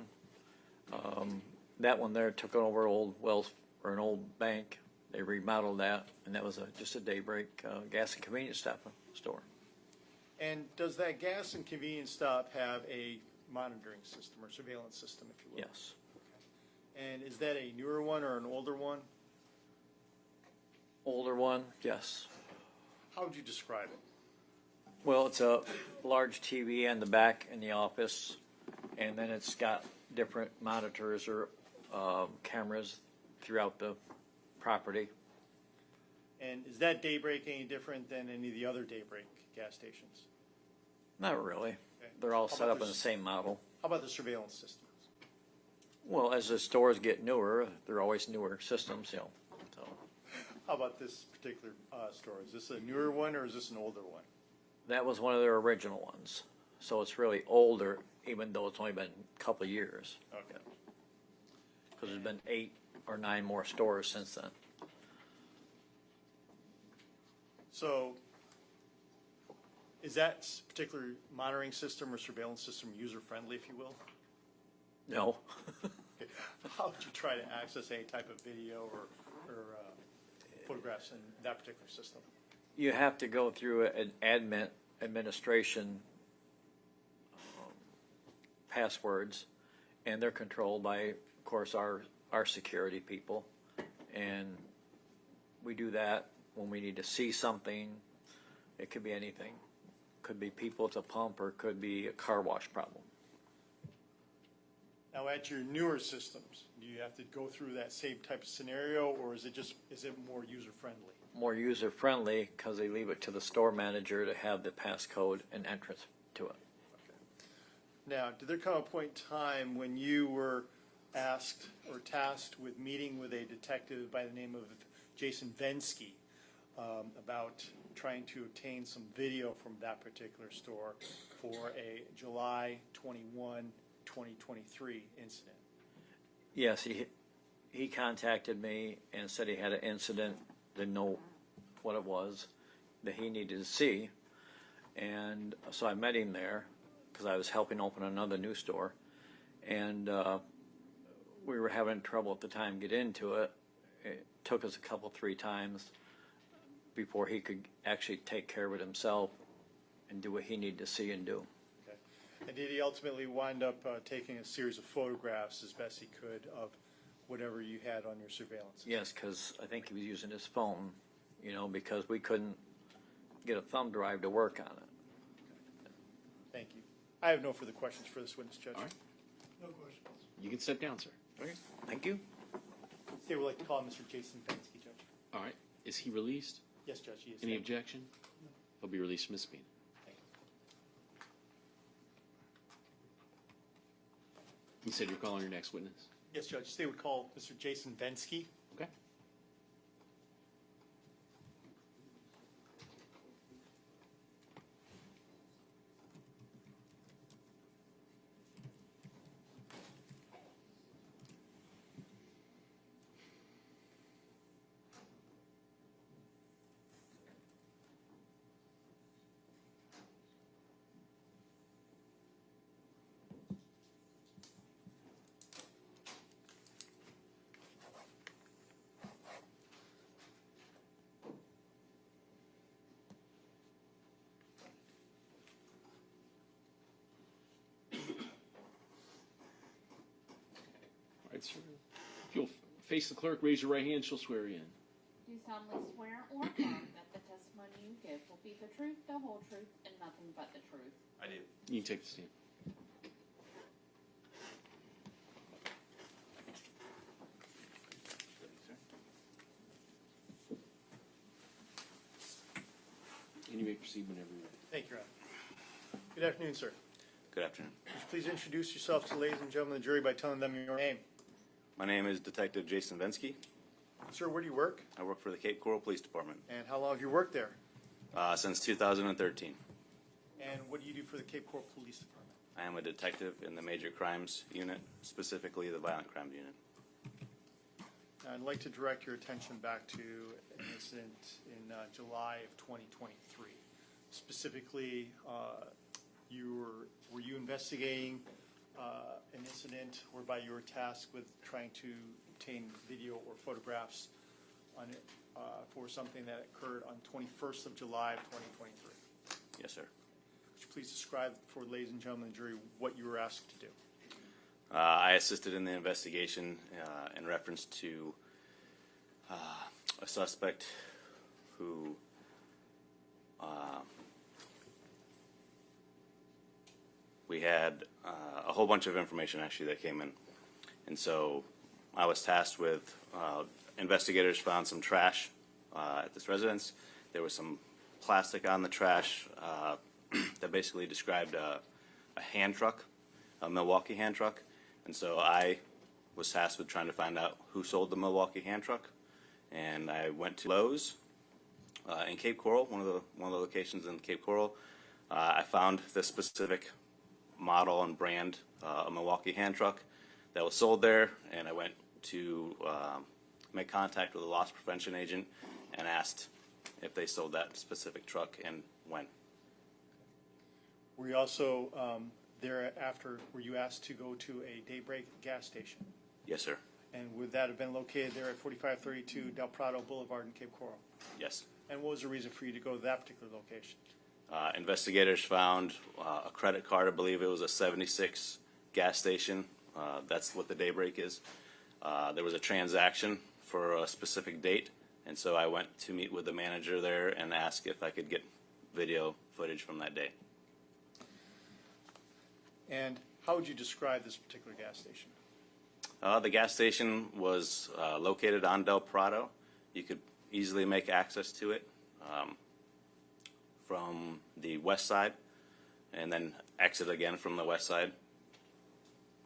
That one there took over old Wells, or an old bank. They remodeled that, and that was just a Daybreak gas and convenience store. And does that gas and convenience stop have a monitoring system or surveillance system, if you will? Yes. And is that a newer one or an older one? Older one, yes. How would you describe it? Well, it's a large TV in the back in the office, and then it's got different monitors or cameras throughout the property. And is that Daybreak any different than any of the other Daybreak gas stations? Not really. Okay. They're all How set about up in the same model. How about the surveillance systems? Well, as the stores get newer, they're always newer systems, you know. So How about this particular store? Is this a newer one or is this an older one? that was one of their original ones. So it's really older, even though it's only been a couple of years. Okay. Because there's been 8 or 9 more stores since then. So is that particular monitoring system or surveillance system user-friendly, if you will? No. Okay. How would you try to access any type of video or photographs in that particular system? You have to go through an administration passwords, and they're controlled by, of course, our security people. And we do that when we need to see something. It could be anything. Could be people at the pump, or it could be a car wash problem. Now, at your newer systems, do you have to go through that same type of scenario, or is it more user-friendly? More user-friendly because they leave it to the store manager to have the passcode and entrance to it. Now, did there come a point in time when you were asked or tasked with meeting with a detective by the name of Jason Vensky about trying to obtain some video from that particular store for a July 21, 2023 incident. Yes, he contacted me and said he had an incident, didn't know what it was, that he needed to see. And so I met him there because I was helping open another new store. And we were having trouble at the time get into it. It took us three times before he could actually take care of it himself and do what he needed to see and do. Okay. And did he ultimately wind up taking a series of photographs as best he could of whatever you had on your surveillance? Yes, because I think he was using his phone, you know, because we couldn't get a thumb drive to work on it. Thank you. I have no further questions for this witness, Judge. All right. No questions. You can step down, sir. Okay, thank you. State would like to call Mr. Jason Bensky, Judge. All right. Is he released? Yes, Judge, he is. Any Thank you. objection? He'll be released from his subpoena. Thank you. You said you're calling your next witness? Yes, Judge. State would call Mr. Jason Bensky. Okay. All right, sir. If you'll face the clerk, raise your right hand, she'll swear you in. Do you solemnly swear or affirm that the testimony you give will be the truth, the whole truth, and nothing but the truth? I do. You can take the stand. And you may proceed whenever you're ready. Thank you, Your Honor. Good afternoon, sir. Good afternoon. Would you please introduce yourself to the ladies and gentlemen of the jury by telling them your name? My name is Detective Jason Vensky. Sir, where do you work? I work for the Cape Coral Police Department And how long have you worked there? since 2013. And what do you do for the Cape Coral Police Department? I am a detective in the Major Crimes Unit, specifically the Violent Crimes Unit. I'd like to direct your attention back to an incident in July of 2023. Specifically, were you investigating an incident whereby you were tasked with trying to obtain video or photographs on it, for something that occurred on 21st of July of 2023? Yes, sir. Could you please describe for ladies and gentlemen of the jury what you were asked to do? I assisted in the investigation in reference to a suspect who we had a whole bunch of information actually that came in. And so I was tasked with, investigators found some trash at this residence. There was some plastic on the trash that basically described a hand truck, a Milwaukee hand truck. And so I was tasked with trying to find out who sold the Milwaukee hand truck. And I went to Lowe's in Cape Coral, one of the locations in Cape Coral. I found this specific model and brand, a Milwaukee hand truck that was sold there, and I went to make contact with a loss prevention agent and asked if they sold that specific truck and when. Were you also thereafter, were you asked to go to a Daybreak gas station? Yes, sir. And would that have been located there at 4532 Del Prado Boulevard in Cape Coral? Yes. And what was the reason for you to go to that particular location? Investigators found a credit card. I believe it was a 76 gas station. That's what the Daybreak is. There was a transaction for a specific date, and so I went to meet with the manager there and ask if I could get video footage from that day. And how would you describe this particular gas station? The gas station was located on Del Prado. You could easily make access to it from the west side and then exit again from the west side.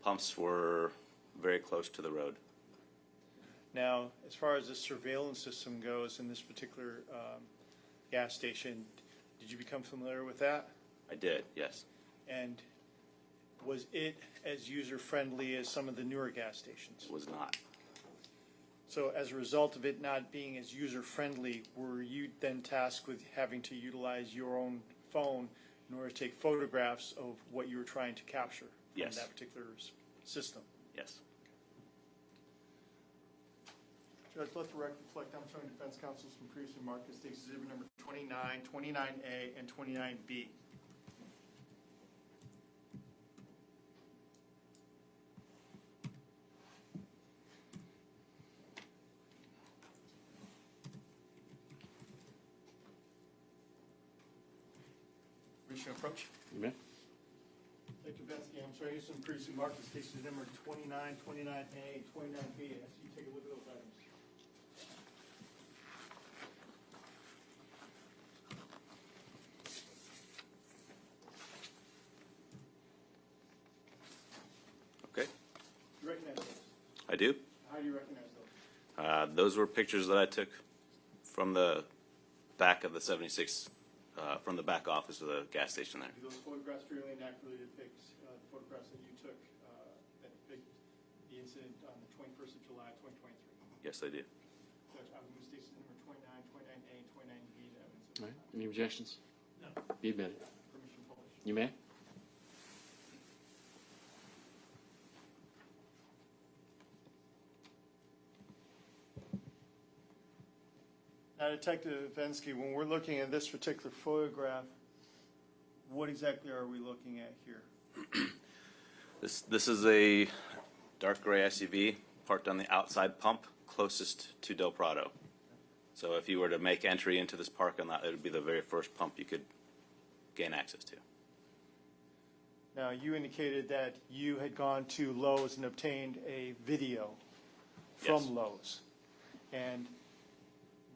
Pumps were very close to the road. Now, as far as the surveillance system goes in this particular gas station, did you become familiar with that? I did, yes. And was it as user-friendly as some of the newer gas stations? It was not. So as a result of it not being as user-friendly, were you then tasked with having to utilize your own phone in order to take photographs of what you were trying to capture from Yes. that particular system? Yes. Judge, let the record reflect, I'm showing defense counsel some previously marked as exhibit number 29, 29A, and 29B. Reach and approach. You may. Thank you, Bensky. I'm showing you some previously marked as cases number 29, 29A, 29B. I ask you to take a look at those items. Okay. You recognize those? I do. How do you recognize those? Those were pictures that I took from the back of the 76, from the back office of the gas station there. Do those photographs fairly and accurately depict the photographs that you took that depict the incident on the 21st of July, 2023? Yes, I do. Judge, I will move cases number 29, 29A, and 29B to evidence. All right. Any objections? No. Be admitted. Permission published. You may. Now, Detective Bensky, when we're looking at this particular photograph, what exactly are we looking at here? This is a dark gray SUV parked on the outside pump closest to Del Prado. So if you were to make entry into this parking lot, it would be the very first pump you could gain access to. Now, you indicated that you had gone to Lowe's and obtained a video from Yes. Lowe's. And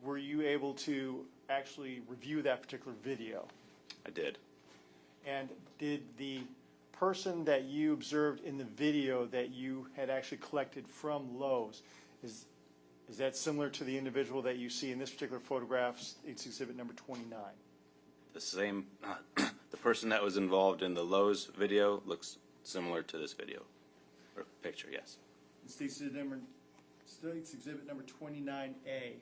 were you able to actually review that particular video? I did. And did the person that you observed in the video that you had actually collected from Lowe's, is that similar to the individual that you see in this particular photograph? It's exhibit number 29. The same, the person that was involved in the Lowe's video looks similar to this video, or picture, yes. It's exhibit number 29A.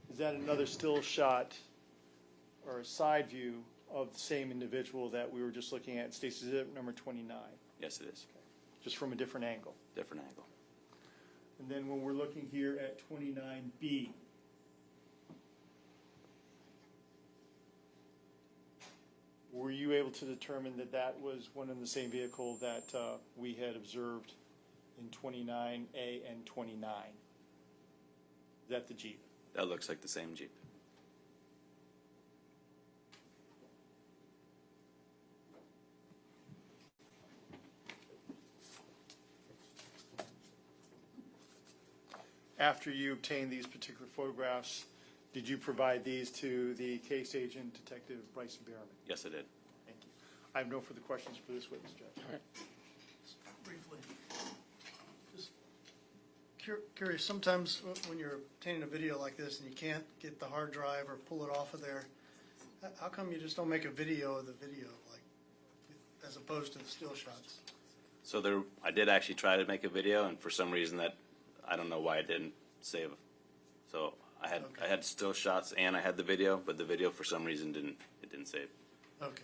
Is that another still shot or a side view of the same individual that we were just looking at? It's exhibit number 29. Yes, it is. Just from a different angle. Different angle. And then when we're looking here at 29B, were you able to determine that that was one and the same vehicle that we had observed in 29A and 29? Is that the Jeep? That looks like the same Jeep. After you obtained these particular photographs, did you provide these to the case agent, Detective Bryson Bearman? Yes, I did. Thank you. I have no further questions for this witness, Judge. All right. Briefly, just curious, sometimes when you're obtaining a video like this and you can't get the hard drive or pull it off of there, how come you just don't make a video of the video, like, as opposed to the still shots? So there, I did actually try to make a video, and for some reason that, I don't know why it didn't save. So I had still shots and I had the video, but the video for some reason didn't save. Okay.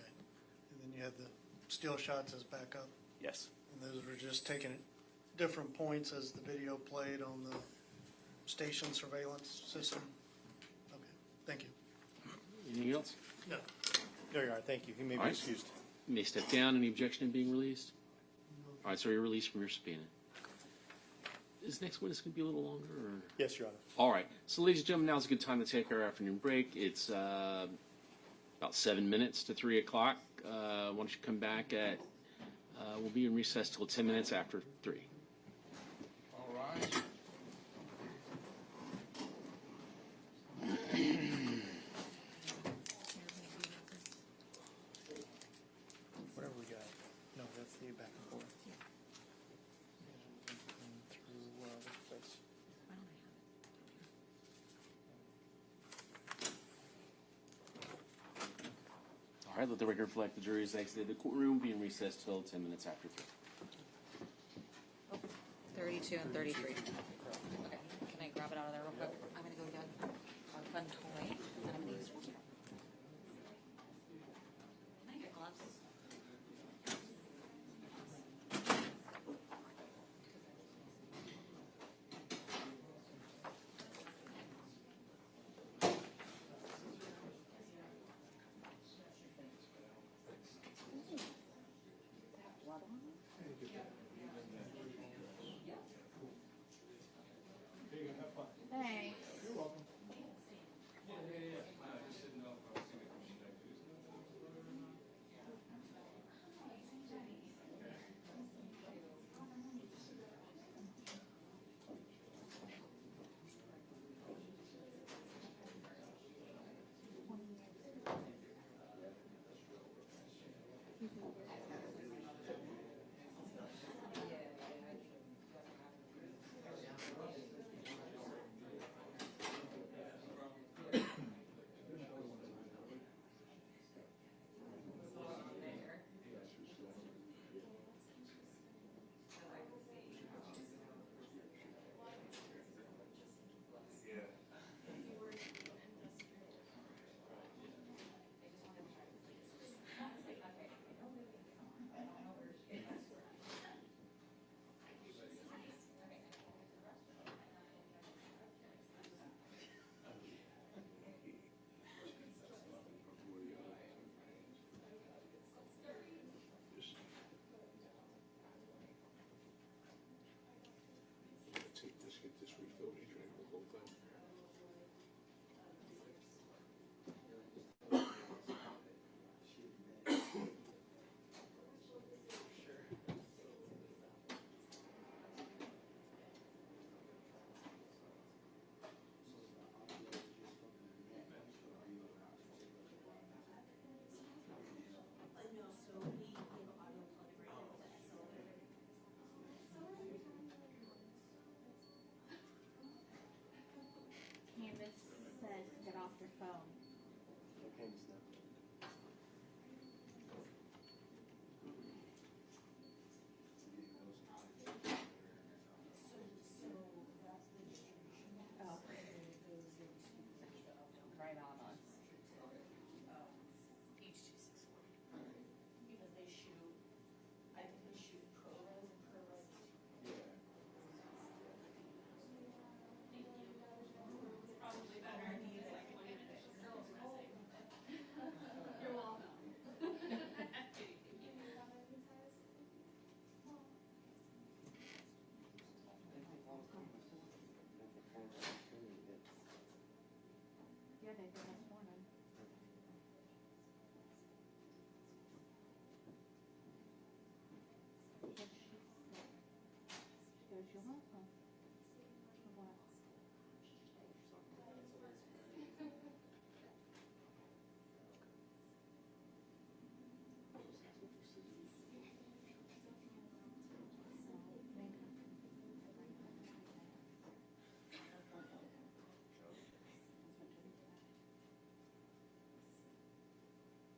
And then you had the still shots as backup? Yes. And those were just taken at different points as the video played on the station surveillance system? Okay, thank you. Anything else? No. There you are. Thank you. He may All be right. excused. You may step down. Any objection to being released? All right, so you're released from your subpoena. Is next witness going to be a little longer? Or? Yes, Your Honor. All right. So, ladies and gentlemen, now's a good time to take our afternoon break. It's about 7 minutes to 3 o'clock. Why don't you come back at, we'll be in recess till 10 minutes after 3. All right. you back and forth. Through, this place. Why don't I have it? All right, let the record reflect the jury has exited the courtroom, being recessed till 10 minutes after 3. 32 and 33. Okay, can I grab it out of there real quick? I'm gonna go get our fun toy, and then I'm gonna use. Can I get gloves? Thanks. You're welcome. Just get this refilled, you drank the whole thing. Candace says get off your phone. Oh. Right on us. Because they shoot, I think they shoot ProRes and ProRes. Probably better. He's like 20 minutes. Girls missing. You're welcome. Yeah, they did this morning. What did she say? She goes, you're welcome. For what?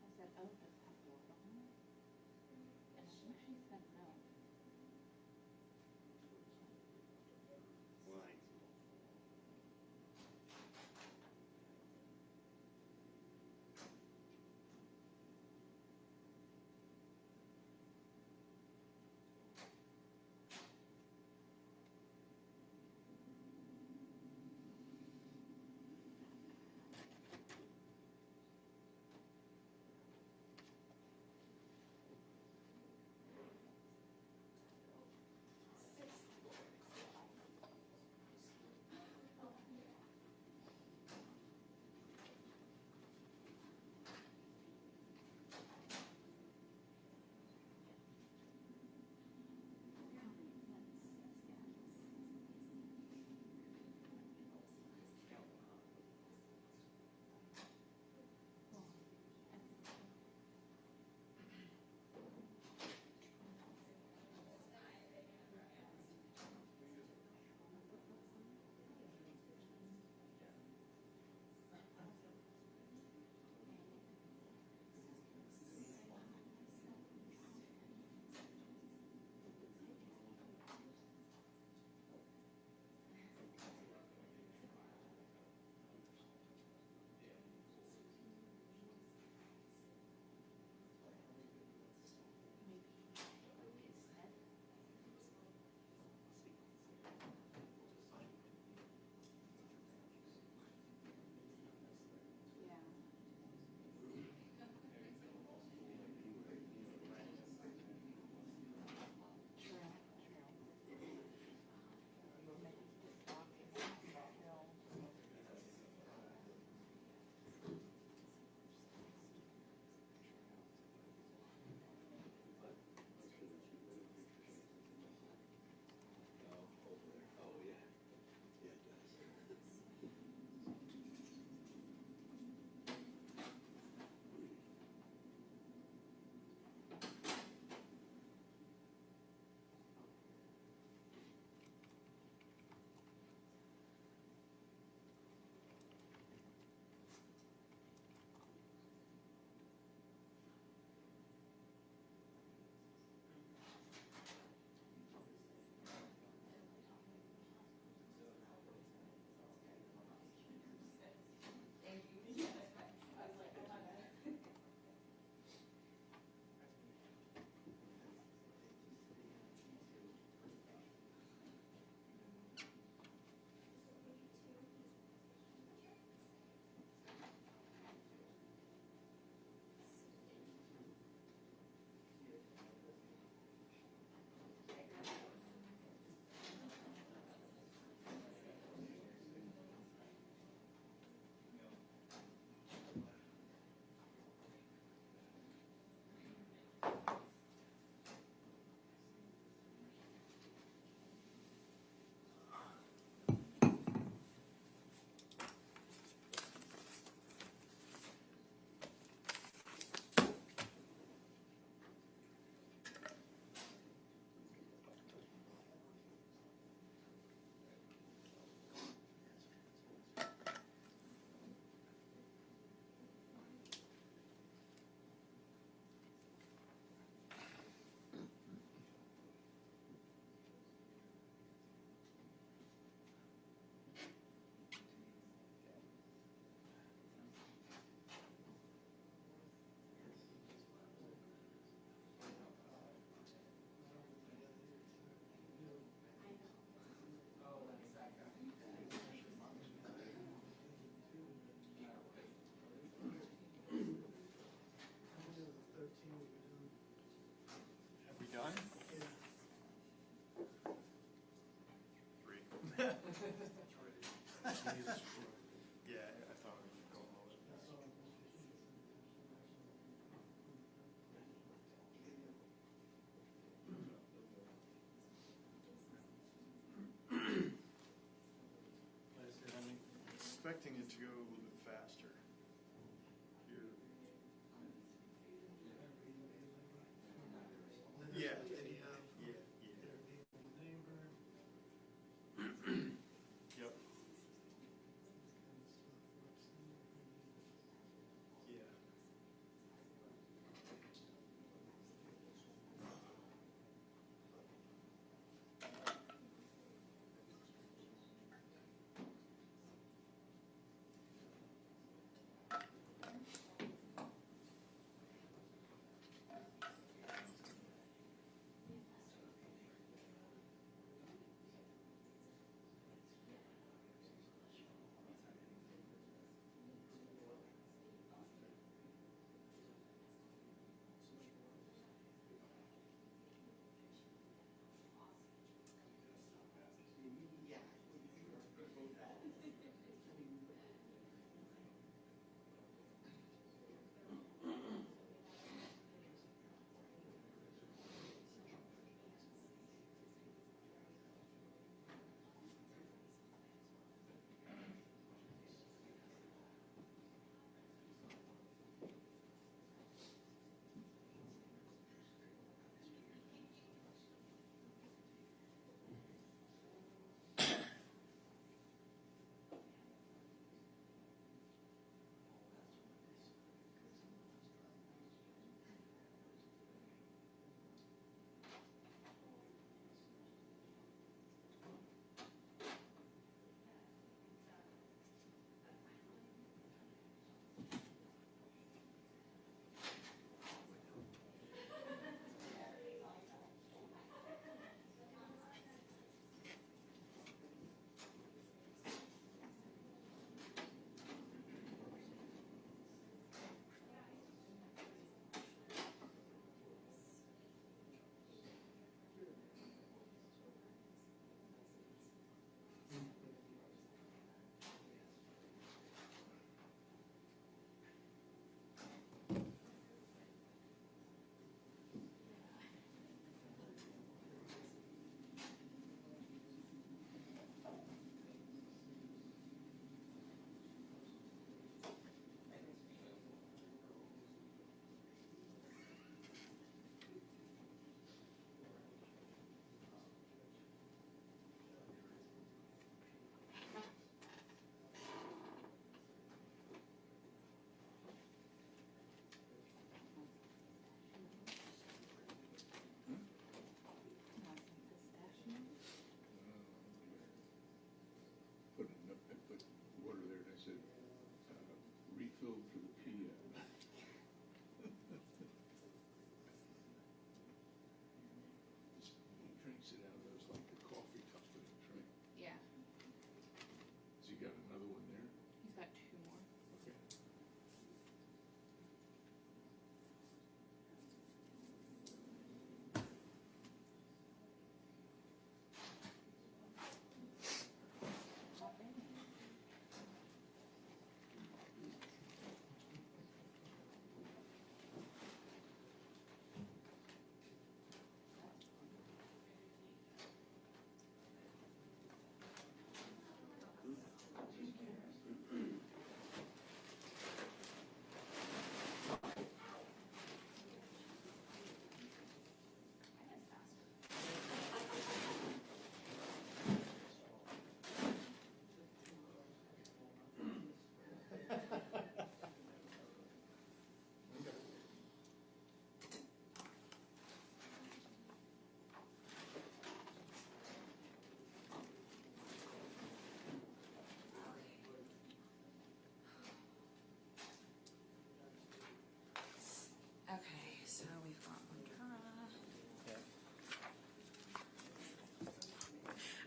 I said, oh, does it have water on it? And she said no. expecting it to go a little bit faster. Yeah. Did he have? Yeah. Neighbor. Yep. Yeah. Put water there, and I said, refill for the PM. He drinks it out of those like the coffee cup things, right? Yeah, Has he got another one there? he's got 2 more. Okay. Okay, so we've got Ventura.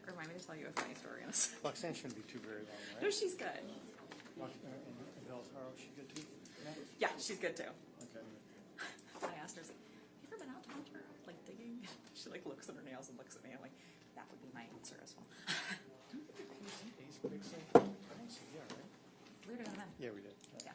Remind me to tell you a funny story in a second. Roxanne shouldn't be too very long, right? No, she's good. And Beltaro, she good too? Yeah, she's good too. Okay. I asked her, I was like, have you ever been out to Ventura, like digging? She like looks at her nails and looks at me. I'm like, that would be my answer as well. Ace Pixel? I don't see, yeah, right? We were doing that. Yeah, we did. Yeah.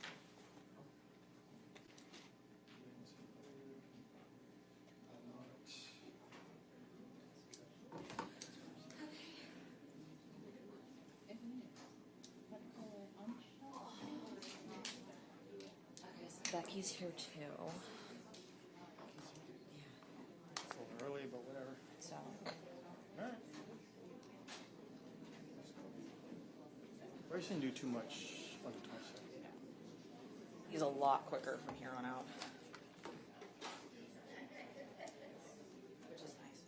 On he's here too. It's a little early, but whatever. So. All right. Probably shouldn't do too much on the 22nd. He's a lot quicker from here on out. Which is nice.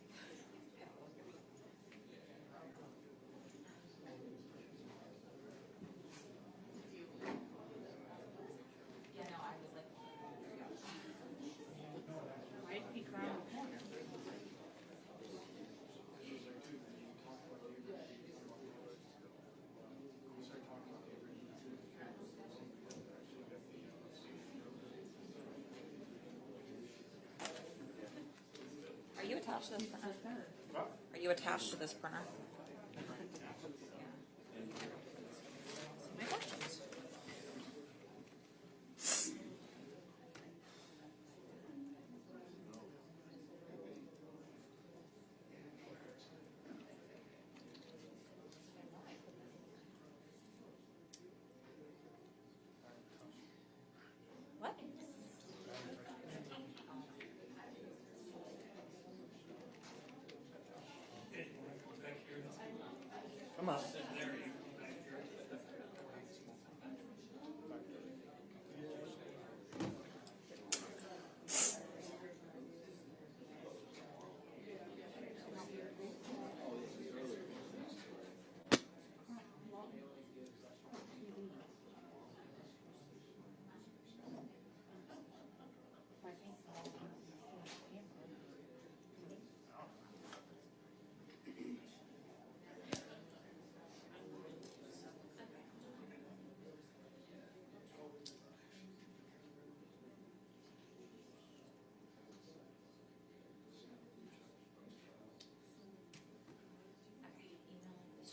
Yeah, no, I was like, Right, peek around the corner. are you attached to this printer? Are you attached to this printer? My questions. What? Come on.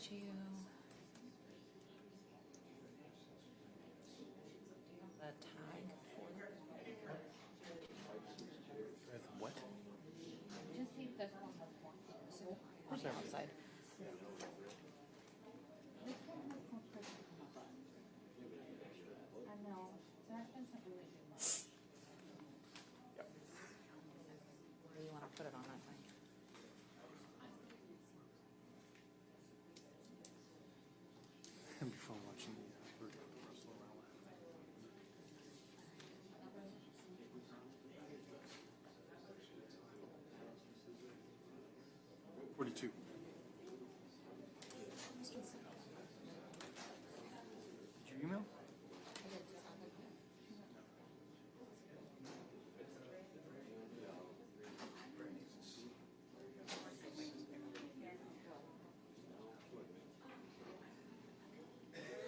To you. The tag for What? Just see if this one has one. on the outside. This one has more pressure on the butt. I know, that doesn't really do much. Where do you want to put it on that thing? Before watching the wrestle around. 42. Did you email?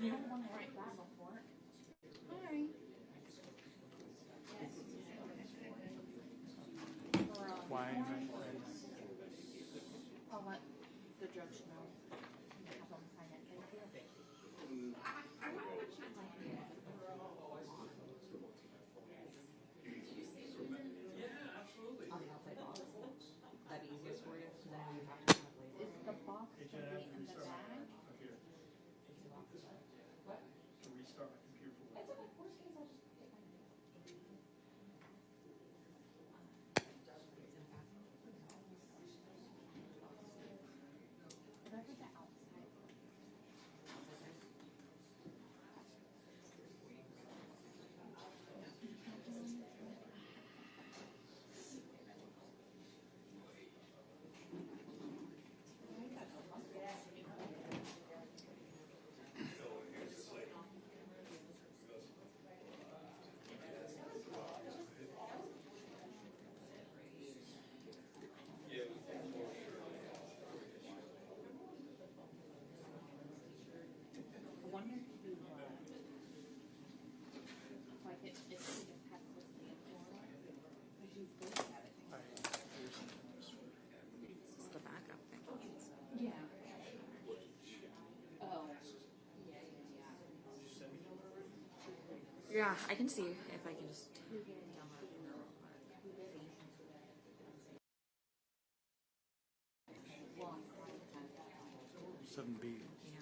You don't want to write that before. Hi. Why? I'll let the judge know. Have them sign it. Thank you. On the outside box. That'd be easiest for you. So then you have to have label. Is the box going to be in the bag? What? To restart my computer. It's okay. Worst case, I'll just get my. Whatever the outside. I wonder if you like it just has to stay for because she's good at it. This is the backup thing. Yeah. Oh. Yeah, I can see if I can just. 7B. Yeah.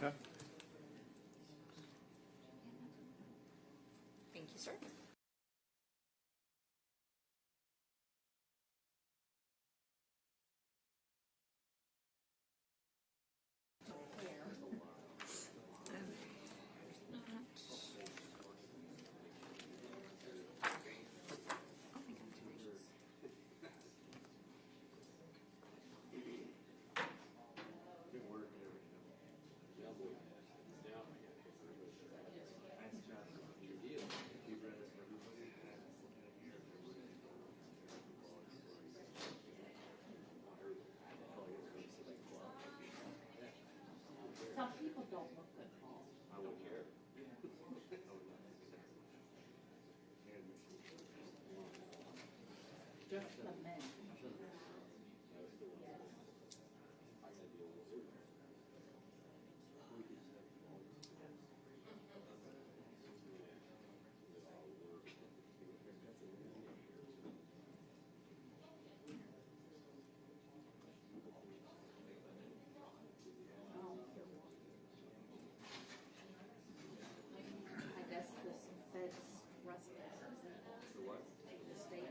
Okay. Thank you, sir. Some people don't look good, Paul. I don't care. Just the men. I guess this feds respite. The what? The state.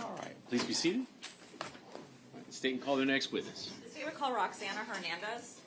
All right, please be seated. State and call their next witness. The state would call Roxana Hernandez.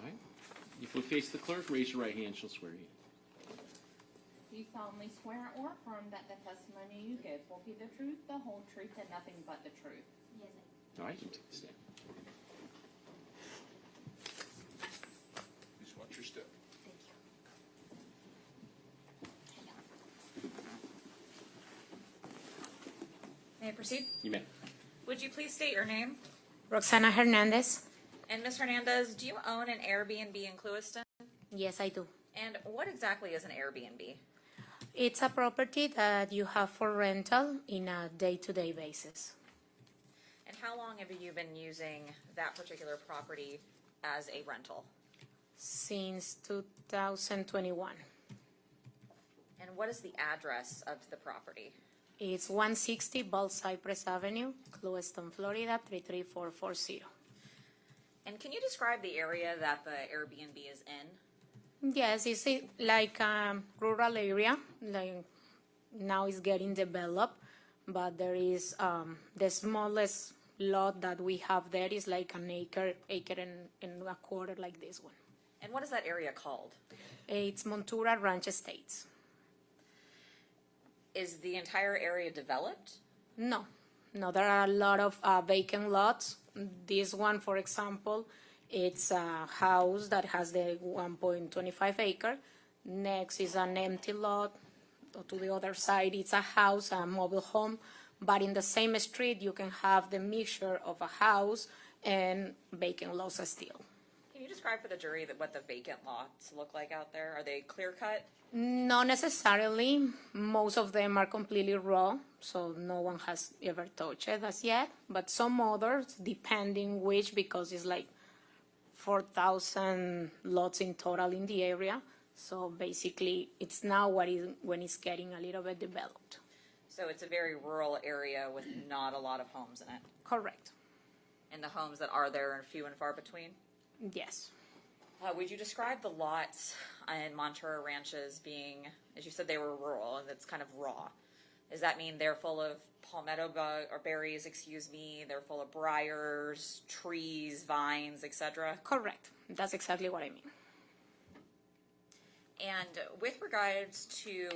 All right. If we face the clerk, raise your right hand. She'll swear you. Do you solemnly swear or affirm that the testimony you give will be the truth, the whole truth, and nothing but the truth? Yes, I do. All right, you can take the stand. Please watch your step. May I proceed? You may. Would you please state your name? Roxana Hernandez. And Ms. Hernandez, do you own an Airbnb in Clewiston? Yes, I do. And what exactly is an Airbnb? It's a property that you have for rental in a day-to-day basis. And how long have you been using that particular property as a rental? Since 2021. And what is the address of the property? It's 160 Bald Cypress Avenue, Clewiston, Florida, 33440. And can you describe the area that the Airbnb is in? Yes, it's like a rural area. Like now it's getting developed, but there is the smallest lot that we have there is like an acre and a quarter, like this one. And what is that area called? It's Montura Ranch Estates. Is the entire area developed? No, there are a lot of vacant lots. This one, for example, it's a house that has the 1.25 acre. Next is an empty lot. To the other side, it's a house, a mobile home. But in the same street, you can have the mixture of a house and vacant lots still. Can you describe for the jury what the vacant lots look like out there? Are they clear cut? Not necessarily. Most of them are completely raw, so no one has ever touched it as yet. But some others, depending which, because it's like 4,000 lots in total in the area. So basically, it's now when it's getting a little bit developed. So it's a very rural area with not a lot of homes in it. Correct. And the homes that are there are few and far between? Yes. Would you describe the lots in Montura Ranches being, as you said, they were rural and it's kind of raw? Does that mean they're full of palmetto berries, they're full of briars, trees, vines, etc.? Correct. That's exactly what I mean. And with regards to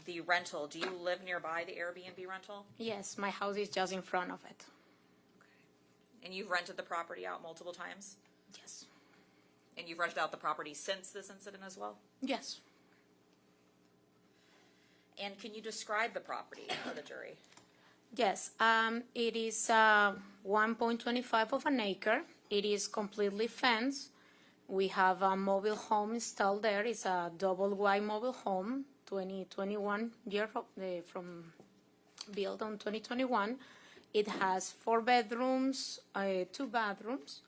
the rental, do you live nearby the Airbnb rental? Yes, my house is just in front of it. And you've rented the property out multiple times? Yes. And you've rented out the property since this incident as well? Yes. And can you describe the property for the jury? Yes. It is 1.25 of an acre. It is completely fenced. We have a mobile home installed there. It's a double wide mobile home, 2021 year from built on 2021. It has 4 bedrooms, 2 bathrooms,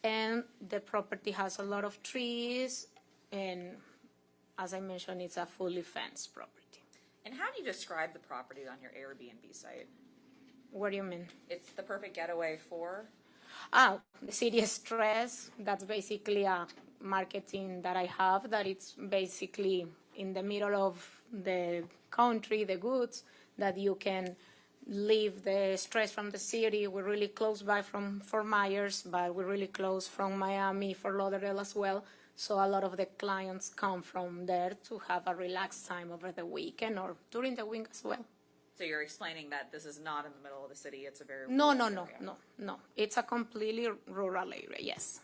and the property has a lot of trees, and as I mentioned, it's a fully fenced property. And how do you describe the property on your Airbnb site? What do you mean? It's the perfect getaway for? The city stress. That's basically a marketing that I have, that it's basically in the middle of the country, the goods, that you can leave the stress from the city. We're really close by from Fort Myers, but we're really close from Miami, Fort Lauderdale as well. So a lot of the clients come from there to have a relaxed time over the weekend or during the week as well. So you're explaining that this is not in the middle of the city, it's a very No. rural area. It's a completely rural area, yes.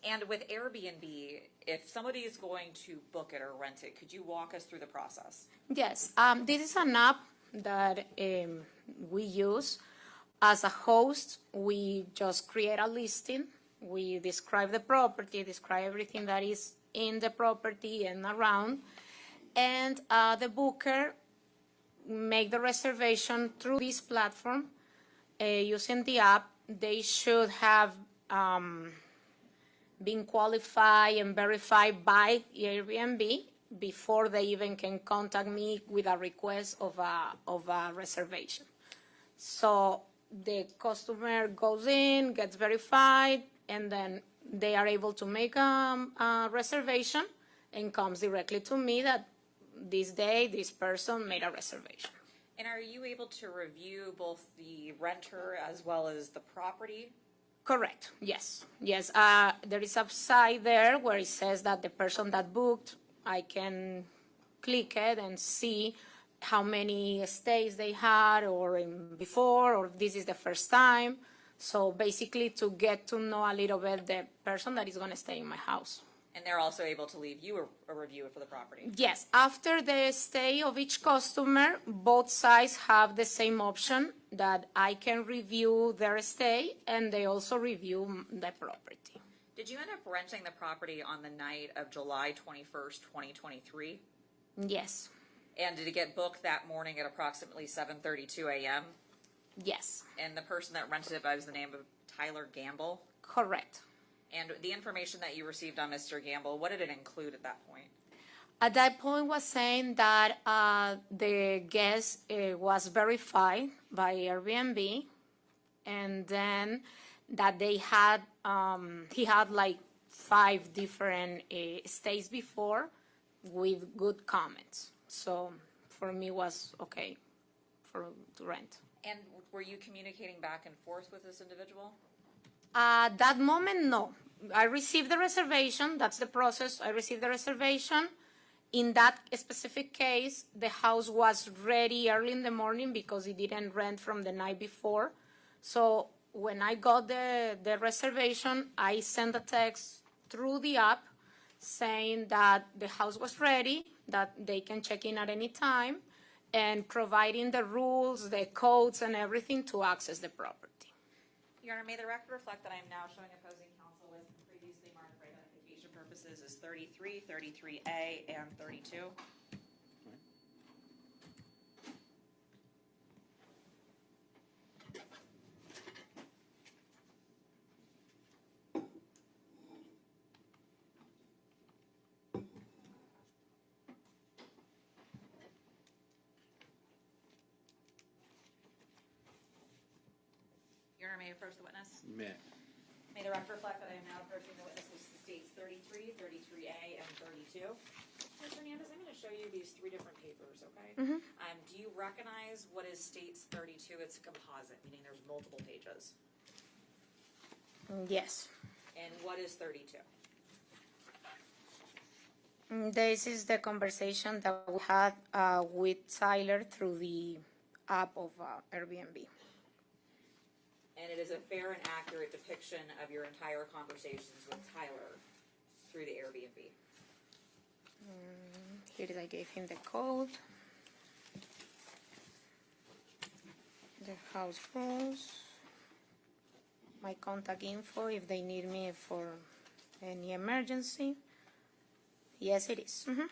And with Airbnb, if somebody is going to book it or rent it, could you walk us through the process? Yes, this is an app that we use. As a host, we just create a listing. We describe the property, describe everything that is in the property and around. And the booker make the reservation through this platform using the app. They should have been qualified and verified by Airbnb before they even can contact me with a request of a reservation. So the customer goes in, gets verified, and then they are able to make a reservation and comes directly to me that this day this person made a reservation. And are you able to review both the renter as well as the property? Correct, yes. There is a site there where it says that the person that booked, I can click it and see how many stays they had or before, or if this is the first time. So basically to get to know a little bit the person that is going to stay in my house. And they're also able to leave you a review for the property? Yes, after the stay of each customer, both sides have the same option that I can review their stay and they also review the property. Did you end up renting the property on the night of July 21st, 2023? Yes. And did it get booked that morning at approximately 7:32 a.m.? Yes. And the person that rented it by was the name of Tyler Gamble? Correct. And the information that you received on Mr. Gamble, what did it include at that point? At that point was saying that the guest was verified by Airbnb, and then that they had, he had like 5 different stays before with good comments. So for me was okay to rent. And were you communicating back and forth with this individual? At that moment, no. I received the reservation. That's the process. I received the reservation. In that specific case, the house was ready early in the morning because it didn't rent from the night before. So when I got the reservation, I sent a text through the app saying that the house was ready, that they can check in at any time, and providing the rules, the codes, and everything to access the property. Your Honor, may the record reflect that I am now showing opposing counsel with previously marked for identification purposes as 33, 33A, and 32. Your Honor, may I approach the witness? May. May the record reflect that I am now approaching the witness with states 33, 33A, and 32. Ms. Hernandez, I'm going to show you these 3 different papers, okay? Mhm. Do you recognize what is states 32? It's a composite, meaning there's multiple pages. Yes. And what is 32? This is the conversation that we had with Tyler through the app of Airbnb. And it is a fair and accurate depiction of your entire conversations with Tyler through the Airbnb. Here I gave him the code, the house rules, my contact info if they need me for any emergency. Yes, it is. And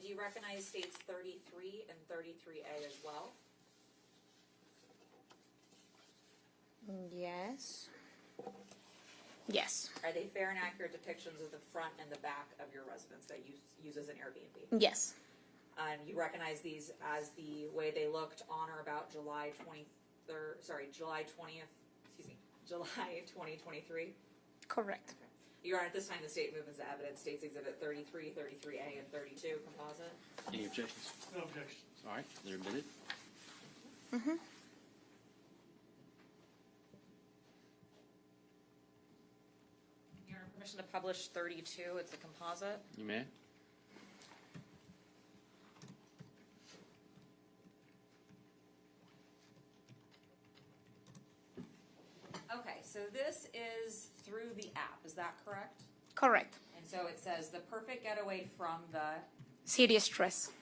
do you recognize states 33 and 33A as well? Yes. Yes. Are they fair and accurate depictions of the front and the back of your residence that you use as an Airbnb? Yes. You recognize these as the way they looked on or about July 2023? Correct. Your Honor, at this time, the state moves into evidence. States Exhibit 33, 33A, and 32 composite. Any objections? No objections. All right, they're admitted. Mm-hmm. Your Honor, permission to publish 32. It's a composite. You may. Okay, so this is through the app. Is that correct? Correct. And so it says the perfect getaway from the, City stress.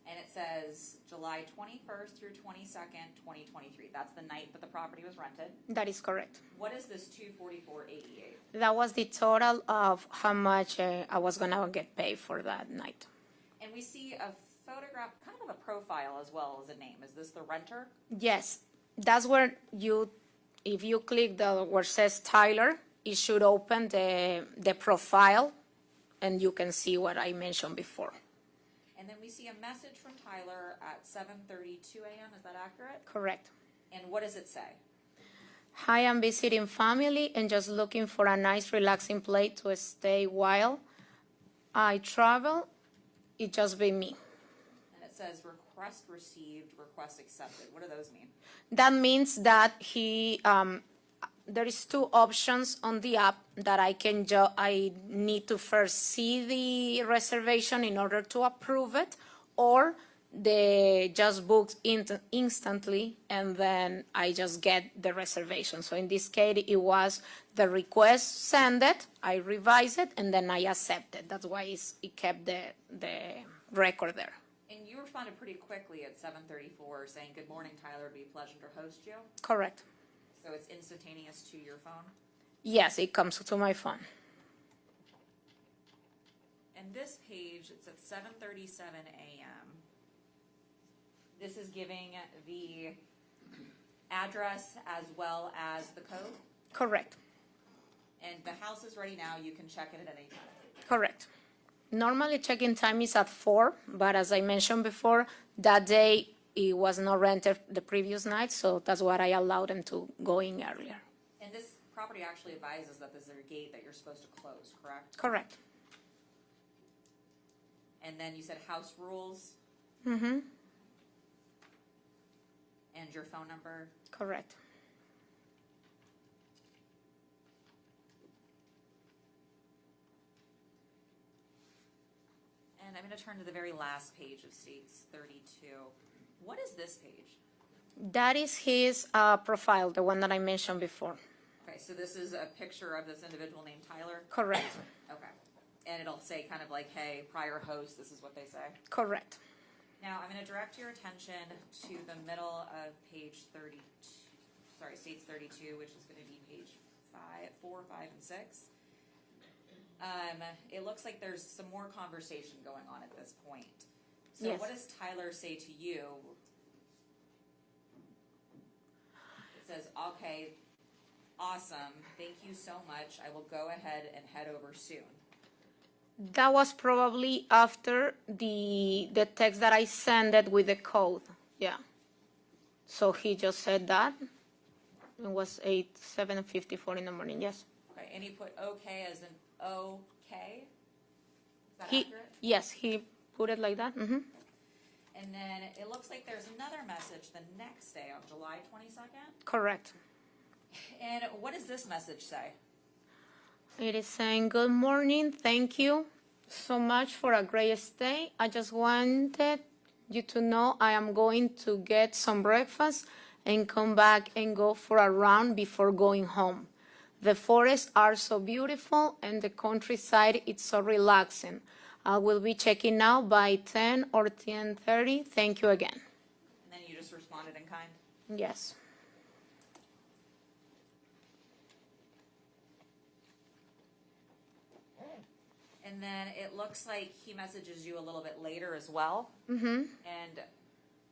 and it says July 21st through 22nd, 2023. That's the night that the property was rented. That is correct. What is this 244.88? That was the total of how much I was gonna get paid for that night. And we see a photograph, kind of a profile as well as a name. Is this the renter? Yes, that's where you, if you click where it says Tyler, it should open the profile, and you can see what I mentioned before. And then we see a message from Tyler at 7:32 a.m. Is that accurate? Correct. And what does it say? Hi, I'm visiting family and just looking for a nice, relaxing place to stay while I travel. It just be me. And it says request received, request accepted. What do those mean? That means that he, there is 2 options on the app that I need to first see the reservation in order to approve it, or they just book instantly and then I just get the reservation. So in this case, it was the request, send it, I revise it, and then I accept it. That's why it kept the record there. And you responded pretty quickly at 7:34 saying, "Good morning, Tyler. It'd be a pleasure to host you." Correct. So it's instantaneous to your phone? Yes, it comes to my phone. And this page, it's at 7:37 a.m. This is giving the address as well as the code? Correct. And the house is ready now. You can check it at any time. Correct. Normally check-in time is at 4, but as I mentioned before, that day it was not rented the previous night, so that's what I allowed them to go in earlier. And this property actually advises that there's a gate that you're supposed to close, correct? Correct. And then you said house rules Mm-hmm. and your phone number. Correct. And I'm going to turn to the very last page of States 32. What is this page? That is his profile, the one that I mentioned before. Okay, so this is a picture of this individual named Tyler? Correct. Okay. And it'll say kind of like, hey, prior host, this is what they say? Correct. Now, I'm going to direct your attention to the middle of page 32, sorry, States 32, which is going to be page 4, 5, and 6. It looks like there's some more conversation going on at this point. So Yes. what does Tyler say to you? It says, okay, awesome, thank you so much. I will go ahead and head over soon. That was probably after the text that I sent it with the code. Yeah. So he just said that. It was 7:54 in the morning. Yes. Okay, and he put okay as in okay? Is that He accurate? yes he put it like that. Mm-hmm. And then it looks like there's another message the next day on July 22nd. Correct. And what does this message say? It is saying, good morning, thank you so much for a great stay. I just wanted you to know I am going to get some breakfast and come back and go for a run before going home. The forests are so beautiful and the countryside is so relaxing. I will be checking out by 10 or 10:30. Thank you again. And then you just responded in kind? Yes. And then it looks like he messages you a little bit later as well. Mm-hmm. And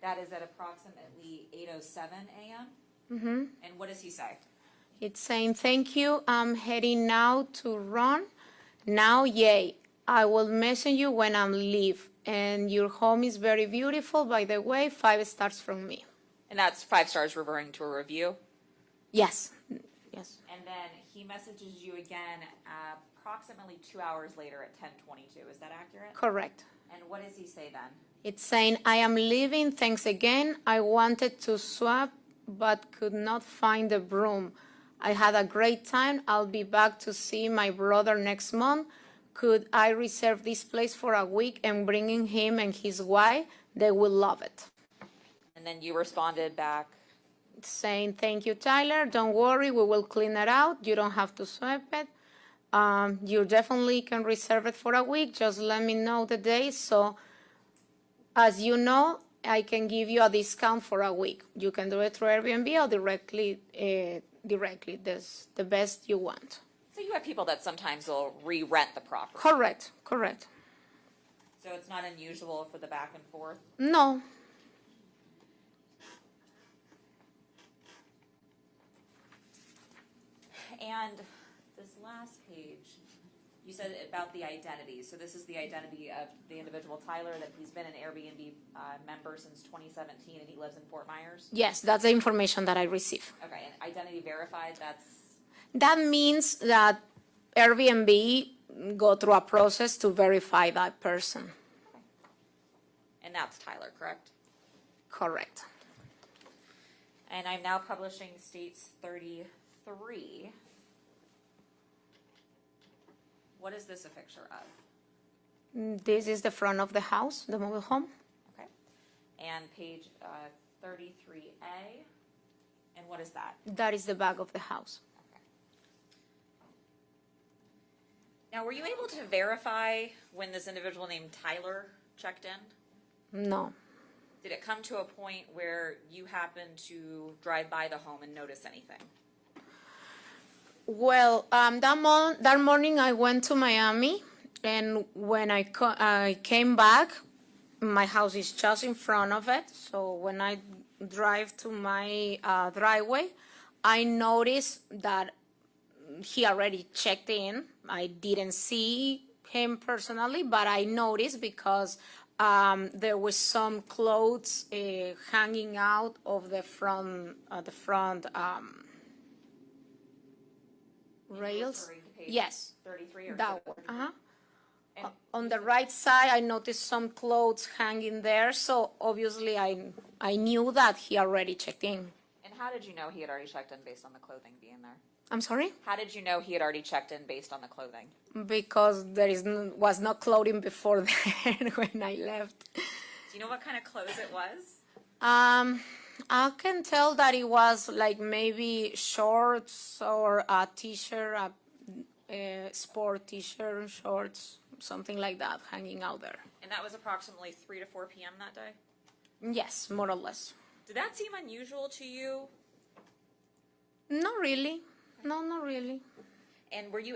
that is at approximately 8:07 a.m. Mm-hmm. And what does he say? It's saying, thank you, I'm heading now to run. Now, yay, I will message you when I leave. And your home is very beautiful, by the way, 5 stars from me. And that's 5 stars referring to a review? Yes, yes. And then he messages you again approximately 2 hours later at 10:22. Is that accurate? Correct. And what does he say then? It's saying, I am leaving, thanks again. I wanted to swap, but could not find the broom. I had a great time. I'll be back to see my brother next month. Could I reserve this place for a week and bringing him and his wife? They will love it. And then you responded back. Saying, thank you, Tyler. Don't worry, we will clean it out. You don't have to sweep it. You definitely can reserve it for a week. Just let me know the day. So, as you know, I can give you a discount for a week. You can do it through Airbnb or directly. That's the best you want. So you have people that sometimes will re-rent the property. Correct, correct. So it's not unusual for the back and forth? No. And this last page, you said about the identity. So this is the identity of the individual Tyler, that he's been an Airbnb member since 2017 and he lives in Fort Myers? Yes, that's the information that I received. Okay, and identity verified, That means that Airbnb go through a process to verify that person. and that's Tyler, correct? Correct. And I'm now publishing States 33. What is this a picture of? This is the front of the house, the mobile home. Okay. And page 33A. And what is that? That is the back of the house. Now, were you able to verify when this individual named Tyler checked in? No. Did it come to a point where you happened to drive by the home and notice anything? Well, that morning I went to Miami, and when I came back, my house is just in front of it. So when I drive to my driveway, I noticed that he already checked in. I didn't see him personally, but I noticed because there was some clothes hanging out of the front rails. referring to page Yes, 33 or that so? one. On the right side, I noticed some clothes hanging there, so obviously I knew that he already checked in. And how did you know he had already checked in based on the clothing being there? I'm sorry? How did you know he had already checked in based on the clothing? Because there was no clothing before then when I left. Do you know what kind of clothes it was? I can tell that it was like maybe shorts or a t-shirt, a sport t-shirt, shorts, something like that, hanging out there. And that was approximately 3 to 4 p.m. that day? Yes, more or less. Did that seem unusual to you? Not really. No, not really. And were you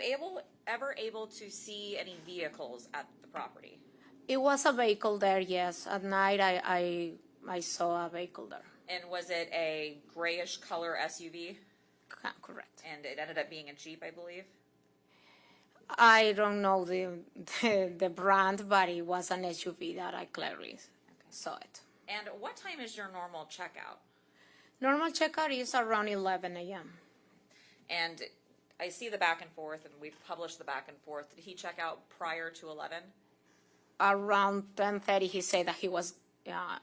ever able to see any vehicles at the property? It was a vehicle there, yes. At night, I saw a vehicle there. And was it a grayish color SUV? Correct. And it ended up being a Jeep, I believe? I don't know the brand, but it was an SUV that I clearly saw it. And what time is your normal checkout? Normal checkout is around 11 a.m. And I see the back and forth, and we've published the back and forth. Did he check out prior to 11? Around 10:30, he said that he was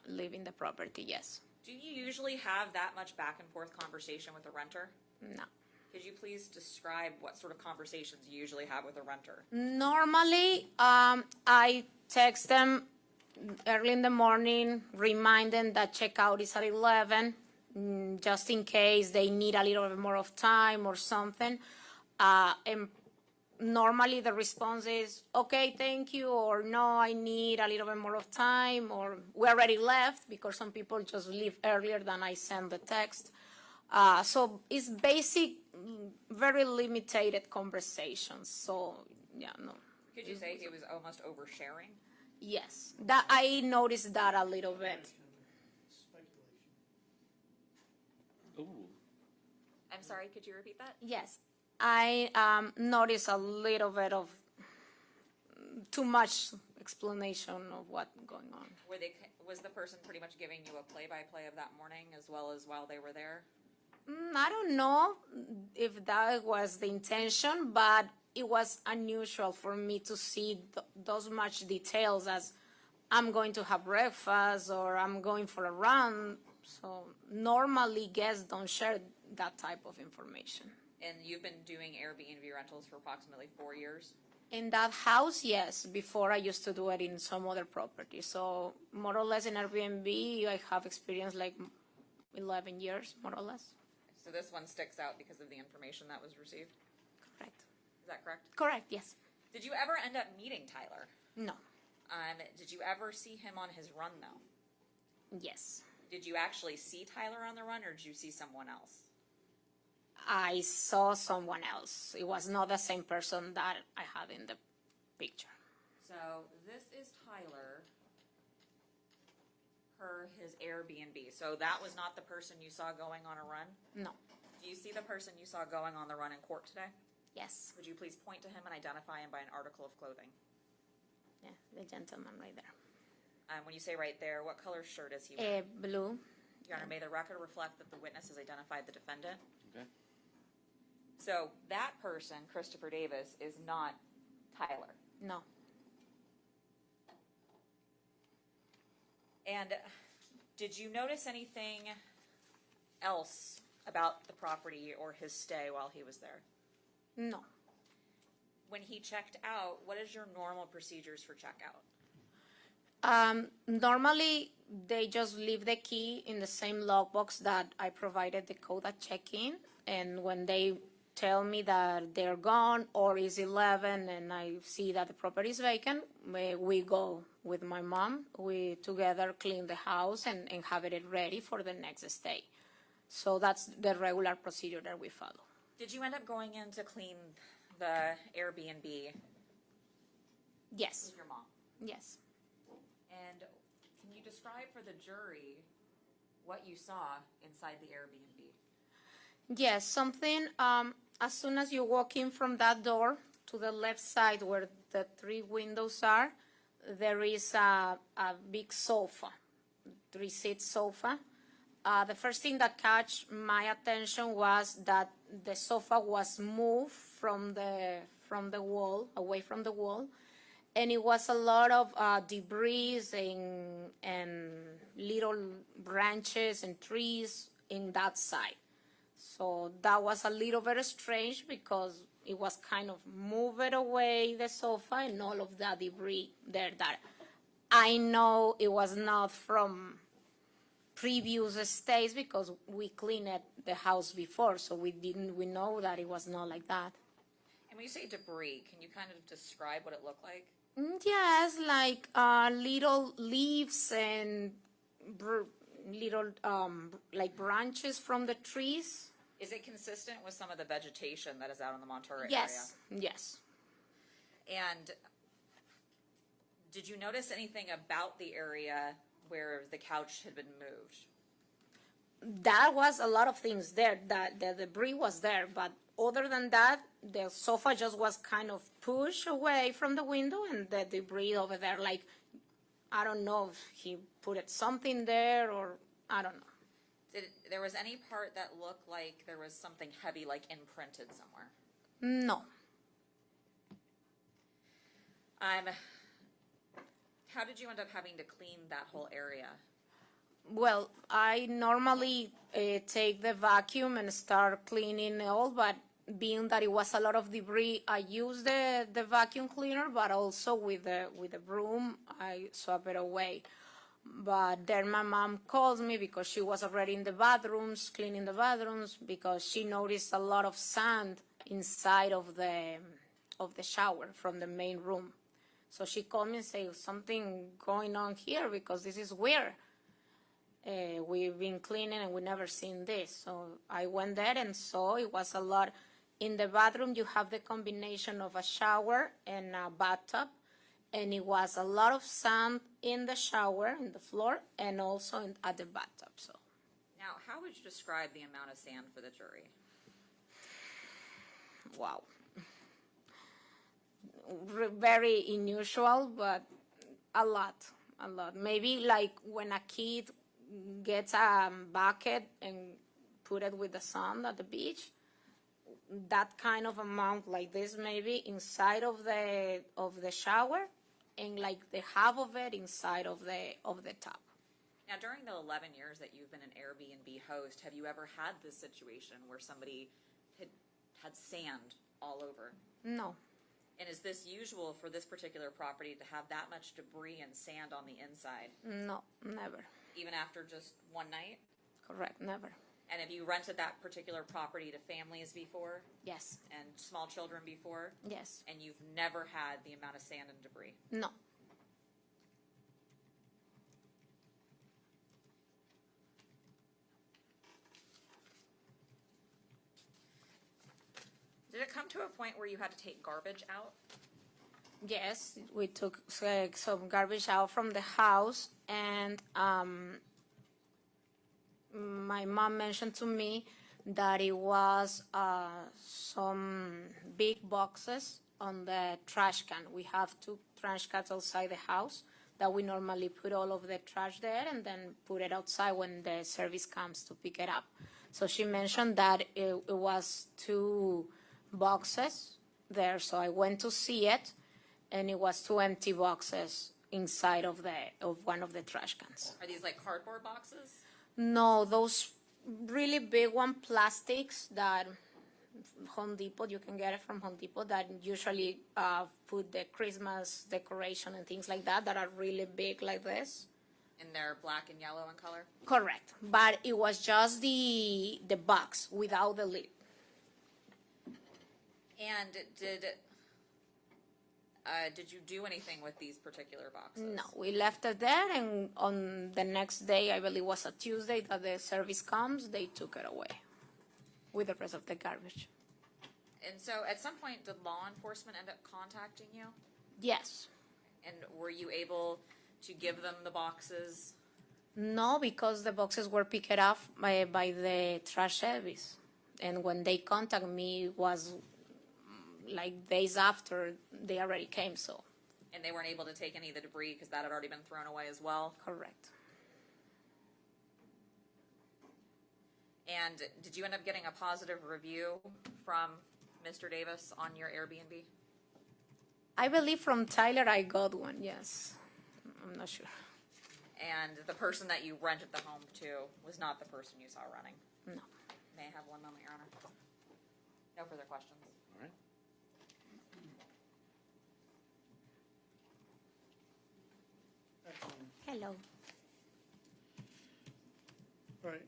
leaving the property, yes. Do you usually have that much back and forth conversation with a renter? No. Could you please describe what sort of conversations you usually have with a renter? Normally, I text them early in the morning, remind them that checkout is at 11, just in case they need a little bit more of time or something. And normally the response is, okay, thank you, or no, I need a little bit more of time, or we already left, because some people just leave earlier than I send the text. So it's basic, very limited conversations. So, yeah, no. Could you say he was almost oversharing? Yes, that I noticed that a little bit. Ooh. I'm sorry, could you repeat that? Yes, I noticed a little bit of too much explanation of what's going on. Was the person pretty much giving you a play-by-play of that morning as well as while they were there? I don't know if that was the intention, but it was unusual for me to see those much details as I'm going to have breakfast or I'm going for a run. So normally guests don't share that type of information. And you've been doing Airbnb rentals for approximately 4 years? In that house, yes. Before I used to do it in some other property. So more or less in Airbnb, I have experience like 11 years, more or less. So this one sticks out because of the information that was received? Correct. Is that correct? Correct, yes. Did you ever end up meeting Tyler? No. Did you ever see him on his run, though? Yes. Did you actually see Tyler on the run, or did you see someone else? I saw someone else. It was not the same person that I had in the picture. So this is Tyler per his Airbnb. So that was not the person you saw going on a run? No. Do you see the person you saw going on the run in court today? Yes. Would you please point to him and identify him by an article of clothing? Yeah, the gentleman right there. When you say right there, what color shirt is he wearing? Blue. Your Honor, may the record reflect that the witness has identified the defendant? Okay. So that person, Christopher Davis, is not Tyler. No. And did you notice anything else about the property or his stay while he was there? No. When he checked out, what is your normal procedures for checkout? Normally, they just leave the key in the same lockbox that I provided the code at check-in. And when they tell me that they're gone or it's 11 and I see that the property is vacant, we go with my mom. We together clean the house and have it ready for the next stay. So that's the regular procedure that we follow. Did you end up going in to clean the Airbnb? Yes. With your mom? Yes. And can you describe for the jury what you saw inside the Airbnb? Yes, something, as soon as you walk in from that door, to the left side where the 3 windows are, there is a big sofa, 3-seat sofa. The first thing that caught my attention was that the sofa was moved from the wall, away from the wall, and it was a lot of debris and little branches and trees in that side. So that was a little bit strange because it was kind of moved away, the sofa, and all of that debris there that I know it was not from previous stays because we cleaned the house before, so we know that it was not like that. And when you say debris, can you kind of describe what it looked like? Yes, like little leaves and little like branches from the trees. Is it consistent with some of the vegetation that is out in the Monterey Yes, area? yes. And did you notice anything about the area where the couch had been moved? That was a lot of things there. That the debris was there, but other than that, the sofa just was kind of pushed away from the window, and the debris over there, like, I don't know if he put something there or I don't know. Did there was any part that looked like there was something heavy, like imprinted somewhere? No. How did you end up having to clean that whole area? Well, I normally take the vacuum and start cleaning all, but being that it was a lot of debris, I use the vacuum cleaner, but also with the broom, I swap it away. But then my mom calls me because she was already in the bathrooms, cleaning the bathrooms, because she noticed a lot of sand inside of the shower from the main room. So she called me and said, something going on here because this is weird. We've been cleaning and we never seen this. So I went there and saw it was a lot. In the bathroom, you have the combination of a shower and a bathtub. And it was a lot of sand in the shower, in the floor, and also at the bathtub. So, now, how would you describe the amount of sand for the jury? Wow. Very unusual, but a lot. Maybe like when a kid gets a bucket and put it with the sand at the beach, that kind of amount like this maybe inside of the shower, and like the half of it inside of the tub. Now, during the 11 years that you've been an Airbnb host, have you ever had this situation where somebody had sand all over? No. And is this usual for this particular property to have that much debris and sand on the inside? No, never. Even after just one night? Correct, never. And have you rented that particular property to families before? Yes. And small children before? Yes. And you've never had the amount of sand and debris? No. Did it come to a point where you had to take garbage out? Yes, we took some garbage out from the house, and my mom mentioned to me that it was some big boxes on the trash can. We have 2 trash cans outside the house that we normally put all of the trash there and then put it outside when the service comes to pick it up. So she mentioned that it was 2 boxes there, so I went to see it, and it was 2 empty boxes inside of one of the trash cans. Are these like cardboard boxes? No, those really big plastics that Home Depot, you can get it from Home Depot, that usually put the Christmas decoration and things like that are really big like this. And they're black and yellow in color? Correct, but it was just the box without the lid. And did you do anything with these particular boxes? No, we left it there, and on the next day, I believe it was a Tuesday that the service comes, they took it away with the rest of the garbage. And so at some point, did law enforcement end up contacting you? Yes. And were you able to give them the boxes? No, because the boxes were picked up by the trash service. And when they contacted me, it was like days after they already came, so. And they weren't able to take any of the debris because that had already been thrown away as well? Correct. And did you end up getting a positive review from Mr. Davis on your Airbnb? I believe from Tyler I got one, yes. I'm not sure. And the person that you rented the home to was not the person you saw running? No. May I have one moment, Your Honor? No further questions. All right. Hello. All right,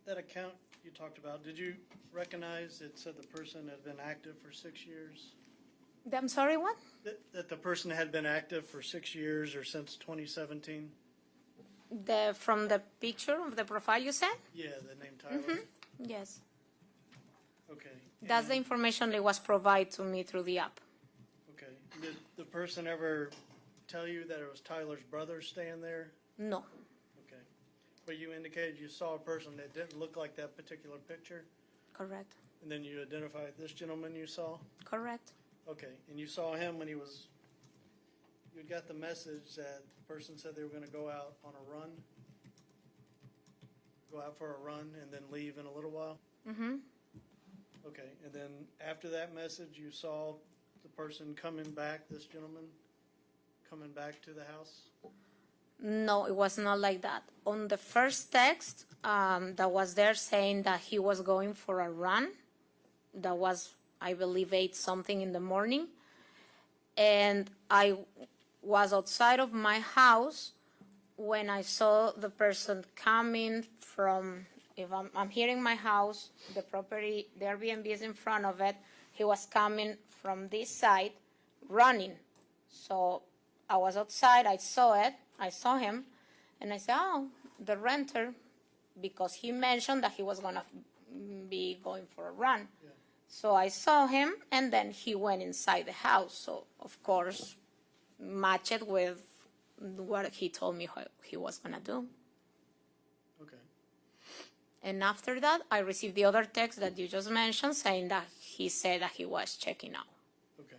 that account you talked about, did you recognize it said the person had been active for 6 years? I'm sorry, what? That the person had been active for 6 years or since 2017? From the picture of the profile you said? Yeah, the name Tyler. Yes. Okay. That's the information that was provided to me through the app. Okay. Did the person ever tell you that it was Tyler's brother staying there? No. Okay. But you indicated you saw a person that didn't look like that particular picture? Correct. And then you identified this gentleman you saw? Correct. Okay. And you saw him when he was, you got the message that the person said they were going to go out on a run? Go out for a run and then leave in a little while? Mm-hmm. Okay. And then after that message, you saw the person coming back, this gentleman, coming back to the house? No, it was not like that. On the first text that was there saying that he was going for a run, that was, I believe, 8 something in the morning. And I was outside of my house when I saw the person coming from, if I'm here in my house, the property, the Airbnb is in front of it. He was coming from this side, running. So I was outside, I saw it, I saw him, and I said, oh, the renter, because he mentioned that he was going to be going for a run. Yeah. So I saw him, and then he went inside the house. So, of course, matched with what he told me he was going to do. Okay. And after that, I received the other text that you just mentioned saying that he said that he was checking out. Okay.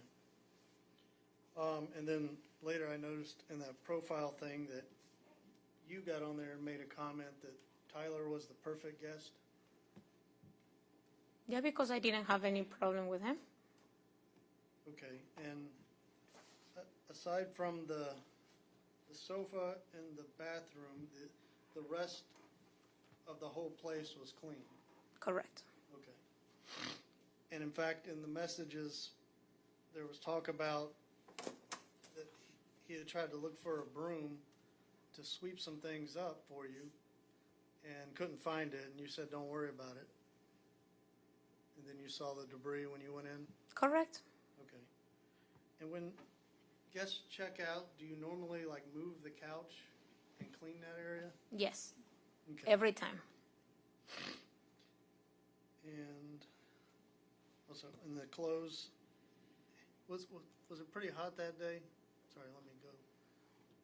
And then later I noticed in that profile thing that you got on there and made a comment that Tyler was the perfect guest. Yeah, because I didn't have any problem with him. Okay. And aside from the sofa and the bathroom, the rest of the whole place was clean. Correct. Okay. And in fact, in the messages, there was talk about that he had tried to look for a broom to sweep some things up for you and couldn't find it, and you said, don't worry about it. And then you saw the debris when you went in? Correct. Okay. And when guests check out, do you normally like move the couch and clean that area? Yes. Okay. Every time. And also, in the clothes, was it pretty hot that day? Sorry, let me go.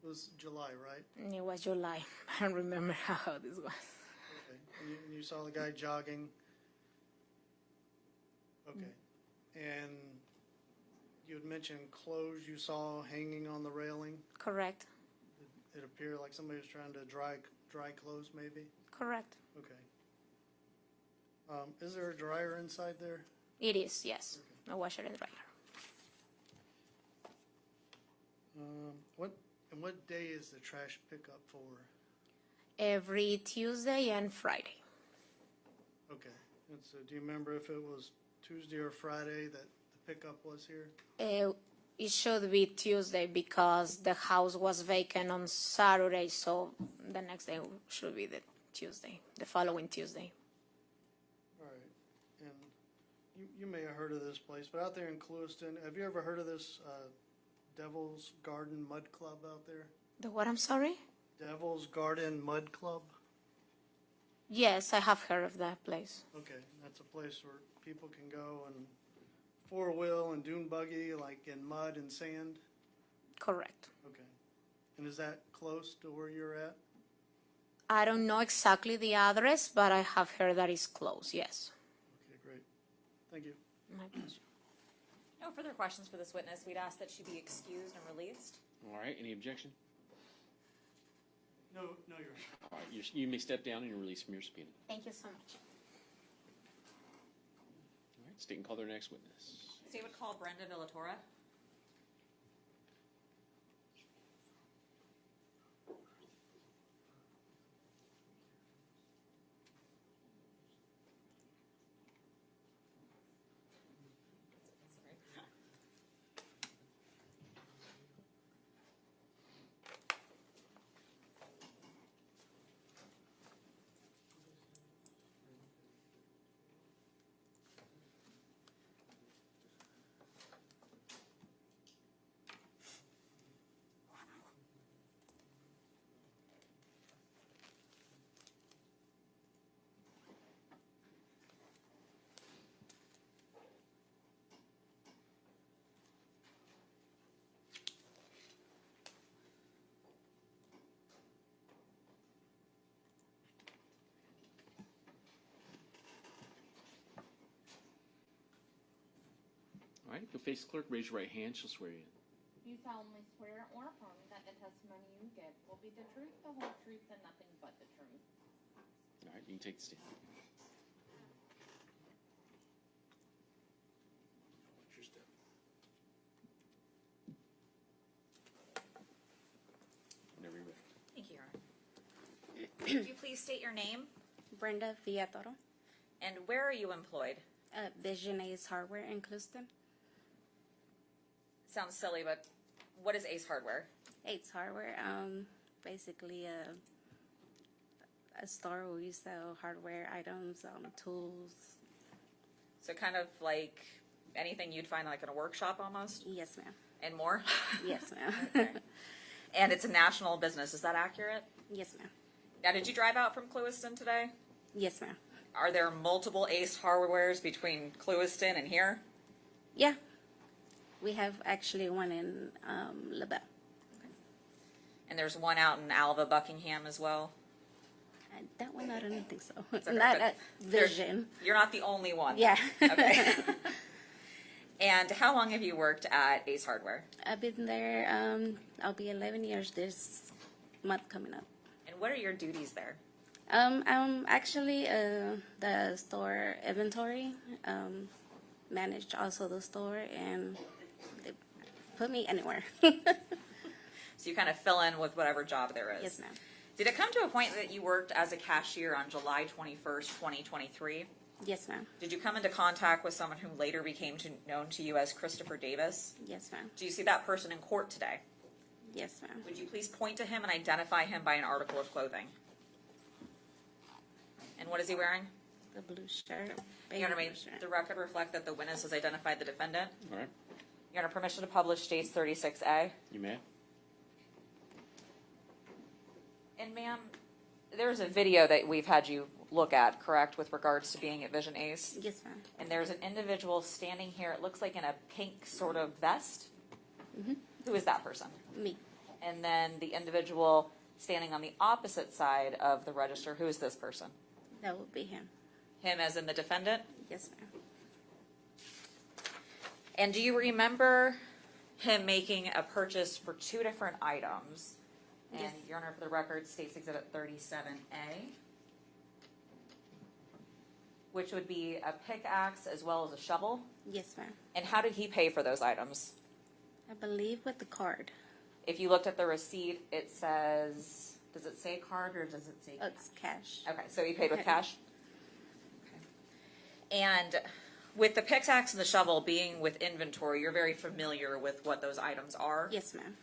It was July, right? It was July. I don't remember how this was. Okay. And you saw the guy jogging? Okay. And you had mentioned clothes you saw hanging on the railing? Correct. It appeared like somebody was trying to dry clothes, maybe? Correct. Okay. Is there a dryer inside there? It is, yes. A washer and dryer. What day is the trash pickup for? Every Tuesday and Friday. Okay. And so do you remember if it was Tuesday or Friday that the pickup was here? It should be Tuesday because the house was vacant on Saturday, so the next day should be the Tuesday, the following Tuesday. All right. And you may have heard of this place, but out there in Clewiston, have you ever heard of this Devil's Garden Mud Club out there? The what, I'm sorry? Devil's Garden Mud Club? Yes, I have heard of that place. Okay, that's a place where people can go and four-wheel and dune buggy, like in mud and sand? Correct. Okay. And is that close to where you're at? I don't know exactly the address, but I have heard that it's close, yes. Okay, great. Thank you. My pleasure. No further questions for this witness. We'd ask that she be excused and released. All right, any objection? No, Your Honor. All right, you may step down and you're released from your subpoena. Thank you so much. All right, state and call their next witness. State would call Brenda Villatora. All right, you'll face the clerk, raise your right hand, she'll swear you in. Do you solemnly swear or affirm that the testimony you give will be the truth, the whole truth, and nothing but the truth? All right, you can take the stand. What's your step? Whenever you're ready. Thank you, Your Honor. Could you please state your name? Brenda Villatoro, And where are you employed? Vision Ace Hardware in Clewiston. Sounds silly, but what is Ace Hardware? Ace Hardware, basically a store where we sell hardware items, tools. So kind of like anything you'd find like in a workshop almost? Yes, ma'am. And more? Yes, ma'am. Okay. And it's a national business, is that accurate? Yes, ma'am. Now, did you drive out from Clewiston today? Yes, ma'am. Are there multiple Ace Hardwares between Clewiston and here? Yeah. We have actually one in LaBelle. And there's one out in Alva, Buckingham as well? That one, I don't think so. It's okay, Not but at Vision. You're not the only one. Yeah. Okay. And how long have you worked at Ace Hardware? I've been there, I'll be 11 years this month coming up. And what are your duties there? I'm actually the store inventory, manage also the store, and they put me anywhere. So you kind of fill in with whatever job there is? Yes, ma'am. Did it come to a point that you worked as a cashier on July 21st, 2023? Yes, ma'am. Did you come into contact with someone who later became known to you as Christopher Davis? Yes, ma'am. Do you see that person in court today? Yes, ma'am. Would you please point to him and identify him by an article of clothing? And what is he wearing? The blue shirt. Your Honor, may the record reflect that the witness has identified the defendant? All right, Your Honor, permission to publish states 36A. you may. And ma'am, there's a video that we've had you look at, correct, with regards to being at Vision Ace? Yes, ma'am. And there's an individual standing here, it looks like in a pink sort of vest. Mm-hmm. Who is that person? Me. And then the individual standing on the opposite side of the register, who is this person? That would be him. Him as in the defendant? Yes, ma'am. And do you remember him making a purchase for two different items? And Yes. Your Honor, for the record, States Exhibit 37A, which would be a pickaxe as well as a shovel. Yes, ma'am. And how did he pay for those items? I believe with the card. If you looked at the receipt, it says, does it say card or does it say cash? It's cash. Okay, so he paid with Okay. cash? Okay. And with the pickaxe and the shovel being with inventory, you're very familiar with what those items are? Yes, ma'am.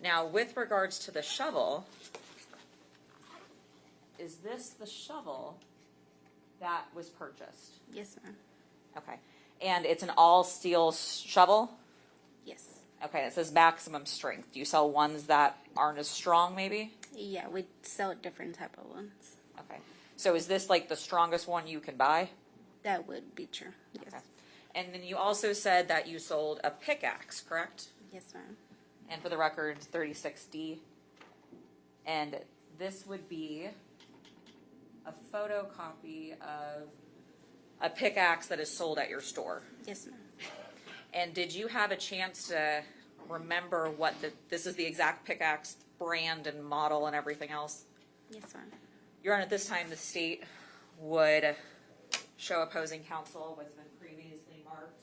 Now, with regards to the shovel, is this the shovel that was purchased? Yes, ma'am. Okay. And it's an all steel shovel? Yes. Okay, it says maximum strength. Do you sell ones that aren't as strong, maybe? Yeah, we sell different type of ones. Okay. So is this like the strongest one you can buy? That would be true. Yes. Okay. And then you also said that you sold a pickaxe, correct? Yes, ma'am. And for the record, 36D. And this would be a photocopy of a pickaxe that is sold at your store. Yes, ma'am. And did you have a chance to remember what this is the exact pickaxe brand and model and everything else? Yes, ma'am. Your Honor, at this time, the state would show opposing counsel what's been previously marked.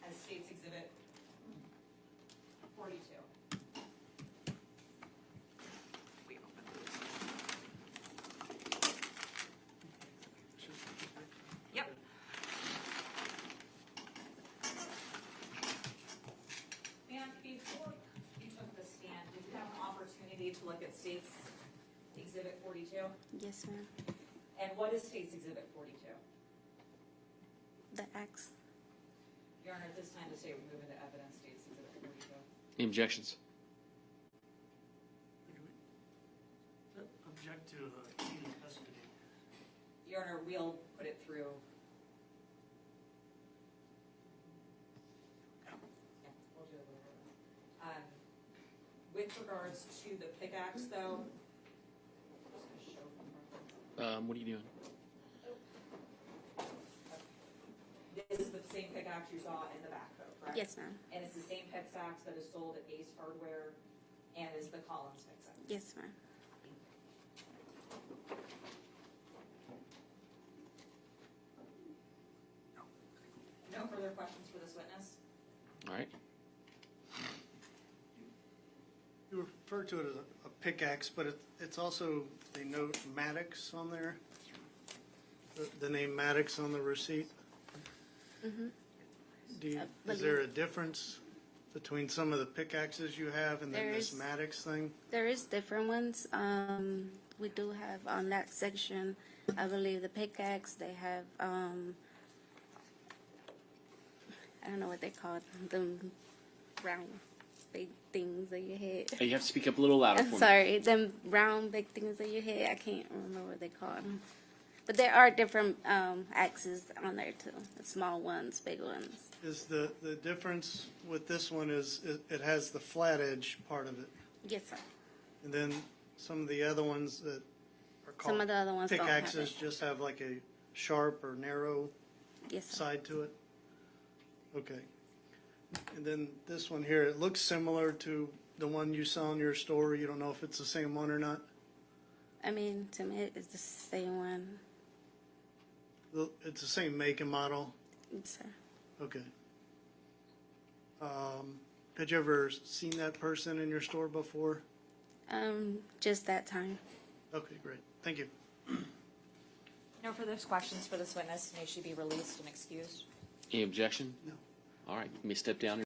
As State's Exhibit 42. Yep. Ma'am, before you took the stand, did you have an opportunity to look at State's Exhibit 42? Yes, ma'am. And what is State's Exhibit 42? The X. Your Honor, at this time, the state will move into evidence State's Exhibit 42. Any objections? Object to keeping custody. Your Honor, we'll put it through. Yeah, we'll do it later. With regards to the pickaxe, though, What are you doing? this is the same pickaxe you saw in the backhoe, correct? Yes, ma'am. And it's the same pickaxe that is sold at Ace Hardware and is the Collins pickaxe. Yes, ma'am. No further questions for this witness? All right. You refer to it as a pickaxe, but it's also, they note Maddox on there. The name Maddox on the receipt. Mm-hmm. Is there a difference between some of the pickaxes you have and then There this is. Maddox thing? There is different ones. We do have on that section, I believe the pickaxe, they have, I don't know what they call them round big things that you hit. Hey, you have to speak up a little louder I'm for me. sorry, them round big things that you hit, I can't remember what they call them. But there are different axes on there too, the small ones, big ones. Is the difference with this one is it has the flat edge part of it. Yes, sir. And then some of the other ones that are called Some of the other ones don't have pickaxes it. just have like a sharp or narrow Yes, sir. side to it? Okay. And then this one here, it looks similar to the one you saw in your store. You don't know if it's the same one or not? I mean, to me, it's the same one. It's the same make and model? Yes, sir. Okay. Had you ever seen that person in your store before? Just that time. Okay, great. Thank you. No further questions for this witness. May she be released and excused? Any objection? No. All right. You may step down.